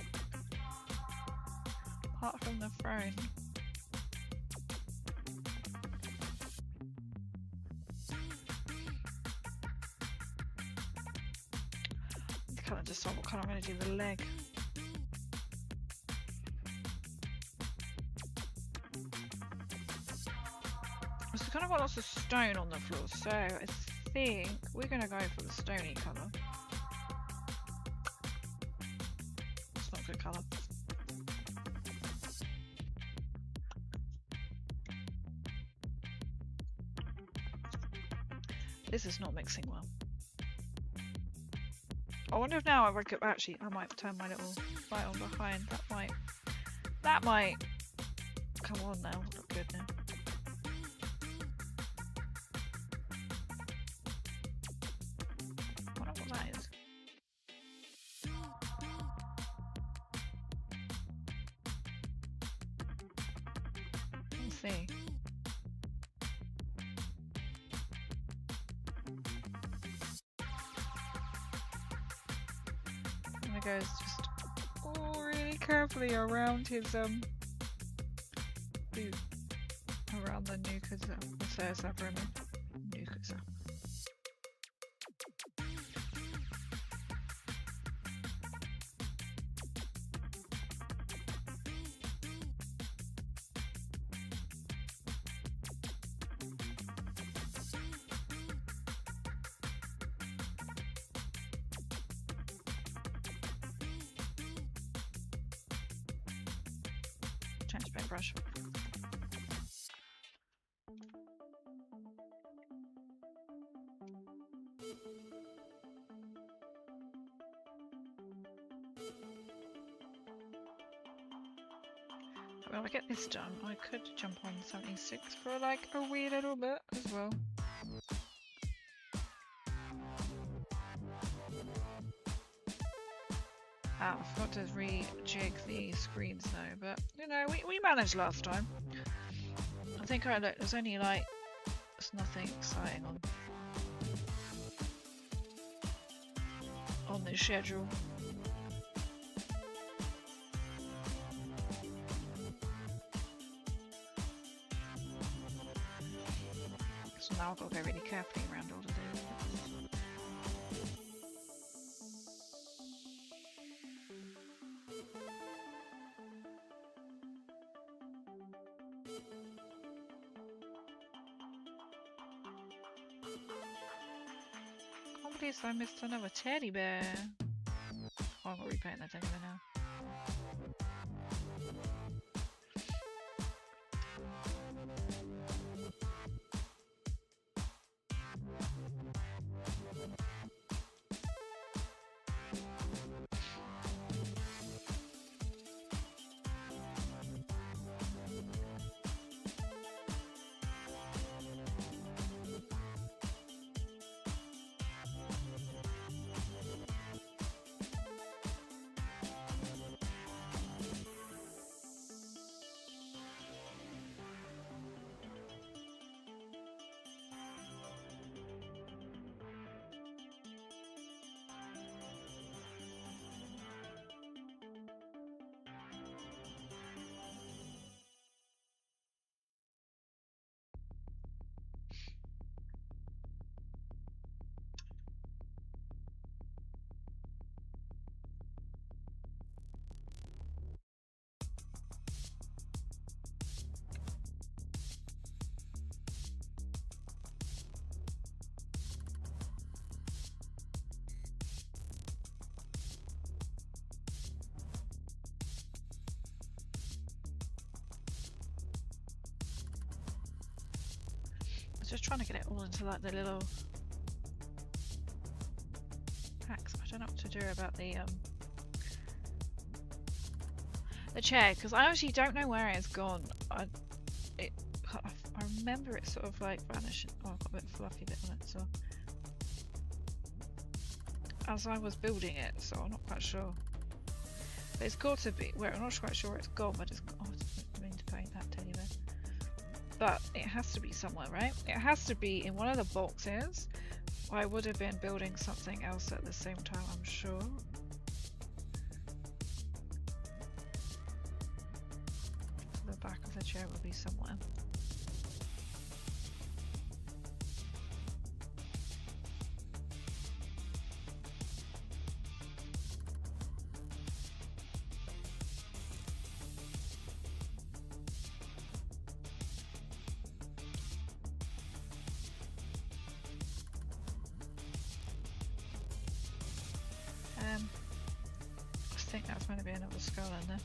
Apart from the throne.
can't decide what colour I'm going to do the leg. So we kind of got lots of stone on the floor, so I think we're going to go for the stony colour. It's not a good colour. This is not mixing well. I wonder if now I could actually, I might turn my little light on behind. That might come on now. Look good now. I wonder what that is. Let's see. And it goes just really carefully around his boot, around the nukaza. What's that for a minute? Nukaza. Change paintbrush. When I get this done, I could jump on 76 for like a wee little bit as well. Ah, I forgot to rejig the screens though, but you know, we managed last time. I think I look, there's only like, there's nothing exciting on this schedule. So now I've got to go really carefully around all of these. Oh, please, I missed another teddy bear. Oh, I'm going to repaint that teddy bear now. I was just trying to get it all into like the little packs. I don't know what to do about the chair because I actually don't know where it has gone. I remember it sort of like vanishing. Oh, I've got a bit of fluffy bit on it, so as I was building it, so I'm not quite sure. But it's got to be. Well, I'm not quite sure where it's gone, but it's. Oh, I didn't mean to paint that teddy bear. But it has to be somewhere, right? It has to be in one of the boxes. I would have been building something else at the same time, I'm sure. The back of the chair will be somewhere. kind of be another skull in there.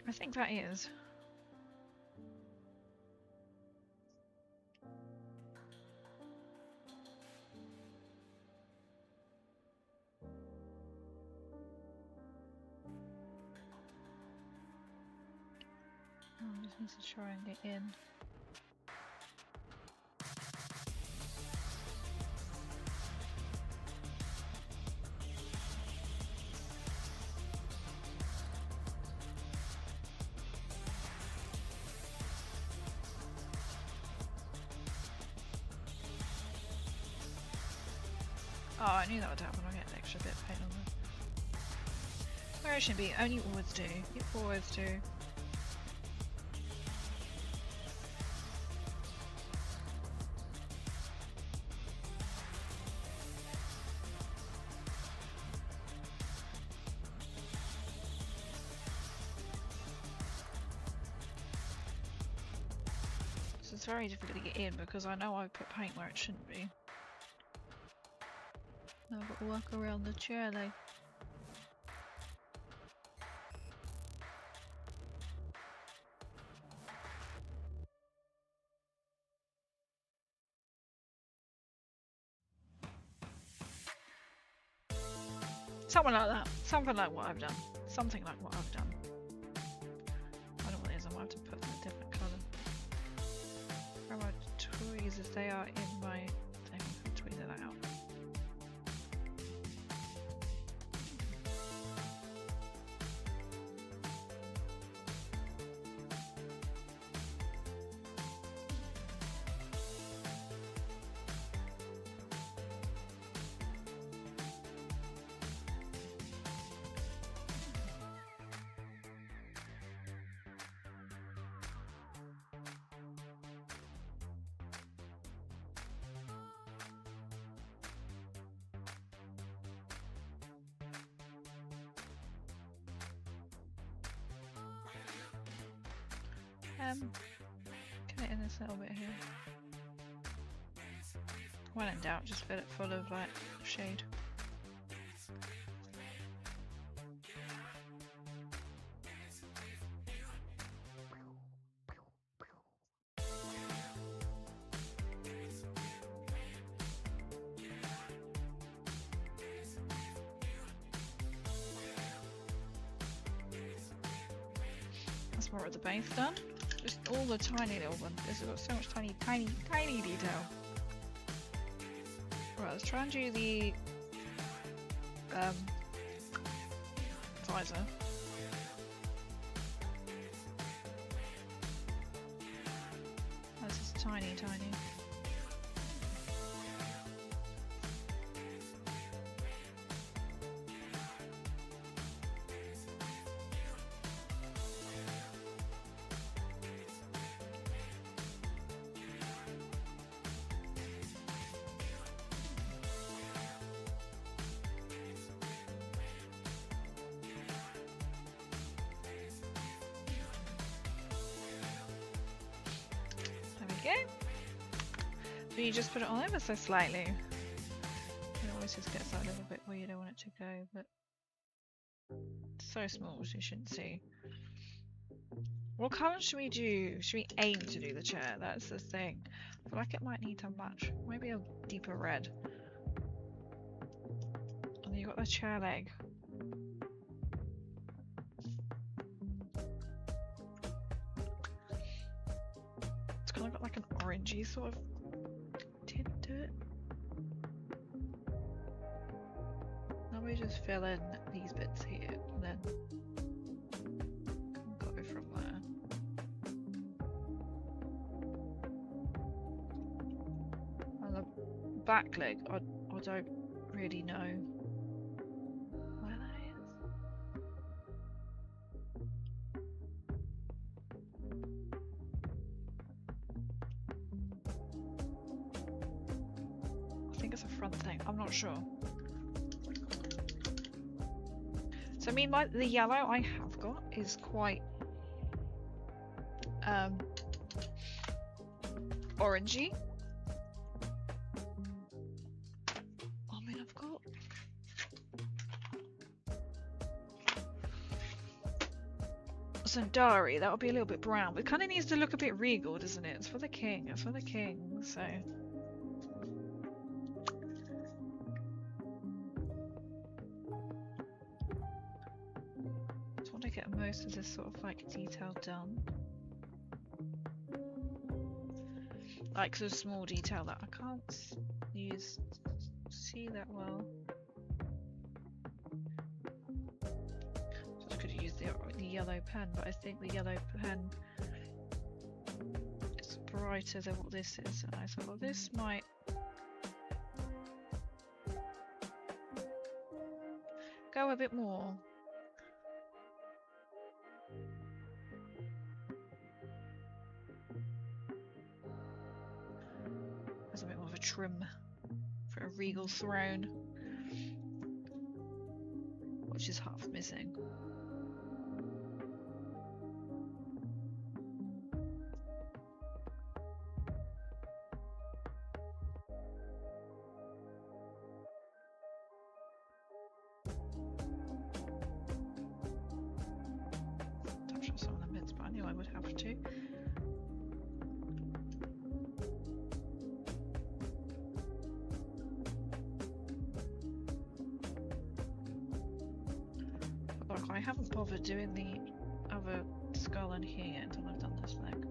I think that is. I just need to try and get in. Oh, I knew that would happen. I'll get an extra bit of paint on there. Where it should be. Only always do. You always do. So it's very difficult to get in because I know I put paint where it shouldn't be. Now I've got to work around the chair leg. Something like that. Something like what I've done. Something like what I've done. I don't know what it is. I might have to put a different colour. Where are my tweezers? They are in my thing. I'll tweezer that out. Get it in this little bit here. When in doubt, just fill it full of like shade. That's more of the base done. Just all the tiny little ones. This has got so much tiny detail. Right, let's try and do the visor. That's just tiny. There we go. So you just put it on ever so slightly. It always just gets that little bit where you don't want it to go, but it's so small so you shouldn't see. What colour should we do? Should we aim to do the chair? That's the thing. I feel like it might need to match. Maybe a deeper red. And then you've got the chair leg. It's kind of got like an orangey sort of tint to it. Now we just fill in these bits here and then go from there. And the back leg, I don't really know where that is. I think it's a front thing, I'm not sure. So I mean, like the yellow I have got is quite orangey. I mean, I've got Zandari, that'll be a little bit brown, but it kind of needs to look a bit regal, doesn't it? It's for the king, it's for the king, so. Just want to get most of this sort of like detail done. Like the small detail that I can't see that well. Just could have used the yellow pen, but I think the yellow pen is brighter than what this is, and I thought, well, this might go a bit more. There's a bit more of a trim for a regal throne, which is half missing. Touch on some of the bits, but I knew I would have to. Look, I haven't bothered doing the other skull in here until I've done this leg.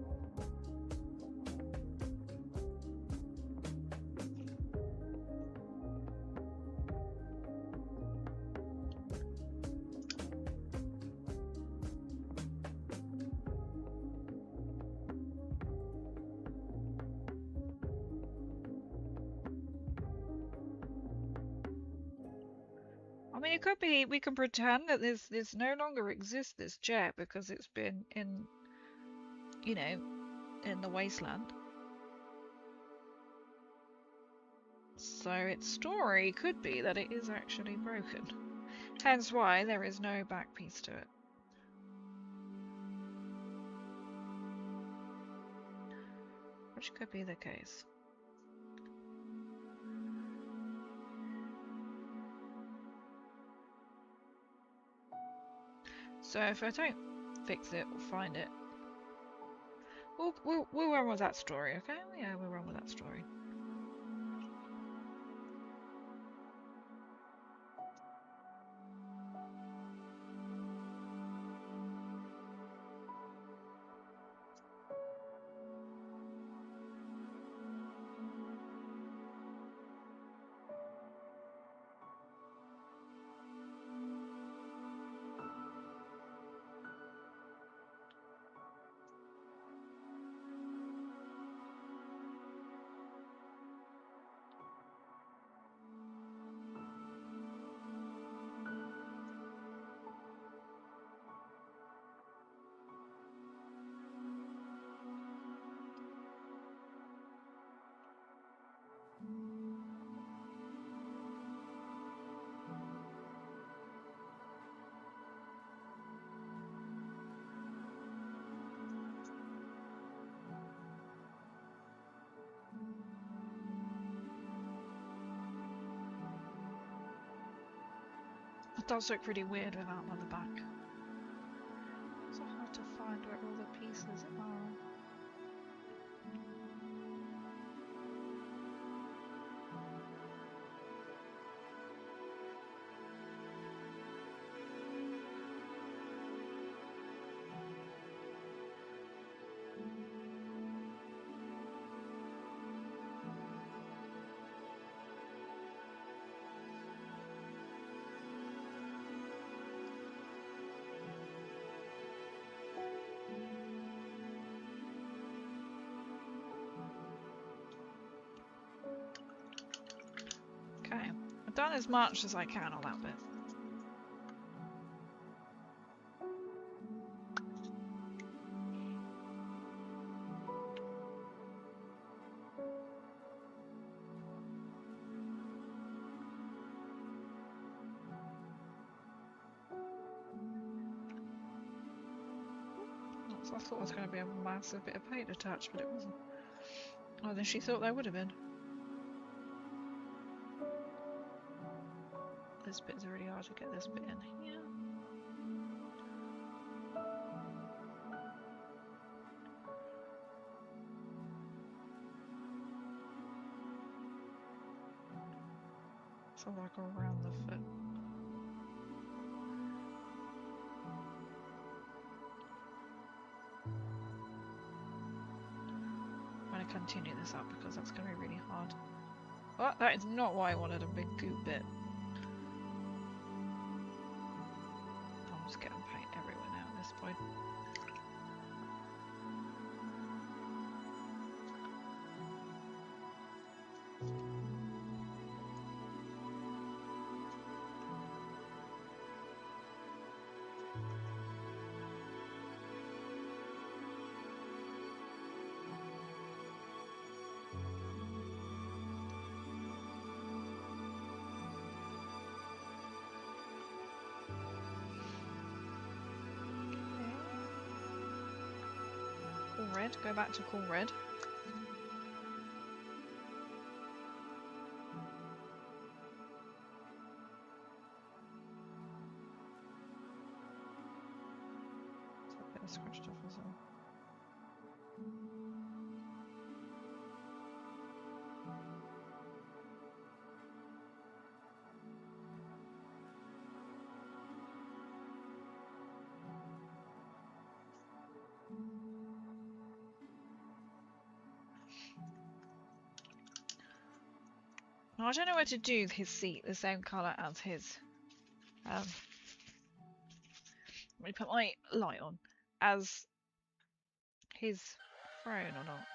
I mean, it could be we can pretend that this no longer exists, this jet, because it's been in, you know, in the wasteland. So its story could be that it is actually broken. Hence why there is no back piece to it. Which could be the case. So if I don't fix it or find it, we'll run with that story, okay? Yeah, we'll run with that story. It does look pretty weird without on the back. It's so hard to find where all the pieces are. Okay, I've done as much as I can on that bit. So I thought it was going to be a massive bit of paint attached, but it wasn't. Oh, then she thought there would have been. This bit's really hard to get this bit in here. So like around the foot. I'm going to continue this up because that's going to be really hard. Oh, that is not what I wanted, a big goop bit. I'm just getting paint everywhere now at this point. Cool red, go back to cool red. It's a bit scratched off as well. Now, I don't know where to do his seat the same colour as his. Let me put my light on. As his throne or not.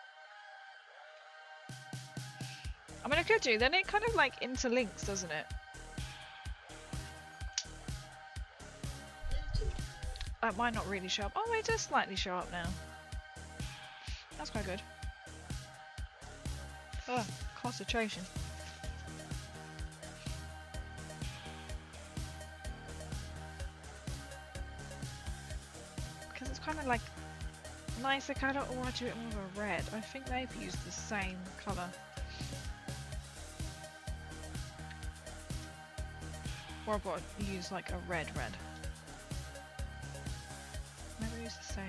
I mean, I could do. Then it kind of like interlinks, doesn't it? That might not really show up. Oh, it does slightly show up now. That's quite good. Oh, concentration. Because it's kind of like nicer colour, or I do it more of a red. I think they've used the same colour. Or I've got to use like a red. Never use the same.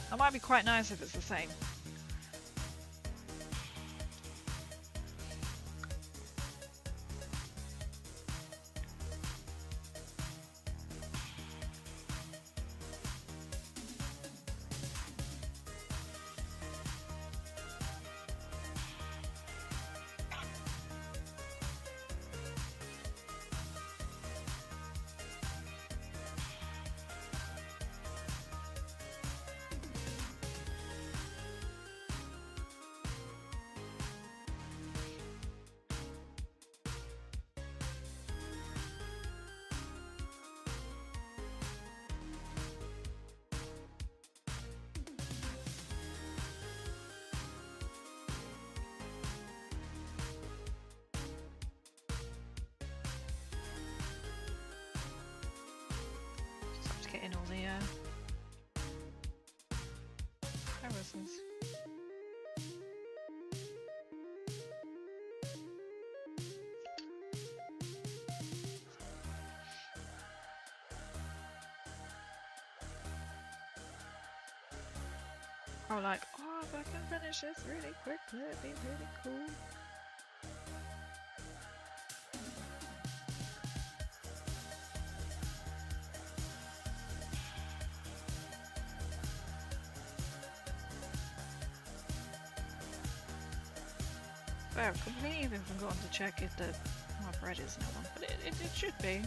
That might be quite nice if it's the same. Getting all the terraces. Oh, like, oh, if I can finish this really quickly, it'd be really cool. I've completely even forgotten to check if my bread is now on, but it should be.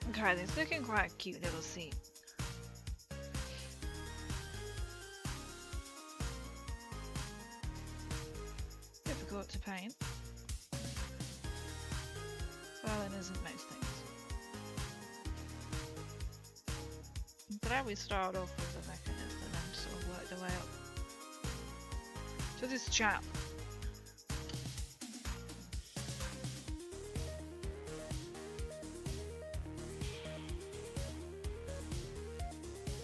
Okay, this is looking quite a cute little seat. Difficult to paint. Well, it isn't most things. I'm glad we started off with the mechanism and then sort of worked our way up to this chap.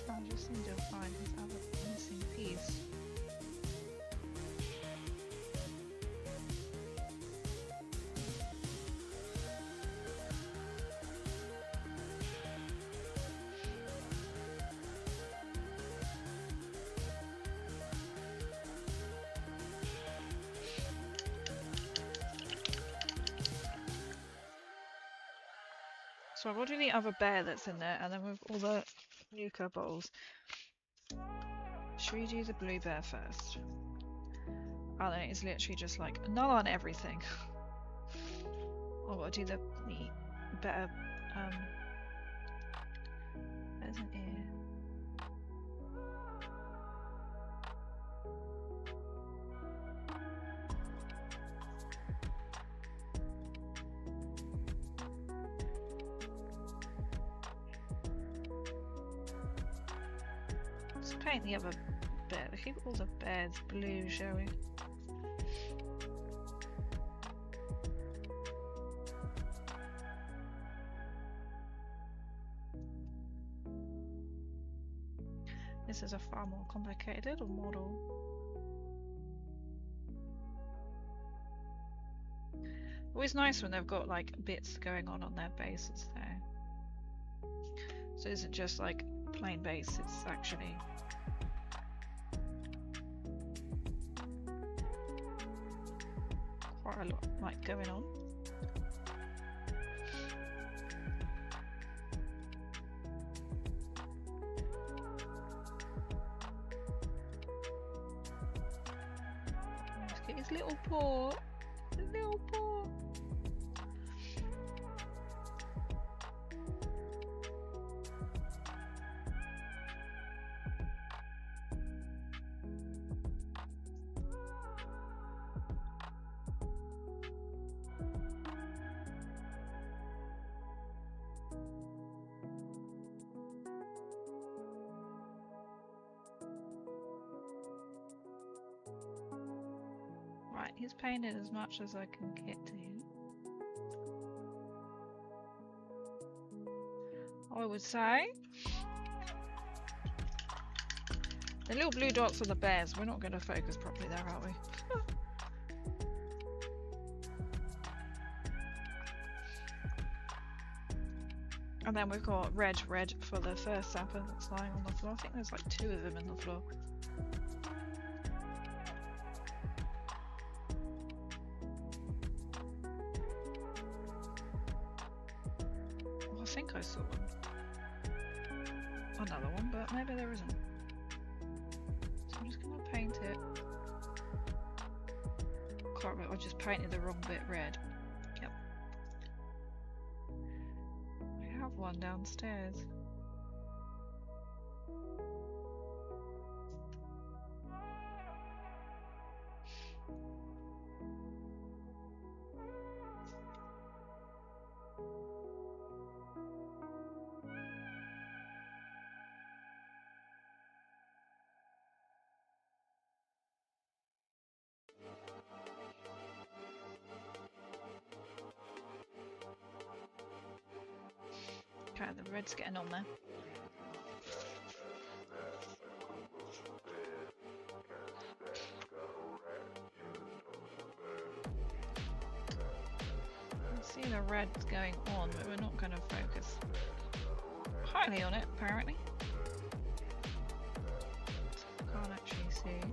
I just need to find his other missing piece. So I'll do the other bear that's in there, and then with all the Nuka bowls. Should we do the blue bear first? Oh, then it's literally just like null on everything. Oh, I'll do the better. There's an ear. Let's paint the other bear. Let's keep all the bears blue, shall we? This is a far more complicated little model. Always nice when they've got like bits going on their bases there. So it isn't just like plain base, it's actually quite a lot like going on. Let's get his little paw. His little paw. Right, he's painted as much as I can get to him. I would say the little blue dots are the bears. We're not going to focus properly there, are we? And then we've got red for the first sapper that's lying on the floor. I think there's like 2 of them in the floor. Oh, I think I saw one. Another one, but maybe there isn't. So I'm just going to paint it. Can't remember, I just painted the wrong bit red. Yep. I have one downstairs. Okay, the red's getting on there. I see the red's going on, but we're not going to focus highly on it, apparently. Can't actually see.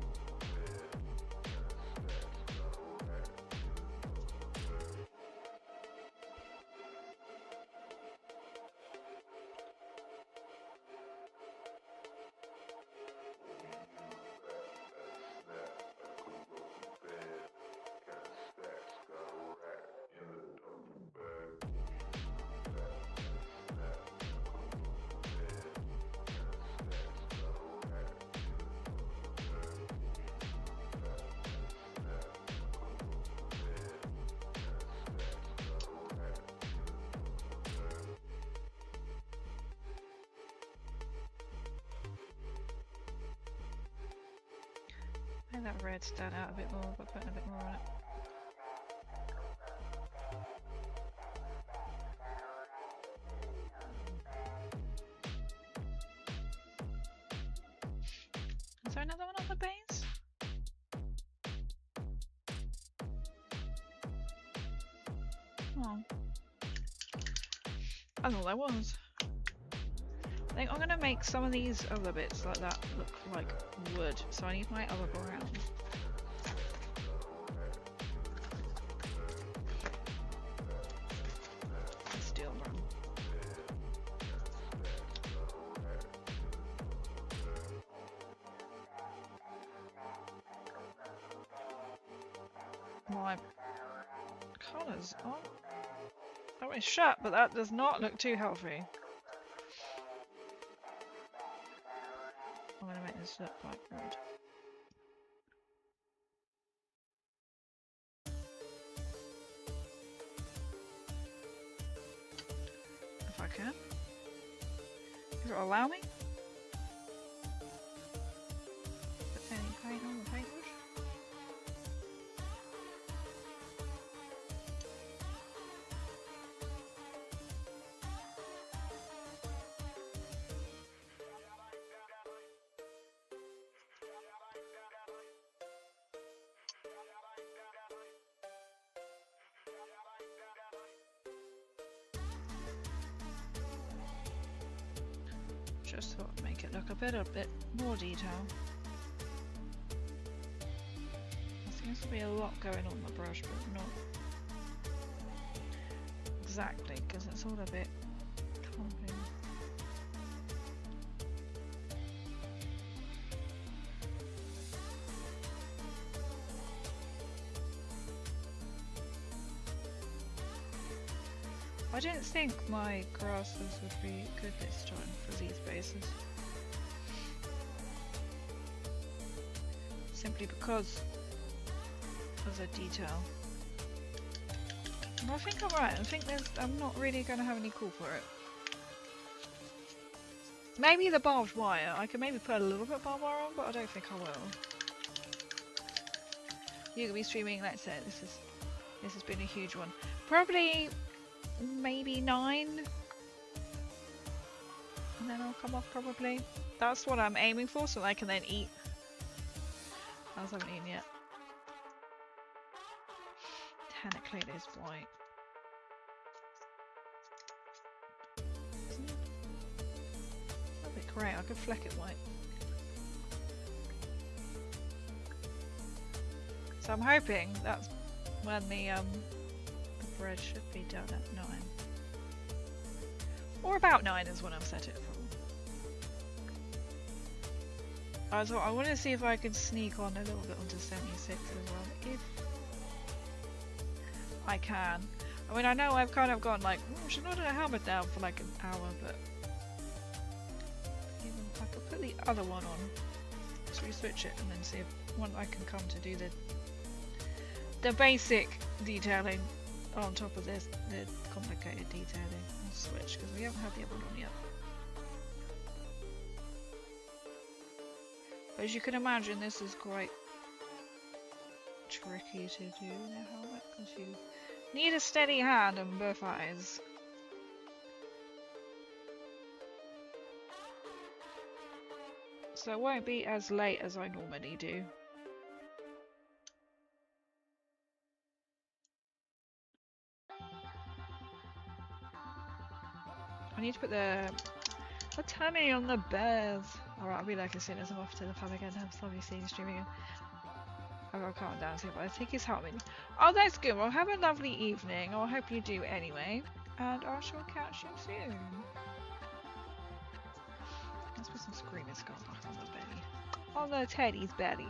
Make that red stand out a bit more by putting a bit more on it. Is there another one on the base? Oh. I thought there was. I think I'm gonna make some of these other bits like that look like wood, so I need my other brown. Steel brown. My colours aren't. Oh, it's shut, but that does not look too healthy. I'm gonna make this look like red. If I can. If it'll allow me. Put any paint on the paintbrush. Just thought I'd make it look a bit more detail. There seems to be a lot going on the brush, but not exactly, because it's all a bit clumpy. I didn't think my grasses would be good this time for these bases. Simply because of the detail. And I think I'm right. I think I'm not really going to have any call for it. Maybe the barbed wire. I can maybe put a little bit of barbed wire on, but I don't think I will. You're going to be streaming, let's say, this has been a huge one. Probably maybe 9, and then I'll come off probably. That's what I'm aiming for, so I can then eat. I haven't eaten yet. Technically it is white. That'd be great, I could fleck it white. So I'm hoping that's when the bread should be done at 9. Or about 9 is when I've set it for. I wanted to see if I could sneak on a little bit onto 76 as well, if I can. I mean, I know I've kind of gone like, oh, I should not do a helmet down for like an hour, but even I could put the other one on, so we switch it and then see if when I can come to do the basic detailing on top of this, the complicated detailing. I'll switch because we haven't had the other one yet. But as you can imagine, this is quite tricky to do in a helmet because you need a steady hand on both eyes. So it won't be as late as I normally do. I need to put the tummy on the bears. Alright, I'll be like as soon as I'm off to the pub again. I'm slowly seeing streaming again. I've got to calm down here, but I think it's helping. Oh, that's good. Well, have a lovely evening. I hope you do anyway. And I shall catch you soon. Let's put some screaming skull back on the belly. On the teddy's bellies.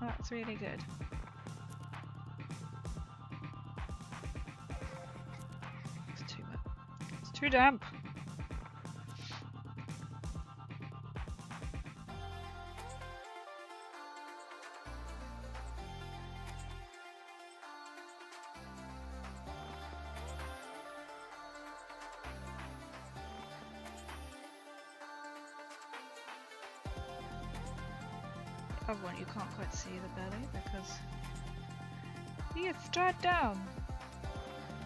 That's really good. It's too wet. It's too damp. other one you can't quite see the belly because he is straight down.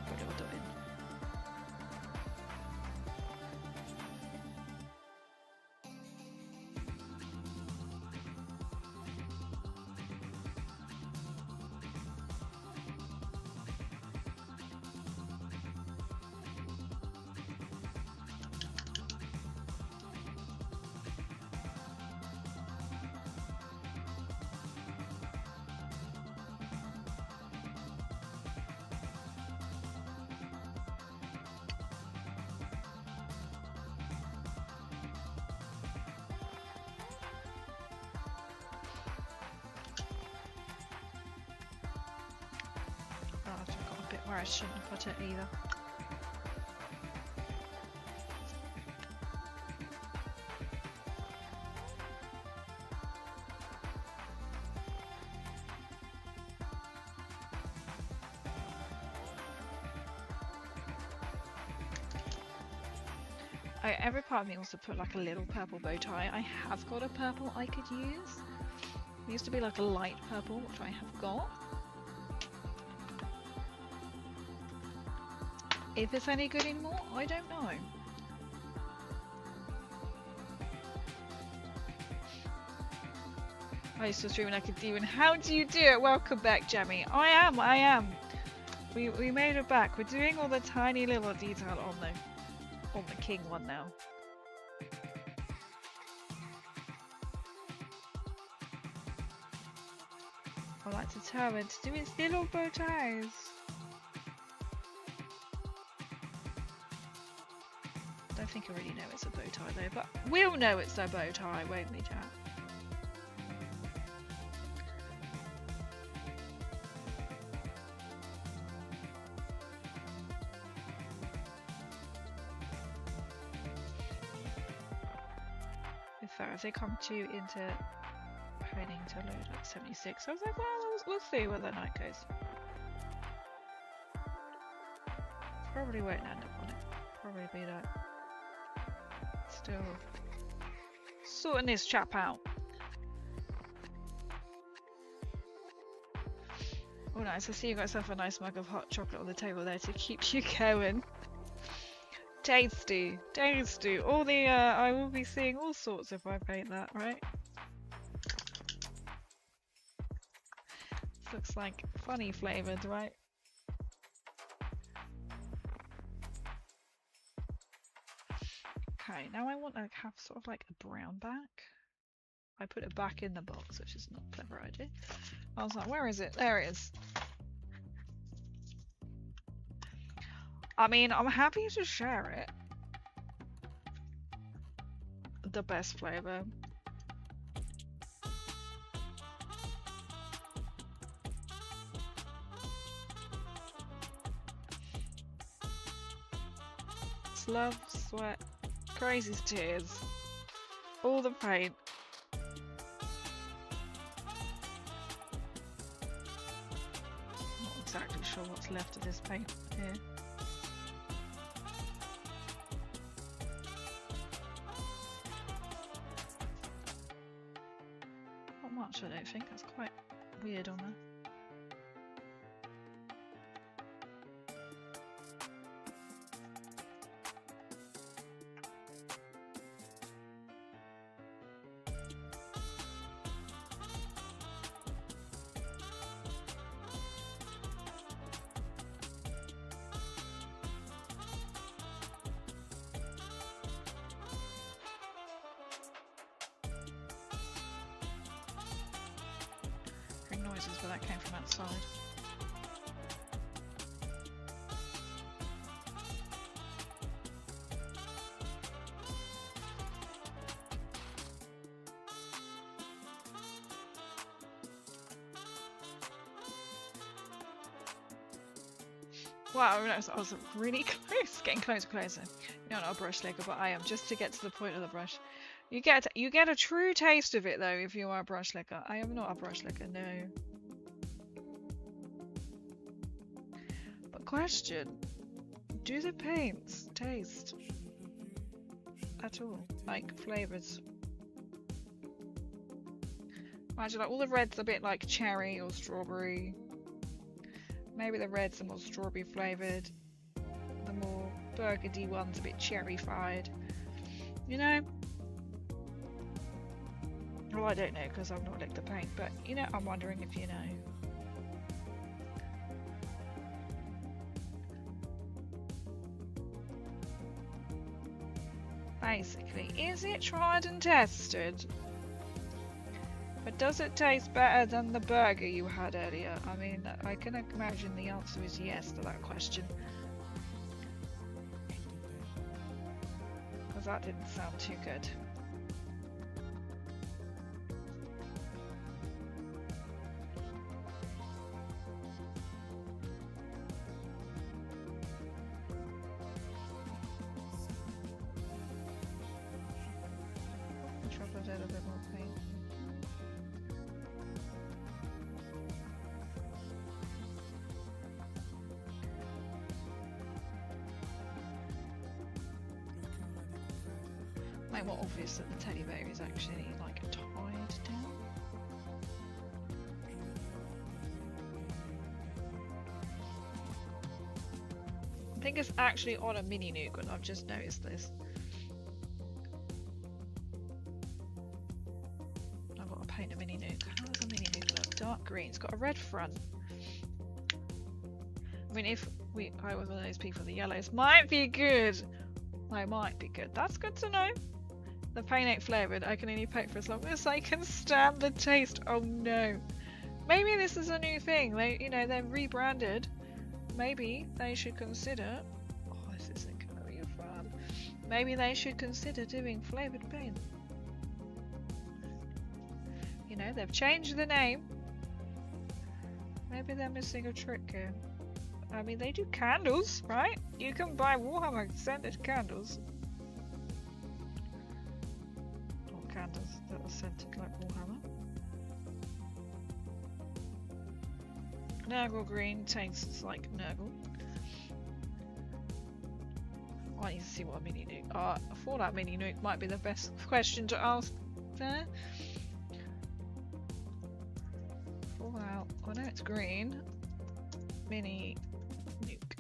What are we doing? Where I shouldn't have put it either. Every part of me wants to put like a little purple bow tie. I have got a purple I could use. It used to be like a light purple, which I have got. If it's any good anymore, I don't know. I used to stream like a demon. How do you do it? Welcome back, Jammy. I am. We made it back. We're doing all the tiny little detail on the king one now. I like determined to do its little bow ties. I think I already know it's a bow tie though, but we'll know it's a bow tie, won't we, Jack? In fact, as they come to into heading to load at 76, I was like, well, we'll see where the night goes. Probably won't end up on it. Probably be like still sorting this chap out. Oh nice, I see you got yourself a nice mug of hot chocolate on the table there to keep you going. Tasty, tasty. All the I will be seeing all sorts if I paint that, right? This looks like funny flavoured, right? Okay, now I want to have sort of like a brown back. I put it back in the box, which is not a clever idea. I was like, where is it? There it is. I mean, I'm happy to share it. The best flavour. It's love, sweat, crazy tears, all the paint. Not exactly sure what's left of this paint here. Not much, I don't think. That's quite weird on there. Noises, but that came from outside. Wow, I was really close, getting closer, closer. You're not a brush licker, but I am, just to get to the point of the brush. You get a true taste of it though if you are a brush licker. I am not a brush licker, no. But question, do the paints taste at all like flavours? Imagine like all the red's a bit like cherry or strawberry. Maybe the red's are more strawberry flavoured. The more burgundy one's a bit cherry-fied. You know? Well, I don't know because I've not licked the paint, but you know, I'm wondering if you know. Basically, is it tried and tested? But does it taste better than the burger you had earlier? I mean, I can imagine the answer is yes to that question. Because that didn't sound too good. Chocolate a little bit more paint. Like more obvious that the teddy bear is actually like tied down. I think it's actually on a mini nuke, and I've just noticed this. I've got to paint a mini nuke. How does a mini nuke look? Dark green. It's got a red front. I mean, if I was one of those people, the yellows might be good. They might be good. That's good to know. The paint ain't flavoured. I can only paint for as long as I can stand the taste. Oh no. Maybe this is a new thing. They, you know, they're rebranded. Maybe they should consider. Oh, this isn't gonna be fun. Maybe they should consider doing flavoured paint. You know, they've changed the name. Maybe they're missing a trick here. I mean, they do candles, right? You can buy Warhammer scented candles. Or candles that are scented like Warhammer. Nurgle green tastes like Nurgle. I need to see what a mini nuke. Fallout mini nuke might be the best question to ask there. Fallout. I know it's green. Mini nuke.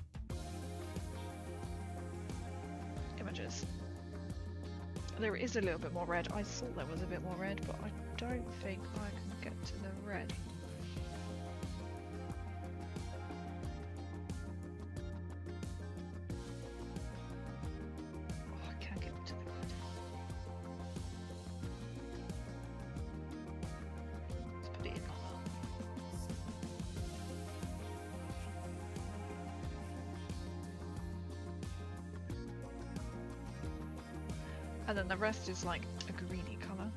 Images. There is a little bit more red. I thought there was a bit more red, but I don't think I can get to the red. Oh, I can't get to the red. Let's put it in like that. And then the rest is like a greeny colour.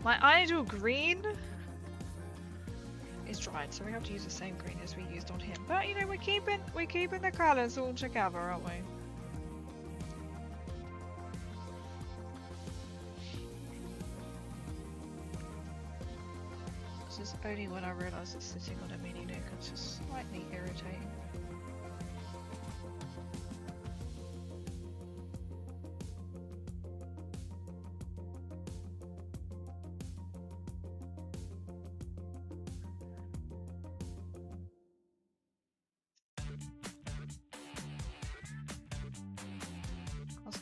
My ideal green is dried, so we have to use the same green as we used on him. But you know, we're keeping the colours all together, aren't we? This is only when I realise it's sitting on a mini nuke. It's just slightly irritating.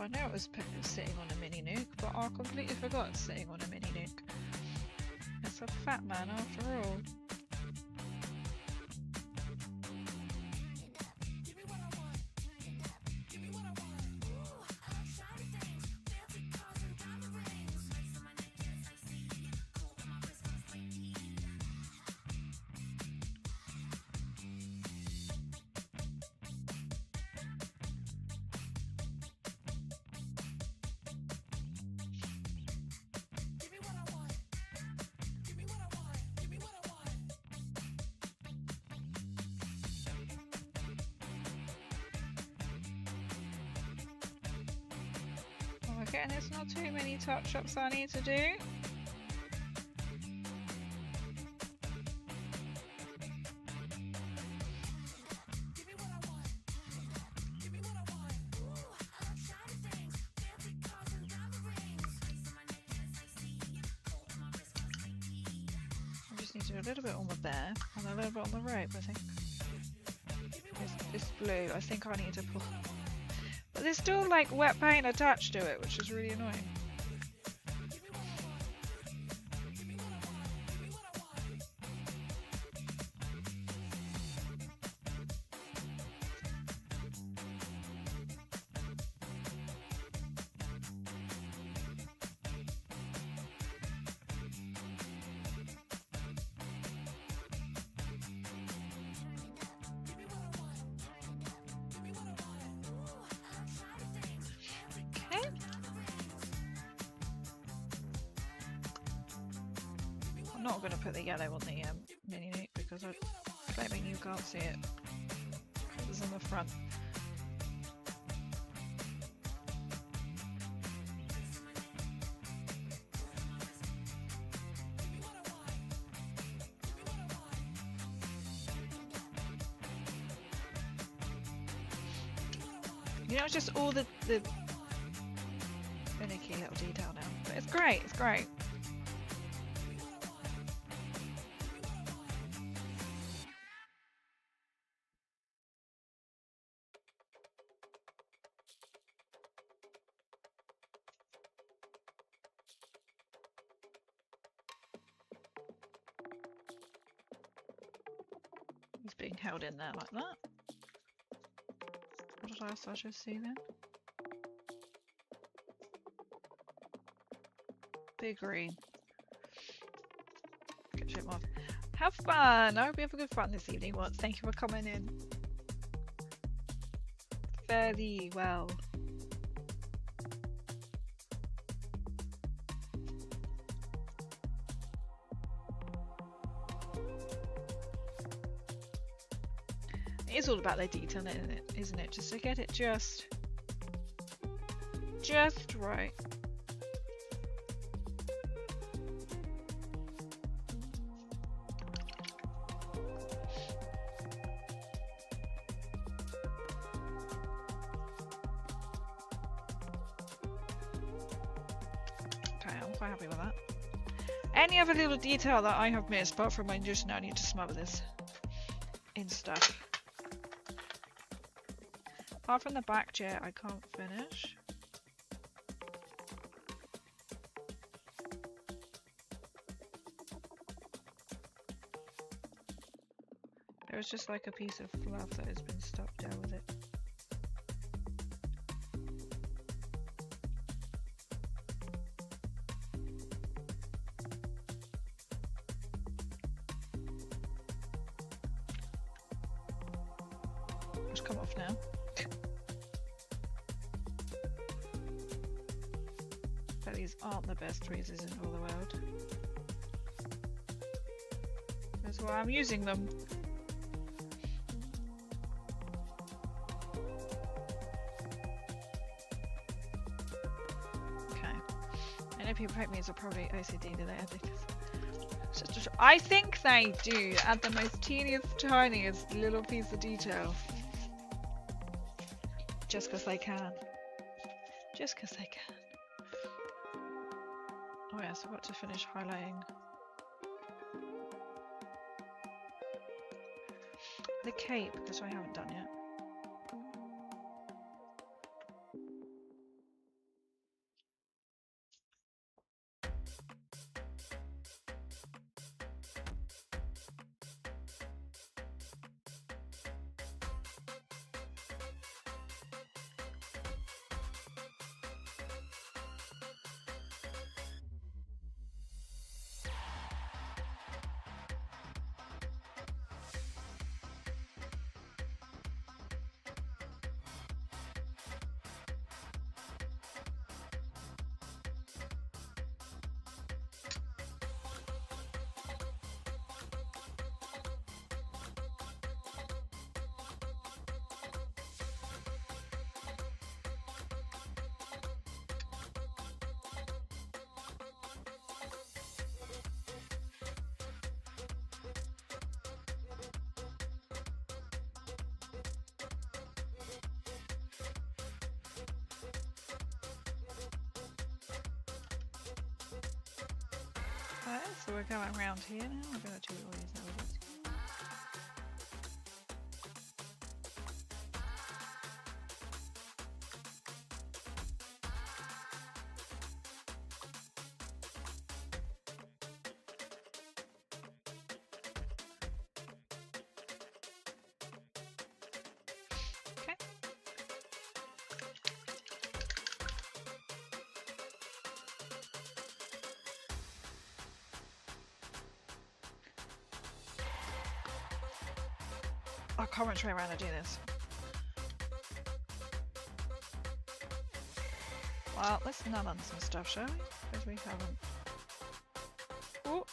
I know it was sitting on a mini nuke, but I completely forgot it's sitting on a mini nuke. It's a fat man after all. Okay, and there's not too many touch-ups I need to do. just need to do a little bit on there and a little bit on the rope, I think. This blue, I think I need to pull. But there's still like wet paint attached to it, which is really annoying. I'm not going to put the yellow on the mini nuke because I'm claiming you can't see it. It's on the front. You know, it's just all the finicky little detail now. But it's great, it's great. He's being held in there like that. What did I just see then? Big green. Get him off. Have fun! I hope you have a good fun this evening. Well, thank you for coming in. Fare thee well. It's all about the detail, isn't it? Just to get it just right. Okay, I'm quite happy with that. Any other little detail that I have missed, apart from I just now need to smother this in stuff. Apart from the back jet, I can't finish. There was just like a piece of fluff that has been stuck down with it. It's come off now. But these aren't the best tweezers in all the world. That's why I'm using them. Okay. I know people hate me as a probably OCD, do they? I think they do. Add the most teeniest, tiniest little piece of detail. Just because they can. Just because they can. Oh yes, I've got to finish highlighting the cape, which I haven't done yet. Okay, so we're going around here now. We're going to do all these elements. Okay. I can't try around and do this. Well, let's nut on some stuff, shall we? Because we haven't. Ooh.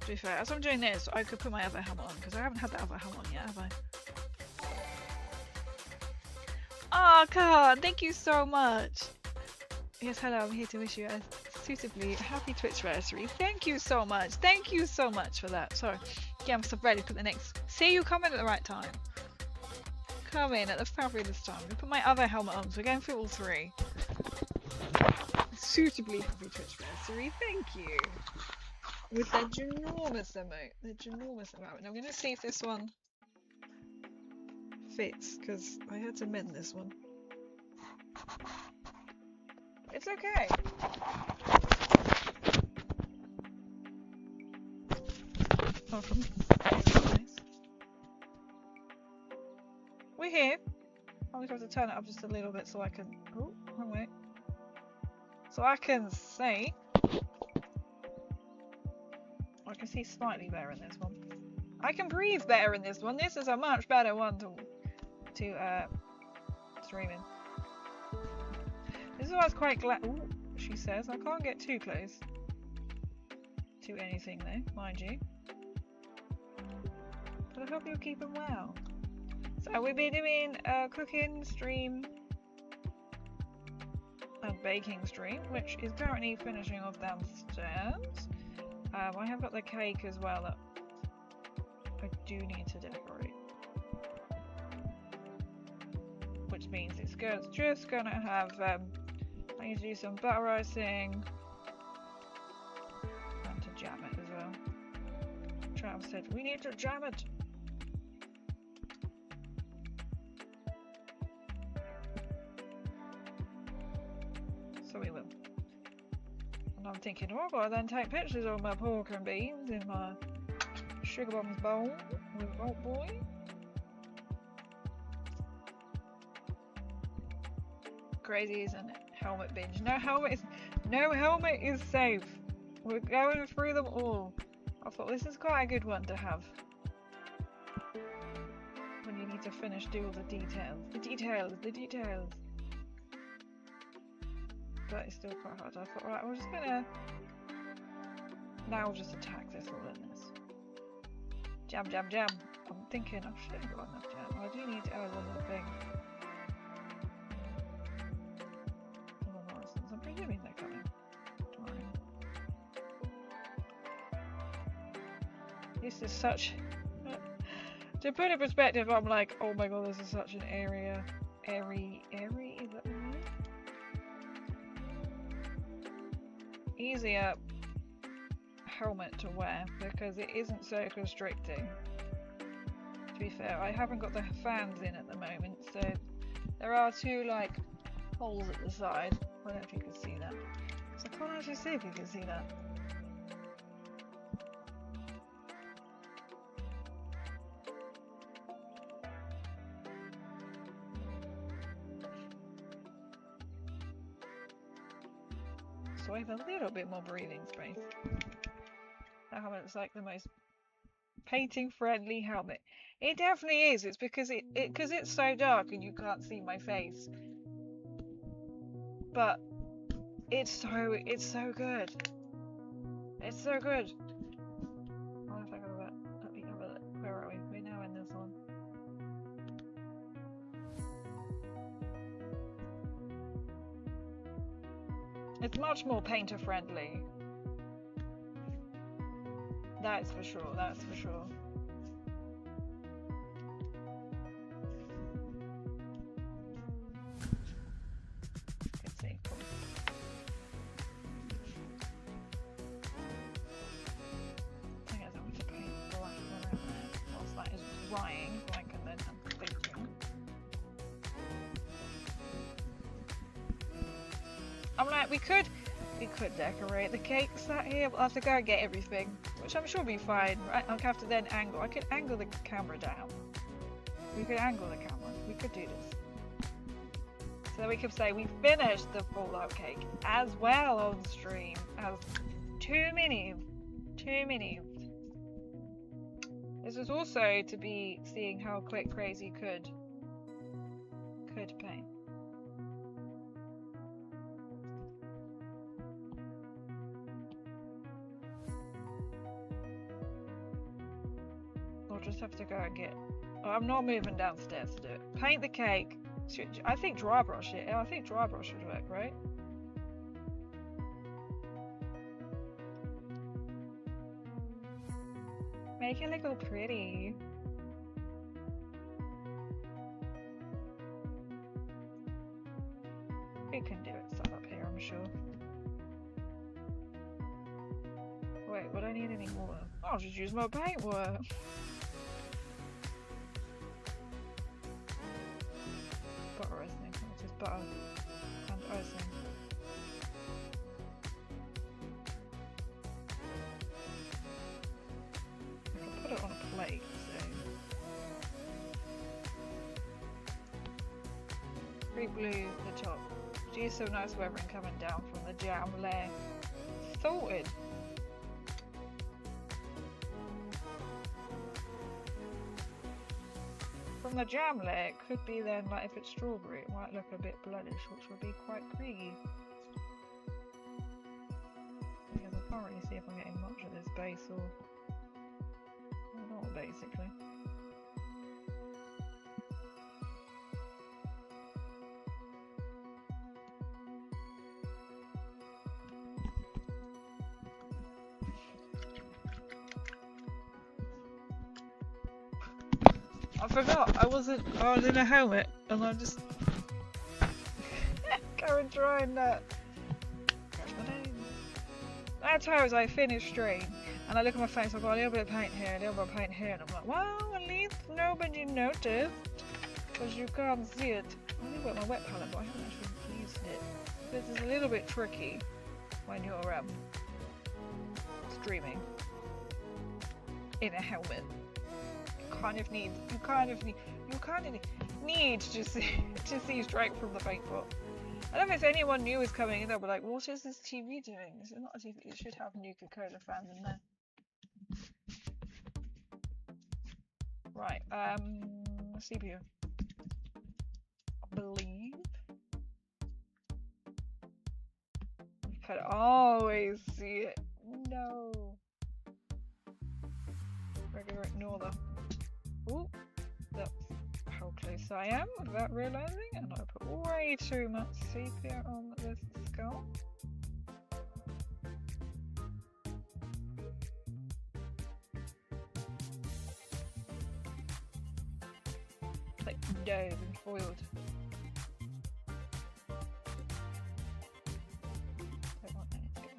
To be fair, as I'm doing this, I could put my other helmet on because I haven't had that other helmet on yet, have I? Oh, Khan, thank you so much. Yes, hello, I'm here to wish you a suitably happy Twitch-versary. Thank you so much. Thank you so much for that. Sorry. Yeah, I'm still ready to put the next. See, you come in at the right time. Come in at the fabulous time. We put my other helmet on, so we're going through all three. Suitably happy Twitch-versary. Thank you. With the ginormous emote. The ginormous emote. And I'm going to see if this one fits, because I had to mend this one. It's okay. Oh, from nice. We're here. I'm just going to turn it up just a little bit so I can. Oh, wrong way. So I can see. I can see slightly better in this one. I can breathe better in this one. This is a much better one to stream in. This is why I was quite glad. Ooh, she says I can't get too close to anything though, mind you. But I hope you're keeping well. So we'll be doing a cooking stream and baking stream, which is currently finishing off downstairs. I have got the cake as well that I do need to decorate. Which means it's just gonna have, I need to do some butter icing and to jam it as well. Trav said, we need to jam it! So we will. And I'm thinking, oh, I've got to then take pictures of my pork and beans in my sugar bombs bowl with Vault Boy. Crazy, isn't it? Helmet binge. No helmet is safe. We're going through them all. I thought this is quite a good one to have. When you need to finish, do all the details. The details. But it's still quite hard. I thought, right, we're just gonna now just attack this all in this. Jam. I'm thinking I should have got enough jam. I do need to add another thing. I'm presuming they're coming tomorrow. This is such. To put in perspective, I'm like, oh my god, this is such an airy, is that the word? Easier helmet to wear because it isn't so constricting. To be fair, I haven't got the fans in at the moment, so there are two like holes at the side. I don't know if you can see that. So I can't actually see if you can see that. So I have a little bit more breathing space. That helmet's like the most painting friendly helmet. It definitely is. It's because it's so dark and you can't see my face. But it's so good. It's so good. Oh, if I go back, let me have a look. Where are we? We're now in this one. It's much more painter friendly. That's for sure. Let's see.
we could decorate the cakes out here. We'll have to go and get everything, which I'm sure will be fine. Right? I'll have to then angle. I could angle the camera down. We could angle the camera. We could do this. So we could say we finished the Fallout cake as well on stream as 2 minis. 2 minis. This is also to be seeing how quick Crazy could paint. I'll just have to go and get. Oh, I'm not moving downstairs to do it. Paint the cake. I think dry brush it. I think dry brush would work, right? Make it look all pretty. We can do it set up here, I'm sure. Wait, would I need any more? I'll just use my paintwork. Butter icing. It's just butter and icing. I can put it on a plate, so. Pre-blue the top. Geez, so nice weathering coming down from the jam layer. Sorted. From the jam layer, it could be then, like if it's strawberry, it might look a bit bloodish, which would be quite creamy. Because I can't really see if I'm getting much of this base or not, basically. I forgot, I was in a helmet and I'm just going trying that. That's how as I finish stream and I look at my face, I've got a little bit of paint here, a little bit of paint here, and I'm like, well, at least nobody noticed because you can't see it. I only got my wet palette, but I haven't actually used it. This is a little bit tricky when you're streaming in a helmet. You kind of need to see straight from the paintbot. I don't know if anyone new is coming in, they'll be like, what is this TV doing? This is not a TV, it should have Nuka-Cola fans in there. Right, CPU. I believe. I can always see it. No. Regular ignore that. Ooh, that's how close I am without realizing, and I put way too much sepia on this skull. Like dove and foiled. Don't want any to get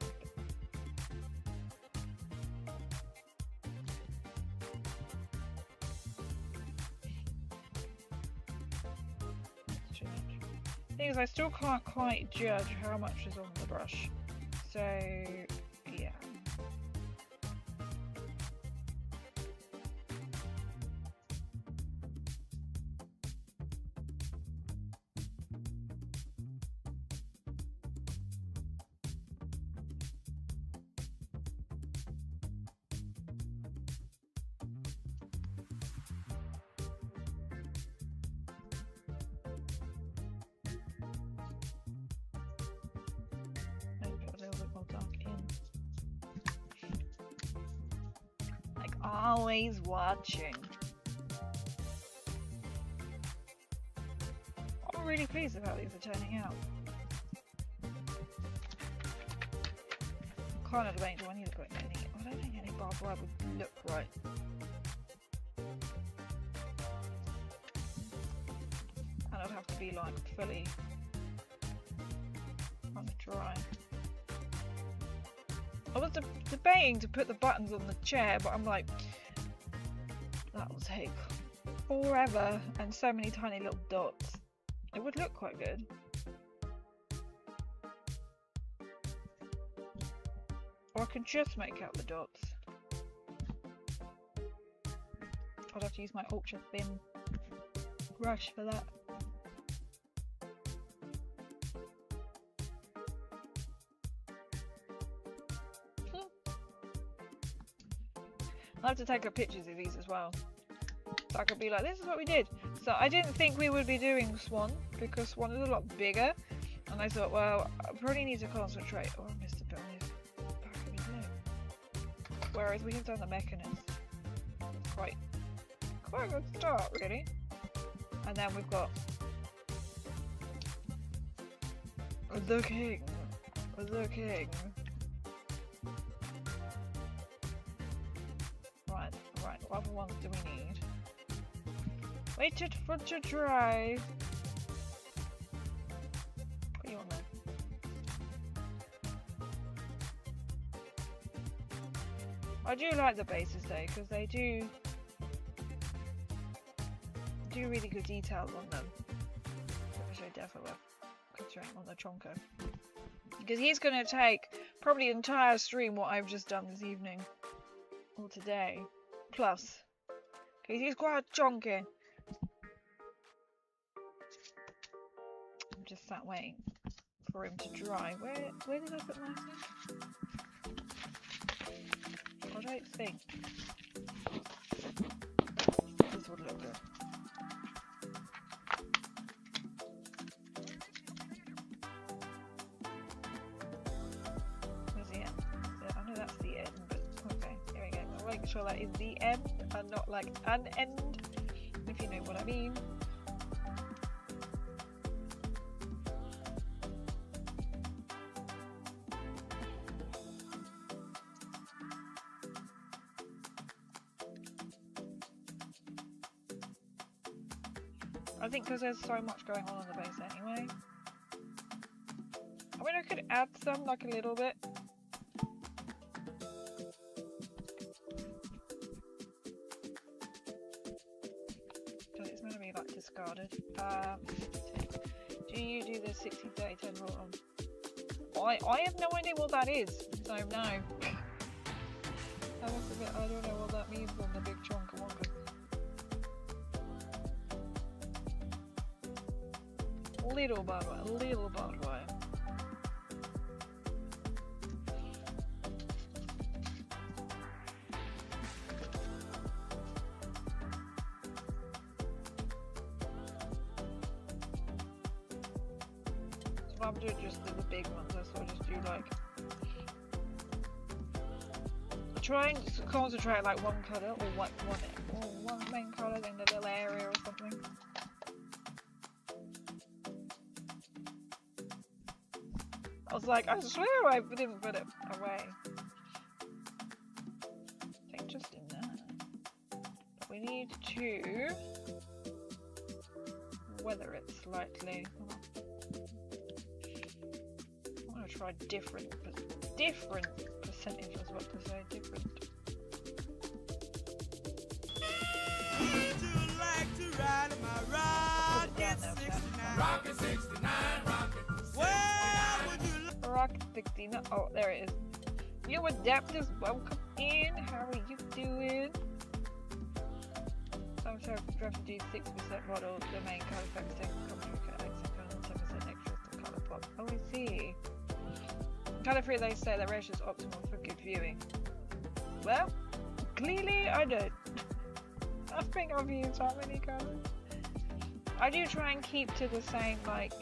thing is, I still can't quite judge how much is on the brush, so yeah. Always watching. I'm really pleased with how these are turning out. I'm kind of debating, do I need to put any? I don't think any barbed wire would look right. And it'd have to be like fully on the dry. I was debating to put the buttons on the chair, but I'm like, that will take forever and so many tiny little dots. It would look quite good.
Or I can just make out the dots. I'd have to use my ultra thin brush for that. I'll have to take up pictures of these as well. So I could be like, this is what we did. So I didn't think we would be doing Swan, because Swan is a lot bigger. And I thought, well, I probably need to concentrate. Oh, I missed a bit on his back of his leg. Whereas we have done the mechanism. Quite a good start, really. And then we've got the king. The king. Right, what other ones do we need? Waited for to dry. Put you on there. I do like the bases though, because they do really good details on them. Especially definitely concentrating on the Tronco. Because he's going to take probably the entire stream what I've just done this evening. Or today. Plus. Because he's quite chunky. I'm just sat waiting for him to dry. Where did I put my thing? I don't think. This would look good. Where's the end? I know that's the end, but okay, here we go. I'll make sure that is the end and not like an end, if you know what I mean. I think because there's so much going on the base anyway. I mean, I could add some, like a little bit. Because it's going to be like discarded. Do you do the 60-30-10 rule on? I have no idea what that is, so no. I must admit, I don't know what that means on the big chunk of Wonka. Little bad way, little bad way. So I'm doing just the big ones, so I just do like. Try and concentrate like one colour or like one main colour in the little area or something. I was like, I swear I didn't put it away. I think just in there. But we need to weather it slightly. I want to try different percentages. What to say? Different.
Would you like to ride in my rocket 69? Rocket 69, rocket. Well, would you like
Rocket 69. Oh, there it is. New adapters, welcome in. How are you doing? I'm sure if you have to do 6% model, the main color effects take computer and 7% extra to color pop. Oh, I see. Color free, they say the ratio is optimal for good viewing. Well, clearly I don't. I think I've used how many colors. I do try and keep to the same like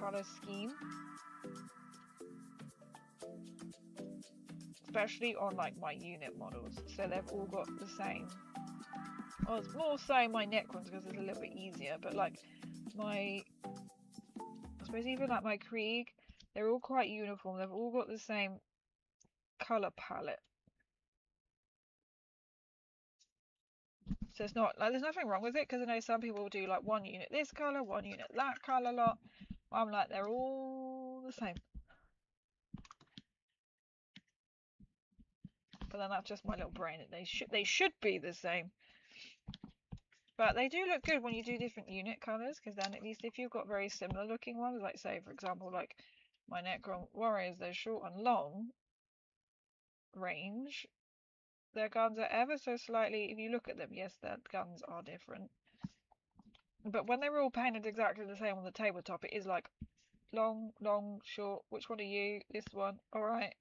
color scheme, especially on like my unit models, so they've all got the same. Well, it's more so my neck ones because it's a little bit easier, but like my, I suppose even like my Krieg, they're all quite uniform. They've all got the same color palette. So it's not like there's nothing wrong with it, because I know some people will do like one unit this color, one unit that color lot. I'm like, they're all the same. But then that's just my little brain. They should be the same. But they do look good when you do different unit colors, because then at least if you've got very similar looking ones, like say for example like my Necron Warriors, they're short and long.
range. Their guns are ever so slightly, if you look at them, yes, their guns are different. But when they're all painted exactly the same on the tabletop, it is like long, long, short. Which one are you? This one. Alright.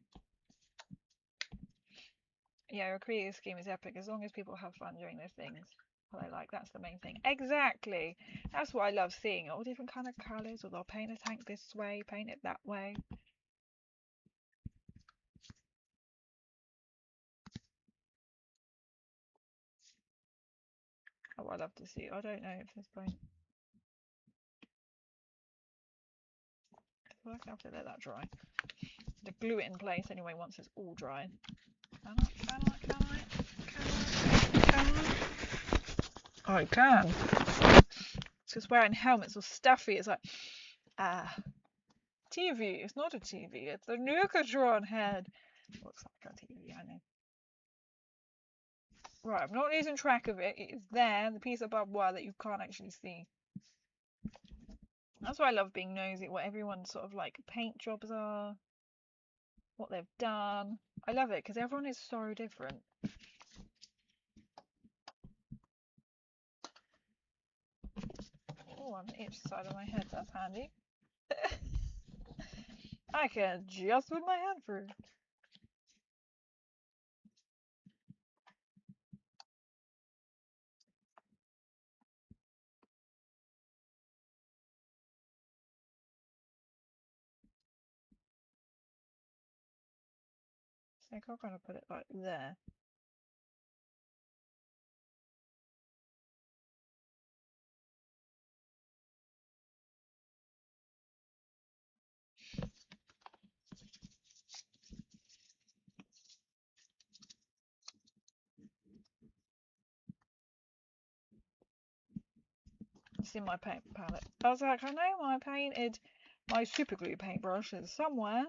Yeah, your creative scheme is epic as long as people have fun doing those things. What I like, that's the main thing. Exactly. That's what I love seeing. All different kind of colours, or they'll paint a tank this way, paint it that way. Oh, I love to see. I don't know if there's point. I feel like I have to let that dry. To glue it in place anyway once it's all dry. Can I? I can. It's just wearing helmets or stuffy. It's like, TV. It's not a TV. It's a Nukatron head. Looks like a TV, I know. Right, I'm not losing track of it. It is there, the piece of barbed wire that you can't actually see. That's why I love being nosy, what everyone's sort of like paint jobs are, what they've done. I love it because everyone is so different. Oh, on each side of my head, that's handy. I can just put my hand through. So I'm going to put it like there. It's in my paint palette. I was like, I know my super glue paintbrush is somewhere.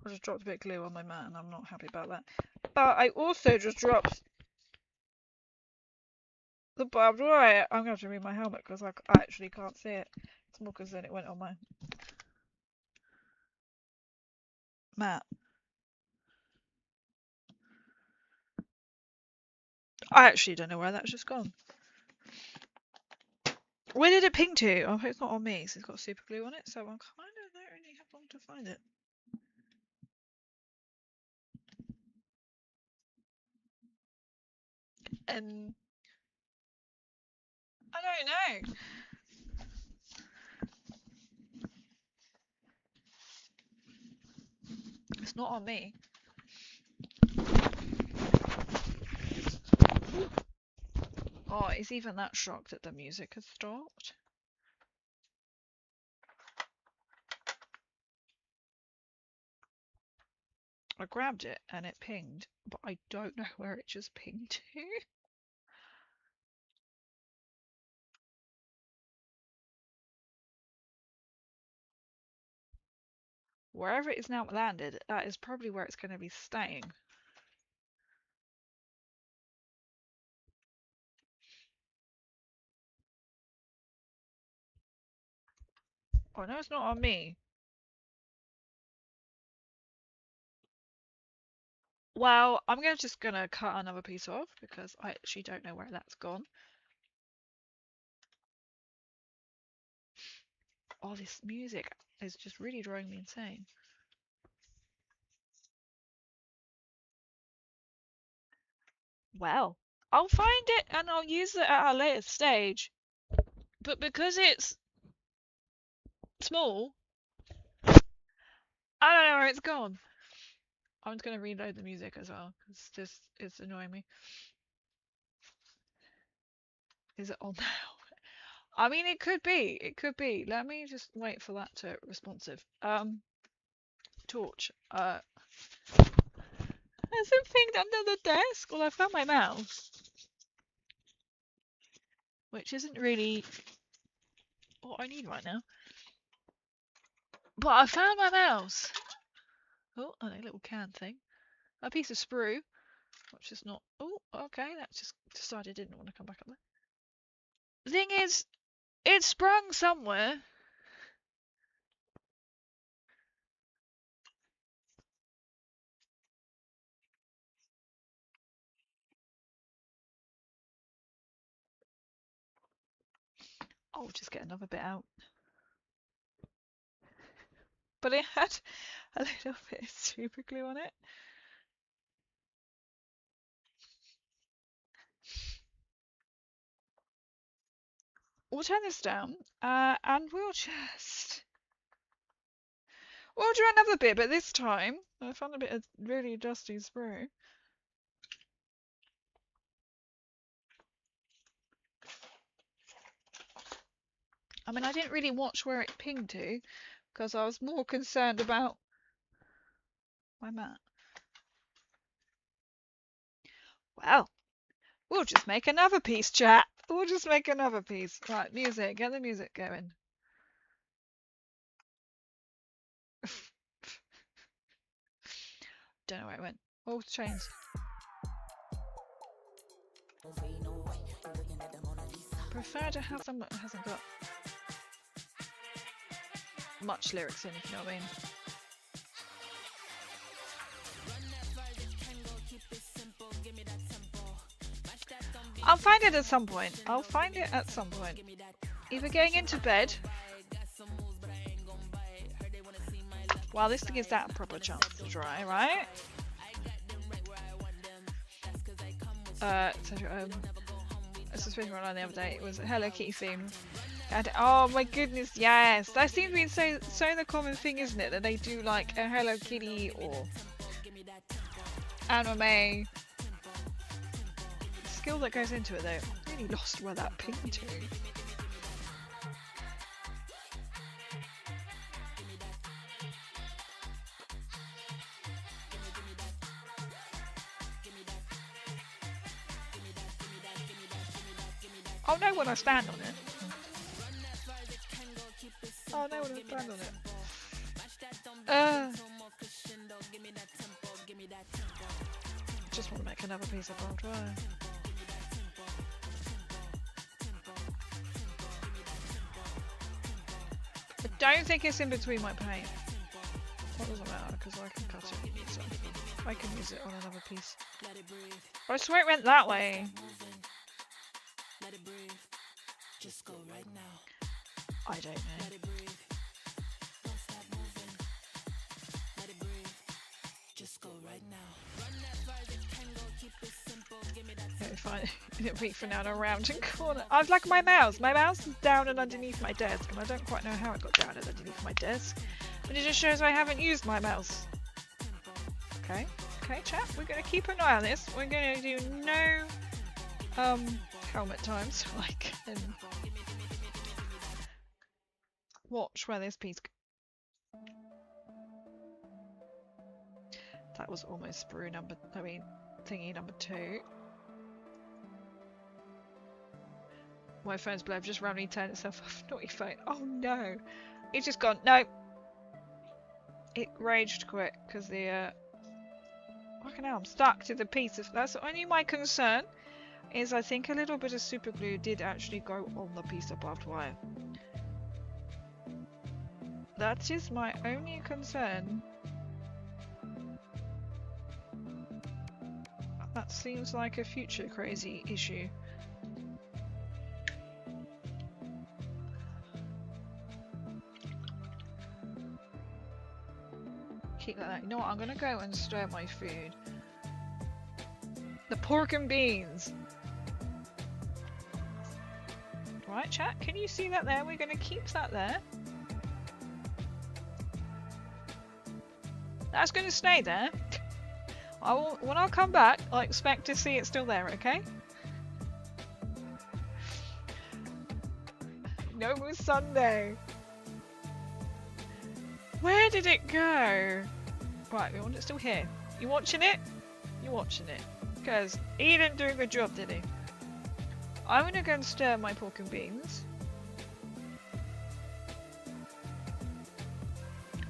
I just dropped a bit of glue on my mat and I'm not happy about that. But I also just dropped the barbed wire. I'm going to have to remove my helmet because I actually can't see it. It's more because then it went on my mat. I actually don't know where that's just gone. Where did it ping to? Oh, it's not on me, so it's got super glue on it, so I kind of don't really have long to find it. I don't know. It's not on me. Oh, it's even that shocked that the music has stopped. I grabbed it and it pinged, but I don't know where it just pinged to. Wherever it is now landed, that is probably where it's going to be staying. Oh no, it's not on me. Well, I'm just gonna cut another piece off because I actually don't know where that's gone. Oh, this music is just really driving me insane. Well, I'll find it and I'll use it at a later stage. But because it's small, I don't know where it's gone. I'm just gonna reload the music as well because it's annoying me. Is it on now? I mean, it could be. It could be. Let me just wait for that to responsive. Torch. Has it pinged under the desk? Well, I found my mouse, which isn't really
what I need right now. But I found my mouse. Oh, a little can thing. A piece of sprue, which is not. Oh, okay. That just decided it didn't want to come back up there. Thing is, it sprung somewhere. I'll just get another bit out. But it had a little bit of super glue on it. We'll turn this down, and we'll do another bit, but this time I found a bit of really dusty spray. I mean, I didn't really watch where it pinged to, because I was more concerned about my mat. Well, we'll just make another piece, chat. We'll just make another piece. Right, music. Get the music going. Don't know where it went. Oh, chains. Prefer to have someone that hasn't got much lyrics in, if you know what I mean. I'll find it at some point. I'll find it at some point. Either getting into bed. Wow, this gives that a proper chance to dry, right? This was speaking online the other day. It was a Hello Kitty theme. And oh my goodness, yes! That seems to be so the common thing, isn't it? That they do like a Hello Kitty or anime. The skill that goes into it though. I really lost where that pinged to. Oh no, when I stand on it. Oh no, when I stand on it. Just want to make another piece of barbed wire. I don't think it's in between my paint. Well, it doesn't matter because I can cut it. So I can use it on another piece. I swear it went that way.
Let it breathe. Just go right now.
I don't know.
Let it breathe. Don't stop moving. Let it breathe. Just go right now. Run that far as it can go. Keep it simple. Give me that.
Fine. It'll be for now around and corner. I was like my mouse. My mouse is down and underneath my desk, and I don't quite know how it got down and underneath my desk. But it just shows I haven't used my mouse. Okay. Okay, chat. We're gonna keep an eye on this. We're gonna do no helmet time, so I can watch where this piece. That was almost sprue number. I mean, thingy number 2. My phone's blurred. Just randomly turned itself off. Naughty phone. Oh no! It's just gone. No. It raged quit because the. Fucking hell! I'm stuck to the piece of. That's only my concern. Is I think a little bit of super glue did actually go on the piece of barbed wire. That is my only concern. That seems like a future crazy issue. Keep that like that. You know what? I'm gonna go and stir my food. The pork and beans. Right, chat, can you see that there? We're going to keep that there. That's going to stay there. When I come back, I expect to see it still there, okay? No more Sunday. Where did it go? Right, we want it still here. You watching it? You're watching it. Because he didn't do a good job, did he? I'm going to go and stir my pork and beans.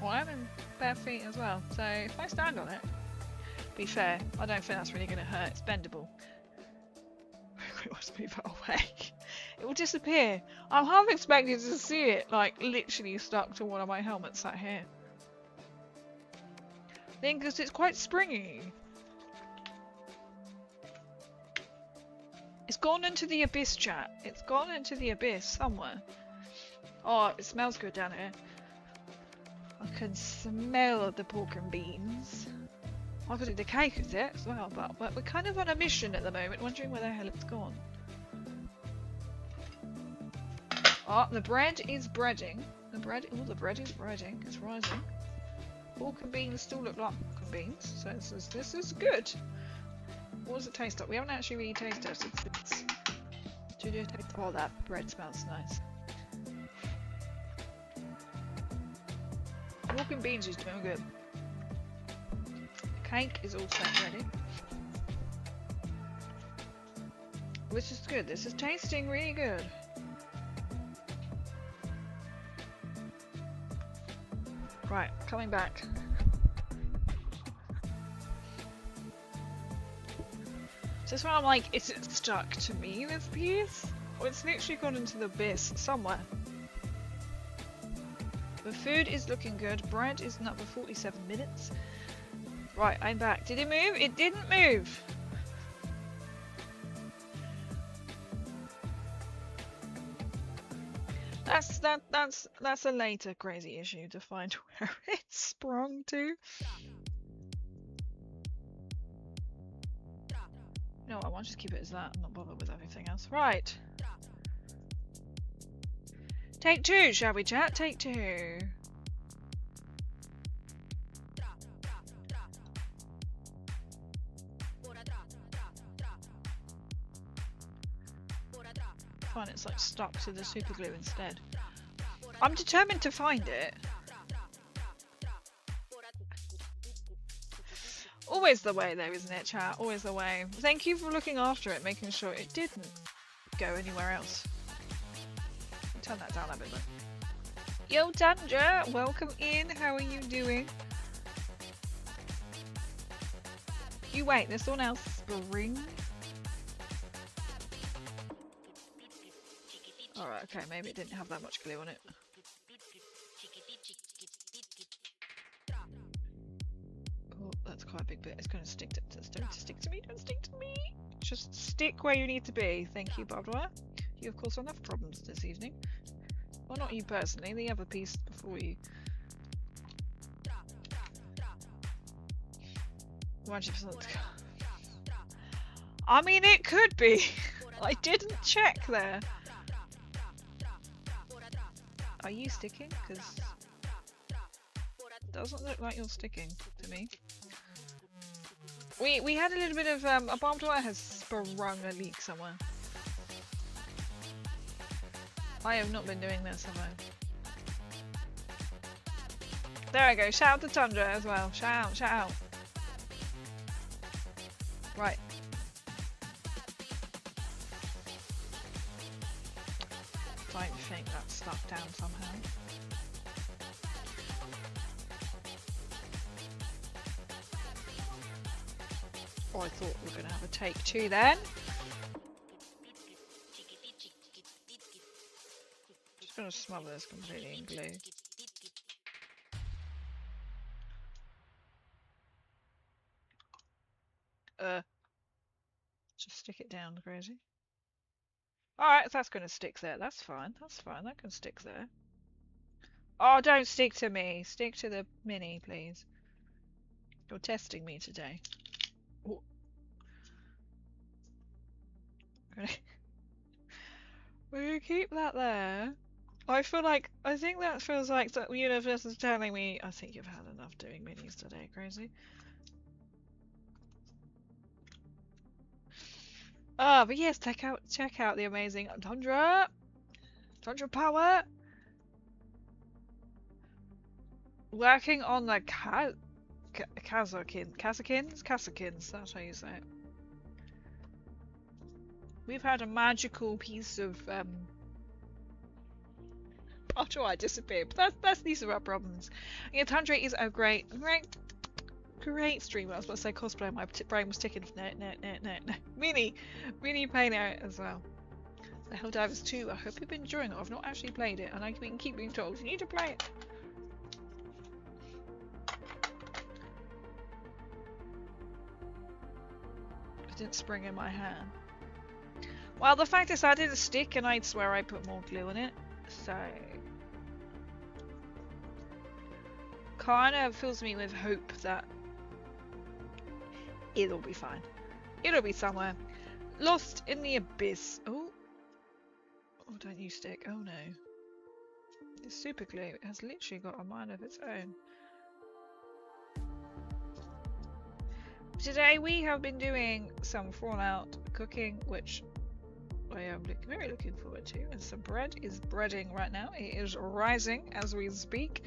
Well, I'm in bare feet as well, so if I stand on it, be fair, I don't think that's really going to hurt. It's bendable. We must move it away. It will disappear. I'm half expecting to see it, like, literally stuck to one of my helmets sat here. Because it's quite springy. It's gone into the abyss, chat. It's gone into the abyss somewhere. Oh, it smells good down here. I can smell the pork and beans. I could do the cake with it as well, but we're kind of on a mission at the moment, wondering where the hell it's gone. Oh, the bread is breading. The bread is breading. It's rising. Pork and beans still look like pork and beans, so this is good. What does it taste like? We haven't actually really taste tested this. Do you taste? Oh, that bread smells nice. Pork and beans is doing good. Cake is also ready. This is good. This is tasting really good. Right, coming back. So this one I'm like, is it stuck to me, this piece? Or it's literally gone into the abyss somewhere. The food is looking good. Bread is not for 47 minutes. Right, I'm back. Did it move? It didn't move. That's a later crazy issue to find where it sprung to. No, I want to just keep it as that. I'm not bothered with everything else. Right. Take two, shall we, chat? Take two. Fine, it's like stuck to the super glue instead. I'm determined to find it. Always the way though, isn't it, chat? Always the way. Thank you for looking after it, making sure it didn't go anywhere else. Turn that down a bit. Yo, Tanja, welcome in. How are you doing? You wait, this one else spring. Alright, okay, maybe it didn't have that much glue on it. Oh, that's quite a big bit. It's going to stick to don't stick to me. Don't stick to me. Just stick where you need to be. Thank you, barbed wire. You, of course, will have problems this evening. Well, not you personally. The other piece before you. 100%. I mean, it could be. I didn't check there. Are you sticking? Because it doesn't look like you're sticking to me. We had a little bit of a barbed wire has sprung a leak somewhere. I have not been doing this, have I? There I go. Shout out to Tundra as well. Shout out, shout out. Right. Don't think that's stuck down somehow. Oh, I thought we were going to have a take two then. Just going to smother this completely in glue. Just stick it down, crazy. Alright, if that's going to stick there, that's fine. That's fine, that can stick there. Oh, don't stick to me. Stick to the mini, please. You're testing me today. Oh. We'll keep that there. I think that feels like the universe is telling me, I think you've had enough doing minis today, crazy. Ah, but yes, check out the amazing Tundra Power. Working on the Kazakins, that's how you say it. We've had a magical piece of After I disappear. But these are our problems. Yeah, Tundra is a great streamer. I was about to say cosplay. My brain was ticking. No. Mini Painter as well. The Helldivers 2. I hope you've been enjoying it. I've not actually played it, and I can keep being told you need to play it. It didn't spring in my hand. Well, the fact is, I did a stick, and I'd swear I put more glue in it. So, kind of fills me with hope that it'll be fine. It'll be somewhere. Lost in the abyss. Oh, don't use stick. Oh no. It's super glue. It has literally got a mind of its own. Today we have been doing some Fallout cooking, which I am very looking forward to. And some bread is breading right now. It is rising as we speak.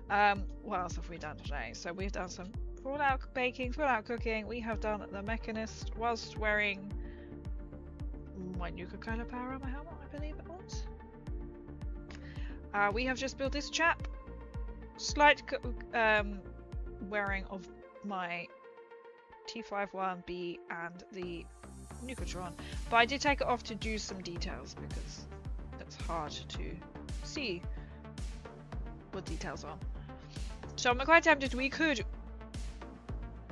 What else have we done today? So we've done some Fallout baking, Fallout cooking. We have done the Mechanist whilst wearing my Nuka-Cola Power Armour helmet, I believe it was. We have just built this chap. Slight wearing of my T51B and the Nukatron, but I did take it off to do some details because it's hard to see what details are. So I'm quite tempted. We could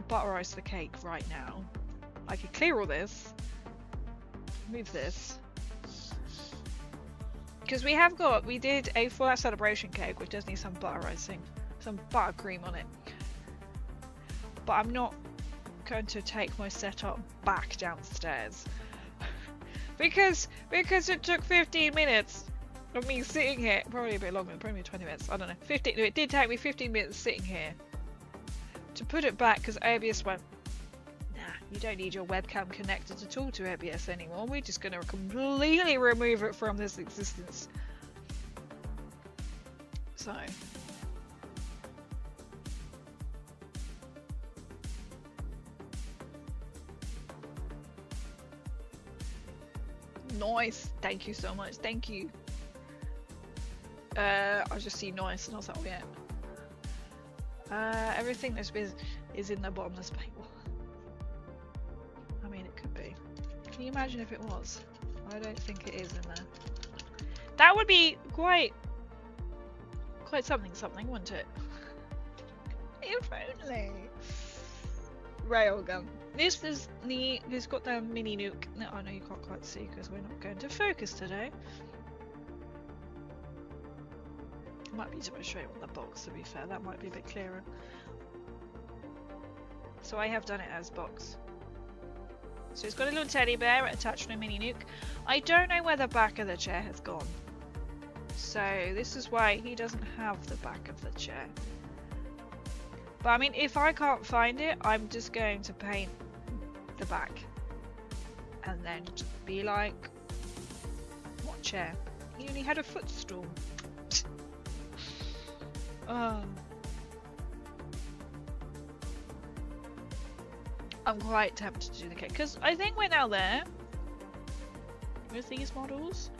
butterize the cake right now. I could clear all this, move this, because we did a Fallout celebration cake which does need some butterizing, some buttercream on it, but I'm not going to take my setup back downstairs because it took 15 minutes of me sitting here, probably a bit longer, probably 20 minutes, I don't know, 15, it did take me 15 minutes sitting here to put it back because OBS went, nah, you don't need your webcam connected at all to OBS anymore, we're just going to completely remove it from this existence. So nice, thank you so much, thank you. I just see nice and I was like, oh yeah. Everything that's is in the bottomless pit. I mean, it could be. Can you imagine if it was? I don't think it is in there. That would be quite something, wouldn't it? If only. Railgun. This is this got the mini nuke. No, I know you can't quite see because we're not going to focus today. Might be to show you on the box, to be fair, that might be a bit clearer. So I have done it as box. So it's got a little teddy bear attached to a mini nuke. I don't know where the back of the chair has gone. So this is why he doesn't have the back of the chair. But I mean, if I can't find it, I'm just going to paint the back. And then be like, what chair? He only had a footstool. I'm quite tempted to do the cake because I think we're now there with these models.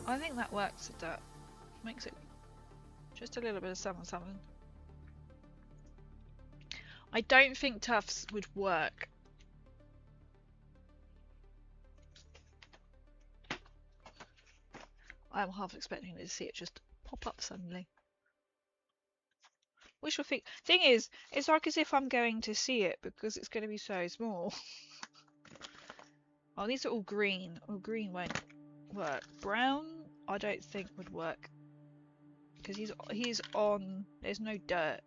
I think that works at that. Makes it just a little bit of something. I don't think tufts would work. I'm half expecting to see it just pop up suddenly. Wishful think. Thing is, it's like as if I'm going to see it because it's going to be so small. Oh, these are all green. Oh, green won't work. Brown, I don't think would work because he's on. There's no dirt.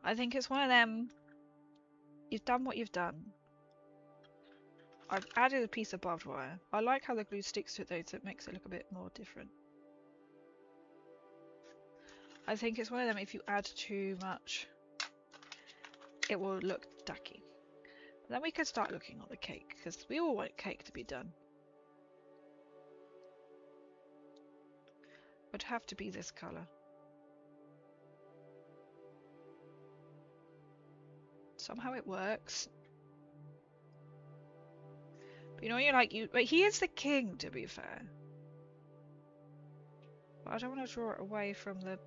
I think it's one of them. You've done what you've done. I've added a piece of barbed wire. I like how the glue sticks to it though, so it makes it look a bit more different. I think it's one of them, if you add too much, it will look tacky. Then we can start looking at the cake, because we all want cake to be done. It would have to be this colour. Somehow it works. But you know, you're like, but he is the king, to be fair. But I don't want to draw it away from the...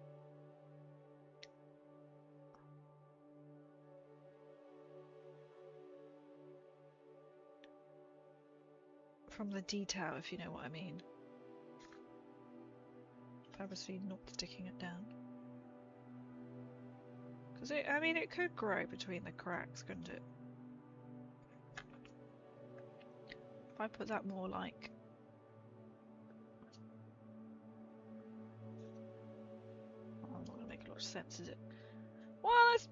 from the detail, if you know what I mean. Purposely not sticking it down. Because I mean, it could grow between the cracks, couldn't it? If I put that more like... oh, not going to make a lot of sense, is it? Well, that's...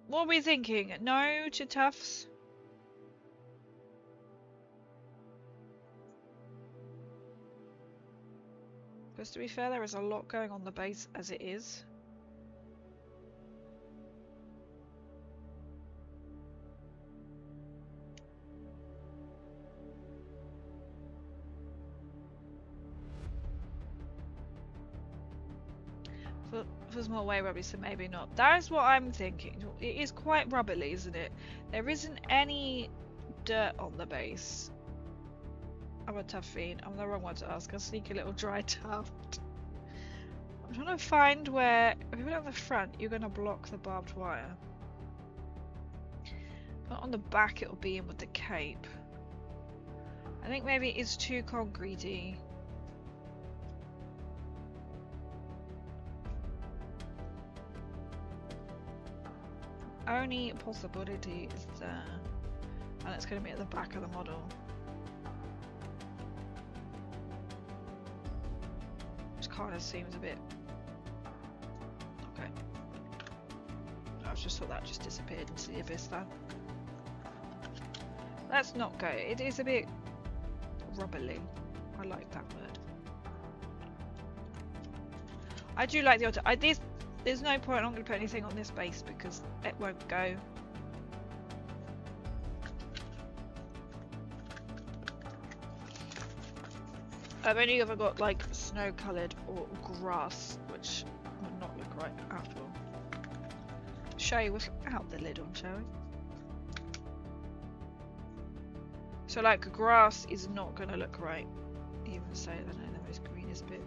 what are we thinking? No to tufts? Because to be fair, there is a lot going on the base as it is. If there's more way rubby, so maybe not. That is what I'm thinking. It is quite rubbly, isn't it? There isn't any dirt on the base. I'm a tough fiend. I'm the wrong one to ask. I'll sneak a little dry tuft. I'm trying to find where... if you put it on the front, you're going to block the barbed wire. But on the back, it'll be in with the cape. I think maybe it is too concretey. Only possibility is there, and it's going to be at the back of the model. Which kind of seems a bit... okay. I just thought that just disappeared into the abyss then. Let's not go. It is a bit rubbly. I like that word. I do like the auto. There's no point. I'm not going to put anything on this base because it won't go. I've only ever got like snow coloured or grass, which would not look right at all. Show you without the lid on, shall we? So like grass is not going to look right. Even so, I don't know, the most greenest bit.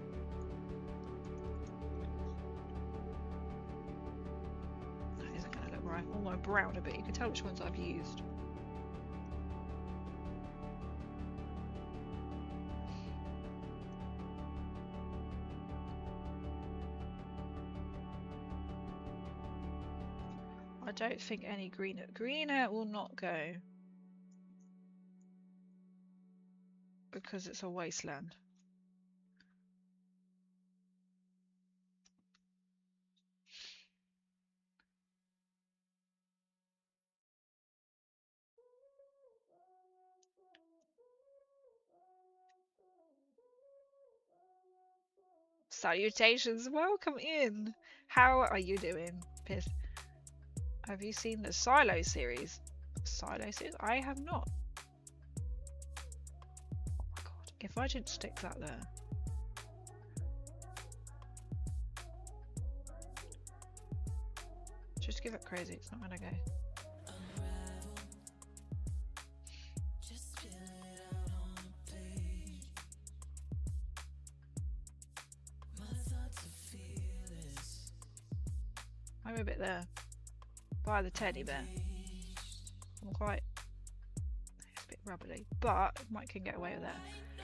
All my brown a bit, you can tell which ones I've used. I don't think any greener will not go because it's a wasteland. Salutations, welcome in. How are you doing, Piss? Have you seen the Silo series? Silo series? I have not. Oh my god, if I didn't stick that there. Just give it crazy, it's not gonna go. I'm a bit there by the teddy bear. I'm quite... it's a bit rubbly, but Mike can get away with that.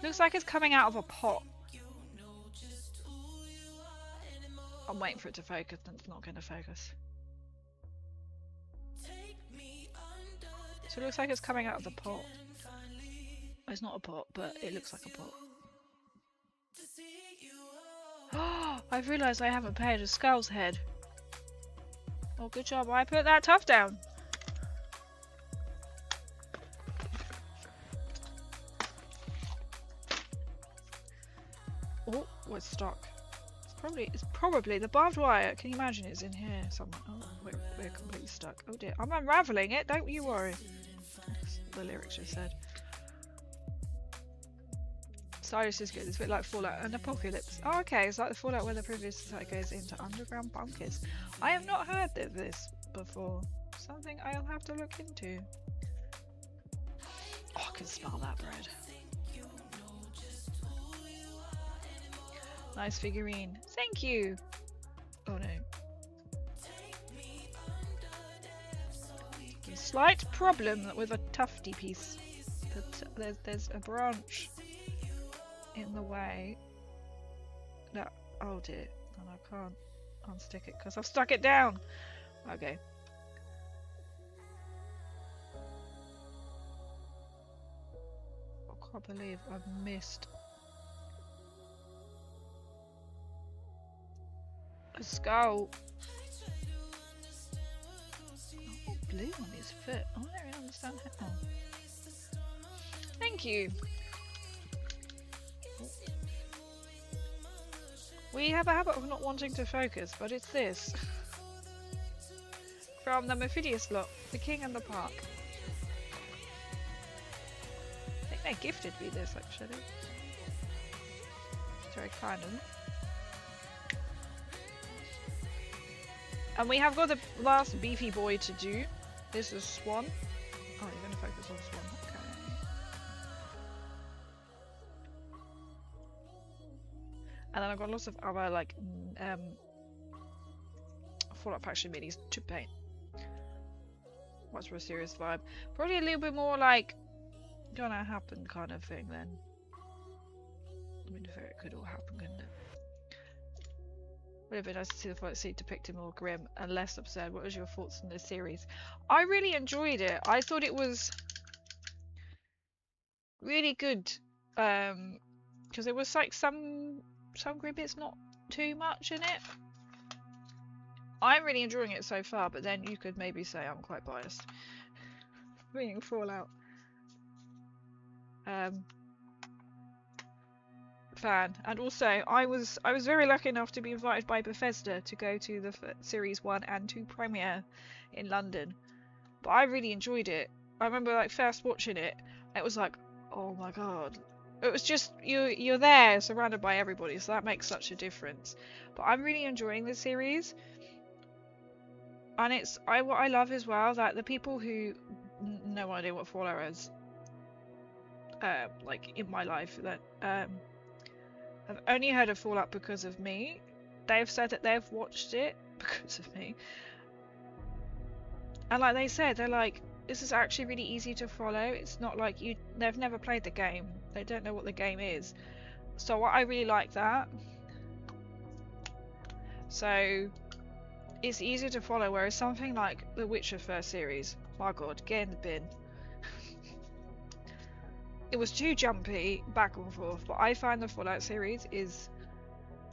Looks like it's coming out of a pot. I'm waiting for it to focus and it's not going to focus. So it looks like it's coming out of the pot. It's not a pot, but it looks like a pot. Oh, I've realised I haven't painted a skull's head. Oh, good job. I put that tuft down. Oh, we're stuck. It's probably the barbed wire. Can you imagine it's in here somewhere? Oh, we're completely stuck. Oh dear. I'm unraveling it. Don't you worry. That's what the lyrics just said. Cyrus is good. It's a bit like Fallout and Apocalypse. Oh, okay. It's like the Fallout where the previous society goes into underground bunkers. I have not heard of this before. Something I'll have to look into. Oh, can smell that bread. Nice figurine. Thank you. Oh no. A slight problem with a tufty piece. There's a branch in the way. No, oh dear, and I can't unstick it because I've stuck it down. Okay. I can't believe I've missed a skull. Oh, blue on his foot. I don't really understand how. Thank you. We have a habit of not wanting to focus, but it's this. From the Mephidius lot, The King and the Park. I think they gifted me this actually. It's very kind of them. And we have got the last beefy boy to do. This is Swan. Oh, you're going to focus on Swan. Okay. And then I've got lots of other like Fallout Faction minis to paint. What's for a serious vibe? Probably a little bit more like gonna happen kind of thing then. I mean, if it could all happen, couldn't it? Would have been nice to see the Fallout scene depicted more grim and less absurd. What was your thoughts on this series? I really enjoyed it. I thought it was really good. Because there was like some grim bits, not too much in it. I'm really enjoying it so far, but then you could maybe say I'm quite biased. Being Fallout fan, and also I was very lucky enough to be invited by Bethesda to go to the Series 1 and 2 premiere in London. But I really enjoyed it. I remember like first watching it, it was like, oh my god. It was just you're there surrounded by everybody, so that makes such a difference. But I'm really enjoying the series. And it's what I love as well, that the people who no idea what Fallout is, like in my life, that have only heard of Fallout because of me, they've said that they've watched it because of me. And like they said, they're like, this is actually really easy to follow. It's not like they've never played the game. They don't know what the game is. So I really like that. So it's easier to follow, whereas something like the Witcher first series, my god, get in the bin. It was too jumpy, back and forth, but I find the Fallout series is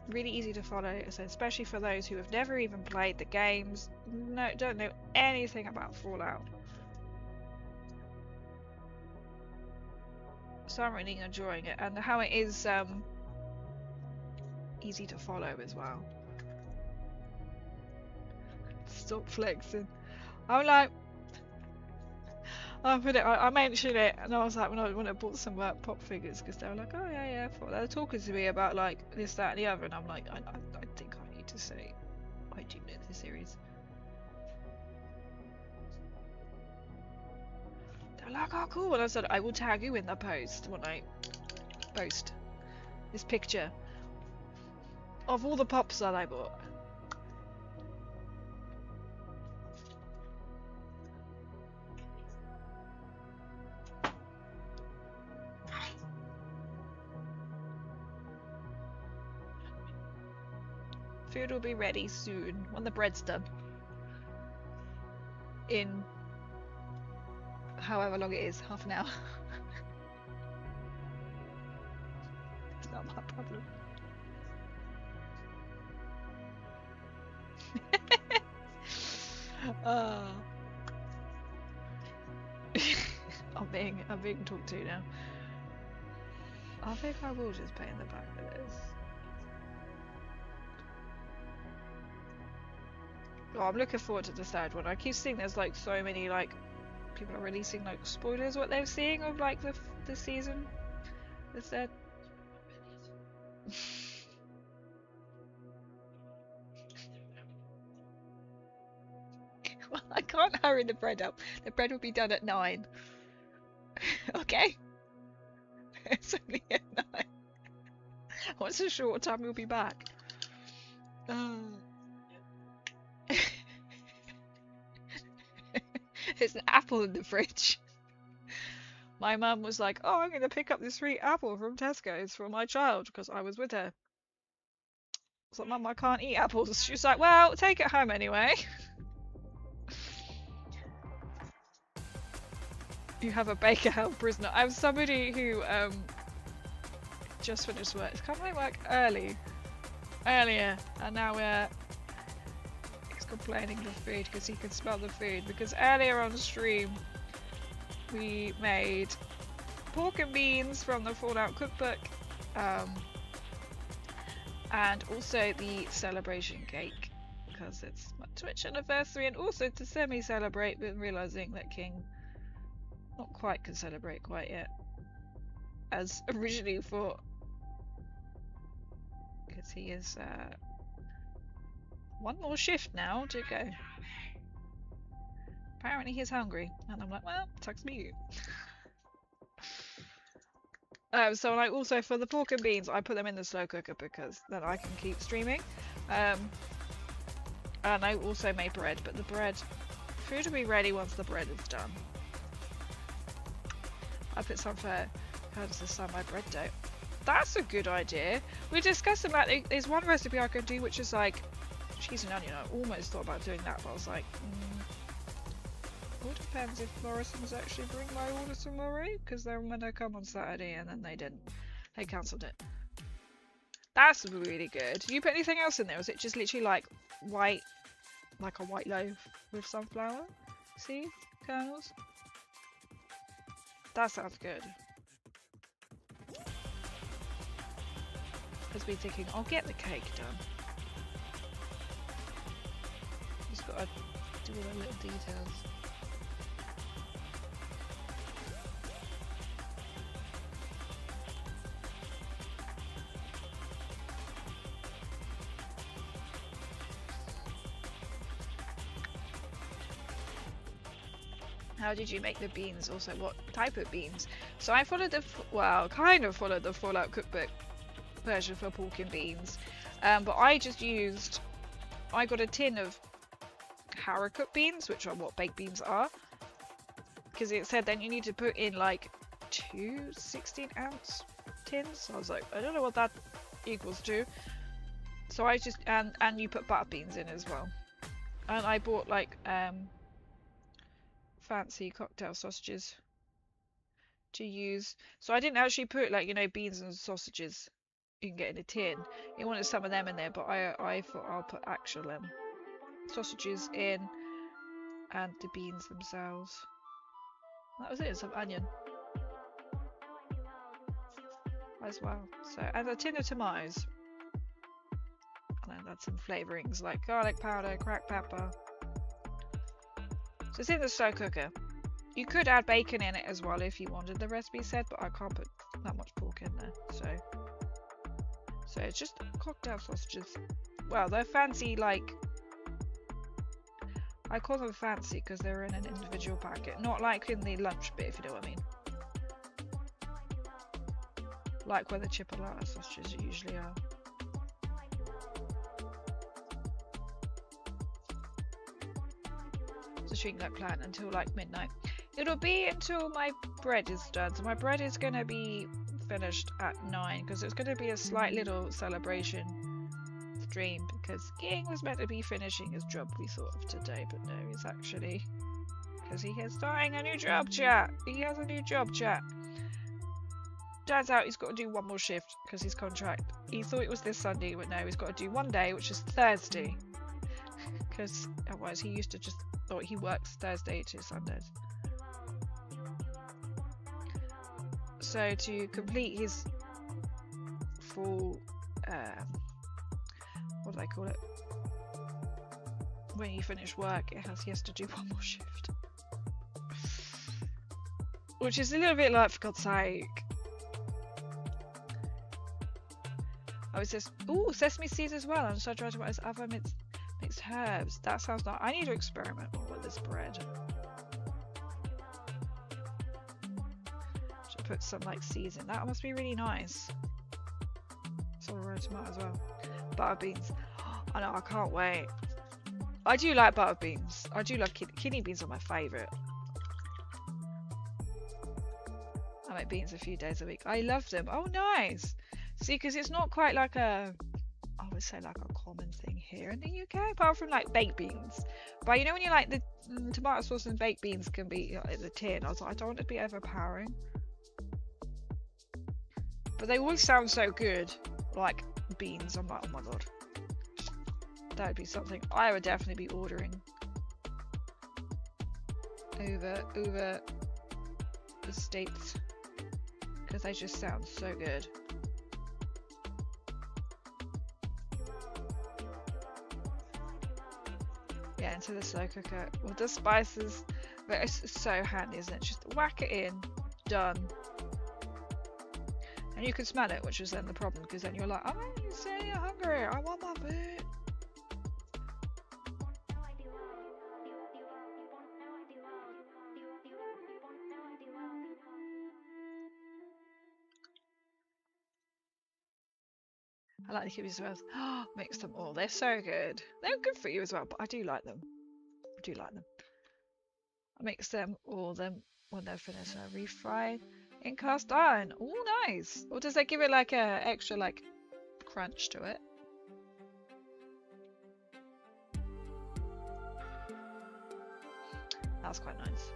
really easy to follow, especially for those who have never even played the games, don't know anything about Fallout. So I'm really enjoying it, and how it is easy to follow as well. Stop flexing. I'm like, I mentioned it, and I was like, when I bought some pop figures, because they were like, oh yeah, they were talking to me about like this, that, and the other, and I'm like, I think I need to say I do know the series. They're like, oh cool, and I said I will tag you in the post when I post this picture of all the pops that I bought. Food will be ready soon, when the bread's done. In however long it is, half an hour. It's not my problem. I'm being talked to now. I think I will just pay in the back for this. Oh, I'm looking forward to the third one. I keep seeing there's like so many like people are releasing like spoilers what they're seeing of like the season. The third. Well, I can't hurry the bread up. The bread will be done at 9. Okay. It's only at 9. I wasn't sure what time we'll be back. There's an apple in the fridge. My mum was like, oh, I'm going to pick up this free apple from Tesco's for my child because I was with her. I was like, Mum, I can't eat apples. She was like, well, take it home anyway. You have a Baker Health prisoner. I'm somebody who just finished work. It's coming work earlier, and now he's complaining of food because he can smell the food. Because earlier on the stream, we made pork and beans from the Fallout cookbook, and also the celebration cake because it's my Twitch anniversary, and also to semi-celebrate with realizing that King not quite can celebrate quite yet as originally thought, because he is one more shift now to go. Apparently he's hungry, and I'm like, well, tucks me you. So like also for the pork and beans, I put them in the slow cooker because then I can keep streaming. And I also made bread, but the food will be ready once the bread is done. I put some for how does this sound, my bread dough. That's a good idea. We're discussing that there's one recipe I could do which is like cheese and onion. I almost thought about doing that, but I was like, all depends if Morrison's actually bring my order tomorrow, because they're meant to come on Saturday and then they didn't. They cancelled it. That's really good. Do you put anything else in there? Or is it just literally like white, like a white loaf with sunflower seed kernels? That sounds good. I've been thinking, I'll get the cake done. Just gotta do all the little details. How did you make the beans? Also, what type of beans? So I followed the, well, kind of followed the Fallout cookbook version for pork and beans. But I just used, I got a tin of haricot beans, which are what baked beans are. Because it said then you need to put in like 2 16-ounce tins. So I was like, I don't know what that equals to. So I just, and you put butter beans in as well. And I bought like, fancy cocktail sausages to use. So I didn't actually put like, you know, beans and sausages you can get in a tin. You wanted some of them in there, but I thought I'll put actual sausages in and the beans themselves. That was it, some onion as well. So, and a tin of tomatoes. And then add some flavourings like garlic powder, cracked pepper. So it's in the slow cooker. You could add bacon in it as well if you wanted, the recipe said, but I can't put that much pork in there. So it's just cocktail sausages. Well, they're fancy, like, I call them fancy because they're in an individual packet, not like in the lunch bit, if you know what I mean. Like where the chipolata sausages usually are. Treating that plan until like midnight. It'll be until my bread is done. So my bread is going to be finished at 9 because it's going to be a slight little celebration stream because King was meant to be finishing his job we thought of today, but no, he's actually, because he is starting a new job, chat. He has a new job, chat. Turns out he's got to do one more shift because his contract, he thought it was this Sunday, but no, he's got to do one day, which is Thursday, because otherwise he used to just thought he works Thursday to Sundays. So to complete his full, what do they call it? When you finish work, he has to do one more shift. Which is a little bit like, for God's sake. Oh, it says, ooh, sesame seeds as well. And so I tried to write as other mixed herbs. That sounds like I need to experiment more with this bread. put some like seeds in. That must be really nice. So red tomato as well. Butter beans. I know, I can't wait. I do like butter beans. I do love kidney beans are my favourite. I make beans a few days a week. I love them. Oh, nice. See, because it's not quite like a, I would say like a common thing here in the UK, apart from like baked beans. But you know when you like the tomato sauce and baked beans can be in the tin. I was like, I don't want it to be overpowering. But they always sound so good, like beans. I'm like, oh my god. That would be something I would definitely be ordering over the States, because they just sound so good. Yeah, into the slow cooker with the spices. But it's so handy, isn't it? Just whack it in, done. And you can smell it, which is then the problem, because then you're like, oh, you say you're hungry, I want my food. I like the kibbles as well. Mix them all. They're so good. They're good for you as well, but I do like them. I do like them. I mix them all when they're finished. I refry in cast iron. Oh, nice. Or does that give it like a extra like crunch to it? That's quite nice.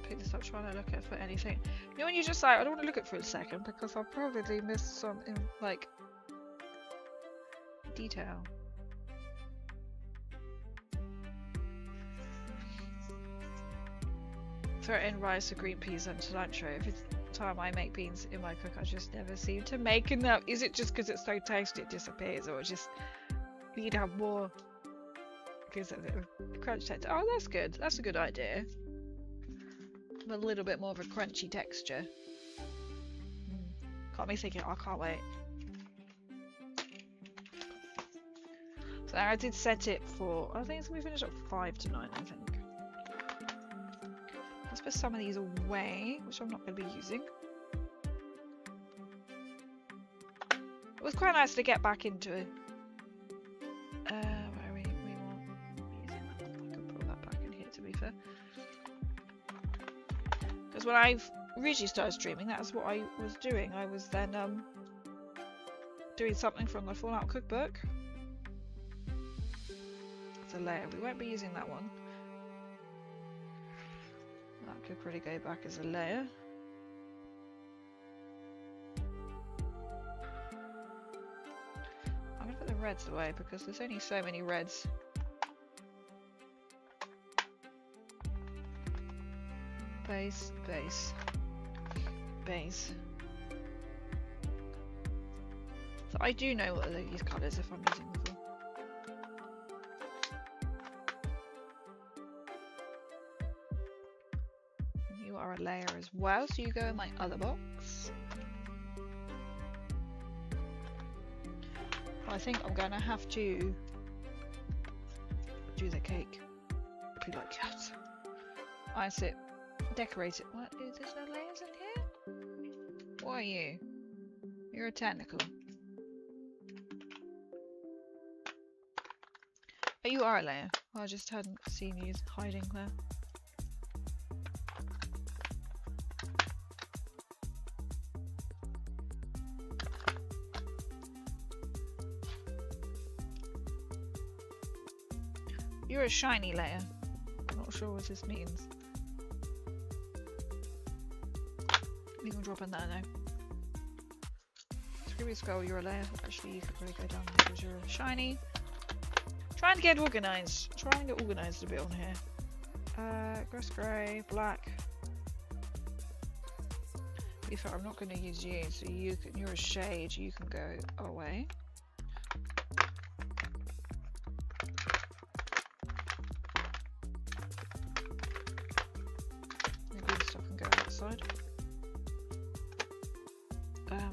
Pick this up, trying to look at for anything. You know when you just like, I don't want to look at it for a second because I'll probably miss some in like detail. Throw in rice or green peas and cilantro. If it's the time I make beans in my cook, I just never seem to make enough. Is it just because it's so tasty it disappears, or just you need to have more because of the crunch texture? Oh, that's good. That's a good idea. A little bit more of a crunchy texture. Got me thinking, I can't wait. So I did set it for, I think it's going to be finished at 5 to 9, I think. Let's put some of these away, which I'm not going to be using. It was quite nice to get back into it. Where are we? We want using that. I can pull that back in here, to be fair. Because when I originally started streaming, that's what I was doing. I was then doing something from the Fallout cookbook. It's a layer. We won't be using that one. That could probably go back as a layer. I'm going to put the reds away because there's only so many reds. Base, base, base. So I do know what are these colours if I'm using them for. You are a layer as well, so you go in my other box. I think I'm going to have to do the cake. Be like, yes. Ice it. Decorate it. What is this? No layers in here? What are you? You're a tentacle. Oh, you are a layer. I just hadn't seen you hiding there. You're a shiny layer. I'm not sure what this means. You can drop in there now. Screwy Skull, you're a layer. Actually, you could probably go down because you're shiny. Trying to get organised. Trying to get organised a bit on here. Grass grey, black. To be fair, I'm not going to use you, so you're a shade. You can go away. The green stuff can go outside.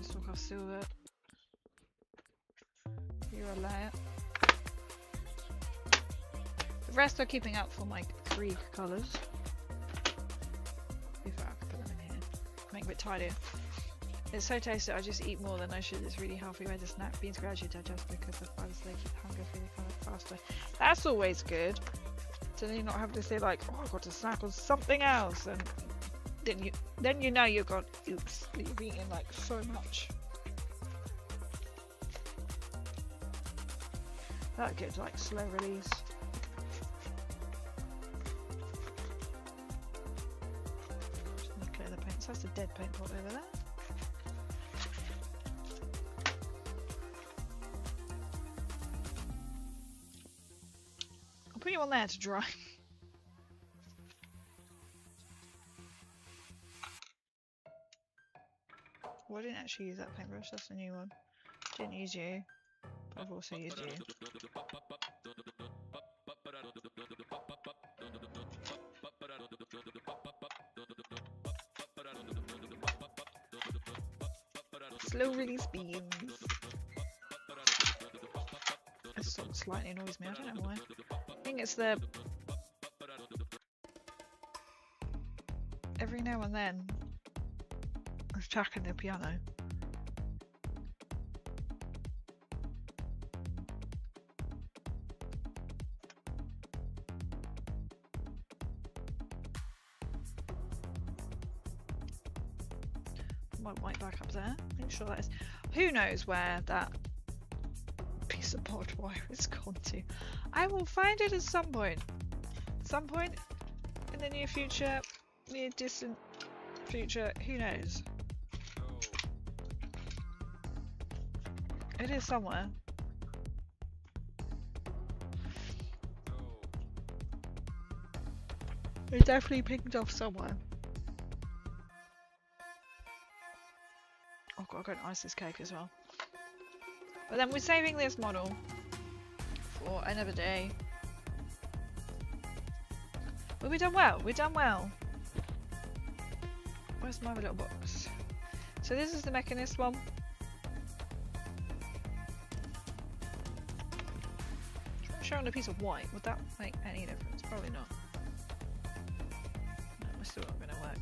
Stock off silver. a layer. The rest are keeping up for my Krieg colours. If I can put them in here. Make it a bit tidier. It's so tasty, I just eat more than I should. It's really healthy way to snack. Beans gradually digest because the fibers they keep hunger feeling kind of faster. That's always good. So then you're not having to say like, oh, I've got to snack on something else, and then you know you've got, oops, you've eaten like so much. That gives like slow release. Just gonna clear the paint. So that's a dead paint pot over there. I'll put you on there to dry. Well, I didn't actually use that paintbrush, that's a new one. Didn't use you, but I've also used you. Slow release beans. This sort of slightly annoys me, I don't know why. I think it's the... Every now and then, attacking the piano. My white back up there. Make sure that is. Who knows where that piece of barbed wire is gone to? I will find it at some point. Some point in the near future, near distant future. Who knows? It is somewhere. It definitely pinged off somewhere. Oh god, I've got an ice this cake as well. But then we're saving this model for another day. But we've done well, we've done well. Where's my little box? So this is the Mechanist one. Showing a piece of white, would that make any difference? Probably not. No, we're still not going to work.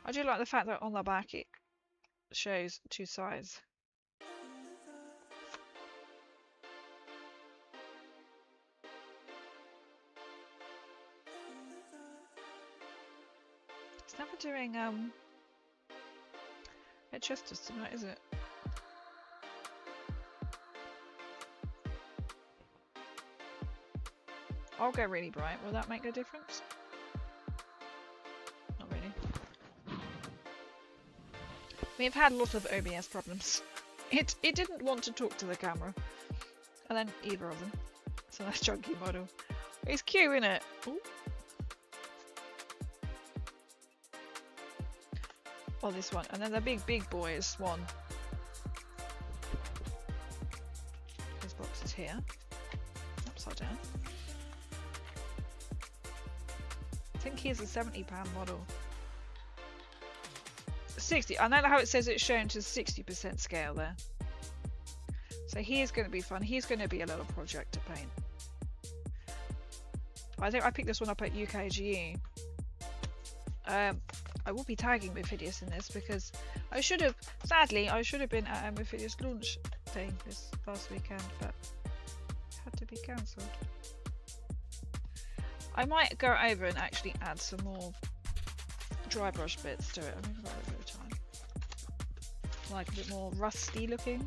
I do like the fact that on the back it shows two sides. It's never doing at Chester's tonight, is it? I'll go really bright. Will that make a difference? Not really. We've had lots of OBS problems. It didn't want to talk to the camera, and then either of them. So that's chunky model. It's cute, isn't it? Ooh. Oh, this one, and then the big boy is Swan. His box is here, upside down. I think he's a £70 model. 60. I know how it says it's shown to 60% scale there. So he is going to be fun. He's going to be a little project to paint. I think I picked this one up at UKGE. I will be tagging Mephidius in this because I should have, sadly, I should have been at a Mephidius launch thing this last weekend, but it had to be cancelled. I might go over and actually add some more dry brush bits to it. I think I've got a bit of time. Like a bit more rusty looking.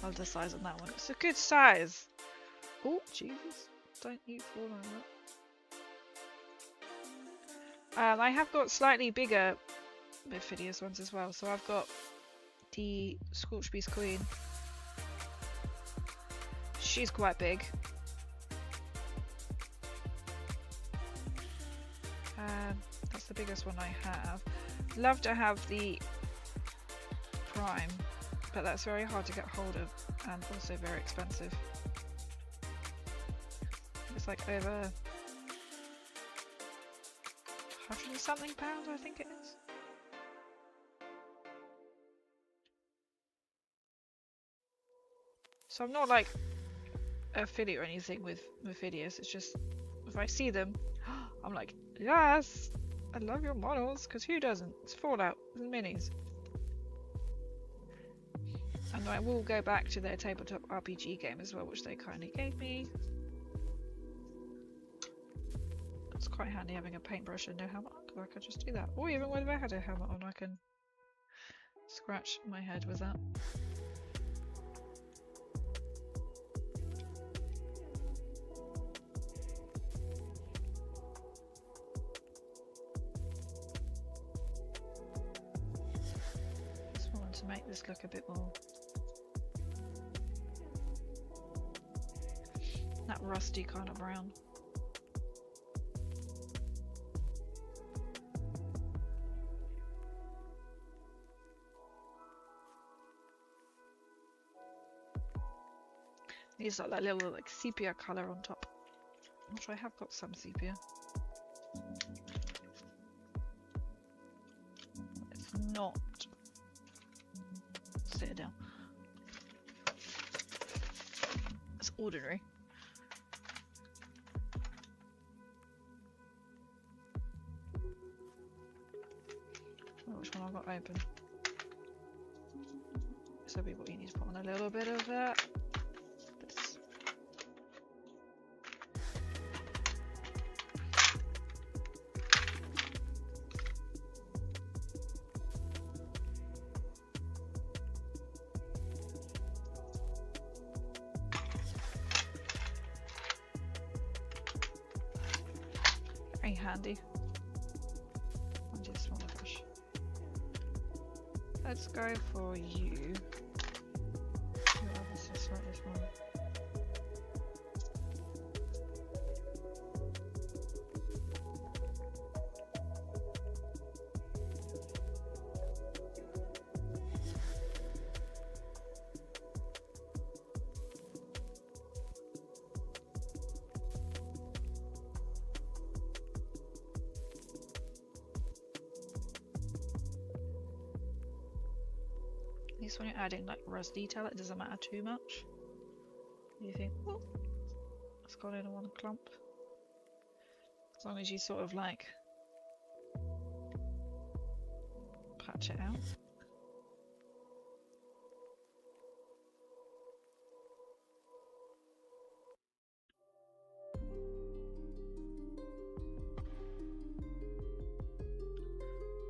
I love the size on that one. It's a good size. Oh, Jesus. Don't you fall on that. I have got slightly bigger Mephidius ones as well. So I've got the Scorched Beast Queen. She's quite big. That's the biggest one I have. Love to have the Prime. but that's very hard to get hold of and also very expensive. It's like over 100 and something pounds, I think it is. So I'm not like affiliate or anything with videos, it's just if I see them, I'm like, yes, I love your models, because who doesn't? It's Fallout with minis. And I will go back to their tabletop RPG game as well, which they kindly gave me. It's quite handy having a paintbrush and no helmet on, because I could just do that. Or even when I had a helmet on, I can scratch my head with that. Just wanted to make this look a bit more that rusty kind of brown. These are that little like sepia colour on top, which I have got some sepia. It's not. Sit it down. It's ordinary. Oh, which one I got open? So what you need to put on a little bit of that. Very handy. I just want to push. Let's go for you. Let's just write this one. When you're adding like rust detail, it doesn't matter too much. You think, oh, it's got in one clump. As long as you sort of like patch it out.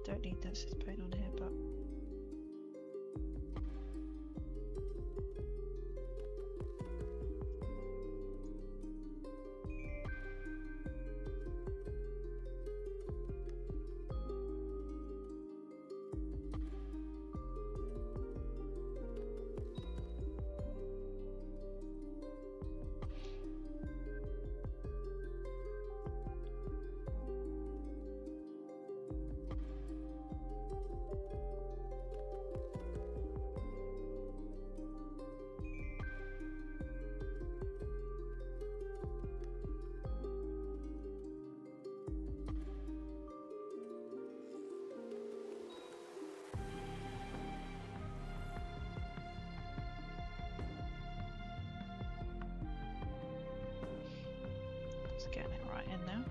Don't need this paint on here, but just getting it right in now.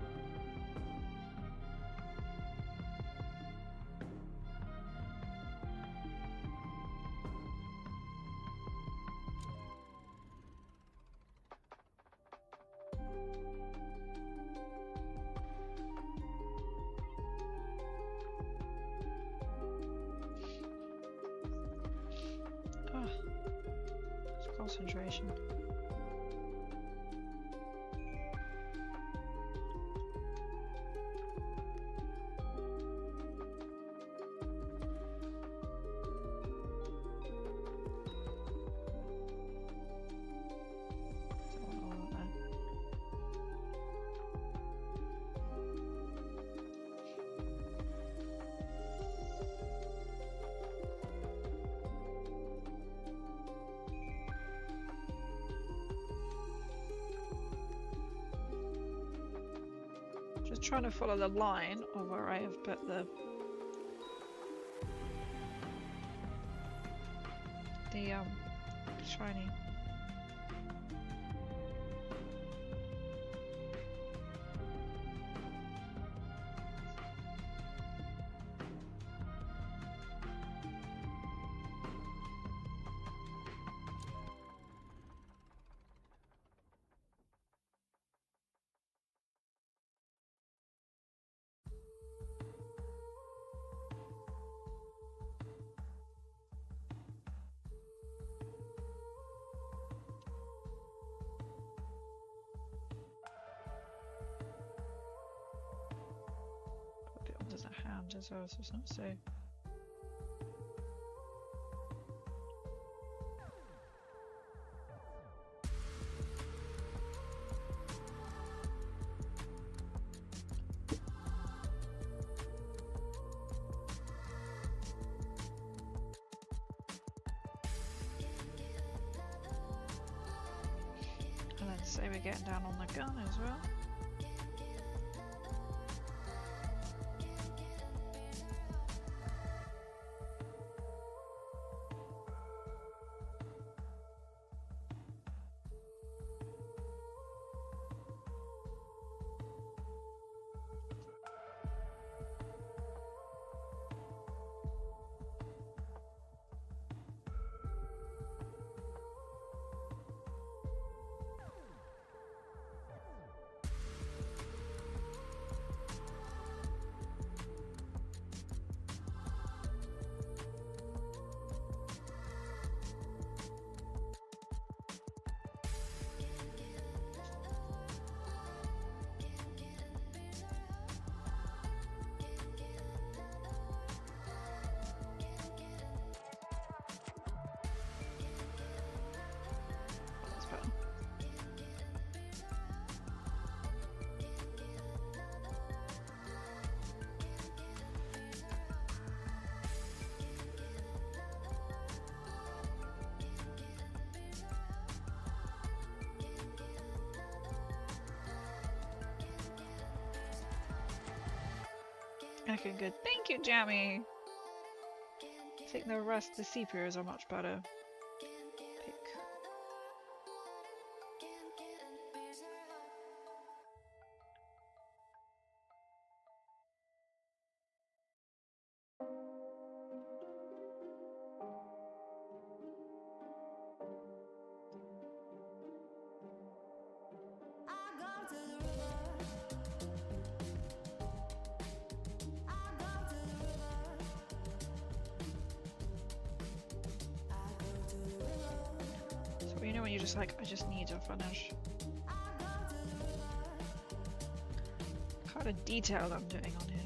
Oh, it's concentration.
just trying to follow the line of where I have put the shiny. There's a hand as well, so it's not so. And then say we're getting down on the gun as well. Looking good. Thank you, Jammy. I think the rest of the sepias are much better. Pick. So you know when you're just like, I just need to finish. What kind of detail I'm doing on here.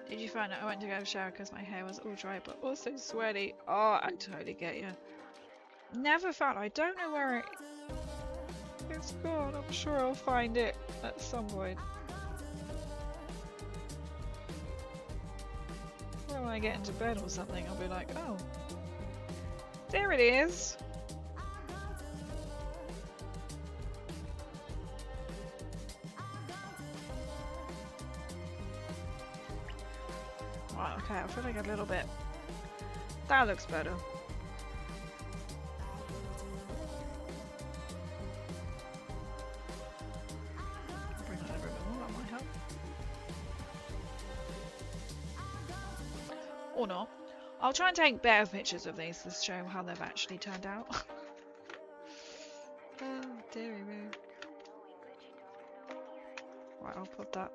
Did you find out I went to go shower because my hair was all dry but also sweaty? Oh, I totally get you. Never found. I don't know where it's gone. I'm sure I'll find it at some point. Well, when I get into bed or something, I'll be like, oh, there it is. Right, okay, I feel like a little bit. That looks better. Bring that over a bit more, that might help. Or not. I'll try and take better pictures of these to show how they've actually turned out. Oh, dearie me. Right, I'll put that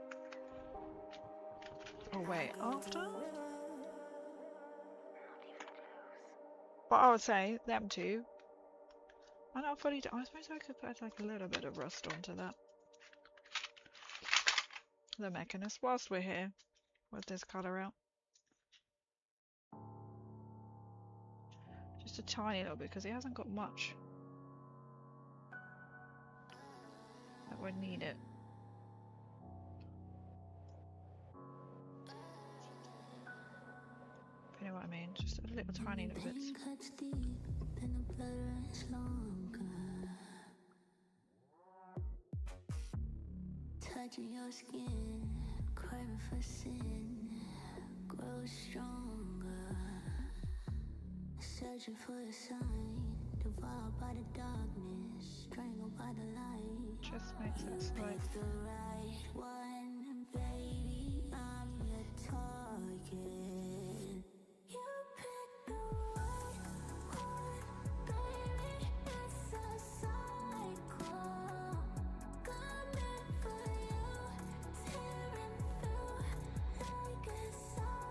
away after. But I would say them two. And I'll fully. I suppose I could put like a little bit of rust onto that.
the mechanist whilst we're here with this colour out. Just a tiny little bit because he hasn't got much that would need it. If you know what I mean, just a little tiny little bits.
Touching your skin, craving for sin, grow stronger. Searching for a sign, devoured by the darkness, strangled by the light.
Just makes it slow.
Pick the right one, baby, I'm your target. You pick the right one, baby, it's a cycle. Coming for you, tearing through like a cyclone.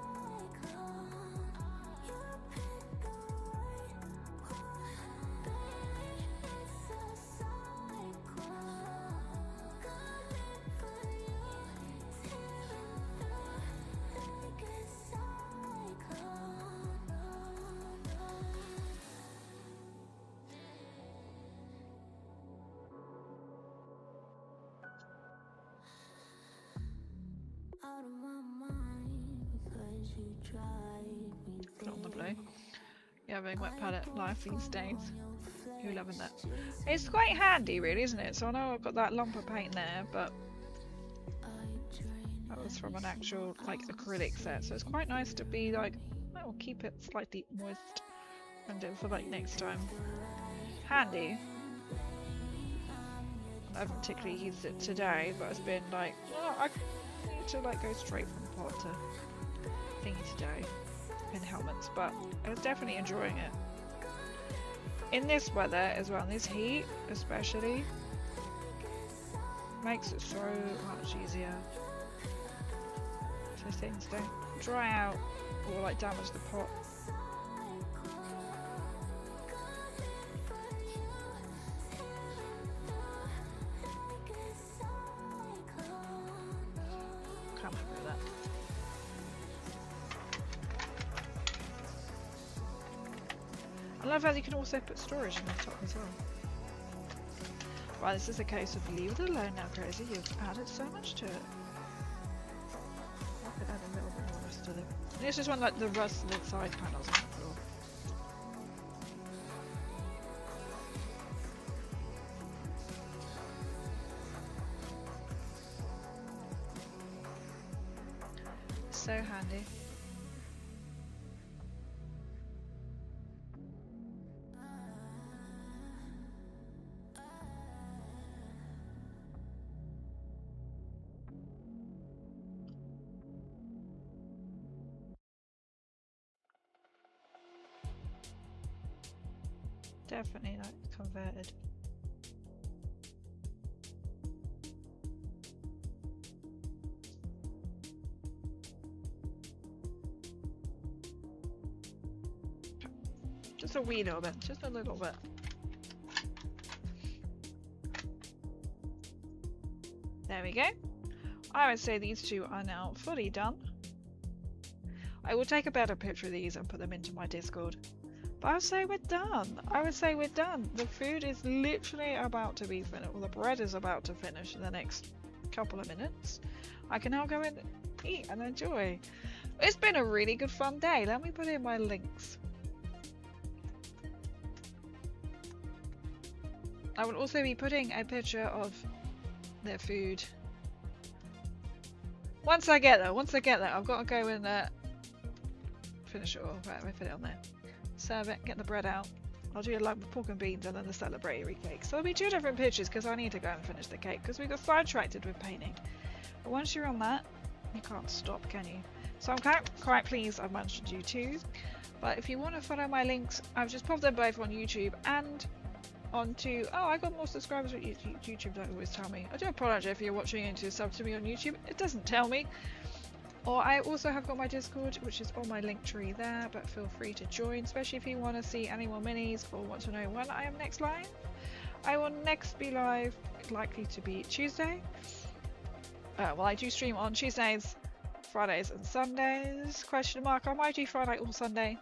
You pick the right one, baby, it's a cyclone. Coming for you, tearing through like a cyclone. Out of my mind because you drive me
Put it on the blue. Yeah, having wet palette life these days. You're loving that. It's quite handy, really, isn't it? So I know I've got that lump of paint there, but that was from an actual like acrylic set. So it's quite nice to be like, I'll keep it slightly moist and do it for like next time. Handy. I haven't particularly used it today, but it's been like, oh, I need to like go straight from pot to thingy today in helmets, but I was definitely enjoying it. In this weather as well, in this heat especially, makes it so much easier. So things don't dry out or like damage the pot. Can't remember that. I love how you can also put storage in the top as well. Right, this is a case of leave it alone now, Crazy. You've added so much to it. I could add a little bit more rust to them. And it's just one like the rust of the side panels on the floor. So handy. Definitely like converted. Just a wee little bit, just a little bit. There we go. I would say these two are now fully done. I will take a better picture of these and put them into my Discord. But I would say we're done. I would say we're done. The food is literally about to be finished. Well, the bread is about to finish in the next couple of minutes. I can now go and eat and enjoy. It's been a really good fun day. Let me put in my links. I will also be putting a picture of their food. Once I get there, I've got to go and finish it all. Right, let me put it on there. Serve it, get the bread out. I'll do a lump of pork and beans and then the celebratory cake. So there'll be two different pictures because I need to go and finish the cake because we got sidetracked with painting. But once you're on that, you can't stop, can you? So I'm quite pleased I've managed to do two. But if you want to follow my links, I've just popped them both on YouTube and onto... Oh, I got more subscribers on YouTube. YouTube don't always tell me. I do apologize if you're watching and to sub to me on YouTube. It doesn't tell me. Or I also have got my Discord, which is on my link tree there, but feel free to join, especially if you want to see any more minis or want to know when I am next live. I will next be live, likely to be Tuesday. Well, I do stream on Tuesdays, Fridays, and Sundays. Question mark. I might do Friday or Sunday,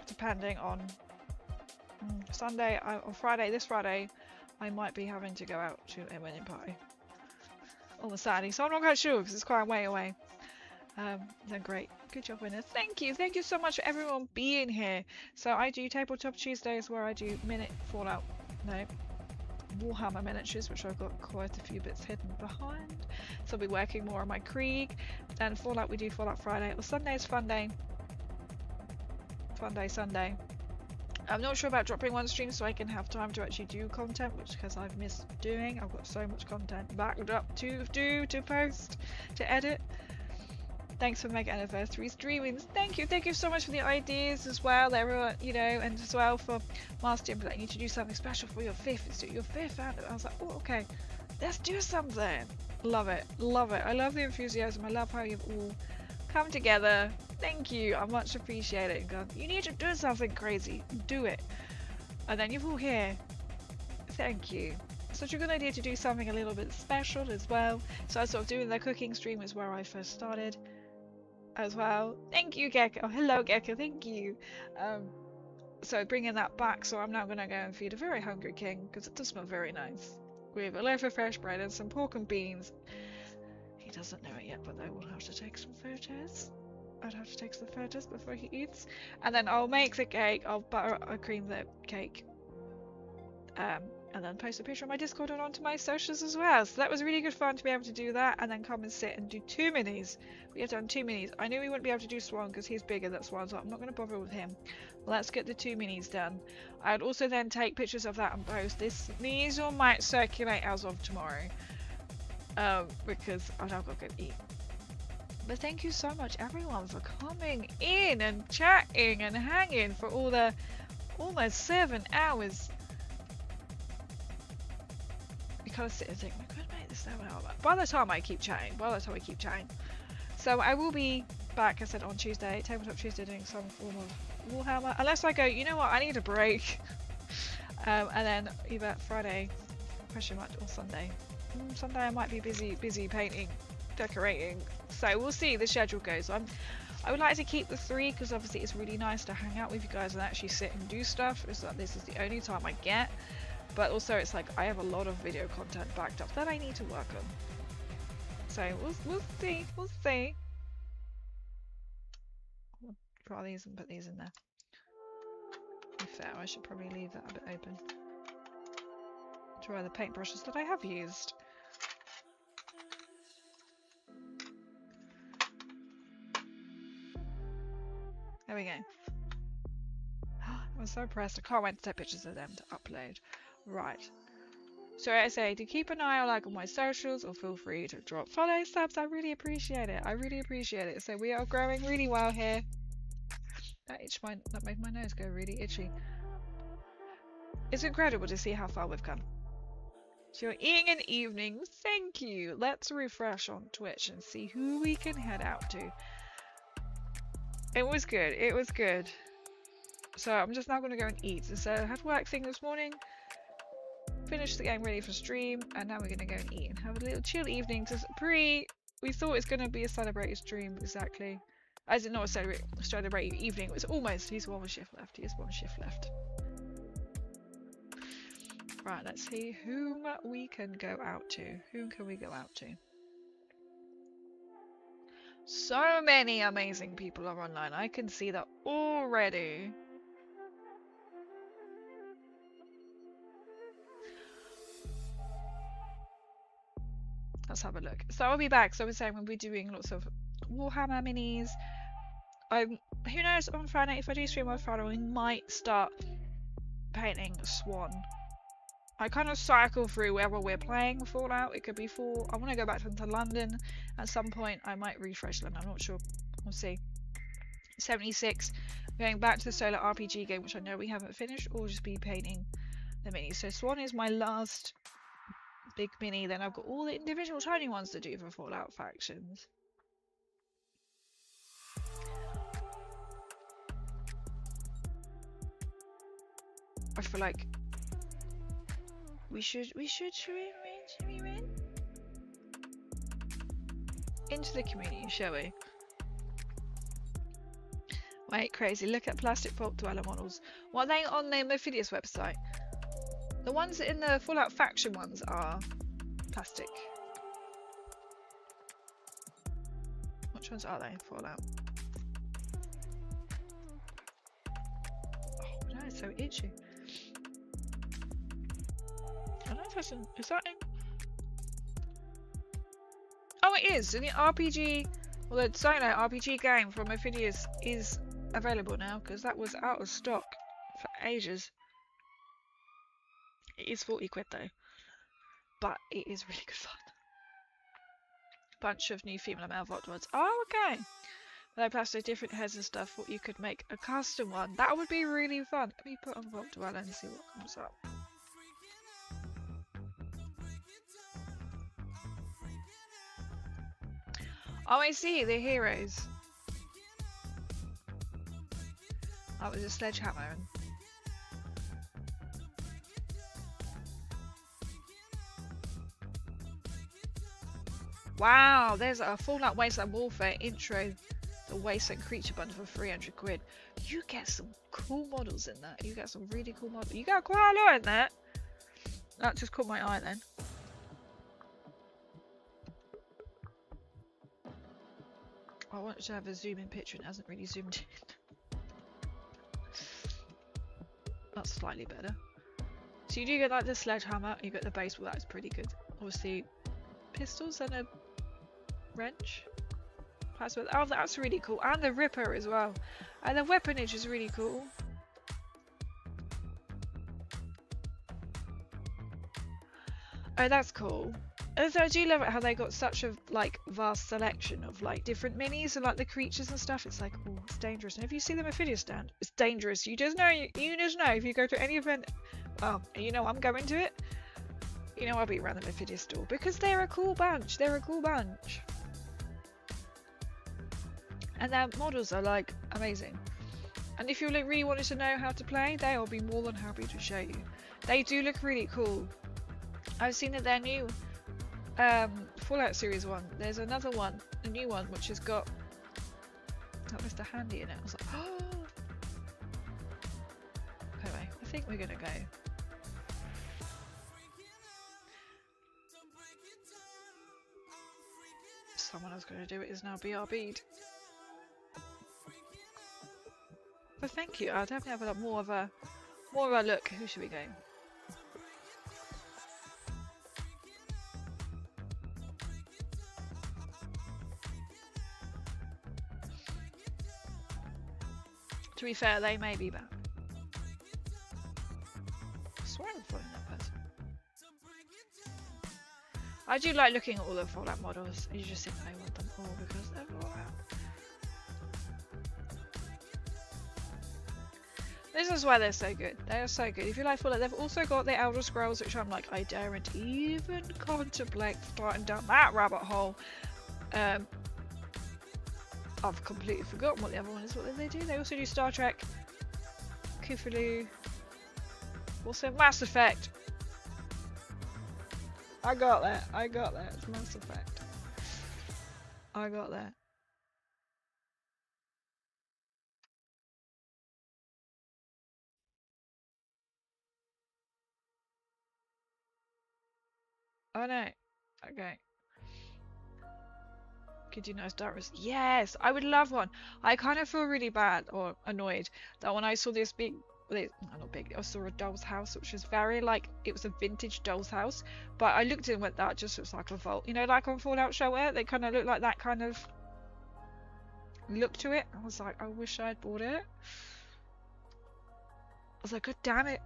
depending on Sunday or Friday. This Friday, I might be having to go out to a wedding party on the Saturday, so I'm not quite sure because it's quite a way away. Then great. Good job, winners. Thank you. Thank you so much for everyone being here. So I do Tabletop Tuesdays where I do Warhammer miniatures, which I've got quite a few bits hidden behind. So I'll be working more on my Krieg. Then Fallout, we do Fallout Friday. Well, Sunday is Fun Day. Fun Day Sunday. I'm not sure about dropping one stream so I can have time to actually do content, which because I've missed doing. I've got so much content backed up to do, to post, to edit. Thanks for Mega Anniversary streamings. Thank you so much for the ideas as well, everyone, you know, and as well for Master Jim, like, you need to do something special for your 5th. It's your 5th out. I was like, oh, okay, let's do something. Love it, love it. I love the enthusiasm. I love how you've all come together. Thank you. I much appreciate it. God, you need to do something crazy. Do it. And then you're all here. Thank you. Such a good idea to do something a little bit special as well. So I was sort of doing the cooking stream is where I first started as well. Thank you, Gecko. Oh, hello, Gecko. Thank you. So bringing that back. So I'm now going to go and feed a very hungry king because it does smell very nice. With a loaf of fresh bread and some pork and beans. He doesn't know it yet, but I will have to take some photos. I'd have to take some photos before he eats. And then I'll make the cake. I'll cream the cake. And then post a picture on my Discord and onto my socials as well. So that was really good fun to be able to do that, and then come and sit and do 2 minis. We have done 2 minis. I knew we wouldn't be able to do Swan because he's bigger than Swan, so I'm not going to bother with him. Let's get the 2 minis done. I'd also then take pictures of that and post this. These all might circulate as of tomorrow, because I've got to go eat. But thank you so much, everyone, for coming in and chatting and hanging for all the almost 7 hours. Kind of sit and think, I could make this 7 hours. By the time I keep chatting, so I will be back, I said, on Tuesday, Tabletop Tuesday, doing some form of Warhammer, unless I go, you know what, I need a break. And then either Friday, question mark, or Sunday. Sunday I might be busy painting, decorating, so we'll see. The schedule goes. I would like to keep the 3 because obviously it's really nice to hang out with you guys and actually sit and do stuff. It's like this is the only time I get. But also it's like I have a lot of video content backed up that I need to work on. So we'll see. I'll draw these and put these in there. To be fair, I should probably leave that a bit open. Try the paintbrushes that I have used. There we go. I'm so impressed. I can't wait to take pictures of them to upload. Right. So I say to keep an eye out on my socials, or feel free to drop follow subs. I really appreciate it. So we are growing really well here. That made my nose go really itchy. It's incredible to see how far we've come. So you're eating an evening. Thank you. Let's refresh on Twitch and see who we can head out to. It was good. So I'm just now going to go and eat. So I had work thing this morning. Finished the game ready for stream, and now we're going to go and eat and have a little chill evening. We thought it's going to be a celebrated stream, exactly. As in not a celebrated evening. It was almost. He's one shift left. Right, let's see whom we can go out to. Whom can we go out to? So many amazing people are online. I can see that already. Let's have a look. So I'll be back. So we're saying we'll be doing lots of Warhammer minis. Who knows, on Friday, if I do stream on Friday, we might start painting Swan. I kind of cycle through wherever we're playing Fallout. It could be I want to go back to London at some point. I might refresh London. I'm not sure. We'll see. 76. Going back to the solo RPG game, which I know we haven't finished, or just be painting the minis. So Swan is my last big mini. Then I've got all the individual tiny ones to do for Fallout factions. I feel like should we win? into the community, shall we? Wait, crazy. Look at plastic Vault Dweller models. What are they on the Mephidius website? The ones in the Fallout faction ones are plastic. Which ones are they? Fallout. Oh no, it's so itchy. I don't know if that's in, is that in? Oh, it is! And the RPG, well, the Solo RPG game from Mephidius is available now because that was out of stock for ages. It is 40 quid though, but it is really good fun. Bunch of new female and male Vault Dwellers. Oh, okay. They plastic different heads and stuff. What you could make a custom one. That would be really fun. Let me put on Vault Dweller and see what comes up. Oh, I see. They're heroes. That was a sledgehammer. Wow, there's a Fallout Wasteland Warfare intro, the Wasteland Creature Bundle for 300 quid. You get some cool models in that. You get some really cool models. You got quite a lot in there. That just caught my eye then. I wanted to have a zoom in picture and it hasn't really zoomed in. That's slightly better. So you do get like the sledgehammer, you get the baseball, that is pretty good. Obviously, pistols and a wrench. Oh, that's really cool. And the Ripper as well. And the weaponage is really cool. Oh, that's cool. Also, I do love it how they got such a like vast selection of like different minis and like the creatures and stuff. It's like, oh, it's dangerous. And if you see the Mephidius stand, it's dangerous. You just know. You just know if you go to any event. Well, you know I'm going to it. You know I'll be around the Mephidius store because they're a cool bunch. They're a cool bunch. And their models are like amazing. And if you really wanted to know how to play, they will be more than happy to show you. They do look really cool. I've seen that their new Fallout series one. There's another one, a new one, which has got Mr. Handy in it. I was like, oh. Anyway, I think we're gonna go. Someone else gonna do it is now BRB'd. But thank you. I'll definitely have a more of a look. Who should we go? To be fair, they may be back. I swear I'm following that person. I do like looking at all the Fallout models. You just think I want them all because they're Fallout. This is why they're so good. They are so good. If you like Fallout, they've also got the Elder Scrolls, which I'm like, I daren't even contemplate starting down that rabbit hole. I've completely forgotten what the other one is. What do they do? They also do Star Trek, Cthulhu, also Mass Effect. I got that. I got that. It's Mass Effect. I got that. Oh no. Okay. Could you know Star Wars? Yes, I would love one. I kind of feel really bad or annoyed that when I saw this big, not big, I saw a doll's house, which was very like, it was a vintage doll's house, but I looked at it and went, that just looks like a vault. You know, like on Fallout Shelter, they kind of look like that kind of look to it. I was like, I wish I'd bought it. I was like, God damn it.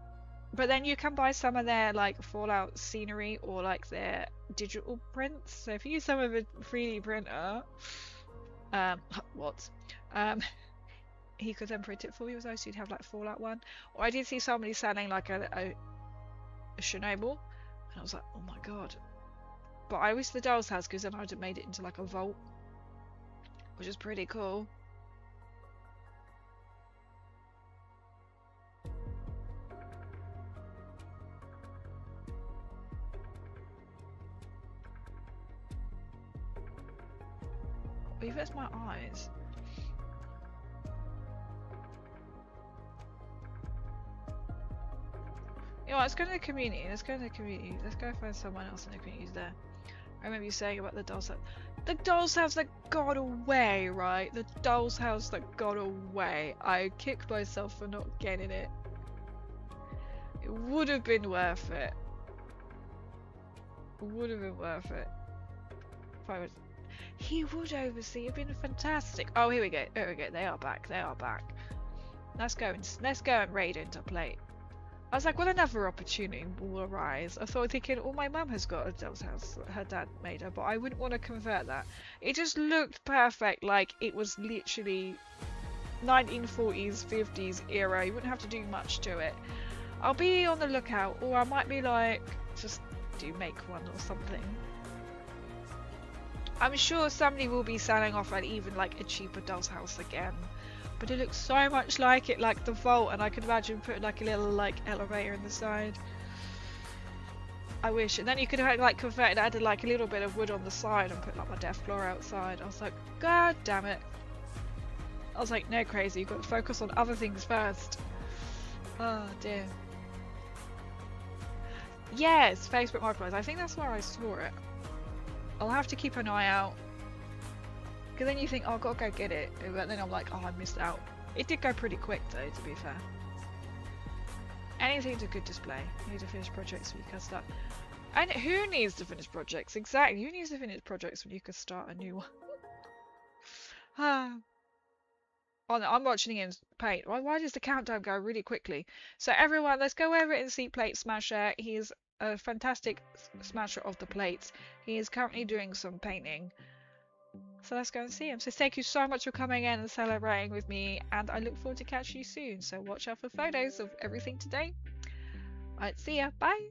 But then you can buy some of their like Fallout scenery or like their digital prints. So if you use some of a 3D printer, he could then print it for you as well, so you'd have like Fallout 1. Or I did see somebody selling like a Chernobyl, and I was like, oh my god. But I wish the doll's house, because then I'd have made it into like a vault, which is pretty cool. Maybe it's my eyes. You know, let's go to the community. Let's go to the community. Let's go find someone else in the community who's there. I remember you saying about the doll's house. The doll's house that got away, right? The doll's house that got away. I kicked myself for not getting it. It would have been worth it. It would have been worth it. If I was... He would oversee. It'd been fantastic. Oh, here we go. There we go. They are back. They are back. Let's go and raid into plate. I was like, well, another opportunity will arise. I thought, thinking, oh, my mum has got a doll's house that her dad made her, but I wouldn't want to convert that. It just looked perfect, like it was literally 1940s, 50s era. You wouldn't have to do much to it. I'll be on the lookout, or I might be like, just do make one or something. I'm sure somebody will be selling off like even like a cheaper doll's house again. But it looks so much like it, like the vault, and I could imagine putting like a little like elevator in the side. I wish. And then you could have like converted, added like a little bit of wood on the side and put like my death floor outside. I was like, god damn it. I was like, no, crazy, you've got to focus on other things first. Oh dear. Yes, Facebook Marketplace. I think that's where I saw it. I'll have to keep an eye out. Because then you think, oh, I've got to go get it. But then I'm like, oh, I missed out. It did go pretty quick though, to be fair. Anything's a good display. You need to finish projects when you can start. And who needs to finish projects? Exactly. Who needs to finish projects when you can start a new one? Oh no, I'm watching it in paint. Why does the countdown go really quickly? So everyone, let's go over it and see Plate Smasher. He's a fantastic smasher of the plates. He is currently doing some painting. So let's go and see him. So thank you so much for coming in and celebrating with me, and I look forward to catching you soon. So watch out for photos of everything today. Alright, see ya. Bye.